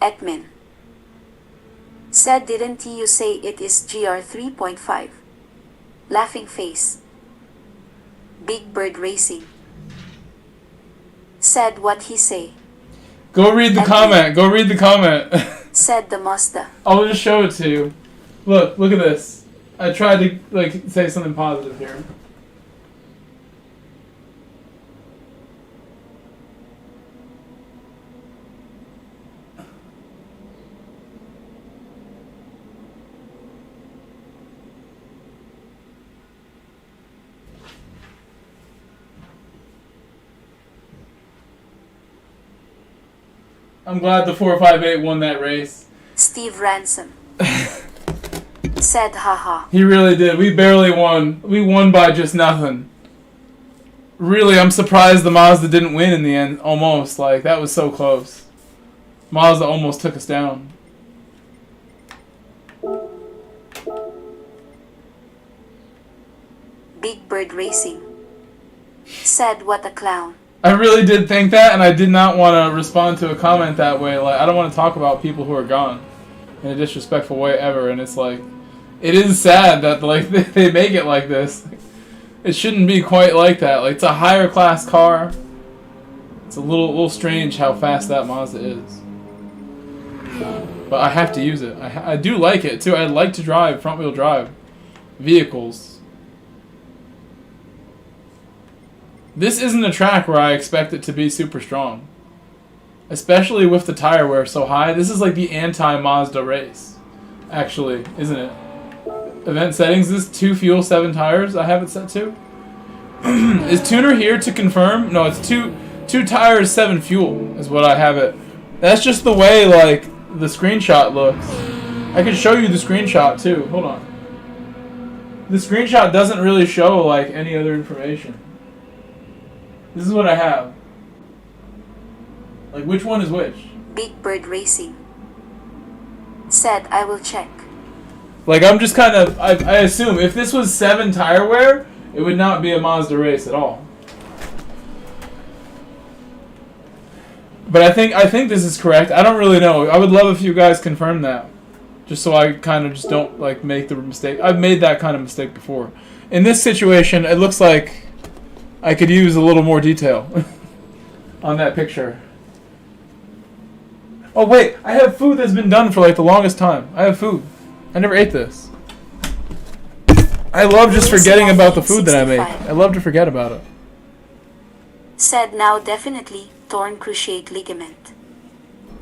Edmin said, didn't you say it is GR 3.5? Laughing face. Big Bird Racing Said what he say. Go read the comment. Go read the comment. Said the Mazda. I'll just show it to you. Look at this. I tried to like say something positive here. I'm glad the 458 won that race. Steve Ransom. Said haha. He really did. We barely won. We won by just nothing. Really, I'm surprised the Mazda didn't win in the end. Almost. Like, that was so close. Mazda almost took us down. Big Bird Racing. Said what a clown. I really did think that, and I did not want to respond to a comment that way. Like, I don't want to talk about people who are gone in a disrespectful way ever. And it's like, it is sad that like they make it like this. It shouldn't be quite like that. Like, it's a higher class car. It's a little strange how fast that Mazda is. But I have to use it. I do like it too. I like to drive front wheel drive vehicles. This isn't a track where I expect it to be super strong. Especially with the tire wear so high. This is like the anti-Mazda race. Actually, isn't it? Event settings, this 2 fuel, 7 tires I have it set to. Is Tuner here to confirm? No, it's 2 tires, 7 fuel is what I have it. That's just the way like the screenshot looks. I can show you the screenshot too. Hold on. The screenshot doesn't really show like any other information. This is what I have. Like, which one is which? Big Bird Racing. Said I will check. Like, I'm just kind of... I assume if this was 7 tire wear, it would not be a Mazda race at all. But I think this is correct. I don't really know. I would love if you guys confirm that. Just so I kind of just don't, like, make the mistake. I've made that kind of mistake before. In this situation, it looks like I could use a little more detail on that picture. Oh wait, I have food that's been done for like the longest time. I have food. I never ate this. I love just forgetting about the food that I make. I love to forget about it. Said now definitely torn cruciate ligament.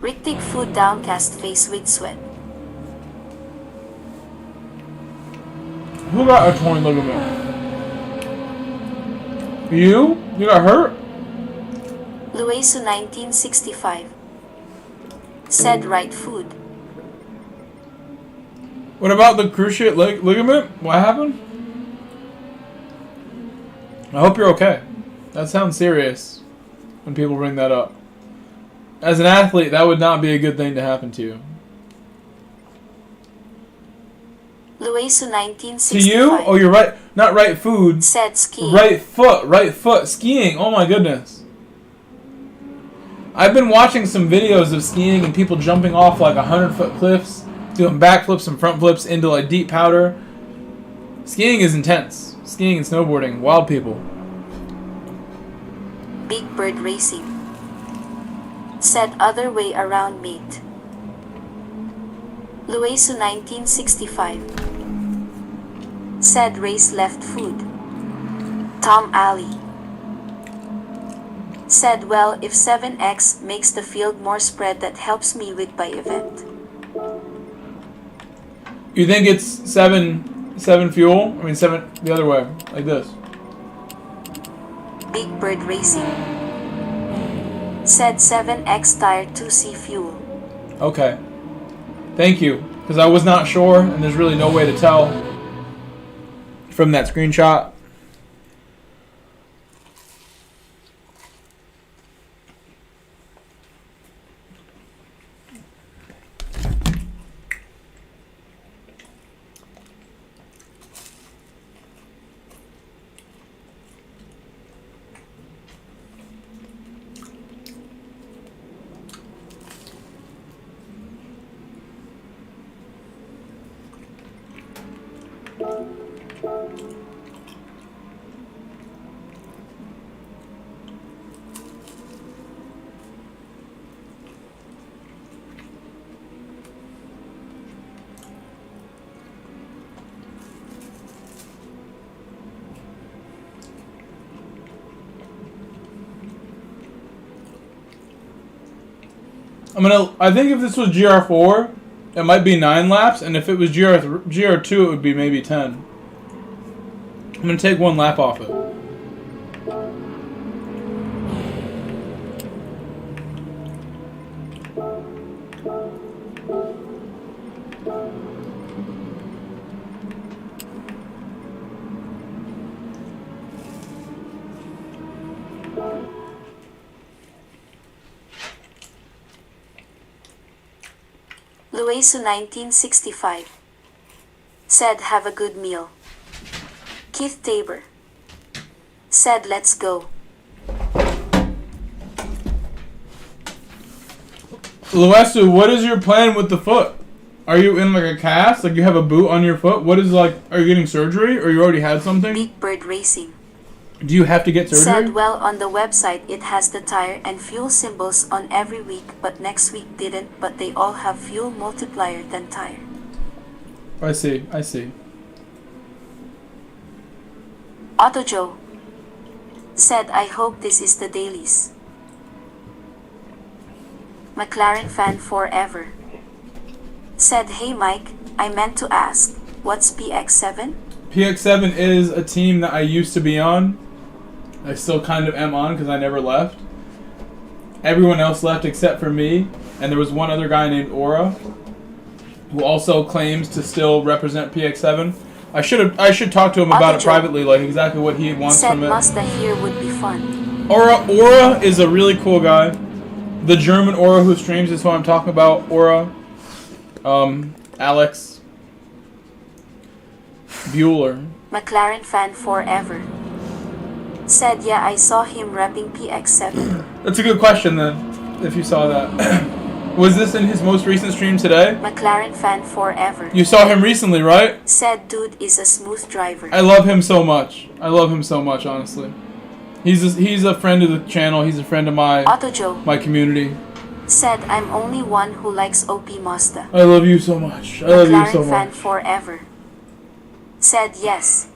Rictic food downcast face with sweat. Who got a torn ligament? You? You got hurt? Luesu 1965. Said right food. What about the cruciate ligament? What happened? I hope you're okay. That sounds serious when people bring that up. As an athlete, that would not be a good thing to happen to you. Luesu 1965. To you? Oh, you're right. Not right food. Said skiing. Right foot. Skiing. Oh my goodness. I've been watching some videos of skiing and people jumping off like 100-foot cliffs, doing backflips and front flips into like deep powder. Skiing is intense. Skiing and snowboarding. Wild people. Big Bird Racing. Said other way around mate. Luesu 1965. Said race left food. Tom Alley. Said well if 7x makes the field more spread that helps me with by event. You think it's 7 fuel? I mean 7 the other way, like this. Big Bird Racing. Said 7x tire 2C fuel. Okay. Thank you, because I was not sure, and there's really no way to tell from that screenshot. I think if this was GR4, it might be 9 laps, and if it was GR2, it would be maybe 10. I'm gonna take 1 lap off it. Luesu 1965 said have a good meal. Keith Tabor said let's go. Luesu, what is your plan with the foot? Are you in like a cast? Like you have a boot on your foot? What is like, are you getting surgery or you already had something? Big Bird Racing Do you have to get surgery? said well on the website it has the tire and fuel symbols on every week but next week didn't, but they all have fuel multiplier than tire. I see. Otto Joe said I hope this is the dailies. McLaren fan forever said hey Mike, I meant to ask, what's PX7? PX7 is a team that I used to be on. I still kind of am on because I never left. Everyone else left except for me, and there was one other guy named Aura who also claims to still represent PX7. I should talk to him about it privately, like exactly what he wants said from it. Mazda here would be fun. Aura is a really cool guy. The German Aura who streams is who I'm talking about. Aura, Alex Bueller. McLaren fan forever said yeah I saw him repping PX7. That's a good question then, if you saw that. Was this in his most recent stream today? McLaren fan forever You saw him recently, right? said dude is a smooth driver. I love him so much. Honestly. He's a friend of the channel. He's a friend of Otto Joe my community. said I'm only one who likes OP Mazda. I love you so much. I love you so McLaren fan much. forever said yes.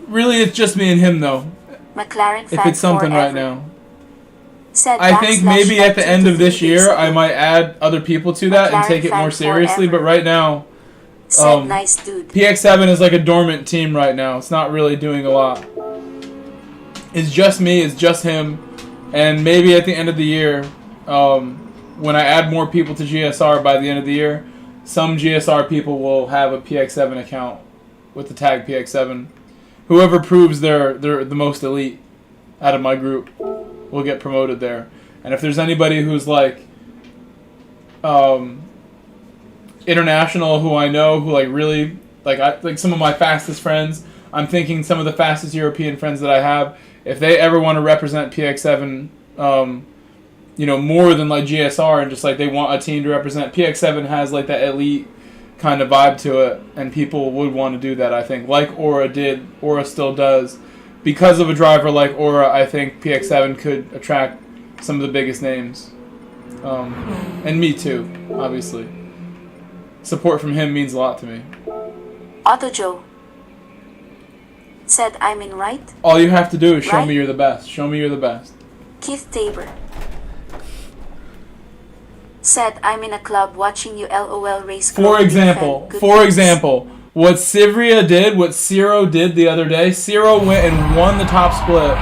Really, it's just me and him though. McLaren fan If it's something forever right now. said I think maybe at the end of this year I might add other people to that and McLaren take it more fan seriously. forever. But right now, said nice dude. PX7 is like a dormant team right now. It's not really doing a lot. It's just me. It's just him. And maybe at the end of the year, when I add more people to GSR by the end of the year, some GSR people will have a PX7 account with the tag PX7. Whoever proves they're the most elite out of my group will get promoted there. And if there's anybody who's like international who I know who like really like some of my fastest friends, I'm thinking some of the fastest European friends that I have, if they ever want to represent PX7 more than like GSR and just like they want a team to represent, PX7 has like that elite kind of vibe to it, and people would want to do that, I think, like Aura did. Aura still does. Because of a driver like Aura, I think PX7 could attract some of the biggest names. And me too, obviously. Support from him means a lot to me. Otto Joe said I'm in right. All you have to do is show Right? me you're the best. Show me you're the best. Keith Tabor said I'm in a club watching you LOL race. For example, what Sivria did, what Ciro did the other day, Ciro went and won the top split.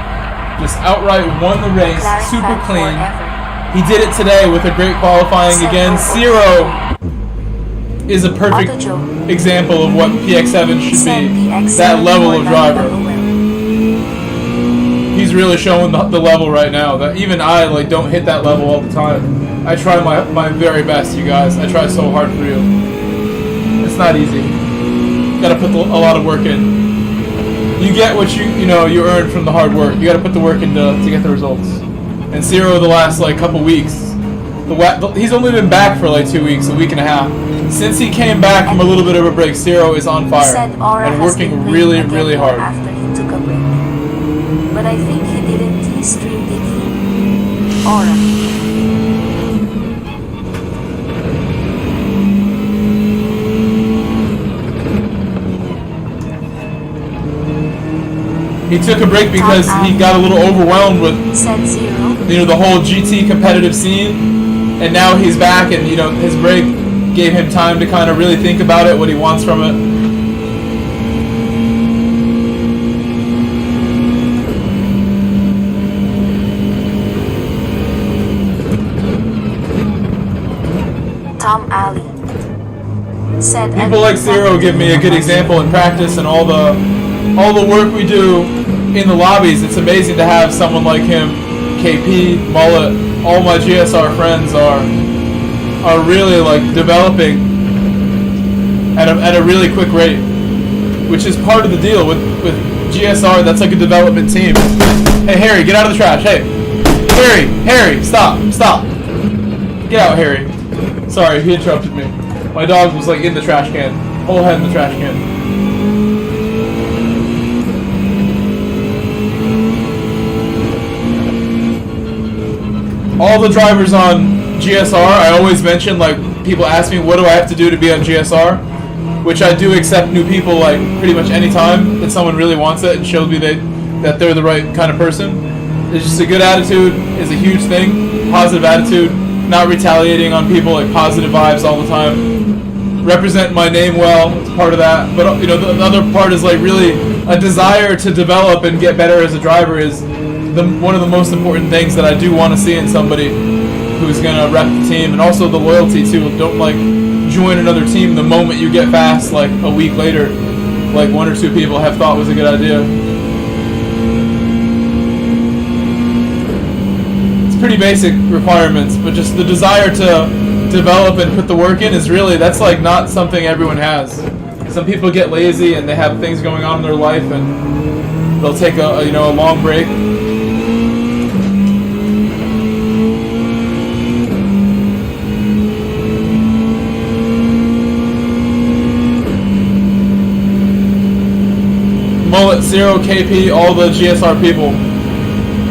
Just outright won the race, McLaren super fan clean. forever He did it today with a great qualifying said again. no. Ciro is a perfect Otto Joe example of what PX7 should said be. PX7 That level of more driver. LOL. He's really showing the level right now. That even I don't hit that level all the time. I try my very best, you guys. I try so hard for you. It's not easy. Gotta put a lot of work in. You get what you earn from the hard work. You gotta put the work in to get the results. And Ciro, the last couple weeks, he's only been back for 2 weeks, a week and a half. Since he came back from a little bit of a break, Ciro is on fire said Aura and has been working playing really, again really more hard. after he took a break. But I think he didn't T-stream, did he? Aura He took a break because he got a little overwhelmed with said Zero the whole GT competitive scene, and now he's back, and his break gave him time to kind of really think about it, what he wants from it. Tom Alley said people like Zero give me a good example in practice, and all the work we do in the lobbies. It's amazing to have someone like him, KP, Mullet, all my GSR friends are really like developing at a really quick rate, which is part of the deal with GSR. That's like a development team. Hey Harry, get out of the trash. Hey Harry, stop, get out, Harry. Sorry, he interrupted me. My dog was like in the trash can, whole head in the trash can. All the drivers on GSR, I always mention, like, people ask me what do I have to do to be on GSR, which I do accept new people like pretty much any time that someone really wants it and shows me that they're the right kind of person. It's just a good attitude is a huge thing. Positive attitude, not retaliating on people, like positive vibes all the time. Represent my name well, it's part of that. But the other part is like really a desire to develop and get better as a driver is one of the most important things that I do want to see in somebody who's gonna rep the team, and also the loyalty too. Don't like join another team the moment you get fast, like a week later, like one or two people have thought was a good idea. It's pretty basic requirements, but just the desire to develop and put the work in is really, that's like not something everyone has. Some people get lazy and they have things going on in their life and they'll take a long break. Mullet, Zero, KP, all the GSR people,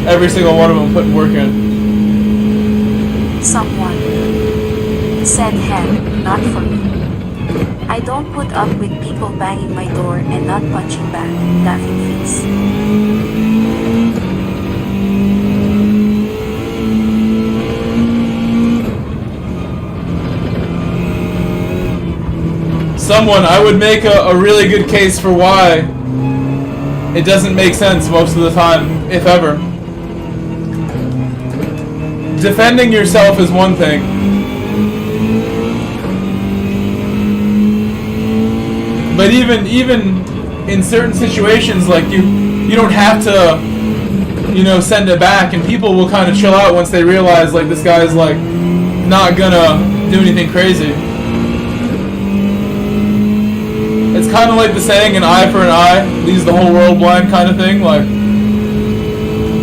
every single one of them putting work in. Someone said, "Hell, not for me. I don't put up with people banging my door and not punching back, laughing face." Someone, I would make a really good case for why it doesn't make sense most of the time, if ever. Defending yourself is one thing. But even in certain situations, like you don't have to, send it back, and people will kind of chill out once they realize like this guy's like not gonna do anything crazy. It's kind of like the saying, an eye for an eye leaves the whole world blind kind of thing. Like,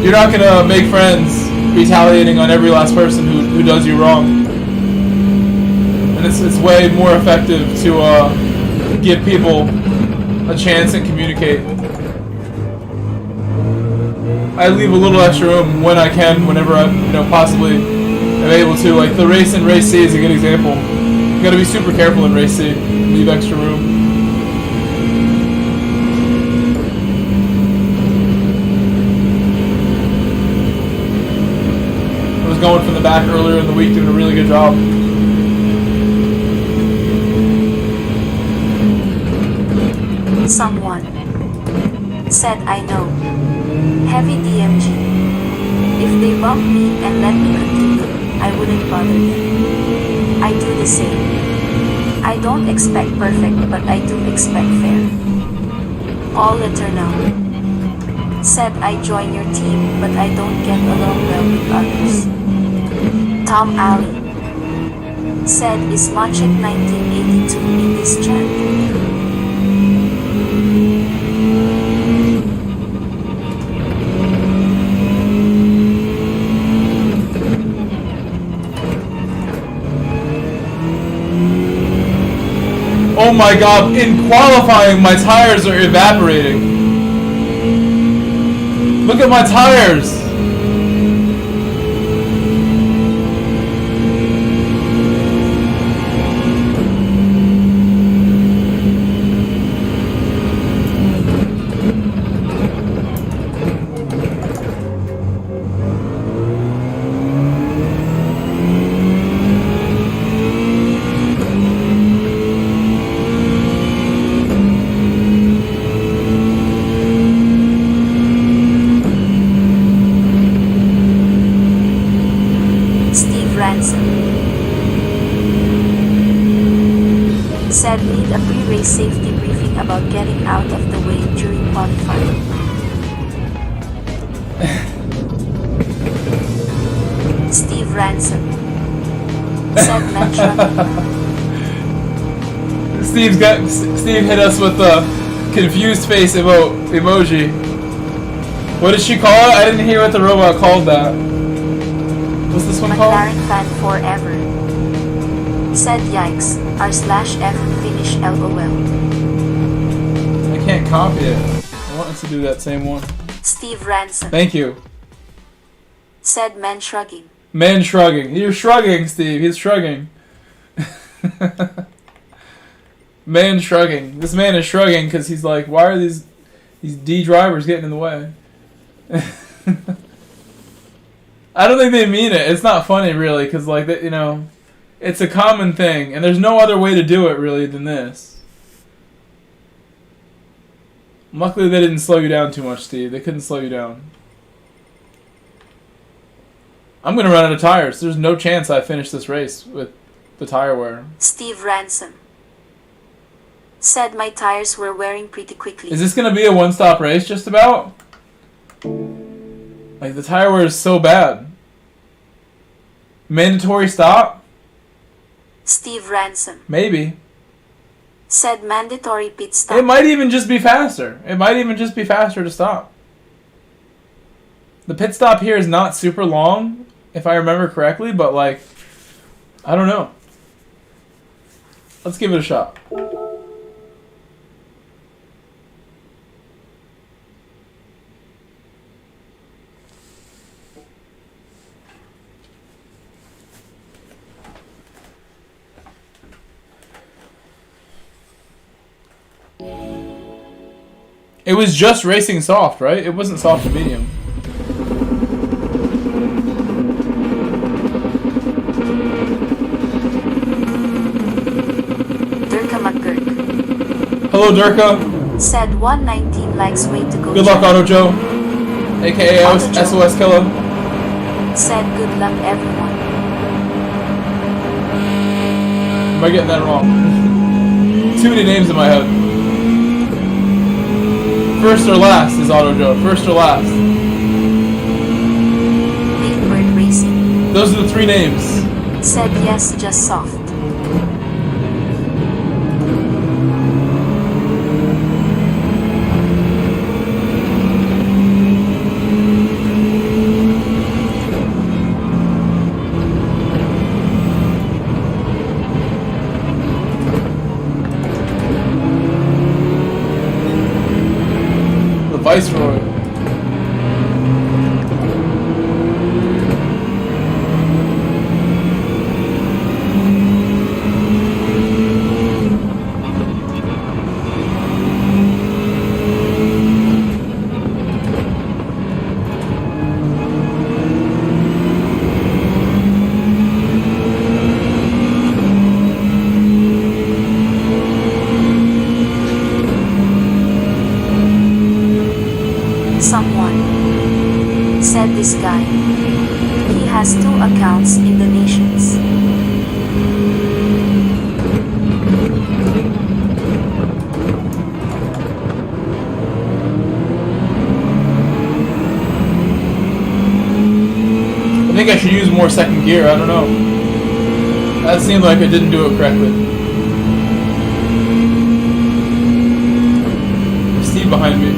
you're not going to make friends retaliating on every last person who does you wrong. And it's way more effective to give people a chance and communicate. I leave a little extra room when I can, whenever I possibly am able to. Like the race in Race C is a good example. You got to be super careful in Race C. Leave extra room. Going from the back earlier in the week, doing a really good job. Someone said, "I know. Heavy DMG. If they bump me and let me continue, I wouldn't bother them. I do the same. I don't expect perfect, but I do expect fair." All Eternal said, "I join your team, but I don't get along well with others." Tom Alley said, "Is Machek 1982 in this chat?" Oh my god, in qualifying my tires are evaporating. Look at my tires! Said need a pre-race safety briefing about getting out of the way during qualifying. Steve Ransom. Said mention. Steve hit us with the confused face emoji. What did she call it? I didn't hear what the robot called that. What's this one called? McLaren fan forever. Said yikes. R/F finish LOL. I can't copy it. I want us to do that same one. Steve Ransom. Thank you. Said man shrugging. Man shrugging. You're shrugging, Steve. He's shrugging. Man shrugging. This man is shrugging because he's like, why are these D drivers getting in the way? I don't think they mean it. It's not funny, really, because, like, you know, it's a common thing, and there's no other way to do it, really, than this. Luckily, they didn't slow you down too much, Steve. They couldn't slow you down. I'm going to run out of tires. There's no chance I finish this race with the tire wear. Steve Ransom. Said my tires were wearing pretty quickly. Is this going to be a one-stop race, just about? Like, the tire wear is so bad. Mandatory stop? Steve Ransom. Maybe. Said mandatory pit stop. It might even just be faster. It might even just be faster to stop. The pit stop here is not super long, if I remember correctly, but, like, I don't know. Let's give it a shot. It was just racing soft, right? It wasn't soft to medium. Durka McGurk. Hello, Durka. Said 119 likes way to go. Good luck, Auto Joe. AKA Auto Joe. SOS Killer. Said good luck, everyone. Am I getting that wrong? Too many names in my head. First or last is Auto Joe. First or last. Big Bird Racing. Those are the three names. Said yes, just soft. Viceroy. Someone said this guy. He has 2 accounts in the nations. I think I should use more second gear. I don't know. That seemed like I didn't do it correctly. There's Steve behind me.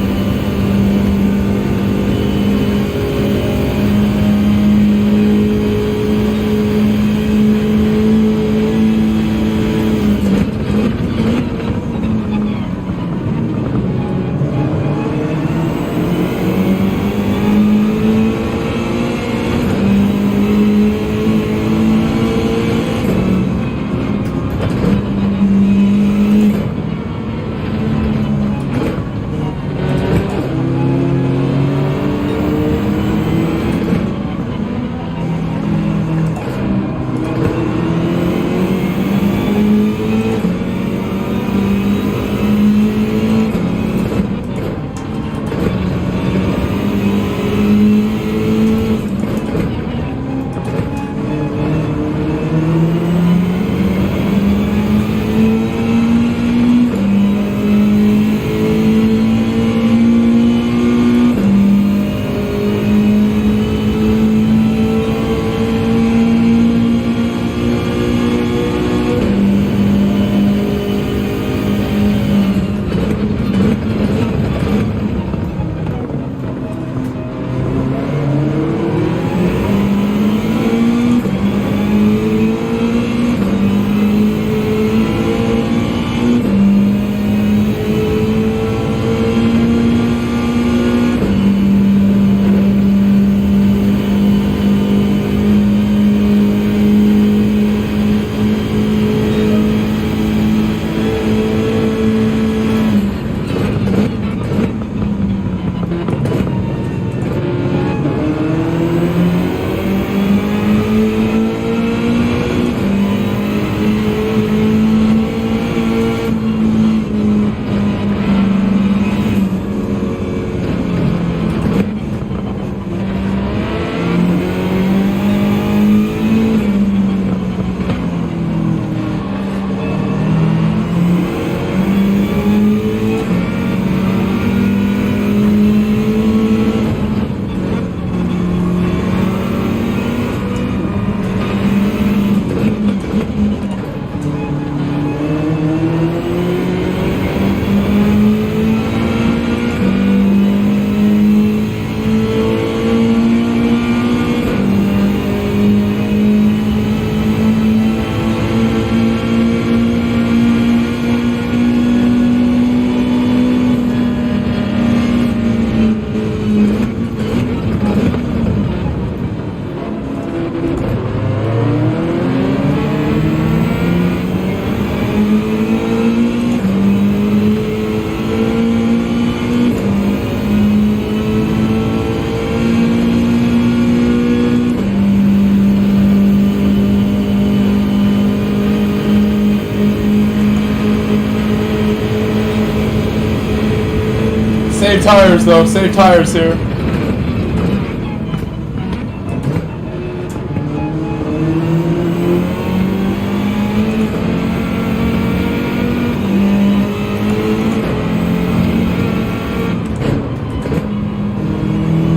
save tires though. Save tires here.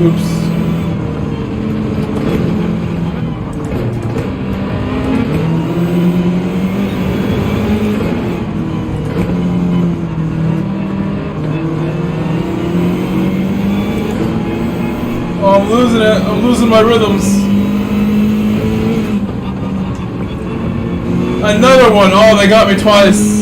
Oops. Oh, I'm losing it. I'm losing my rhythms. Another one. Oh, they got me twice.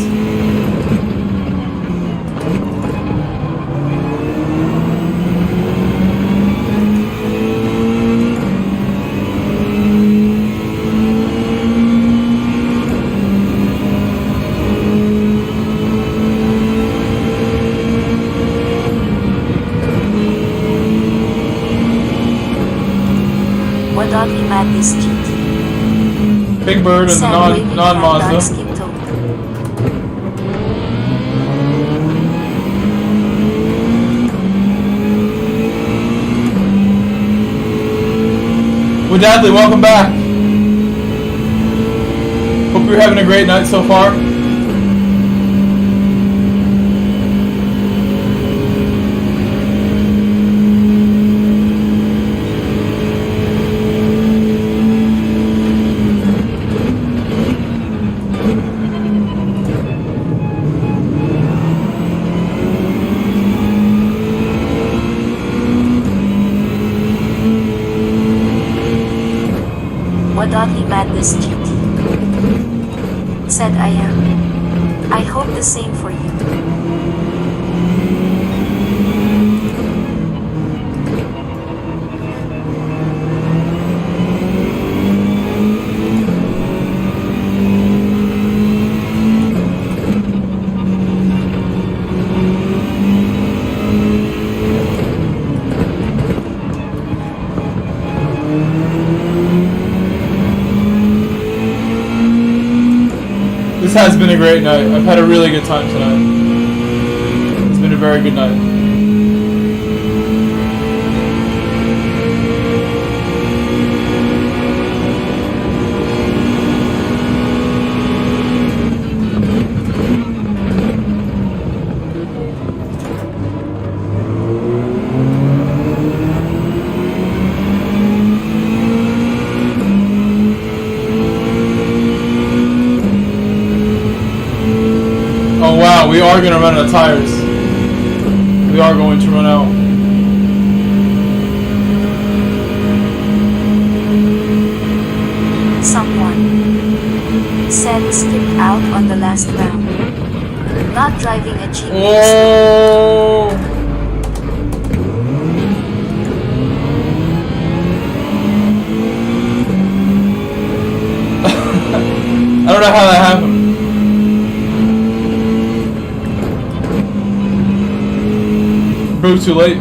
What dog he mad this GT? Big Bird and the non-Mazda. Well, Dadley, welcome back. Hope you're having a great night so far. What dog he mad this GT? Said I am. I hope the same for you. This has been a great night. I've had a really good time tonight. It's been a very good night. Oh wow, we are going to run out of tires. We are going to run out. Someone said skipped out on the last round. Not driving a GTWS. Oh! I don't know how that happened. Bro, too late.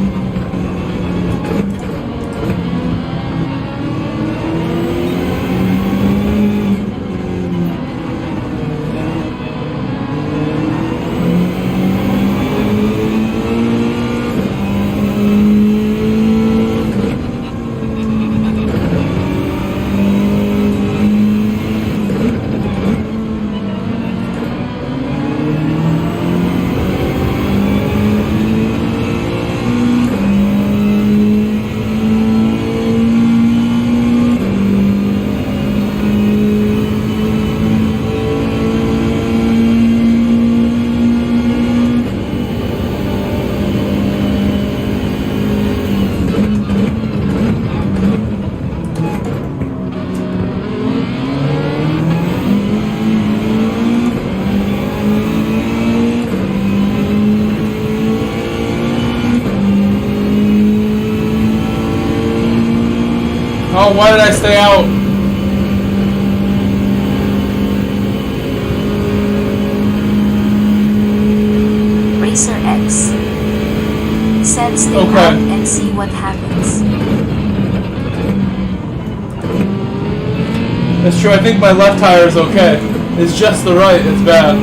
Oh, why did I stay out? Racer X said stay Okay. out and see what happens. That's true, I think my left tire is okay. It's just the right, it's bad.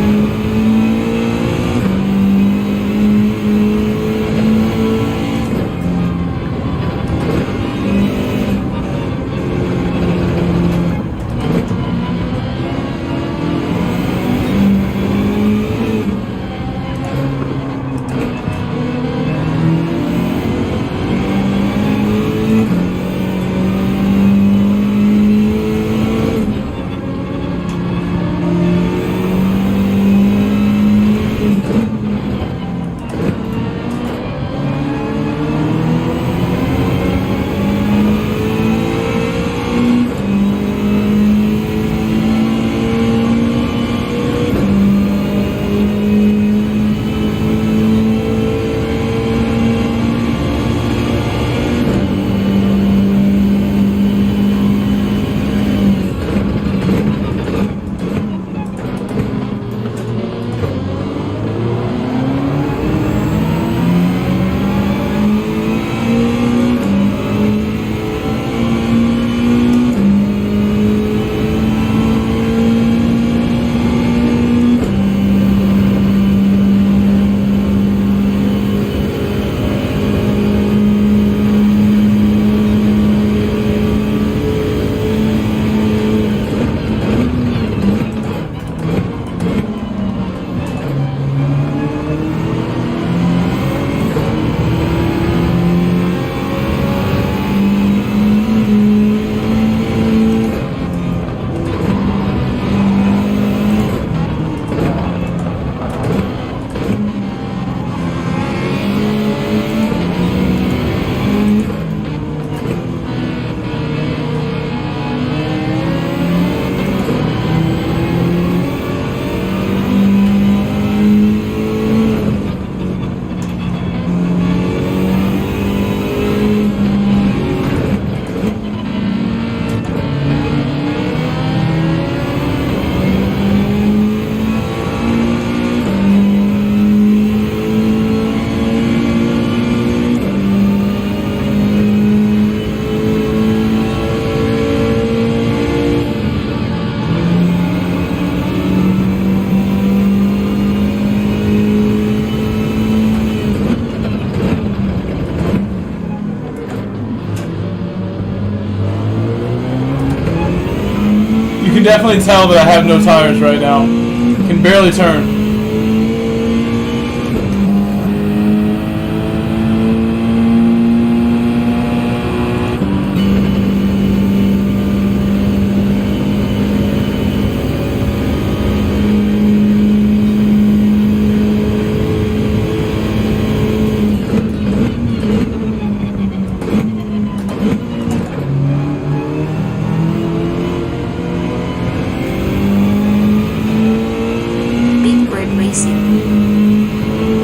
definitely tell that I have no tires right now. Can barely turn.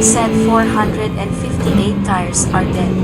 Said 458 tires are dead.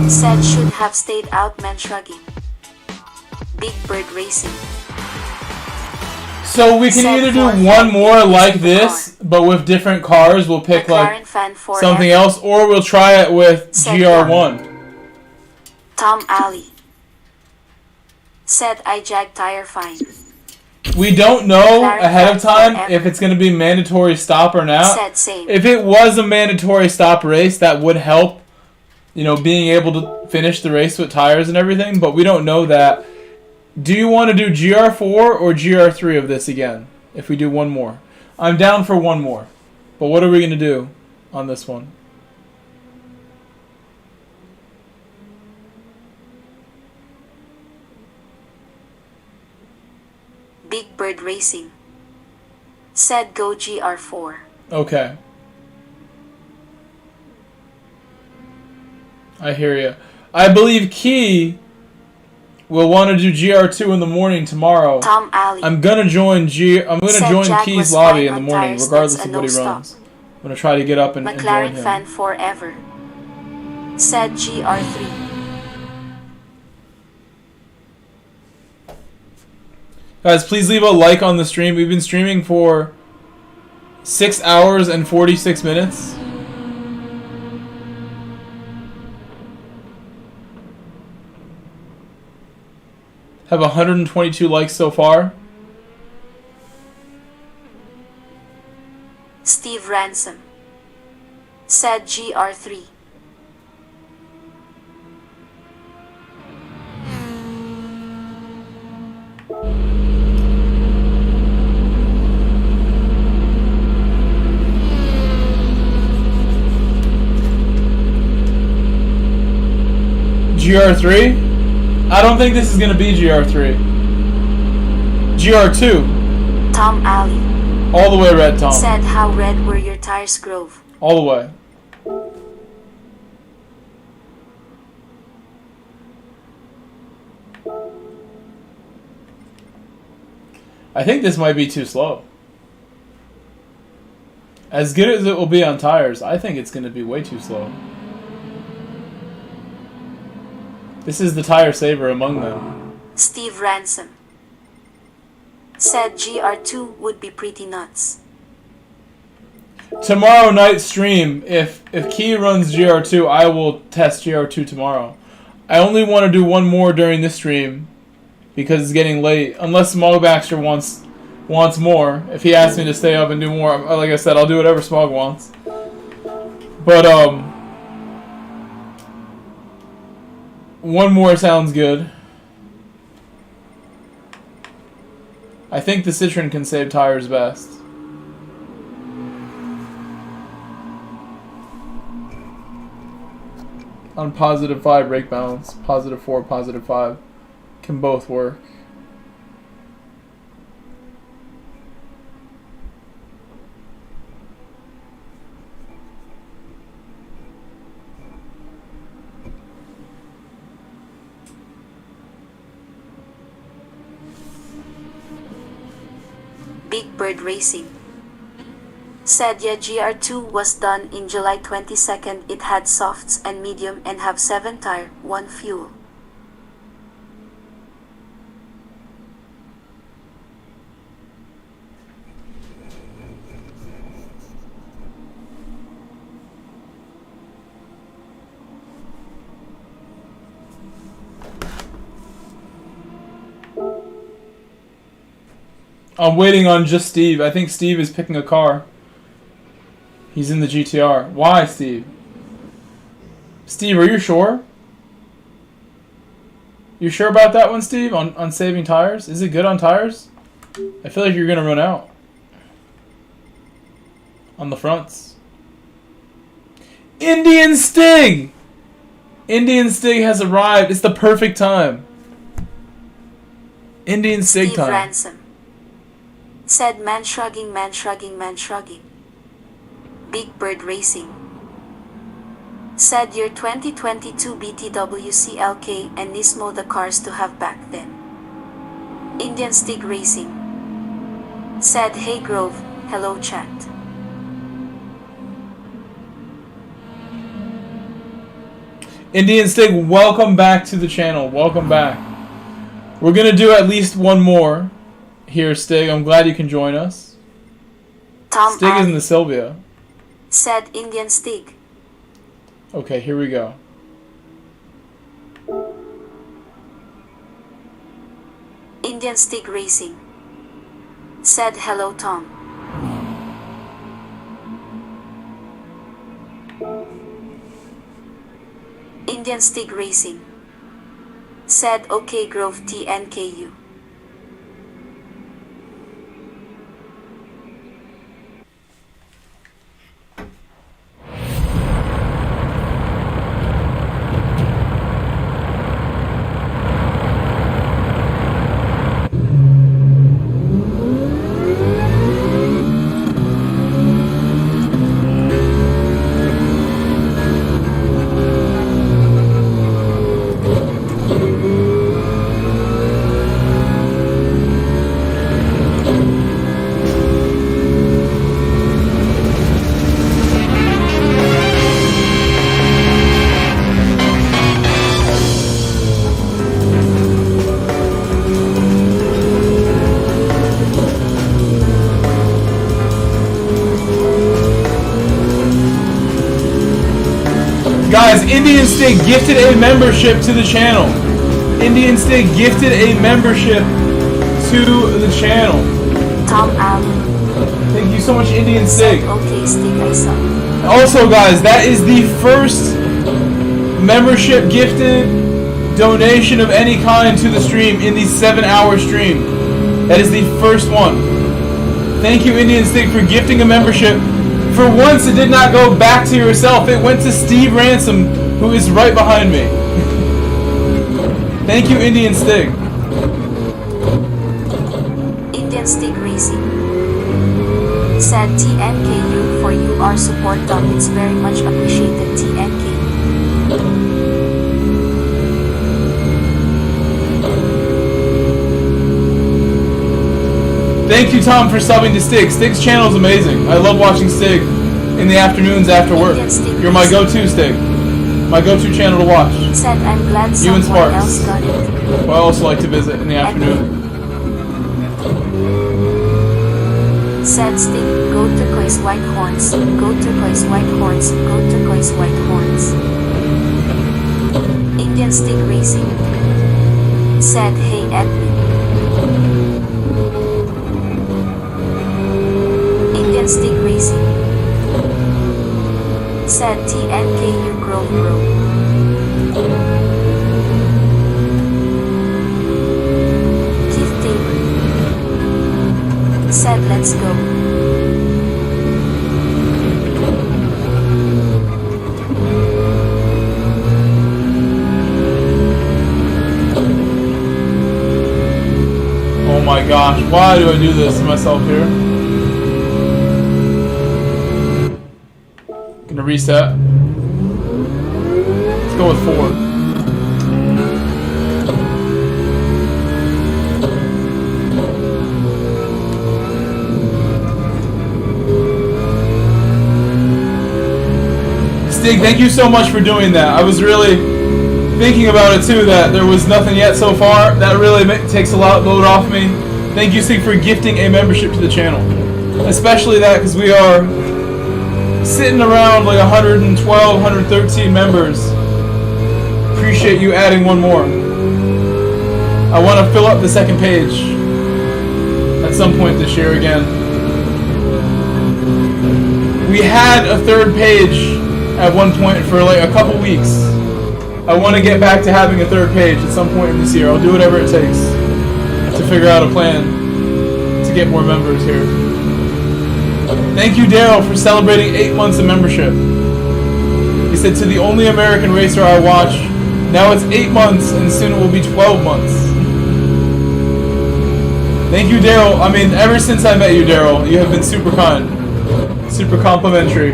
Said should have stayed out, man shrugging. Big Bird Racing. So we can either do one more like this, but with different cars. We'll pick like something else, or we'll try it with GR1. Tom Alley. Said I jag tire fine. We don't know ahead of time if it's going to be mandatory stop or not. If it was a mandatory stop race, that would help, you know, being able to finish the race with tires and everything, but we don't know that. Do you want to do GR4 or GR3 of this again, if we do one more? I'm down for one more, but what are we going to do on this one? Big Bird Racing. Said go GR4. Okay. I hear you. I believe Key will want to do GR2 in the morning tomorrow. Tom Alley. I'm gonna join Key's lobby in the morning, regardless of what he runs. I'm gonna try to get up and join McLaren him. fan forever. Said GR3. Guys, please leave a like on the stream. We've been streaming for 6 hours and 46 minutes. Have 122 likes so far. Steve Ransom. Said GR3. GR3? I don't think this is going to be GR3. GR2. Tom Alley. All the way red, Tom. Said how red were your tires, Grove? All the way. I think this might be too slow. As good as it will be on tires, I think it's going to be way too slow. This is the tire saver among them. Steve Ransom said GR2 would be pretty nuts. Tomorrow night stream, if Key runs GR2, I will test GR2 tomorrow. I only want to do one more during this stream because it's getting late. Unless Smog Baxter wants more. If he asks me to stay up and do more, like I said, I'll do whatever Smog wants. But one more sounds good. I think the Citroen can save tires best. On +5 brake balance, +4, +5 can both work. Big Bird Racing said yeah, GR2 was done in July 22nd. It had softs and medium and have 7 tire, 1 fuel. I'm waiting on just Steve. I think Steve is picking a car. He's in the GTR. Why, Steve? Steve, are you sure? You sure about that one, Steve? On saving tires? Is it good on tires? I feel like you're gonna run out. On the fronts. Indian Stig! Indian Stig has arrived. It's the perfect time. Indian Stig Steve time. Ransom said man shrugging, man shrugging, man shrugging. Big Bird Racing said your 2022 BTWC LK and Nismo the cars to have back then. Indian Stig Racing said hey Grove, hello chat. Indian Stig, welcome back to the channel. Welcome back. We're going to do at least one more here, Stig. I'm glad you can join us. Tom Stig is Ali in the Sylvia. said Indian Stig. Okay, here we go. Indian Stig Racing said hello Tom. Indian Stig Racing said okay Grove TNKU. Guys, Indian Stig gifted a membership to the channel. Indian Stig gifted a membership to the channel. Tom Allen Thank you so much, Indian said Stig. okay Stig I suck. Also, guys, that is the first membership gifted donation of any kind to the stream in the 7-hour stream. That is the first one. Thank you, Indian Stig, for gifting a membership. For once, it did not go back to yourself. It went to Steve Ransom, who is right behind me. Thank you, Indian Stig. Indian Stig Racing said TNKU for your support Tom. It's very much appreciated TNK. Thank you, Tom, for subbing to Stig. Stig's channel is amazing. I love watching Stig in the afternoons after work. You're my go-to, Stig. My go-to channel to watch. Said I'm glad You and someone Sparks. else got it. Who I also like to visit in the afternoon. Said Sting, go turquoise white horns, go turquoise white horns, go turquoise white horns. Indian Stick Racing. Said hey Edwin. Indian Stick Racing. Said TNK you Grove bro. Keith Taylor. Said let's go. Oh my gosh, why do I do this to myself here? Gonna reset. Let's go with 4. Stig, thank you so much for doing that. I was really thinking about it too, that there was nothing yet so far. That really takes a lot of load off me. Thank you, Stig, for gifting a membership to the channel. Especially that, because we are sitting around like 112, 113 members. Appreciate you adding one more. I want to fill up the second page at some point this year again. We had a third page at one point for like a couple weeks. I want to get back to having a third page at some point in this year. I'll do whatever it takes to figure out a plan to get more members here. Thank you, Daryl, for celebrating 8 months of membership. He said, to the only American racer I watch, now it's 8 months and soon it will be 12 months. Thank you, Daryl. I mean, ever since I met you, Daryl, you have been super kind, super complimentary.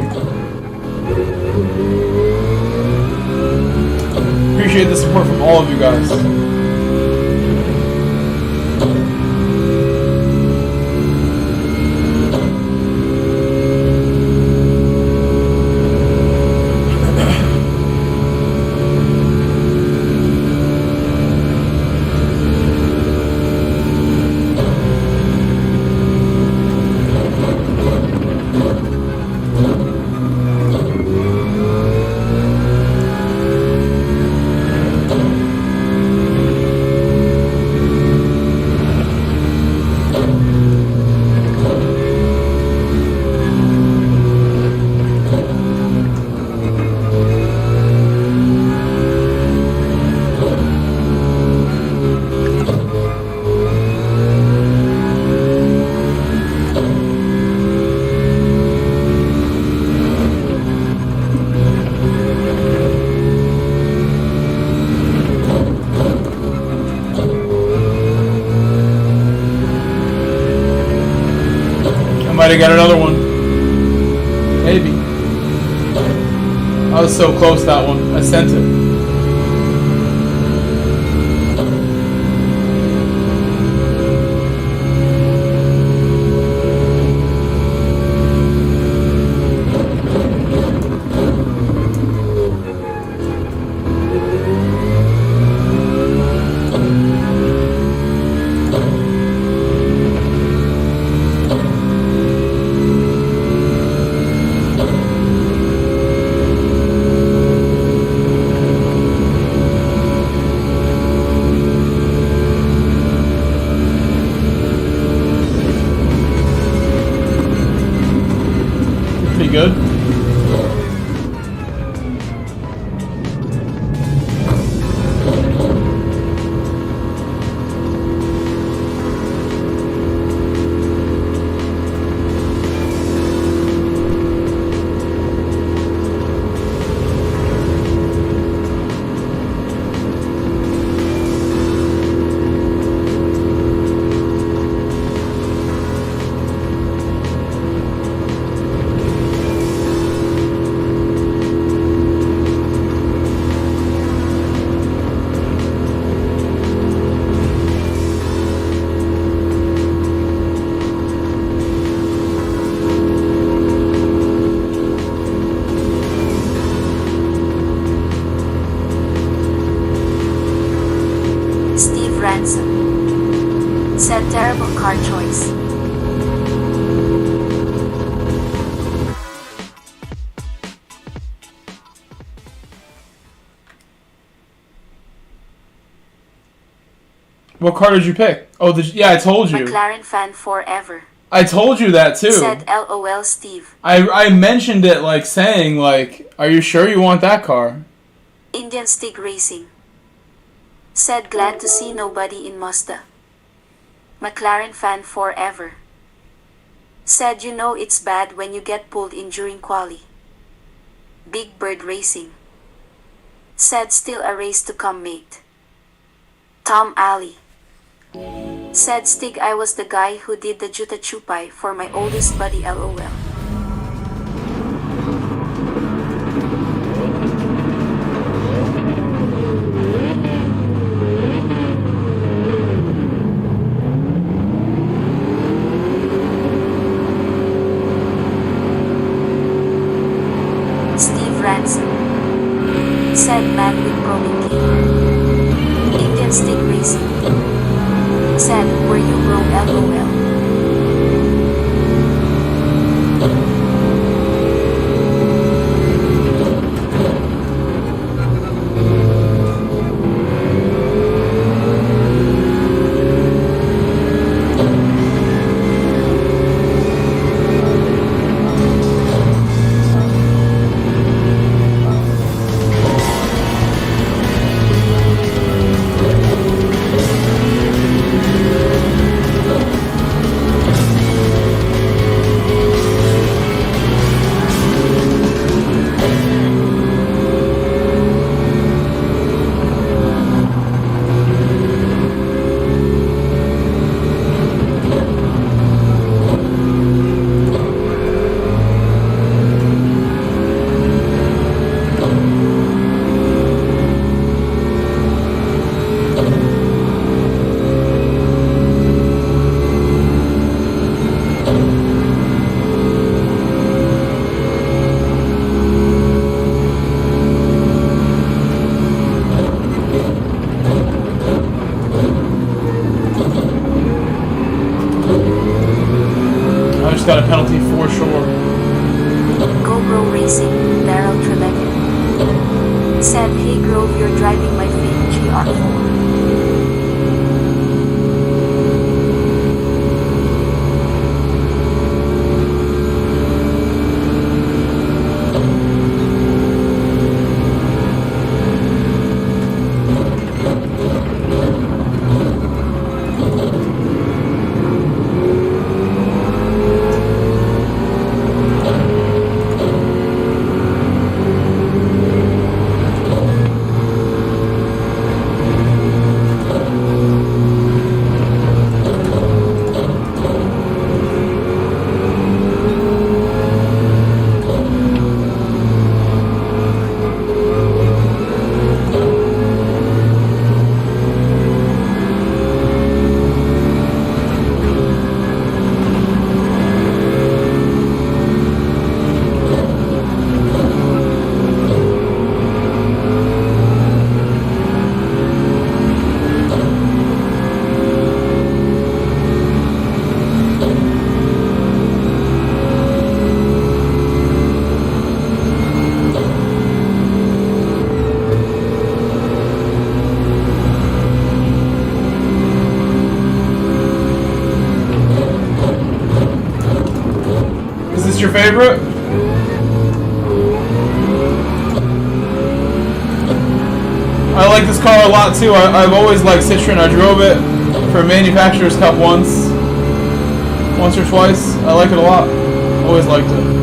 Appreciate the support from all of you guys. Might have got another one. Maybe. I was so close that one. I sent it. Good. Ransom. Said terrible car choice. What car did you pick? Oh, yeah, I told you. McLaren fan forever. I told you that too. Said LOL Steve. I mentioned it like saying like, are you sure you want that car? Indian Stig Racing. Said glad to see nobody in Mazda. McLaren fan forever. Said you know it's bad when you get pulled in during quali. Big Bird Racing. Said still a race to come mate. Tom Alley. Said Stig I was the guy who did the Juta Chupai for my oldest buddy LOL. Steve Ransom. Said man with broken key. Indian Stig Racing. Said, were you bro LOL? Just got a penalty for sure. GoPro Racing, Daryl Trevelyan. Said, hey Grove, you're driving my fake GR4. Your favorite? I like this car a lot too. I've always liked Citroen. I drove it for Manufacturers Cup once or twice. I like it a lot. Always liked it.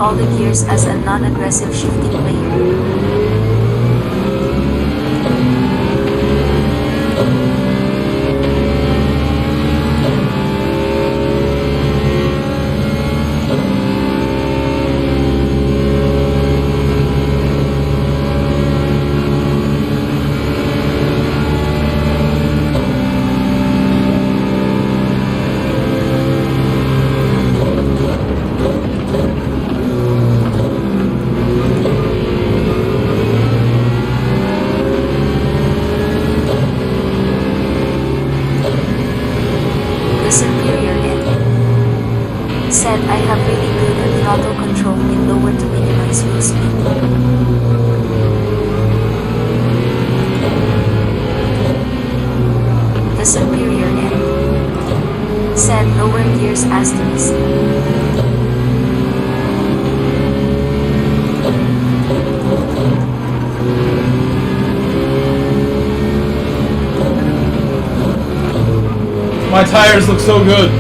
all the gears as a non-aggressive shifting player. The superior end said I have really good at throttle control in lower to minimize wheel speed. The superior end said lower gears asterisk. My tires look so good.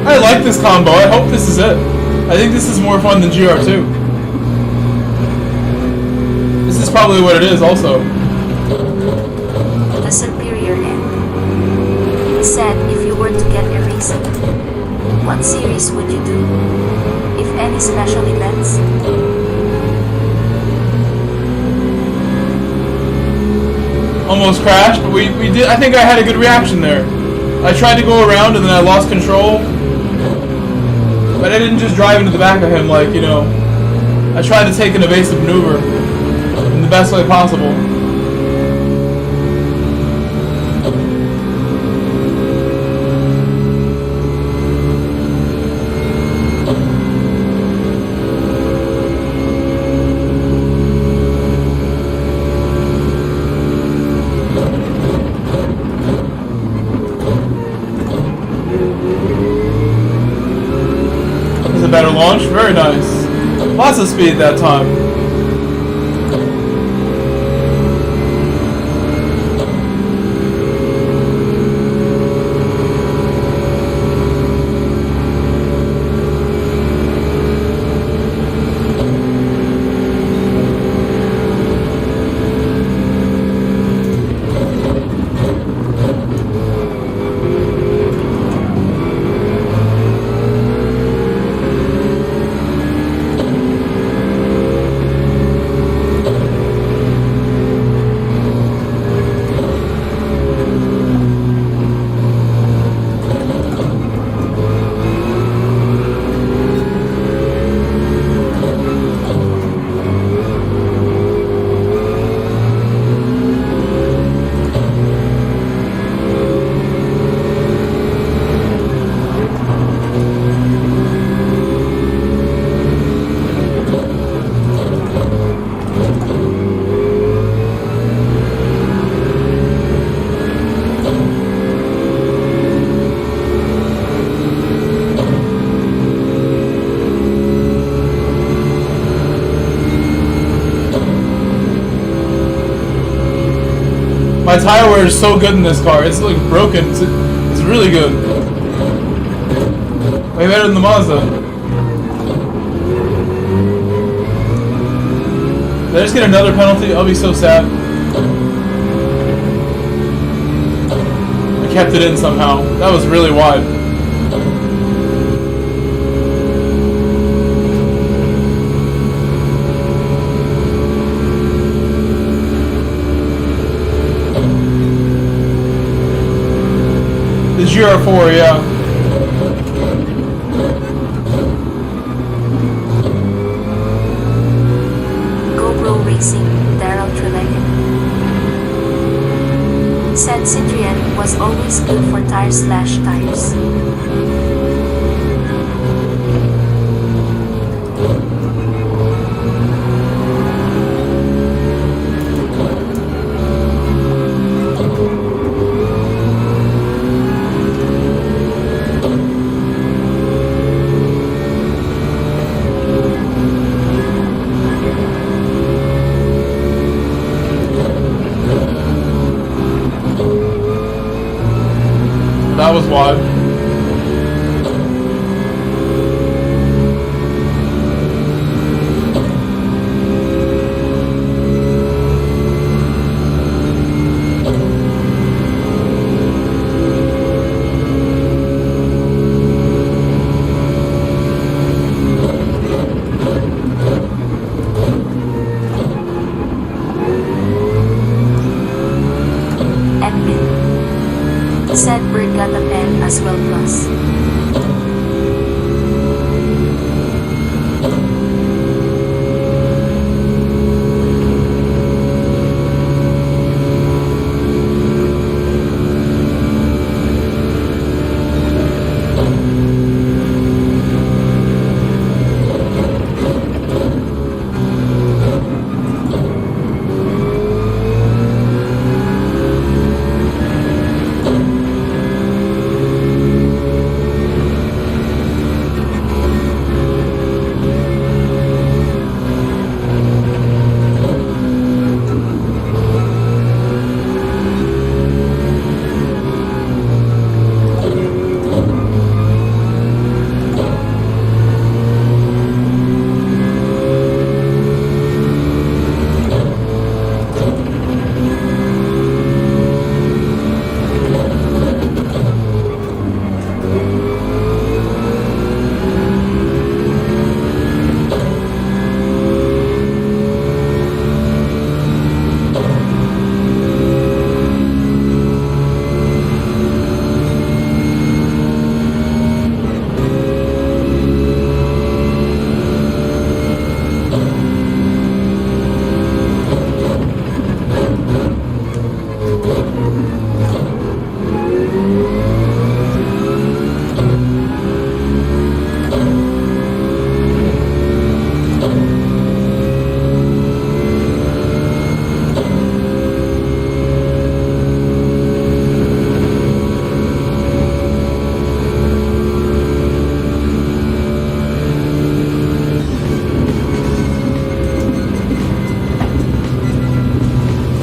I like this combo. I hope this is it. I think this is more fun than GR2. This is probably what it is also. The superior end said if you were to get a racing, what series would you do? If any special events? Almost crashed, but we did. I think I had a good reaction there. I tried to go around and then I lost control. But I didn't just drive into the back of him like, you know. I tried to take an evasive maneuver in the best way possible. A better launch, very nice. Lots of speed that time. My tire wear is so good in this car. It's like broken. It's really good. Way better than the Mazda. Did I just get another penalty? I'll be so sad. I kept it in somehow. That was really wide. GR4, yeah. GoPro Racing, Daryl Trelegan. Said Citroen was always good for tires/tires. That was wild. Said Bird got a pen as well plus.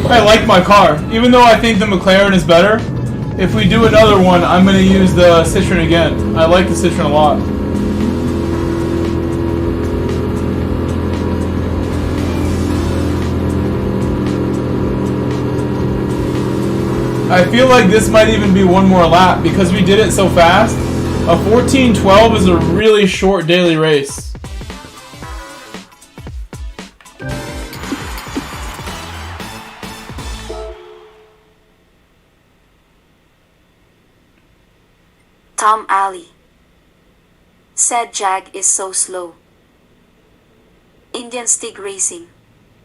I like my car. Even though I think the McLaren is better, if we do another one, I'm going to use the Citroen again. I like the Citroen a lot. I feel like this might even be one more lap because we did it so fast. A 14:12 is a really short daily race. Tom Alley. Said Jag is so slow. Indian Stig Racing.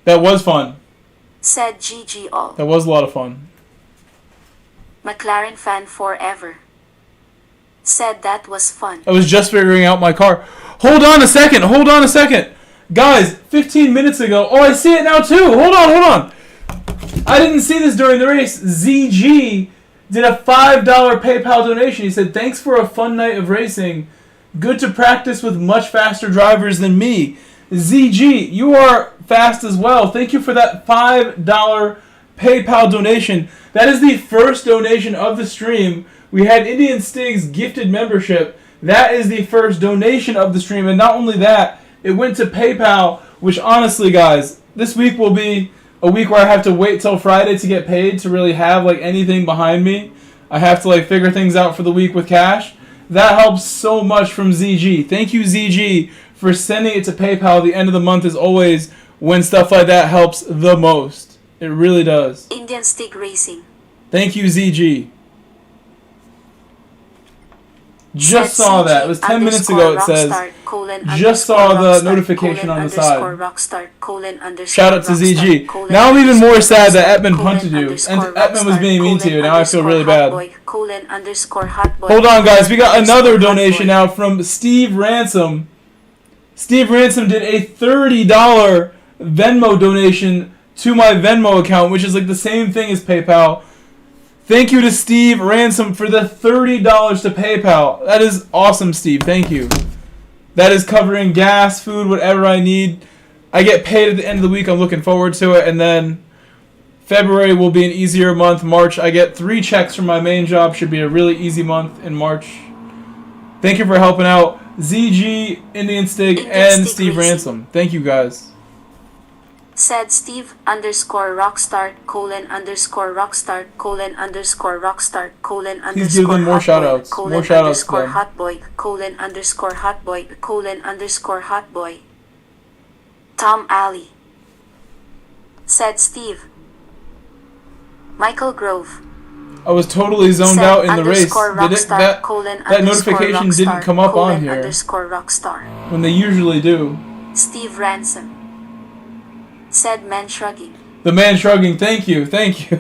That was fun. Said GG All. That was a lot of fun. McLaren fan forever. Said that was fun. I was just figuring out my car. Hold on a second. Hold on a second. Guys, 15 minutes ago. Oh, I see it now too. Hold on. I didn't see this during the race. ZG did a $5 PayPal donation. He said, thanks for a fun night of racing. Good to practice with much faster drivers than me. ZG, you are fast as well. Thank you for that $5 PayPal donation. That is the first donation of the stream. We had Indian Stig's gifted membership. That is the first donation of the stream. And not only that, it went to PayPal, which honestly, guys, this week will be a week where I have to wait till Friday to get paid to really have like anything behind me. I have to like figure things out for the week with cash. That helps so much from ZG. Thank you, ZG, for sending it to PayPal. The end of the month is always when stuff like that helps the most. It really does. Indian Stig Racing. Thank you, ZG. Just Said saw that. CG It was 10 minutes ago. It says. Rockstar, Just saw the notification on the side. Rockstar, Shout out to Rockstar, ZG. Now I'm even more sad that Edmund punted you. And underscore Edmund was being mean to you. Now I feel really bad. Hotboy, Hold on, guys. We got another donation now from Steve Ransom. Steve Ransom did a $30 Venmo donation to my Venmo account, which is like the same thing as PayPal. Thank you to Steve Ransom for the $30 to PayPal. That is awesome, Steve. Thank you. That is covering gas, food, whatever I need. I get paid at the end of the week. I'm looking forward to it. And then February will be an easier month. March, I get 3 checks from my main job. Should be a really easy month in March. Thank you for helping out ZG, Indian Stig, and Steve Ransom. Thank you, guys. Said Steve _Rockstar Rockstar Rockstar Please give them more shoutouts. More shoutouts to them. Hotboy Hotboy. Tom Alley. Said Steve. Michael Grove. I was totally zoned out in the race. That notification didn't come up on here when they usually do. Steve Ransom. Said man shrugging. The man shrugging. Thank you. Thank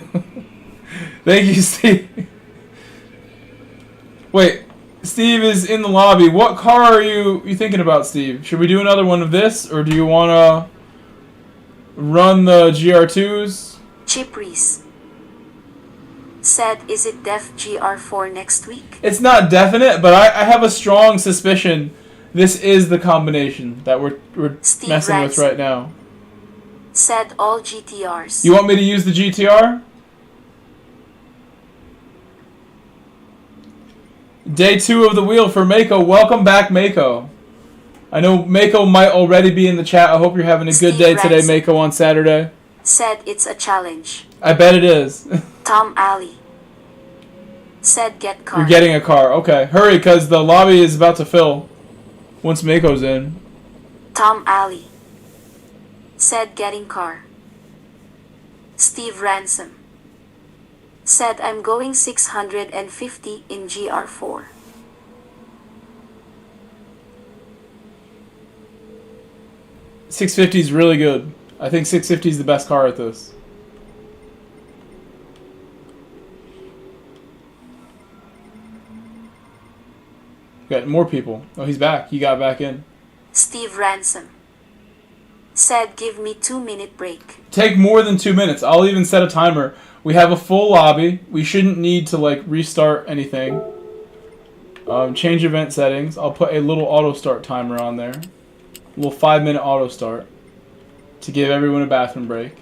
you, Steve. Wait, Steve is in the lobby. What car are you thinking about, Steve? Should we do another one of this, or do you want to run the GR2s? Chip Reese. Said, is it def GR4 next week? It's not definite, but I have a strong suspicion this is the combination that we're messing with right now. Said all GTRs. You want me to use the GTR? Day 2 of the wheel for Mako. Welcome back, Mako. I know Mako might already be in the chat. I hope you're having a good day today, Mako, on Saturday. Said it's a challenge. I bet it is. Tom Alley. Said get car. You're getting a car. Okay. Hurry, because the lobby is about to fill once Mako's in. Tom Alley. Said getting car. Steve Ransom. Said I'm going 650 in GR4. $650 is really good. I think 650 is the best car at this. Got more people. Oh, he's back. He got back in. Steve Ransom. Said give me 2-minute break. Take more than 2 minutes. I'll even set a timer. We have a full lobby. We shouldn't need to like restart anything. Change event settings. I'll put a little auto start timer on there. A little 5-minute auto start to give everyone a bathroom break.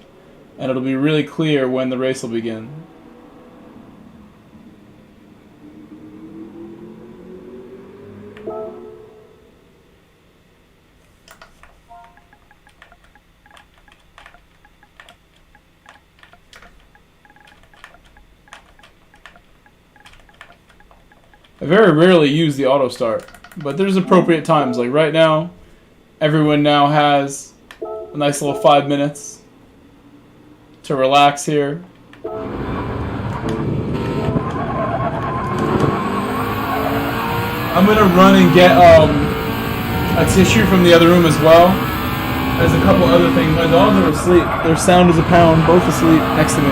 And it'll be really clear when the race will begin. I very rarely use the auto start, but there's appropriate times. Like right now, everyone now has a nice little 5 minutes to relax here. I'm gonna run and get a tissue from the other room as well. There's a couple other things. My dogs are asleep. They're sound as a pound, both asleep next to me.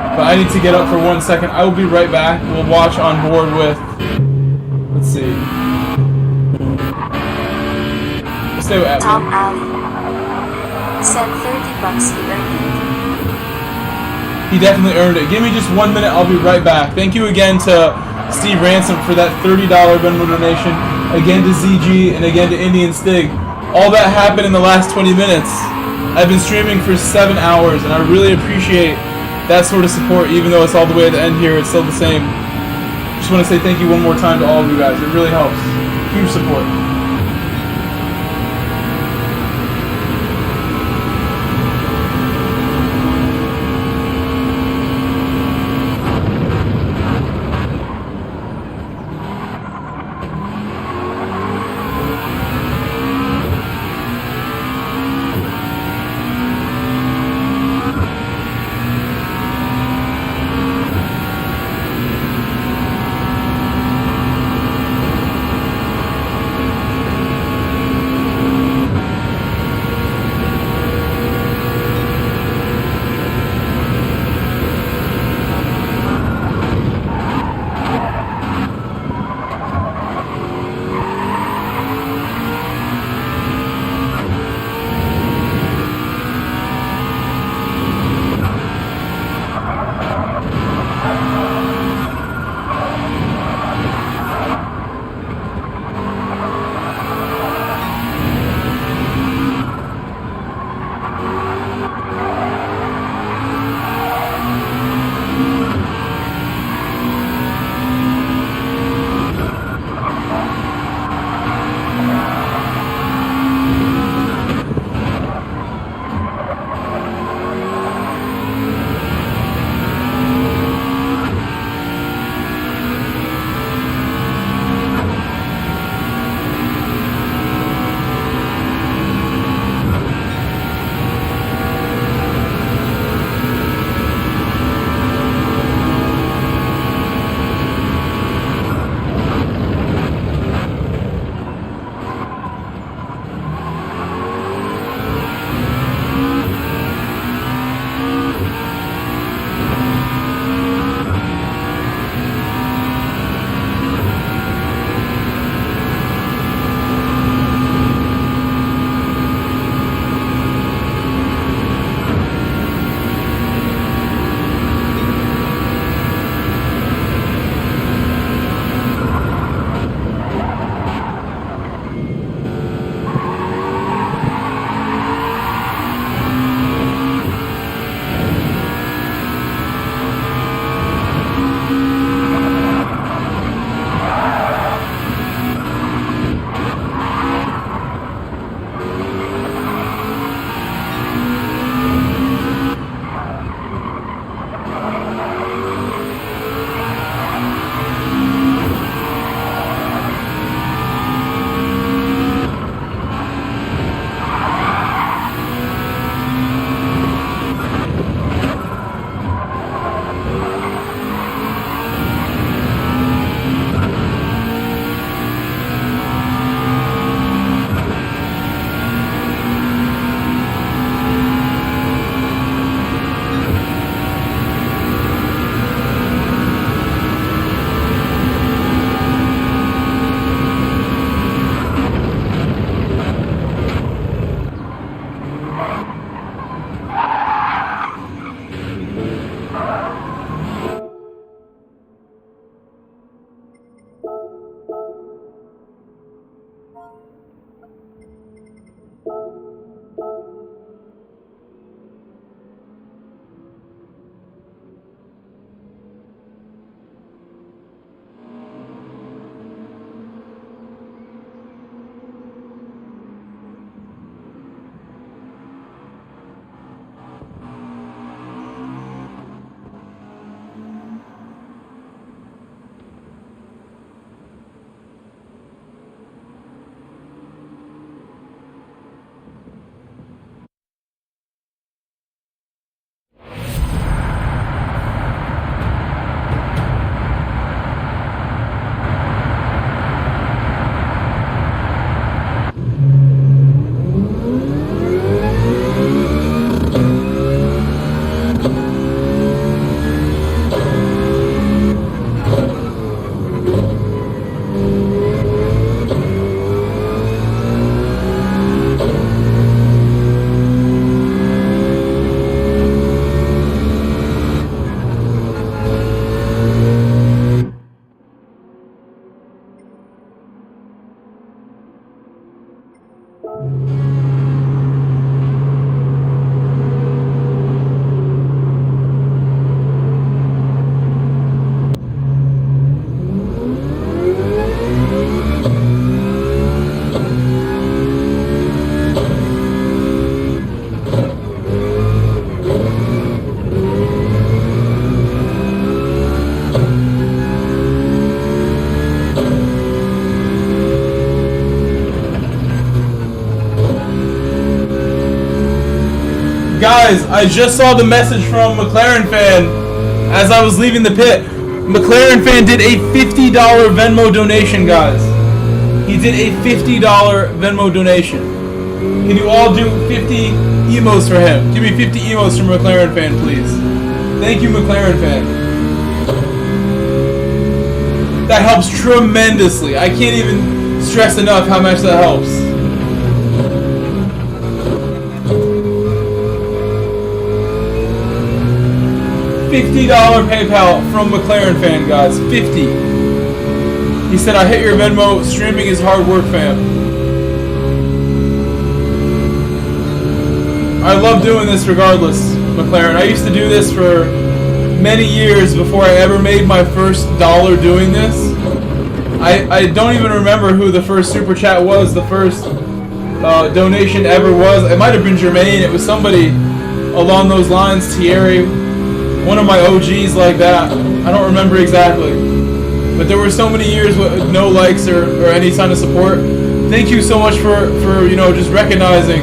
But I need to get up for 1 second. I will be right back. We'll watch on board with... Let's see. We'll stay with Edmund. Tom Alley. Said $30 he earned it. He definitely earned it. Give me just 1 minute. I'll be right back. Thank you again to Steve Ransom for that $30 Venmo donation. Again to ZG and again to Indian Stig. All that happened in the last 20 minutes. I've been streaming for 7 hours and I really appreciate that sort of support. Even though it's all the way at the end here, it's still the same. Just want to say thank you one more time to all of you guys. It really helps. Huge support. Guys, I just saw the message from McLaren fan as I was leaving the pit. McLaren fan did a $50 Venmo donation, guys. He did a $50 Venmo donation. Can you all do 50 emotes for him? Give me 50 emotes from McLaren fan, please. Thank you, McLaren fan. That helps tremendously. I can't even stress enough how much that helps. $50 PayPal from McLaren fan, guys. 50. He said, I hit your Venmo. Streaming is hard work, fam. I love doing this regardless, McLaren. I used to do this for many years before I ever made my first dollar doing this. I don't even remember who the first super chat was, the first donation ever was. It might have been Jermaine. It was somebody along those lines, Thierry. One of my OGs like that. I don't remember exactly. But there were so many years with no likes or any sign of support. Thank you so much for you know, just recognizing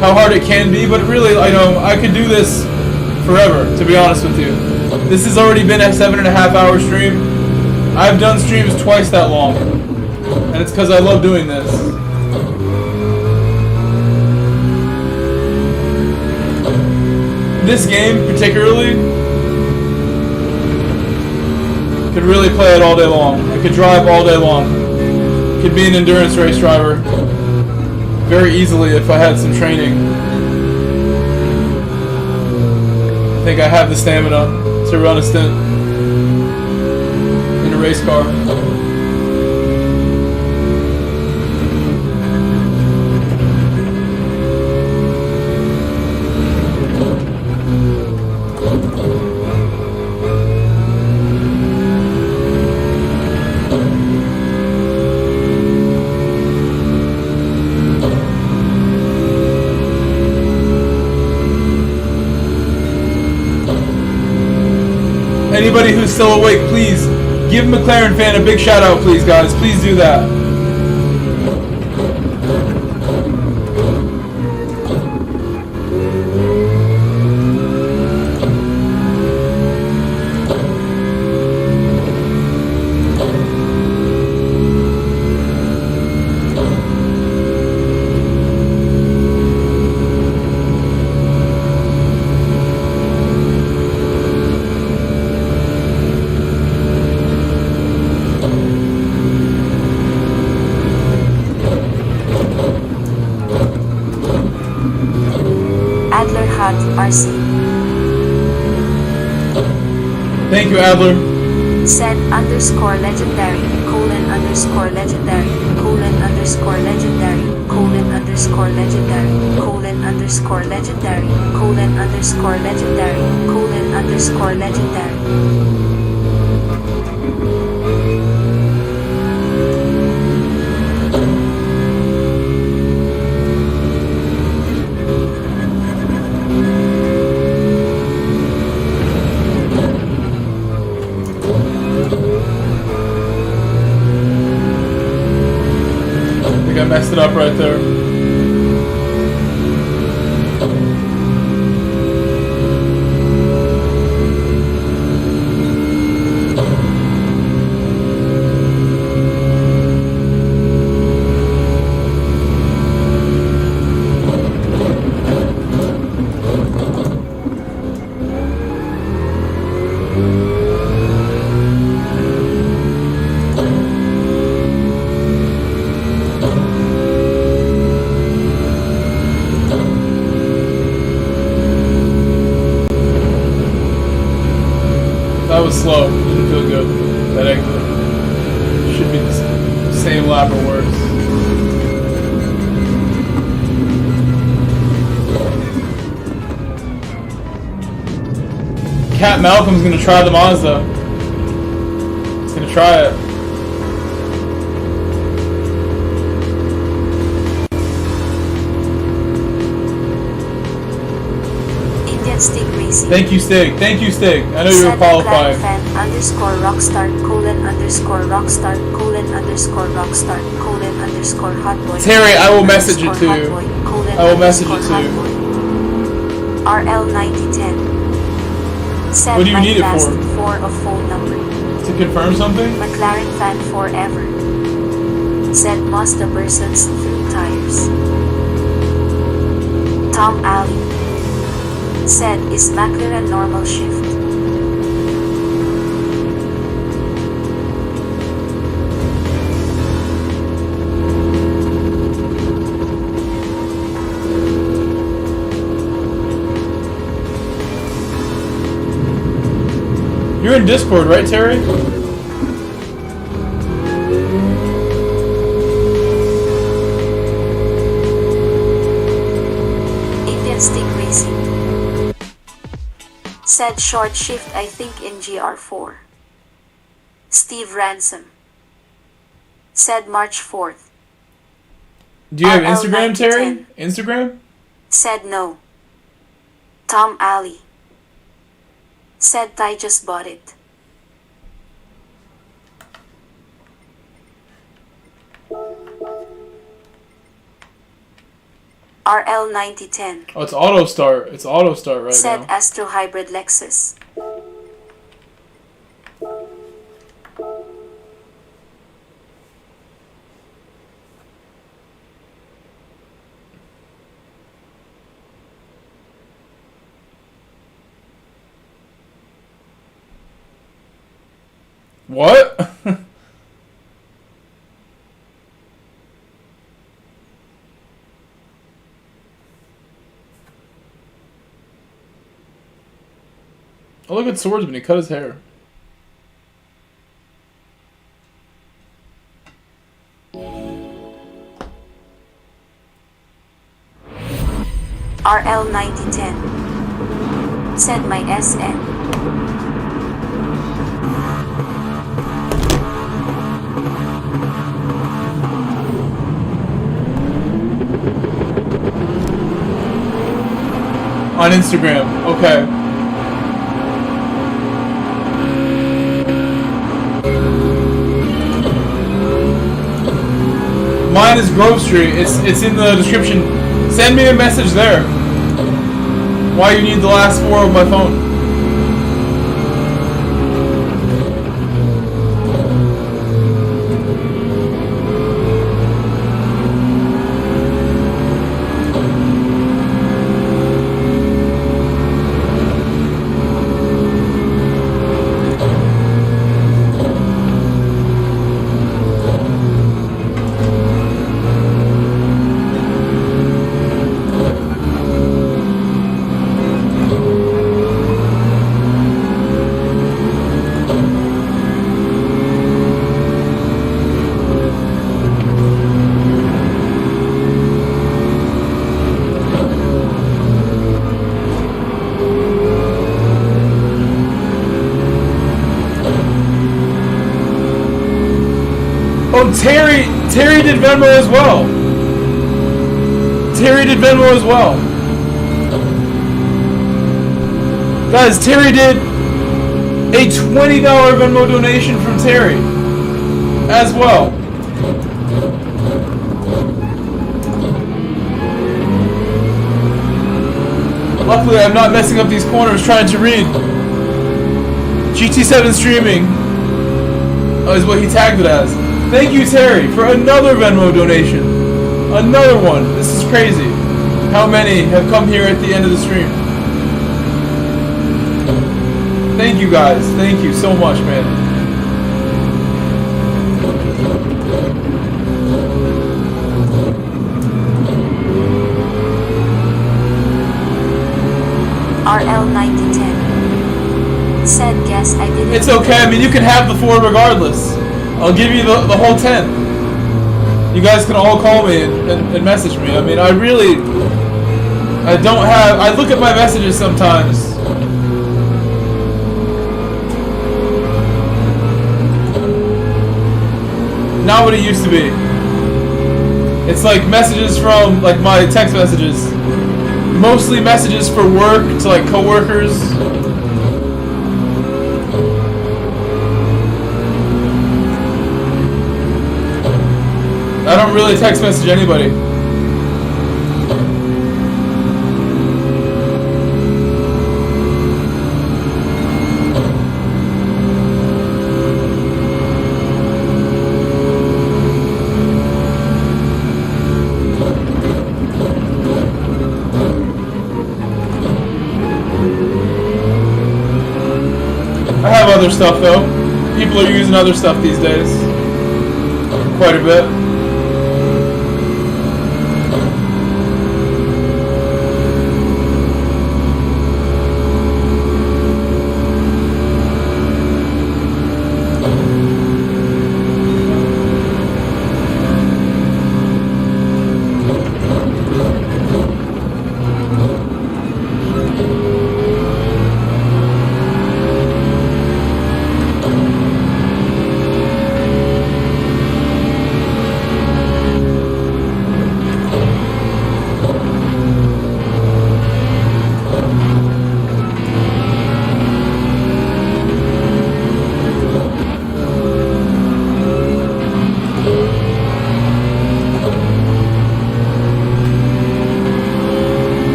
how hard it can be. But really, I know I could do this forever, to be honest with you. This has already been a 7.5 hour stream. I've done streams twice that long. And it's because I love doing this. This game, particularly, could really play it all day long. I could drive all day long. Could be an endurance race driver very easily if I had some training. I think I have the stamina to run a stint in a race car. Anybody who's still awake, please give McLaren fan a big shout out, please, guys. Please do that. RC. Thank you, Adler. Said underscore legendary, underscore legendary, underscore legendary, underscore legendary, underscore legendary, underscore legendary, underscore legendary. I messed it up right there. That was slow. Didn't feel good. That exit should be the same lap or worse. Cat Malcolm's gonna try the Mazda. He's gonna try it. Stig Racing. Thank you, Stig. Thank you, Stig. I know you were qualified. Fan underscore rockstar underscore rockstar underscore rockstar underscore hotboy. Terry, I will message it to you. I will message it to you. RL9010. Said What do you my need it last for? 4 of phone number. To confirm something? McLaren fan forever. Said must the persons through tires. Tom Alley. Said is McLaren normal shift. You're in Discord, right, Terry? Indian Stick Racing. Said short shift I think in GR4. Steve Ransom. Said March 4th. Do you have Instagram, Terry? 10. Instagram? Said no. Tom Alley. Said Ty just bought it. RL9010. Oh, it's auto start. It's auto start right Said now. Astro Hybrid Lexus. What? Oh, look at Swordsman. He cut his hair. RL9010. Said my SN. On Instagram. Okay. Mine is Grove Street. It's in the description. Send me a message there. Why you need the last 4 of my phone? Oh, Terry did Venmo as well. Terry did Venmo as well. Guys, Terry did a $20 Venmo donation from Terry as well. Luckily, I'm not messing up these corners trying to read. GT7 streaming is what he tagged it as. Thank you, Terry, for another Venmo donation. Another one. This is crazy. How many have come here at the end of the stream? Thank you, guys. Thank you so much, man. RL9010. Said guess I didn't. It's okay. I mean, you can have the 4 regardless. I'll give you the whole 10. You guys can all call me and message me. I mean, I don't have... I look at my messages sometimes. Not what it used to be. It's like messages from, like, my text messages. Mostly messages for work to, like, coworkers. I don't really text message anybody. other stuff though. People are using other stuff these days. Quite a bit.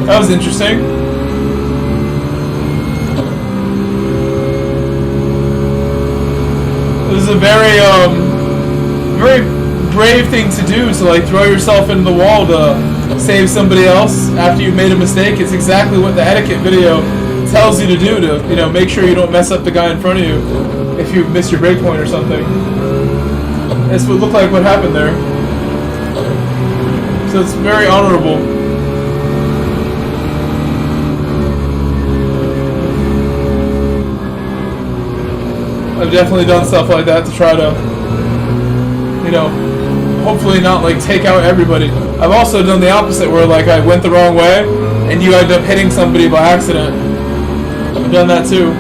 That was interesting. This is a very brave thing to do, to like throw yourself into the wall to save somebody else after you've made a mistake. It's exactly what the etiquette video tells you to do, to, you know, make sure you don't mess up the guy in front of you if you miss your brake point or something. This would look like what happened there. So it's very honorable. I've definitely done stuff like that to try to, you know, hopefully not like take out everybody. I've also done the opposite, where like I went the wrong way and you end up hitting somebody by accident. I've done that too.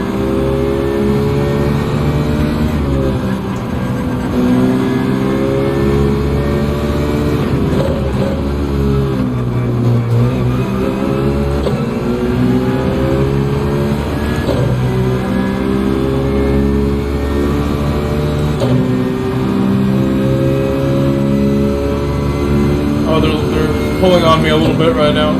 They're pulling on me a little bit right now.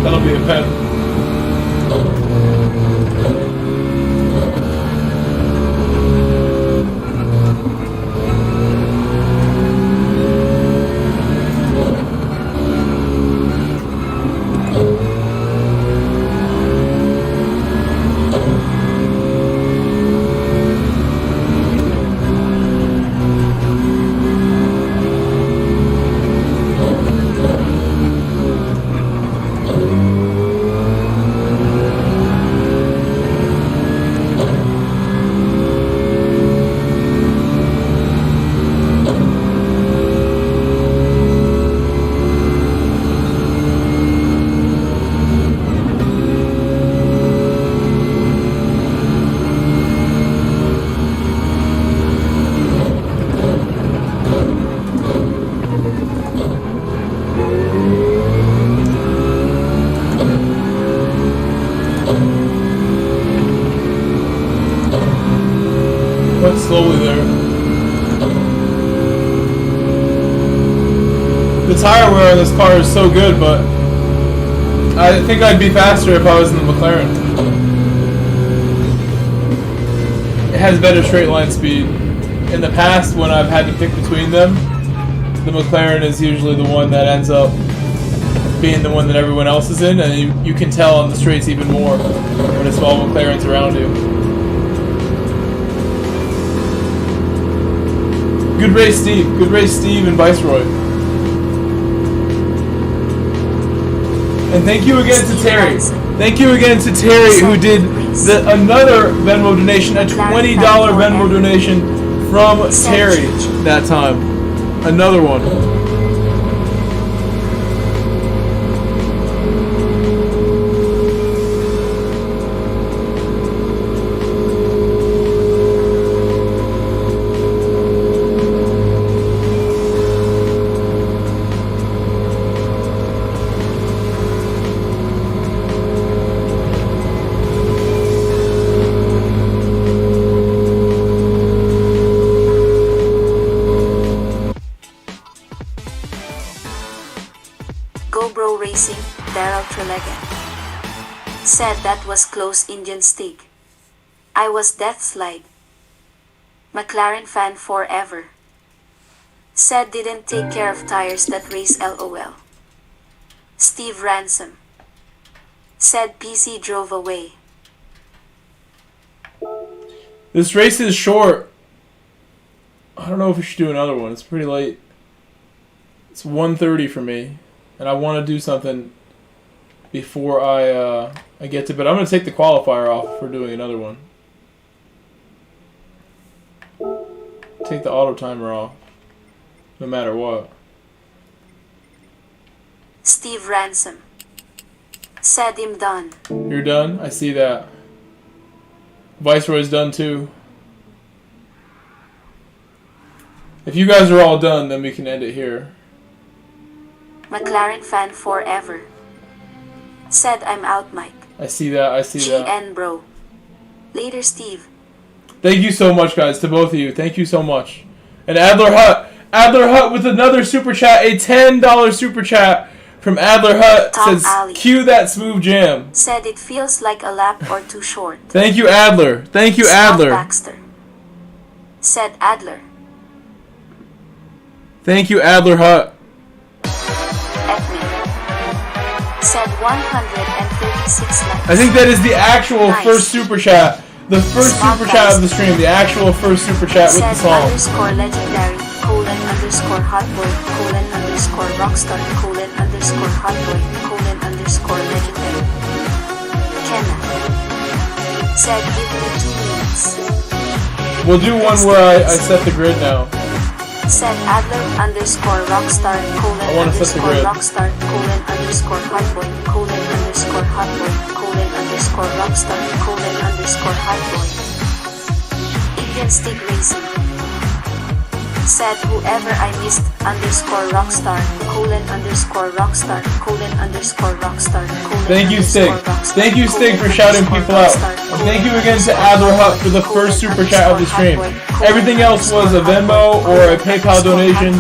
That'll be a pen. Went slowly there. The tire wear on this car is so good, but I think I'd be faster if I was in the McLaren. It has better straight line speed. In the past, when I've had to pick between them, the McLaren is usually the one that ends up being the one that everyone else is in, and you can tell on the straights even more when it's all McLarens around you. Good race, Steve. Good race, Steve and Viceroy. And thank you again to Terry. Thank you again to Terry, who did another Venmo donation, a $20 Venmo donation from Terry that time. Another one. Said that was close Indian steak. I was death slide. McLaren fan forever. Said didn't take care of tires that race LOL. Steve Ransom. Said PC drove away. This race is short. I don't know if we should do another one. It's pretty late. It's 1:30 for me, and I want to do something before I get to bed. I'm going to take the qualifier off for doing another one. Take the auto timer off, no matter what. Steve Ransom. Said him done. You're done? I see that. Viceroy's done too. If you guys are all done, then we can end it here. McLaren fan forever. Said I'm out, Mike. I see that, I see that. GN bro. Later, Steve. Thank you so much, guys, to both of you. Thank you so much. And Adler Hut with another super chat, a $10 super chat from Adler Hut. Tom Says, Ali. cue that smooth jam. Said it feels like a lap or too short. Thank you, Adler. Thank you, Scott Adler. Baxter. Said Adler. Thank you, Adler Hut. Said 136 likes. I think that is the actual Nice. first super chat. The first super chat of the stream. The actual first super chat with the Said song. underscore legendary, underscore hotboy, underscore rockstar, underscore hotboy, underscore legendary. Kenna. Said give me 2 minutes. We'll do one where I set the grid now. Said Adler underscore rockstar, I wanna set the underscore grid. rockstar, underscore hotboy, underscore hotboy, underscore rockstar, underscore hotboy. Indian stick racing. Said whoever I missed underscore rockstar, underscore rockstar, underscore rockstar. Thank you, Stig. Thank you, Stig, for shouting people out. And thank you again to Adler Hut for the first super chat of the stream. Everything else was a Venmo or a PayPal donation.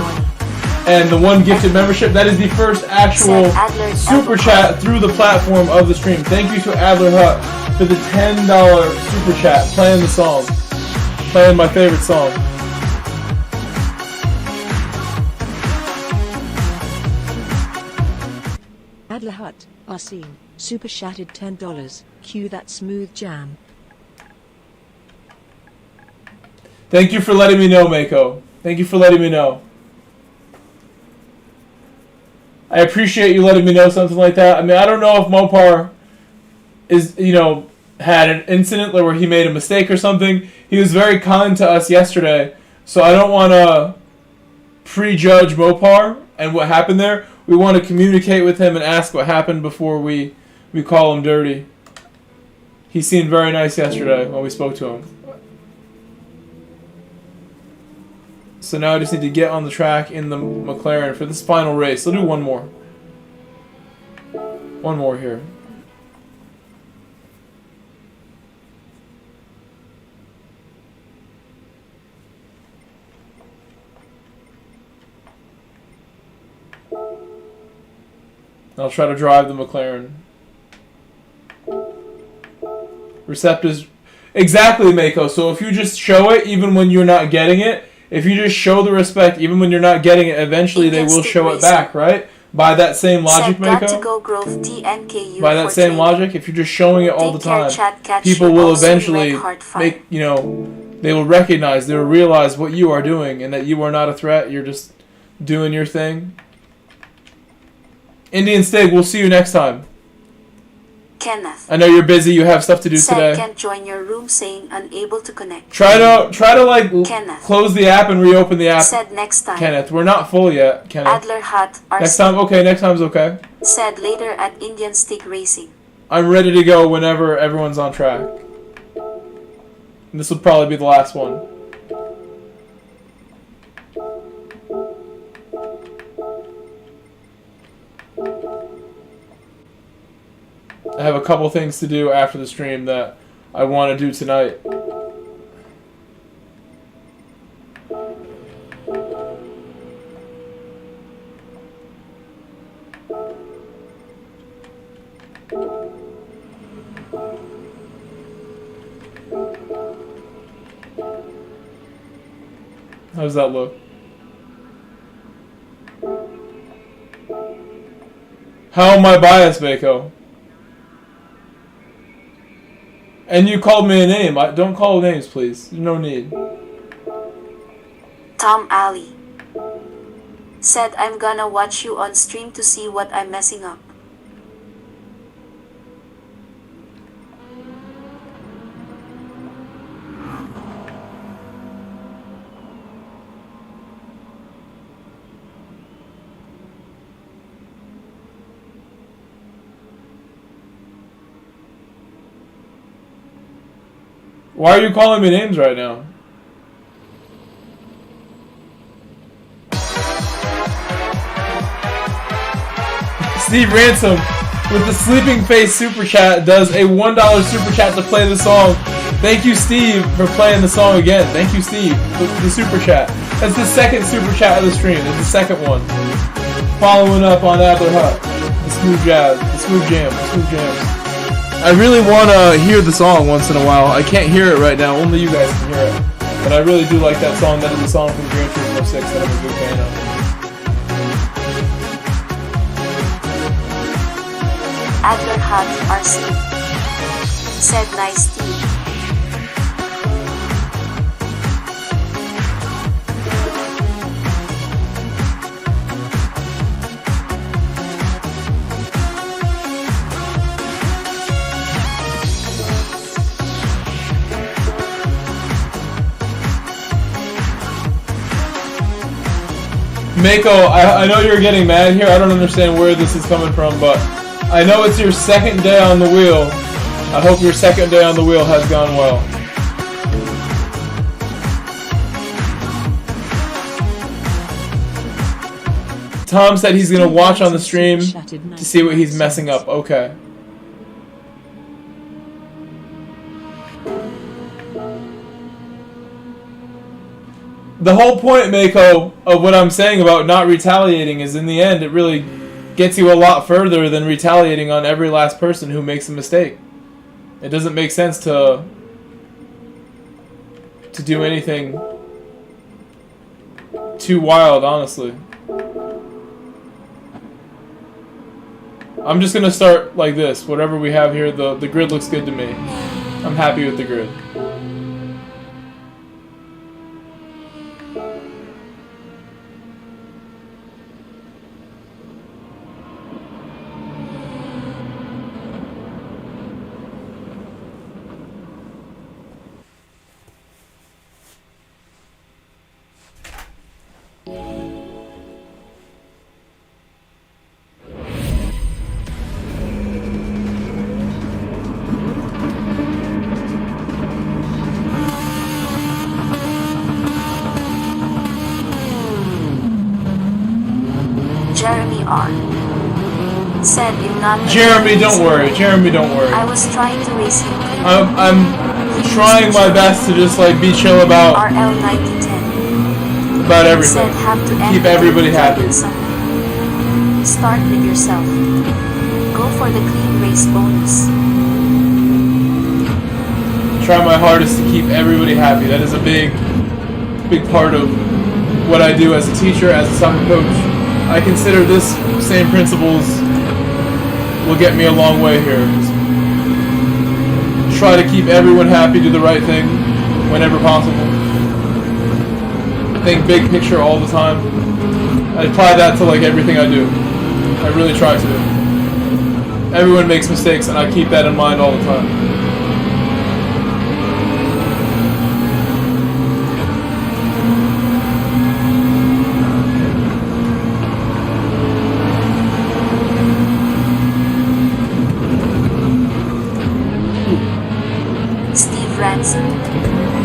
and the one gifted membership. That is the first actual super chat through the platform of the stream. Thank you to Adler Hut for the $10 super chat, playing the song, playing my favorite song. Adler Hut, Arsene, super chatted $10. Cue that smooth jam. Thank you for letting me know, Mako. Thank you for letting me know. I appreciate you letting me know something like that. I mean, I don't know if Mopar is, had an incident where he made a mistake or something. He was very kind to us yesterday, so I don't want to prejudge Mopar and what happened there. We want to communicate with him and ask what happened before we call him dirty. He seemed very nice yesterday when we spoke to him. So now I just need to get on the track in the McLaren for this final race. I'll do one more. One more here. I'll try to drive the McLaren. Receptives. Exactly, Mako. So if you just show it even when you're not getting it, if you just show the respect even when you're not getting it, eventually they will show it back, right? By that same logic, Mako? By that same logic, if you're just showing it all the time, people will eventually make, they will recognize, they will realize what you are doing and that you are not a threat, you're just doing your thing. Indian Stig, we'll see you next time. Kenneth. I know you're busy, you have stuff to do today. Can't join your room saying unable to connect. Try to close the app and reopen the app. Said next time. Kenneth, we're not full yet, Kenneth. Adler Hut. Next time, okay, next time's okay. Said later at Indian Stick Racing. I'm ready to go whenever everyone's on track. And this will probably be the last one. I have a couple things to do after the stream that I want to do tonight. How does that look? How am I biased, Mako? And you called me a name. Don't call names, please. There's no need. Tom Alley. Said I'm gonna watch you on stream to see what I'm messing up. Why are you calling me names right now? Steve Ransom with the Sleeping Face Super Chat does a $1 Super Chat to play the song. Thank you, Steve, for playing the song again. Thank you, Steve, for the Super Chat. That's the second Super Chat of the stream. That's the second one. Following up on Adler Hut. The smooth jazz. The smooth jam. The smooth jams. I really want to hear the song once in a while. I can't hear it right now. Only you guys can hear it. But I really do like that song. That is a song from Gran Turismo 6 that I'm a big fan of. Adler Hut RC. Said nice Steve. Mako, I know you're getting mad here. I don't understand where this is coming from, but I know it's your second day on the wheel. I hope your second day on the wheel has gone well. Tom said he's going to watch on the stream to see what he's messing up. Okay. the whole point, Mako, of what I'm saying about not retaliating is in the end, it really gets you a lot further than retaliating on every last person who makes a mistake. It doesn't make sense to do anything too wild, honestly. I'm just gonna start like this. Whatever we have here, the grid looks good to me. I'm happy with the grid. Jeremy R. said in not. Jeremy, don't worry. Jeremy, don't worry. I was trying to raise him. I'm trying my best to just like be chill about RL9010 about everything. said have to Keep everybody happy. Start with yourself. Go for the clean race bonus. Try my hardest to keep everybody happy. That is a big part of what I do as a teacher, as a soccer coach. I consider this same principles will get me a long way here. Just try to keep everyone happy, do the right thing whenever possible. Think big picture all the time. I apply that to like everything I do. I really try to. Everyone makes mistakes and I keep that in mind all the time.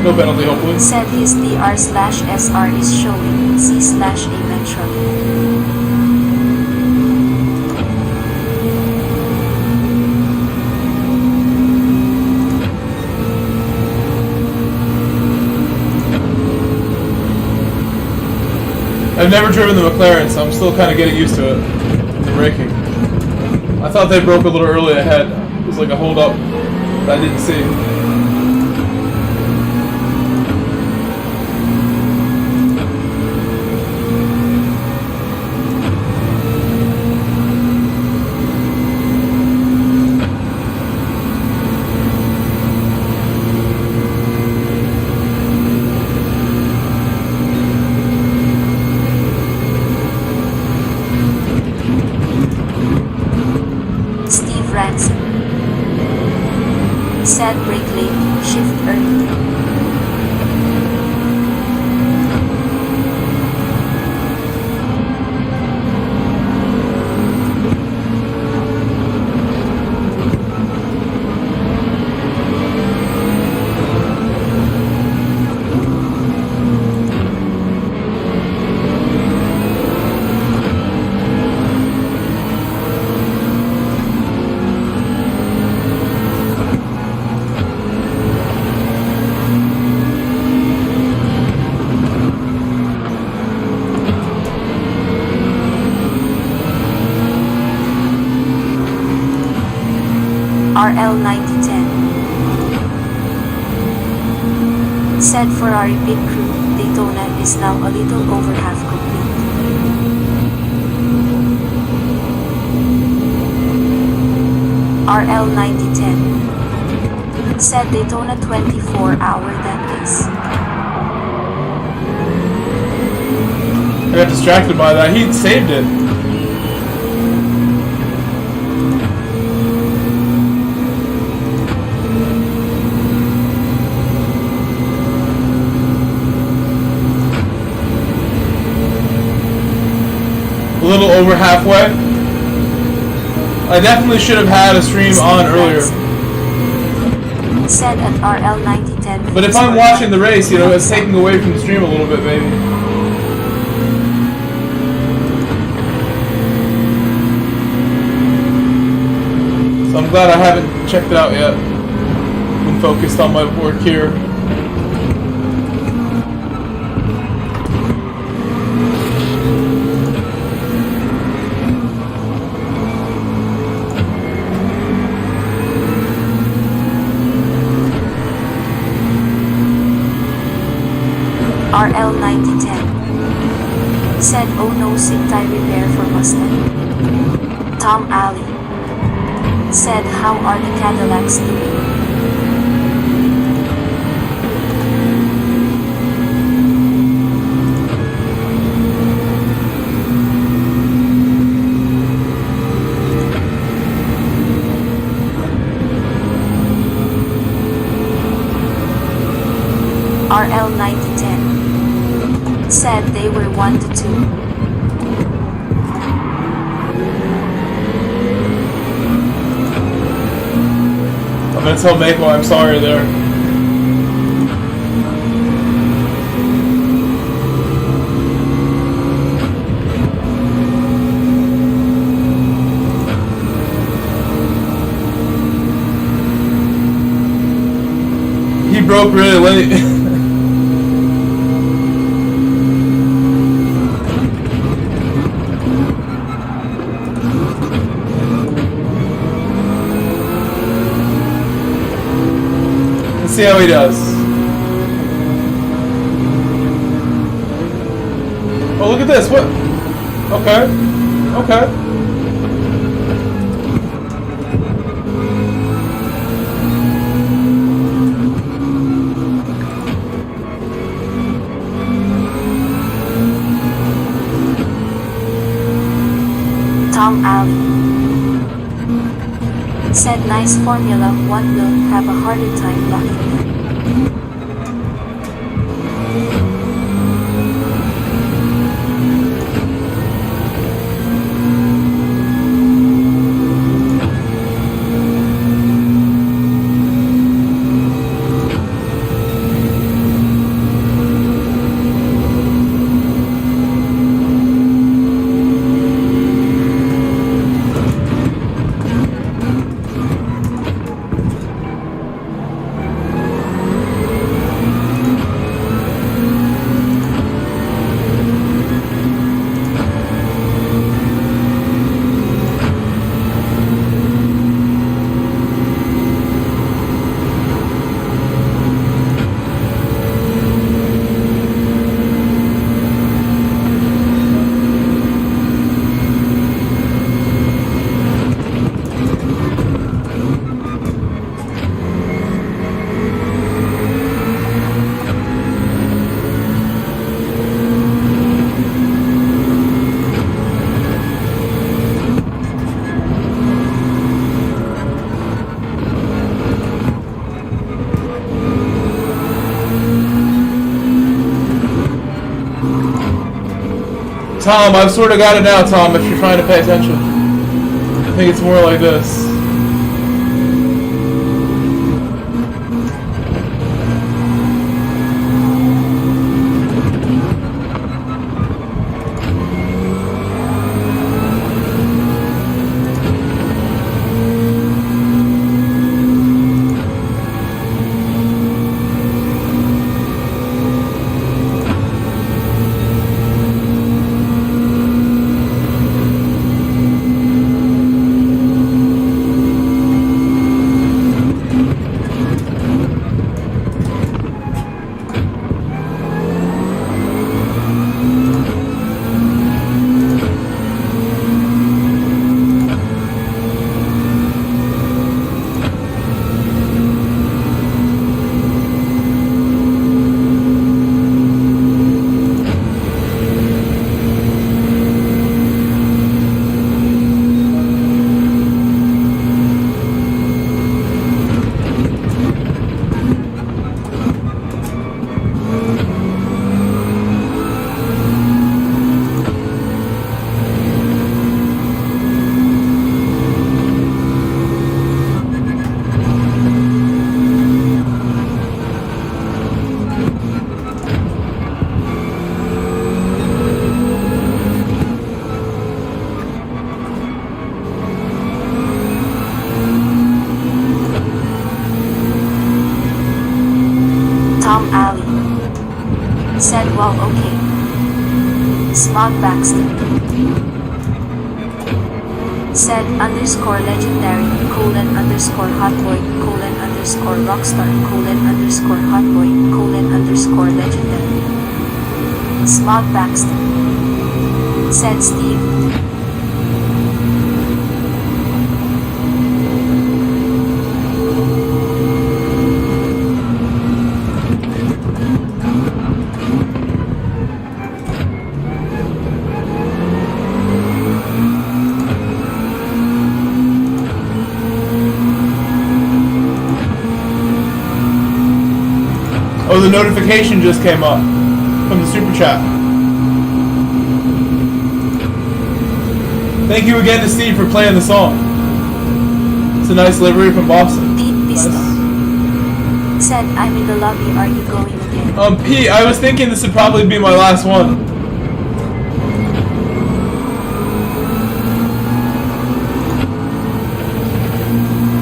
No penalty, hopefully. Said his DR/SR is showing C/Amen truck. I've never driven the McLaren, so I'm still kind of getting used to it. The braking. I thought they broke a little early ahead. It was like a hold up that I didn't see. Said brake late, shift early. RL9010 said Ferrari pit crew, Daytona is now a little over half complete. RL9010 said Daytona 24-hour that is. I got distracted by that. He saved it. A little over halfway. I definitely should have had a stream on earlier. Said at RL9010. But if I'm watching the race, you know, it's taking away from the stream a little bit, maybe. So I'm glad I haven't checked it out yet. Been focused on my work here. Tom Alley said, how are the Cadillacs doing? RL9010 said they were 1 to 2. I'm gonna tell Mako I'm sorry there. He broke really late. See how he does. Oh, look at this. What? Okay. Okay. Tom Alley said nice Formula 1 will have a harder time locking. Tom, I've sort of got it now, Tom, if you're trying to pay attention. I think it's more like this. Tom Alley said, well, okay. Smog Baxter said underscore legendary colon underscore hotboy colon underscore rockstar colon underscore hotboy colon underscore legendary. Smog Baxter said Steve Oh, the notification just came up from the super chat. Thank you again to Steve for playing the song. It's a nice livery from Boston. Pete Pistol Nice. said, I'm in the lobby, are you going again? Pete, I was thinking this would probably be my last one.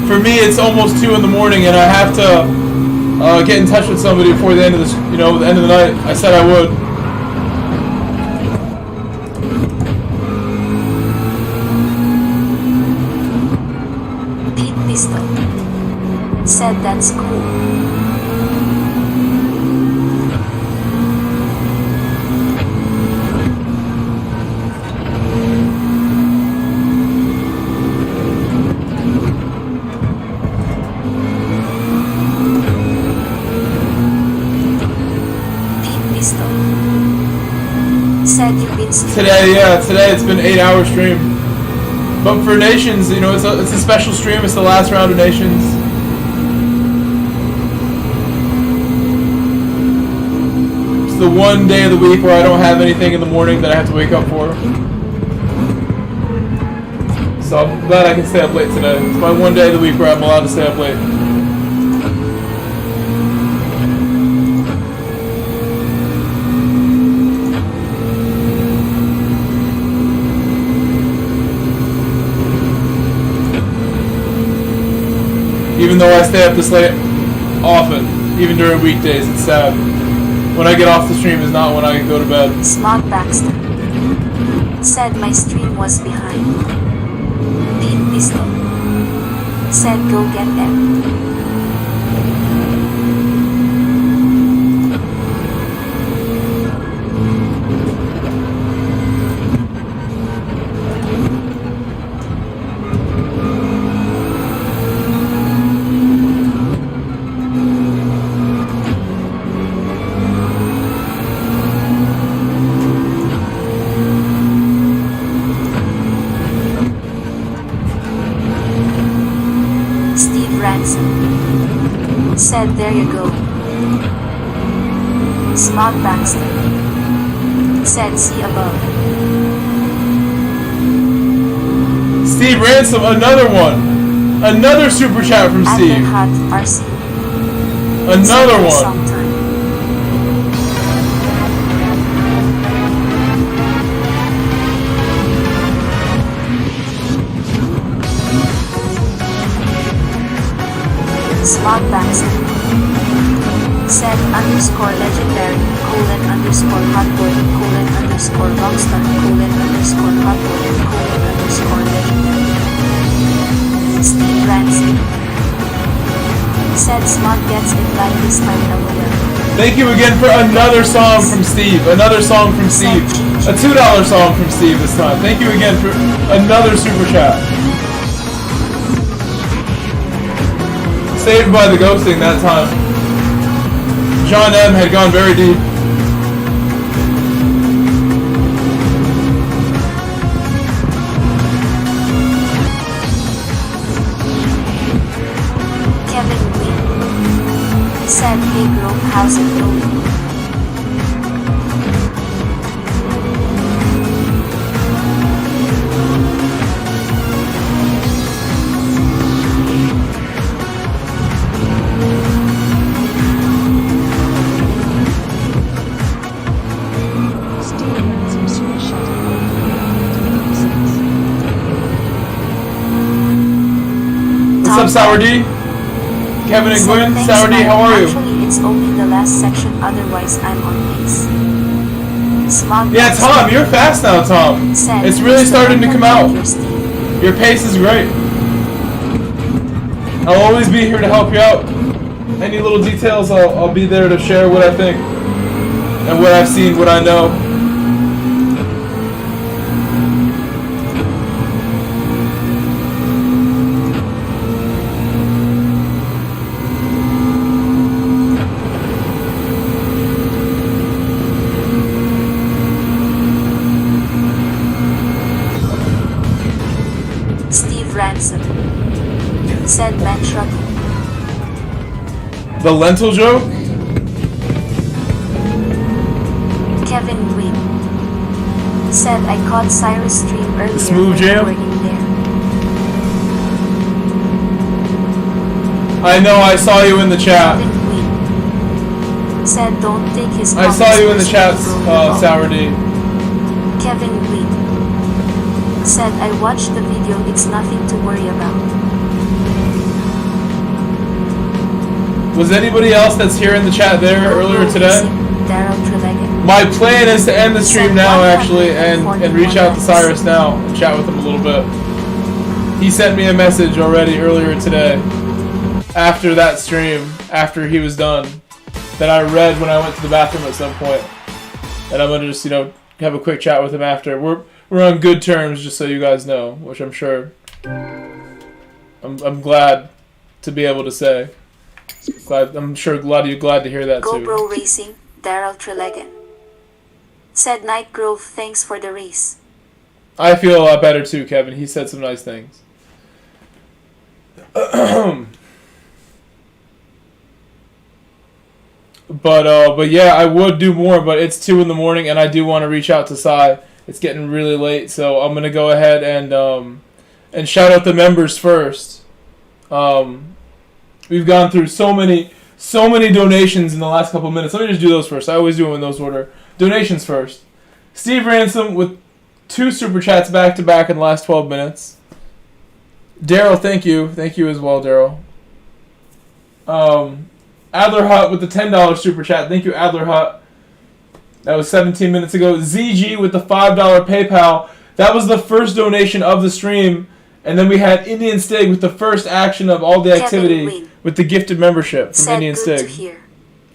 For me, it's almost 2 in the morning, and I have to get in touch with somebody before the end of this, the end of the night. I said I would. Pete Pistol said, that's cool. Said you've been Today it's been 8-hour stream. But for Nations, it's a special stream. It's the last round of Nations. It's the one day of the week where I don't have anything in the morning that I have to wake up for. So I'm glad I can stay up late today. It's my one day of the week where I'm allowed to stay up late. Even though I stay up this late often, even during weekdays, it's sad. When I get off the stream is not when I go to bed. Smart Baxter said my stream was behind. Pete Pistol said go get them. Said there you go. Smart Baxter said see above. Steve Ransom, another one. Another super chat from Steve. Hot RC. Another one. Sometime. Smart Baxter said underscore legendary underscore hotboy underscore rockstar underscore hotboy underscore legendary. Steve Ramsey said smart gets it like this time LOL. Thank you again for another song from Steve. Another song from Steve. A $2 song from Steve this time. Thank you again for another super chat. Saved by the ghosting that time. John M had gone very deep. Kevin Wynn said hey bro, how's it going? What's up, Sour D? Kevin and Gwen, Sour D, how are you? Actually, it's only the last section, otherwise I'm on pace. Smart Yeah, Tom, you're fast now, Tom. It's really starting to come out. Your pace is great. I'll always be here to help you out. Any little details, I'll be there to share what I think and what I've seen, what I know. Said man trucking. The lentil joke? Kevin Green said I caught Cyrus stream earlier Smooth when Jam? working there. I know, I saw you in the chat. Kevin Green said don't take his I saw you in the chat, personally, bro. Sour D. Kevin Green said I watched the video, it's nothing to worry about. Was anybody else that's here in the chat there earlier today? My plan is to end the stream now, actually, and reach out to Cyrus now and chat with him a little bit. He sent me a message already earlier today, after that stream, after he was done, that I read when I went to the bathroom at some point. And I'm gonna just, have a quick chat with him after. We're on good terms, just so you guys know, which I'm sure I'm glad to be able to say. I'm sure a lot of you glad to hear that too. GoPro Racing, Daryl Trelegan said Night Grove, thanks for the race. I feel a lot better too, Kevin. He said some nice things. But yeah, I would do more, but it's 2 in the morning, and I do want to reach out to Cy. It's getting really late, so I'm gonna go ahead and shout out the members first. We've gone through so many donations in the last couple minutes. Let me just do those first. I always do them in those order. Donations first. Steve Ransom with 2 super chats back to back in the last 12 minutes. Daryl, thank you. Thank you as well, Daryl. Adler Hut with the $10 super chat. Thank you, Adler Hut. That was 17 minutes ago. ZG with the $5 PayPal. That was the first donation of the stream. And then we had Indian Stig with the first action of all the activity with the gifted membership from Indian Stig.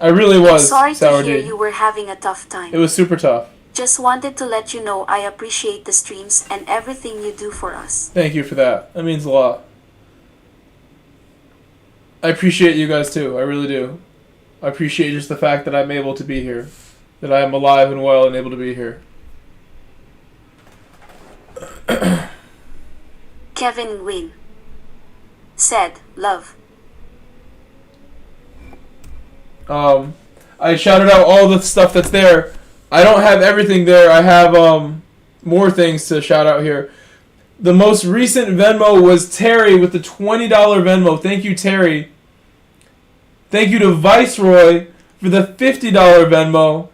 I really was. Sorry Sour to hear D. you were having a tough time. It was super tough. Just wanted to let you know I appreciate the streams and everything you do for us. Thank you for that. That means a lot. I appreciate you guys too. I really do. I appreciate just the fact that I'm able to be here. That I am alive and well and able to be here. Kevin Wynn said, love. I shouted out all the stuff that's there. I don't have everything there. I have more things to shout out here. The most recent Venmo was Terry with the $20 Venmo. Thank you, Terry. Thank you to Viceroy for the $50 Venmo.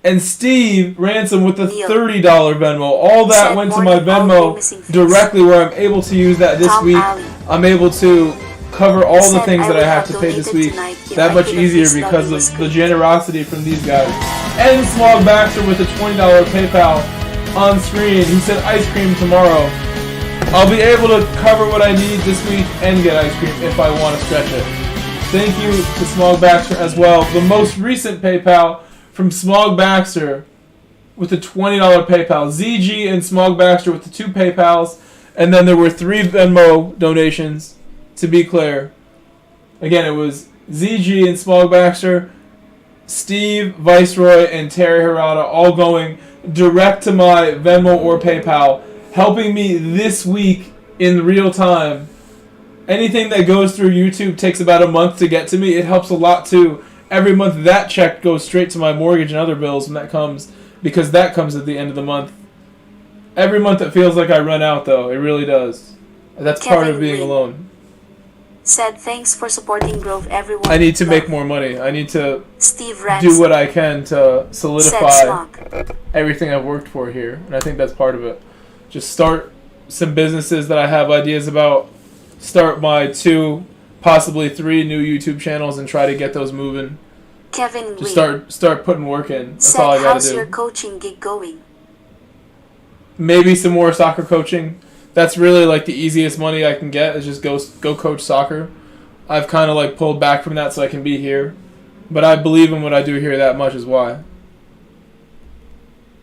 And Steve Ransom with the $30 Venmo. All that went to my Venmo directly, where I'm able to use that this week. I'm able to cover all the things that I have to pay this week. That much easier because of the generosity from these guys. And Smog Baxter with the $20 PayPal on screen. He said ice cream tomorrow. I'll be able to cover what I need this week and get ice cream if I want to stretch it. Thank you to Smog Baxter as well. The most recent PayPal from Smog Baxter with the $20 PayPal. ZG and Smog Baxter with the 2 PayPals. And then there were 3 Venmo donations, to be clear. Again, it was ZG and Smog Baxter, Steve, Viceroy, and Terry Harada, all going direct to my Venmo or PayPal, helping me this week in real time. Anything that goes through YouTube takes about a month to get to me. It helps a lot too. Every month that check goes straight to my mortgage and other bills when that comes, because that comes at the end of the month. Every month it feels like I run out though. It really does. That's part of being alone. Said thanks for supporting Grove, everyone. I need to make more money. I need to Steve do what I can to solidify everything I've worked for here. And I think that's part of it. Just start some businesses that I have ideas about. Start my 2, possibly 3 new YouTube channels and try to get those moving. Kevin Just start putting work in. That's all I gotta do. How's your coaching gig going? Maybe some more soccer coaching. That's really like the easiest money I can get is just go coach soccer. I've kind of like pulled back from that so I can be here. But I believe in what I do here that much is why.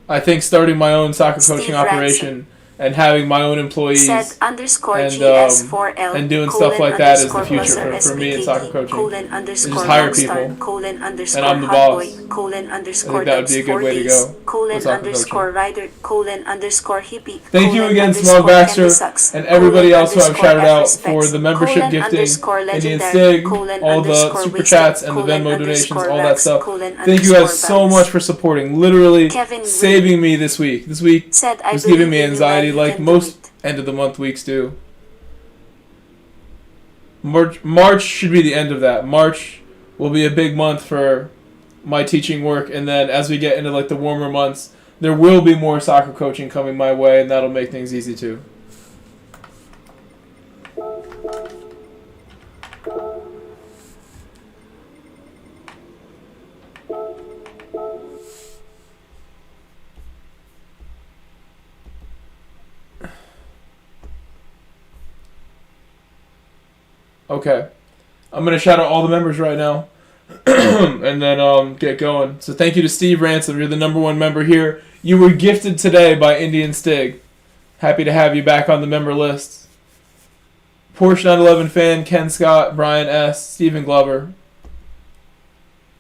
I think starting my own soccer coaching operation and having my own employees Said underscore and GS4L and doing stuff like that is the underscore future for me in soccer coaching. colon underscore Just hire Longstar, people, colon and underscore I'm the Hotboy, boss. colon I underscore think that would be a good way to go colon with soccer underscore coaching. Rider, colon underscore Hippie. Thank you colon again, underscore Smog Baxter, Candy Sucks, and everybody colon else who I've underscore shouted out F-Respects, for the membership colon gifting, underscore Indian Legendary, Stig, colon all the underscore super Wasted, chats and the colon Venmo donations, underscore all that Rex, stuff. colon Thank you underscore guys so Bugs. much for supporting. Literally Kevin saving me this week. This week Said, I was giving me believe in you, anxiety man, you like can do most it. end of the month weeks do. March should be the end of that. March will be a big month for my teaching work, and then as we get into like the warmer months, there will be more soccer coaching coming my way, and that'll make things easy too. Okay. I'm going to shout out all the members right now and then get going. So thank you to Steve Ransom. You're the #1 member here. You were gifted today by Indian Stig. Happy to have you back on the member list. Porsche 911 fan, Ken Scott, Brian S., Stephen Glover.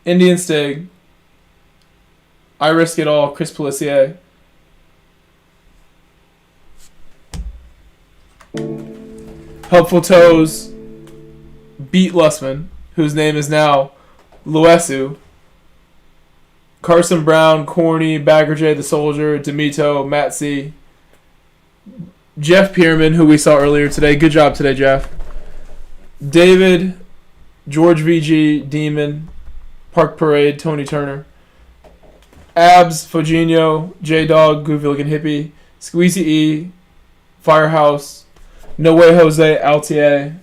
Indian Stig. I Risk It All, Chris Pellissier. Helpful Toes, Beat Lussman, whose name is now Luesu. Carson Brown, Corny, Bagger J the Soldier, Demito, Matt C. Jeff Pierman, who we saw earlier today. Good job today, Jeff. David, George VG, Demon, Park Parade, Tony Turner. Abs, Foginho, J-Dog, Goofy Looking Hippie, Squeezy E, Firehouse, No Way Jose, Altier,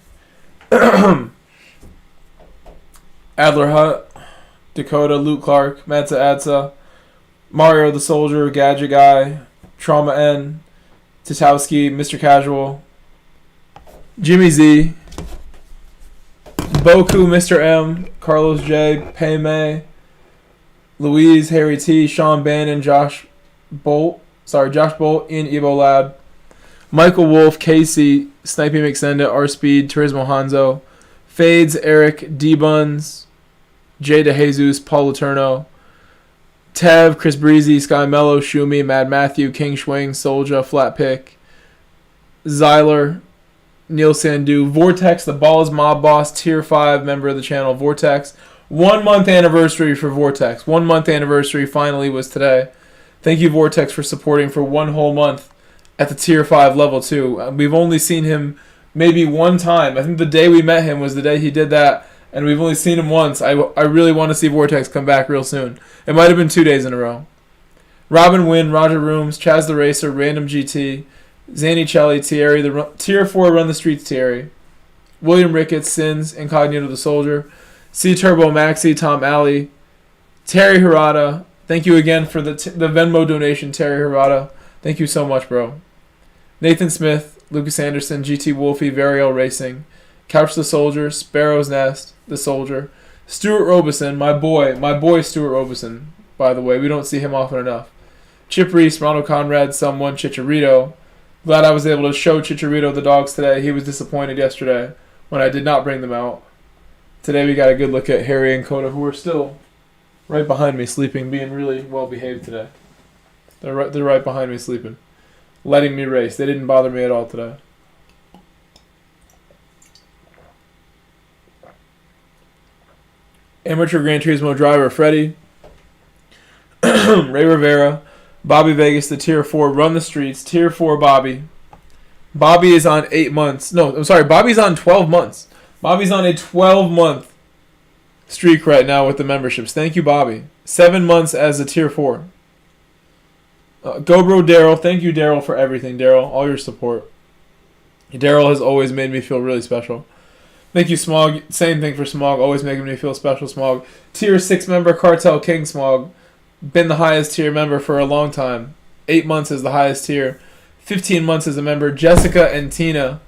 Adler Hut, Dakota, Luke Clark, Matza Adsa, Mario the Soldier, Gadget Guy, Trauma N, Tatowski, Mr. Casual, Jimmy Z, Boku, Mr. M, Carlos J, Pei Mei, Louise, Harry T, Sean Bannon, Josh Bolt, Ian Evo Lab, Michael Wolf, Casey, Snipey McSenda, R Speed, Turismo Hanzo, Fades, Eric, D Buns, Jay DeJesus, Paul Laterno, Tev, Chris Breezy, Sky Mello, Shumi, Mad Matthew, King Schwing, Solja, Flat Pick, Zyler, Neil Sandu, Vortex, the Balls Mob Boss, Tier 5 member of the channel, Vortex. 1 month anniversary for Vortex. 1 month anniversary finally was today. Thank you, Vortex, for supporting for 1 whole month at the Tier 5 level, too. We've only seen him maybe 1 time. I think the day we met him was the day he did that, and we've only seen him once. I really want to see Vortex come back real soon. It might have been 2 days in a row. Robin Wynn, Roger Rooms, Chaz the Racer, Random GT, Zanichelli, Thierry, the Tier 4 Run the Streets Thierry, William Ricketts, Sins, Incognito the Soldier, C Turbo Maxi, Tom Alley, Terry Hirata. Thank you again for the Venmo donation, Terry Hirata. Thank you so much, bro. Nathan Smith, Lucas Anderson, GT Wolfie, Variel Racing, Couch the Soldier, Sparrow's Nest, the Soldier, Stuart Robeson, my boy Stuart Robeson, by the way. We don't see him often enough. Chip Reese, Ronald Conrad, Someone, Chicharito. Glad I was able to show Chicharito the dogs today. He was disappointed yesterday when I did not bring them out. Today we got a good look at Harry and Coda, who are still right behind me sleeping, being really well behaved today. They're right behind me sleeping, letting me race. They didn't bother me at all today. Amateur Gran Turismo driver Freddie, Ray Rivera, Bobby Vegas, the Tier 4 Run the Streets, Tier 4 Bobby. Bobby is on 8 months. No, I'm sorry, Bobby's on 12 months. Bobby's on a 12-month streak right now with the memberships. Thank you, Bobby. 7 months as a Tier 4. GoBro Daryl. Thank you, Daryl, for everything, Daryl. All your support. Daryl has always made me feel really special. Thank you, Smog. Same thing for Smog. Always making me feel special, Smog. Tier 6 member Cartel King Smog. Been the highest tier member for a long time. 8 months is the highest tier. 15 months as a member. Jessica and Tina,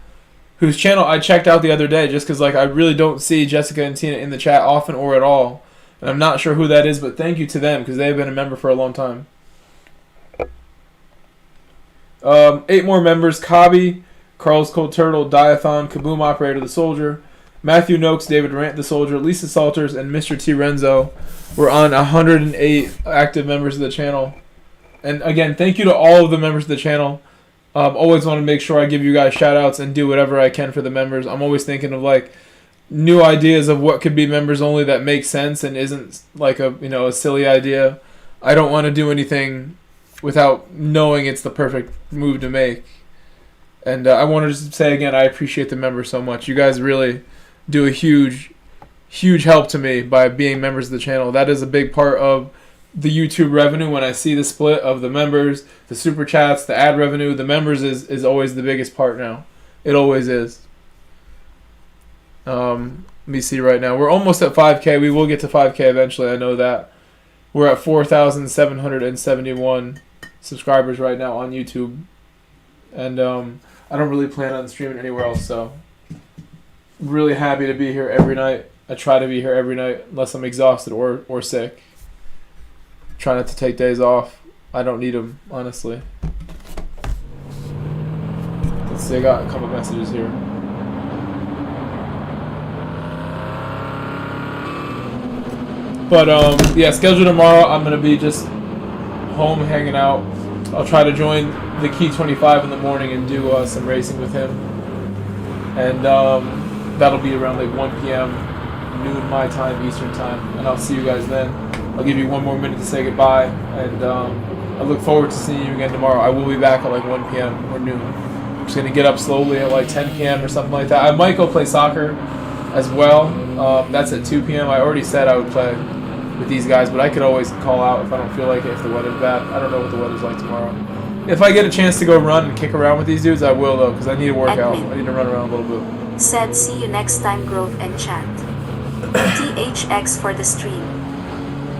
whose channel I checked out the other day just because I really don't see Jessica and Tina in the chat often or at all. And I'm not sure who that is, but thank you to them because they've been a member for a long time. 8 more members: Cobby, Carlos Cold Turtle, Diathon, Kaboom Operator the Soldier, Matthew Noakes, David Rant the Soldier, Lisa Salters, and Mr. T Renzo. We're on 108 active members of the channel. And again, thank you to all of the members of the channel. Always want to make sure I give you guys shout outs and do whatever I can for the members. I'm always thinking of like new ideas of what could be members only that makes sense and isn't like a silly idea. I don't want to do anything without knowing it's the perfect move to make. And I want to just say again, I appreciate the members so much. You guys really do a huge help to me by being members of the channel. That is a big part of the YouTube revenue. When I see the split of the members, the super chats, the ad revenue, the members is always the biggest part now. It always is. Let me see right now. We're almost at 5K. We will get to 5K eventually. I know that. We're at 4,771 subscribers right now on YouTube. And I don't really plan on streaming anywhere else, so really happy to be here every night. I try to be here every night unless I'm exhausted or sick. Try not to take days off. I don't need them, honestly. Let's see, I got a couple messages here. But yeah, schedule tomorrow. I'm gonna be just home hanging out. I'll try to join the Key 25 in the morning and do some racing with him. And that'll be around like 1 p.m. noon my time, Eastern time. And I'll see you guys then. I'll give you one more minute to say goodbye. And I look forward to seeing you again tomorrow. I will be back at like 1 p.m. or noon. I'm just going to get up slowly at like 10 p.m. or something like that. I might go play soccer as well. That's at 2 p.m. I already said I would play with these guys, but I could always call out if I don't feel like it, if the weather's bad. I don't know what the weather's like tomorrow. If I get a chance to go run and kick around with these dudes, I will though, because I need to work out. I need to run around a little bit. Said see you next time, Grove and chat. THX for the stream.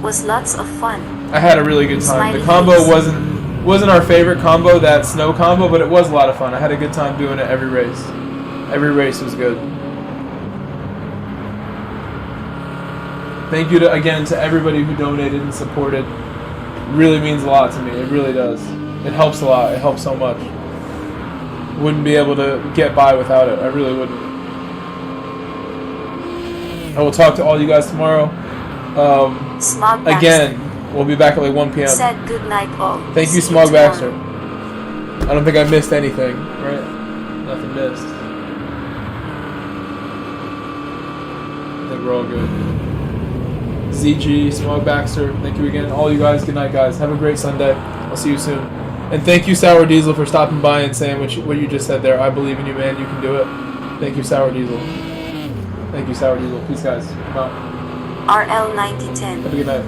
Was lots of fun. I had a really good time. Smiley The combo face. wasn't our favorite combo, that snow combo, but it was a lot of fun. I had a good time doing it every race. Every race was good. Thank you again to everybody who donated and supported. It really means a lot to me. It really does. It helps a lot. It helps so much. Wouldn't be able to get by without it. I really wouldn't. I will talk to all you guys tomorrow. Smog Again, we'll be back at like 1 p.m. Said good night all. Thank you, See Smog tomorrow. Baxter. I don't think I missed anything, right? Nothing missed. I think we're all good. ZG, Smog Baxter, thank you again. All you guys, good night, guys. Have a great Sunday. I'll see you soon. And thank you, Sour Diesel, for stopping by and saying what you just said there. I believe in you, man. You can do it. Thank you, Sour Diesel. Thank you, Sour Diesel. Peace, guys. I'm out. RL9010. Have a good night.